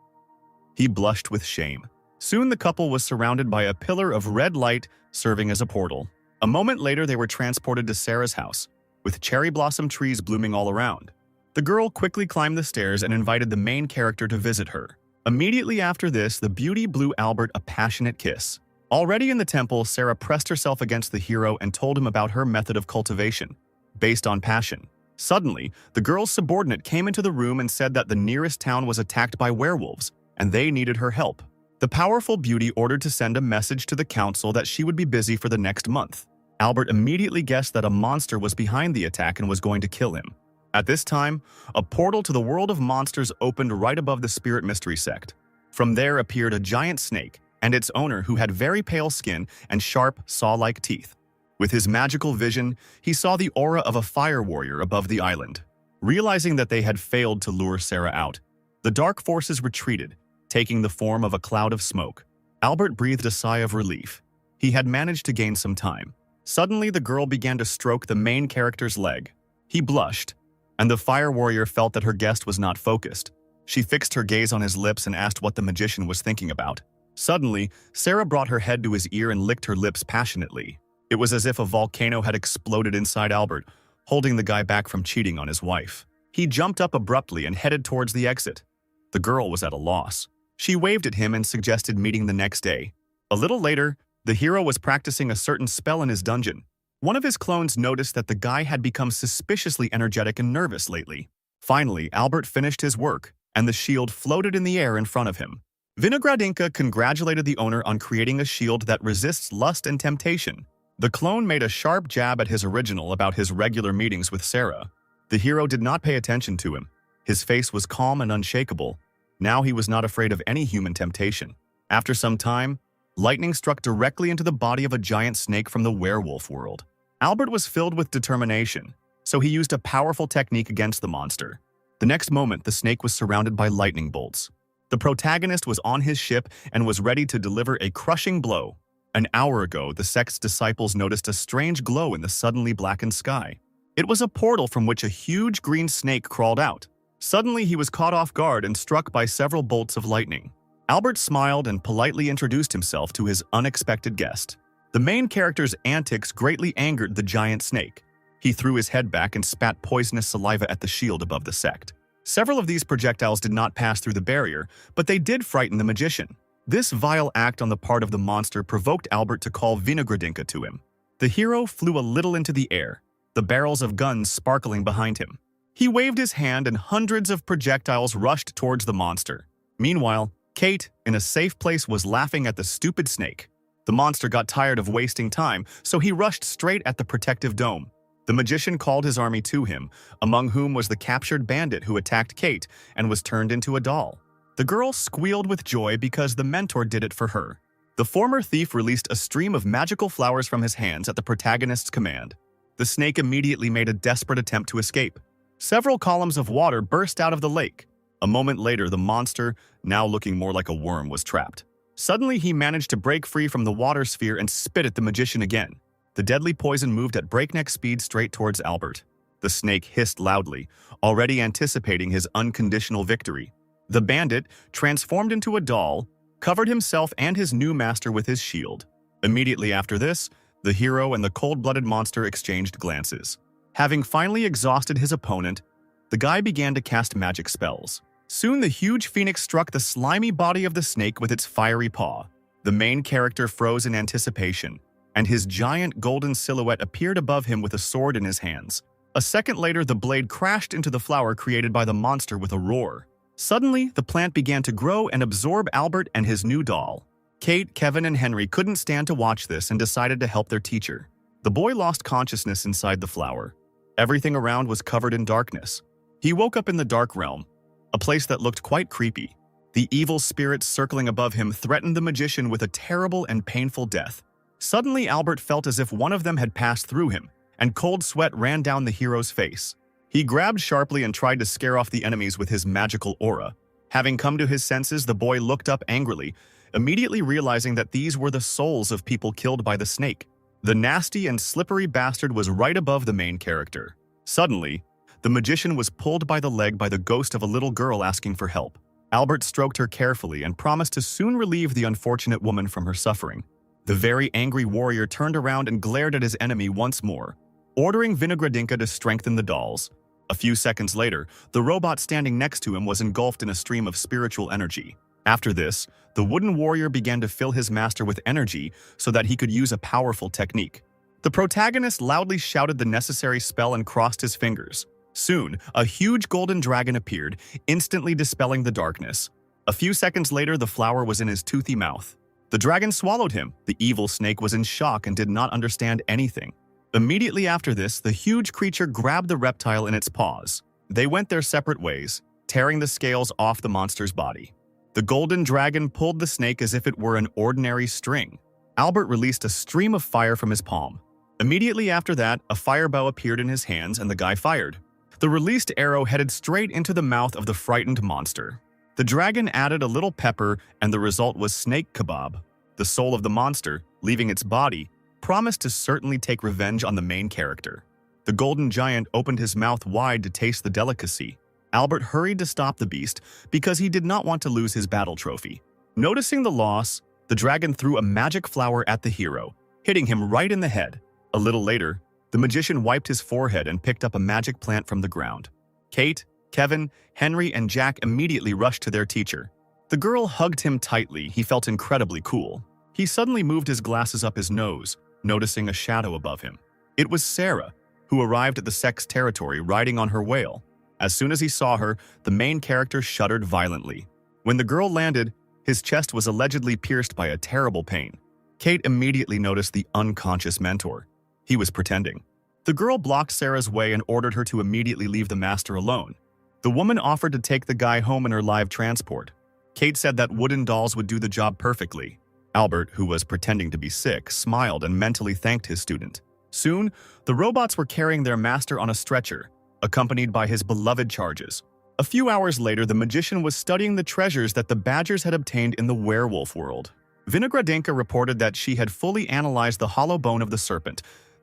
He blushed with shame. Soon the couple was surrounded by a pillar of red light serving as a portal. A moment later, they were transported to Sarah's house, with cherry blossom trees blooming all around. The girl quickly climbed the stairs and invited the main character to visit her. Immediately after this, the beauty blew Albert a passionate kiss. Already in the temple, Sarah pressed herself against the hero and told him about her method of cultivation, based on passion. Suddenly, the girl's subordinate came into the room and said that the nearest town was attacked by werewolves, and they needed her help. The powerful beauty ordered to send a message to the council that she would be busy for the next month. Albert immediately guessed that a monster was behind the attack and was going to kill him. At this time, a portal to the world of monsters opened right above the Spirit Mystery Sect. From there appeared a giant snake and its owner who had very pale skin and sharp, saw-like teeth. With his magical vision, he saw the aura of a fire warrior above the island. Realizing that they had failed to lure Sarah out, the dark forces retreated, taking the form of a cloud of smoke. Albert breathed a sigh of relief. He had managed to gain some time. Suddenly, the girl began to stroke the main character's leg. He blushed, and the fire warrior felt that her guest was not focused. She fixed her gaze on his lips and asked what the magician was thinking about. Suddenly, Sarah brought her head to his ear and licked her lips passionately. It was as if a volcano had exploded inside Albert, holding the guy back from cheating on his wife. He jumped up abruptly and headed towards the exit. The girl was at a loss. She waved at him and suggested meeting the next day. A little later, the hero was practicing a certain spell in his dungeon. One of his clones noticed that the guy had become suspiciously energetic and nervous lately. Finally, Albert finished his work, and the shield floated in the air in front of him. Vinogradinka congratulated the owner on creating a shield that resists lust and temptation. The clone made a sharp jab at his original about his regular meetings with Sarah. The hero did not pay attention to him. His face was calm and unshakable. Now he was not afraid of any human temptation. After some time, lightning struck directly into the body of a giant snake from the werewolf world. Albert was filled with determination, so he used a powerful technique against the monster. The next moment, the snake was surrounded by lightning bolts. The protagonist was on his ship and was ready to deliver a crushing blow. An hour ago, the sect's disciples noticed a strange glow in the suddenly blackened sky. It was a portal from which a huge green snake crawled out. Suddenly, he was caught off guard and struck by several bolts of lightning. Albert smiled and politely introduced himself to his unexpected guest. The main character's antics greatly angered the giant snake. He threw his head back and spat poisonous saliva at the shield above the sect. Several of these projectiles did not pass through the barrier, but they did frighten the magician. This vile act on the part of the monster provoked Albert to call Vinogradinka to him. The hero flew a little into the air, the barrels of guns sparkling behind him. He waved his hand and hundreds of projectiles rushed towards the monster. Meanwhile, Kate, in a safe place, was laughing at the stupid snake. The monster got tired of wasting time, so he rushed straight at the protective dome. The magician called his army to him, among whom was the captured bandit who attacked Kate and was turned into a doll. The girl squealed with joy because the mentor did it for her. The former thief released a stream of magical flowers from his hands at the protagonist's command. The snake immediately made a desperate attempt to escape. Several columns of water burst out of the lake. A moment later, the monster, now looking more like a worm, was trapped. Suddenly, he managed to break free from the water sphere and spit at the magician again. The deadly poison moved at breakneck speed straight towards Albert. The snake hissed loudly, already anticipating his unconditional victory. The bandit, transformed into a doll, covered himself and his new master with his shield. Immediately after this, the hero and the cold-blooded monster exchanged glances. Having finally exhausted his opponent, the guy began to cast magic spells. Soon the huge phoenix struck the slimy body of the snake with its fiery paw. The main character froze in anticipation, and his giant golden silhouette appeared above him with a sword in his hands. A second later, the blade crashed into the flower created by the monster with a roar. Suddenly, the plant began to grow and absorb Albert and his new doll. Kate, Kevin, and Henry couldn't stand to watch this and decided to help their teacher. The boy lost consciousness inside the flower. Everything around was covered in darkness. He woke up in the dark realm, a place that looked quite creepy. The evil spirits circling above him threatened the magician with a terrible and painful death. Suddenly, Albert felt as if one of them had passed through him, and cold sweat ran down the hero's face. He grabbed sharply and tried to scare off the enemies with his magical aura. Having come to his senses, the boy looked up angrily, immediately realizing that these were the souls of people killed by the snake. The nasty and slippery bastard was right above the main character. Suddenly, the magician was pulled by the leg by the ghost of a little girl asking for help. Albert stroked her carefully and promised to soon relieve the unfortunate woman from her suffering. The very angry warrior turned around and glared at his enemy once more, ordering Vinogradinka to strengthen the dolls. A few seconds later, the robot standing next to him was engulfed in a stream of spiritual energy. After this, the wooden warrior began to fill his master with energy so that he could use a powerful technique. The protagonist loudly shouted the necessary spell and crossed his fingers. Soon, a huge golden dragon appeared, instantly dispelling the darkness. A few seconds later, the flower was in his toothy mouth. The dragon swallowed him. The evil snake was in shock and did not understand anything. Immediately after this, the huge creature grabbed the reptile in its paws. They went their separate ways, tearing the scales off the monster's body. The golden dragon pulled the snake as if it were an ordinary string. Albert released a stream of fire from his palm. Immediately after that, a fire bow appeared in his hands and the guy fired. The released arrow headed straight into the mouth of the frightened monster. The dragon added a little pepper and the result was snake kebab. The soul of the monster, leaving its body, promised to certainly take revenge on the main character. The golden giant opened his mouth wide to taste the delicacy. Albert hurried to stop the beast because he did not want to lose his battle trophy. Noticing the loss, the dragon threw a magic flower at the hero, hitting him right in the head. A little later, the magician wiped his forehead and picked up a magic plant from the ground. Kate, Kevin, Henry, and Jack immediately rushed to their teacher. The girl hugged him tightly. He felt incredibly cool. He suddenly moved his glasses up his nose, noticing a shadow above him. It was Sarah, who arrived at the Sex territory riding on her whale. As soon as he saw her, the main character shuddered violently. When the girl landed, his chest was allegedly pierced by a terrible pain. Kate immediately noticed the unconscious mentor. He was pretending. The girl blocked Sarah's way and ordered her to immediately leave the master alone. The woman offered to take the guy home in her live transport. Kate said that wooden dolls would do the job perfectly. Albert, who was pretending to be sick, smiled and mentally thanked his student. Soon, the robots were carrying their master on a stretcher, accompanied by his beloved charges. A few hours later, the magician was studying the treasures that the Badgers had obtained in the werewolf world. Vinogradinka reported that she had fully analyzed the hollow bone of the serpent.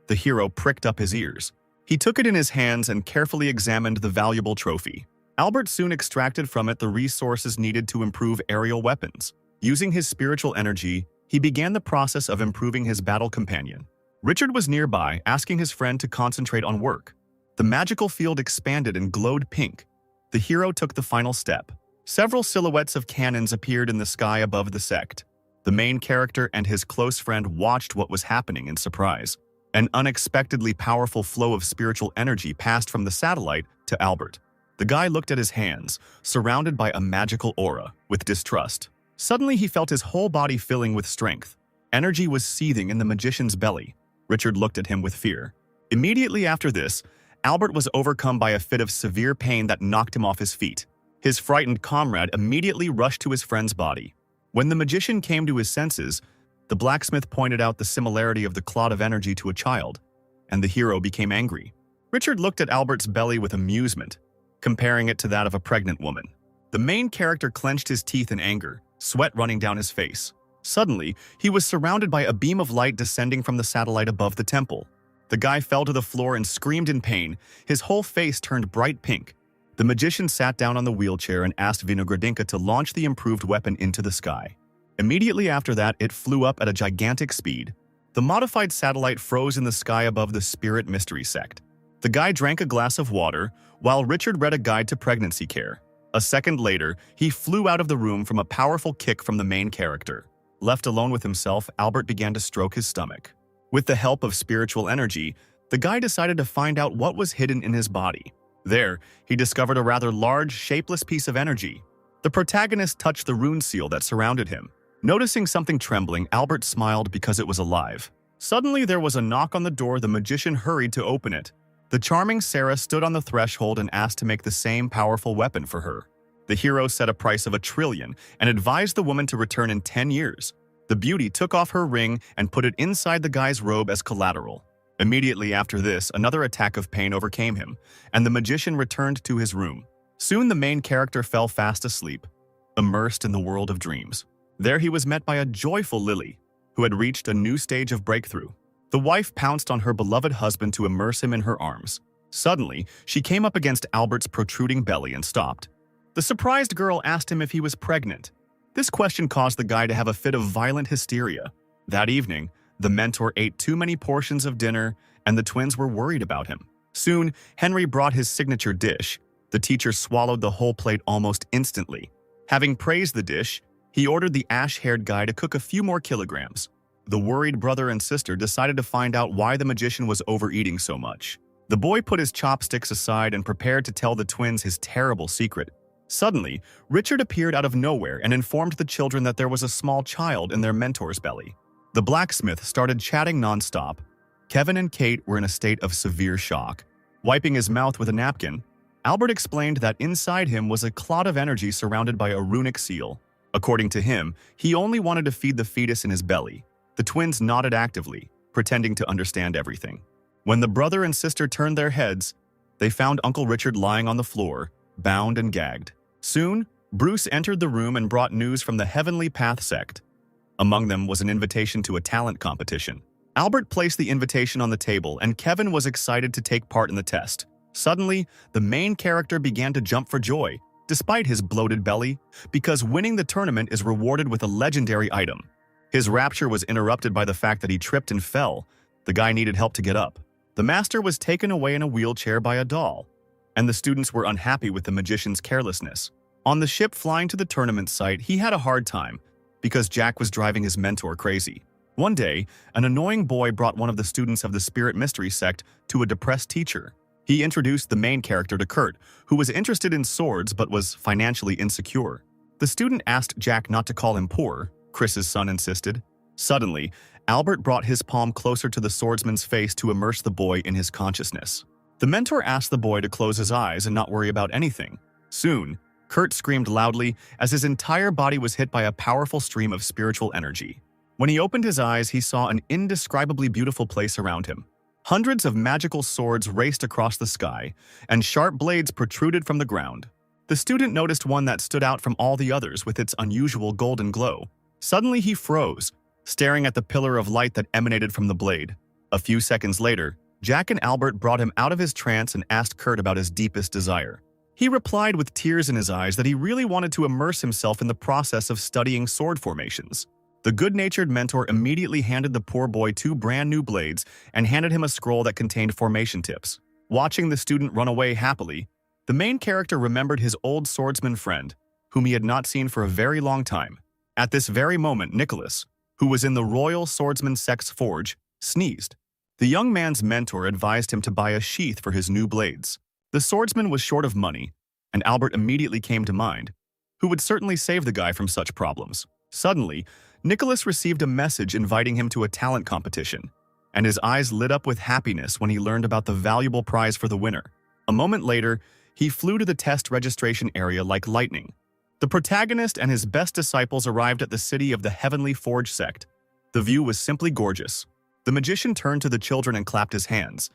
The hero pricked up his ears. He took it in his hands and carefully examined the valuable trophy. Albert soon extracted from it the resources needed to improve aerial weapons. Using his spiritual energy, he began the process of improving his battle companion. Richard was nearby, asking his friend to concentrate on work. The magical field expanded and glowed pink. The hero took the final step. Several silhouettes of cannons appeared in the sky above the sect. The main character and his close friend watched what was happening in surprise. An unexpectedly powerful flow of spiritual energy passed from the satellite to Albert. The guy looked at his hands, surrounded by a magical aura, with distrust. Suddenly, he felt his whole body filling with strength. Energy was seething in the magician's belly. Richard looked at him with fear. Immediately after this, Albert was overcome by a fit of severe pain that knocked him off his feet. His frightened comrade immediately rushed to his friend's body. When the magician came to his senses, the blacksmith pointed out the similarity of the clot of energy to a child, and the hero became angry. Richard looked at Albert's belly with amusement, comparing it to that of a pregnant woman. The main character clenched his teeth in anger, sweat running down his face. Suddenly, he was surrounded by a beam of light descending from the satellite above the temple. The guy fell to the floor and screamed in pain. His whole face turned bright pink. The magician sat down on the wheelchair and asked Vinogradinka to launch the improved weapon into the sky. Immediately after that, it flew up at a gigantic speed. The modified satellite froze in the sky above the Spirit Mystery Sect. The guy drank a glass of water, while Richard read a guide to pregnancy care. A second later, he flew out of the room from a powerful kick from the main character. Left alone with himself, Albert began to stroke his stomach. With the help of spiritual energy, The guy decided to find out what was hidden in his body. There, he discovered a rather large, shapeless piece of energy. The protagonist touched the rune seal that surrounded him. Noticing something trembling, Albert smiled because it was alive. Suddenly, there was a knock on the door. The magician hurried to open it. The charming Sarah stood on the threshold and asked to make the same powerful weapon for her. The hero set a price of $1 trillion and advised the woman to return in 10 years. The beauty took off her ring and put it inside the guy's robe as collateral. Immediately after this, another attack of pain overcame him, and the magician returned to his room. Soon the main character fell fast asleep, immersed in the world of dreams. There he was met by a joyful Lily, who had reached a new stage of breakthrough. The wife pounced on her beloved husband to immerse him in her arms. Suddenly, she came up against Albert's protruding belly and stopped. The surprised girl asked him if he was pregnant. This question caused the guy to have a fit of violent hysteria. That evening, the mentor ate too many portions of dinner, and the twins were worried about him. Soon, Henry brought his signature dish. The teacher swallowed the whole plate almost instantly. Having praised the dish, he ordered the ash-haired guy to cook a few more kilograms. The worried brother and sister decided to find out why the magician was overeating so much. The boy put his chopsticks aside and prepared to tell the twins his terrible secret. Suddenly, Richard appeared out of nowhere and informed the children that there was a small child in their mentor's belly. The blacksmith started chatting nonstop. Kevin and Kate were in a state of severe shock. Wiping his mouth with a napkin, Albert explained that inside him was a clot of energy surrounded by a runic seal. According to him, he only wanted to feed the fetus in his belly. The twins nodded actively, pretending to understand everything. When the brother and sister turned their heads, they found Uncle Richard lying on the floor, bound and gagged. Soon, Bruce entered the room and brought news from the Heavenly Path sect. Among them was an invitation to a talent competition. Albert placed the invitation on the table, and Kevin was excited to take part in the test. Suddenly, the main character began to jump for joy, despite his bloated belly, because winning the tournament is rewarded with a legendary item. His rapture was interrupted by the fact that he tripped and fell. The guy needed help to get up. The master was taken away in a wheelchair by a doll, and the students were unhappy with the magician's carelessness. On the ship flying to the tournament site, he had a hard time because Jack was driving his mentor crazy. One day, an annoying boy brought one of the students of the Spirit Mystery sect to a depressed teacher. He introduced the main character to Kurt, who was interested in swords but was financially insecure. The student asked Jack not to call him poor, Chris's son insisted. Suddenly, Albert brought his palm closer to the swordsman's face to immerse the boy in his consciousness. The mentor asked the boy to close his eyes and not worry about anything. Soon, Kurt screamed loudly as his entire body was hit by a powerful stream of spiritual energy. When he opened his eyes, he saw an indescribably beautiful place around him. Hundreds of magical swords raced across the sky, and sharp blades protruded from the ground. The student noticed one that stood out from all the others with its unusual golden glow. Suddenly he froze, staring at the pillar of light that emanated from the blade. A few seconds later, Jack and Albert brought him out of his trance and asked Kurt about his deepest desire. He replied with tears in his eyes that he really wanted to immerse himself in the process of studying sword formations. The good-natured mentor immediately handed the poor boy 2 brand new blades and handed him a scroll that contained formation tips. Watching the student run away happily, the main character remembered his old swordsman friend, whom he had not seen for a very long time. At this very moment, Nicholas, who was in the Royal Swordsman Sect's forge, sneezed. The young man's mentor advised him to buy a sheath for his new blades. The swordsman was short of money, and Albert immediately came to mind, who would certainly save the guy from such problems. Suddenly, Nicholas received a message inviting him to a talent competition, and his eyes lit up with happiness when he learned about the valuable prize for the winner. A moment later, he flew to the test registration area like lightning. The protagonist and his best disciples arrived at the city of the Heavenly Forge sect. The view was simply gorgeous. The magician turned to the children and clapped his hands.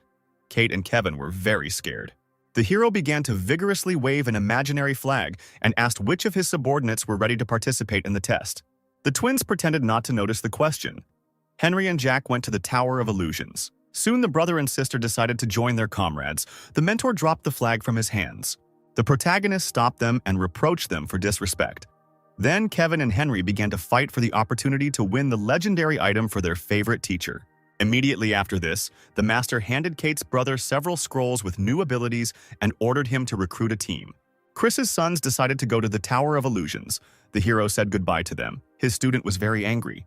Kate and Kevin were very scared. The hero began to vigorously wave an imaginary flag and asked which of his subordinates were ready to participate in the test. The twins pretended not to notice the question. Henry and Jack went to the Tower of Illusions. Soon the brother and sister decided to join their comrades. The mentor dropped the flag from his hands. The protagonist stopped them and reproached them for disrespect. Then Kevin and Henry began to fight for the opportunity to win the legendary item for their favorite teacher. Immediately after this, the master handed Kate's brother several scrolls with new abilities and ordered him to recruit a team. Chris's sons decided to go to the Tower of Illusions. The hero said goodbye to them. His student was very angry.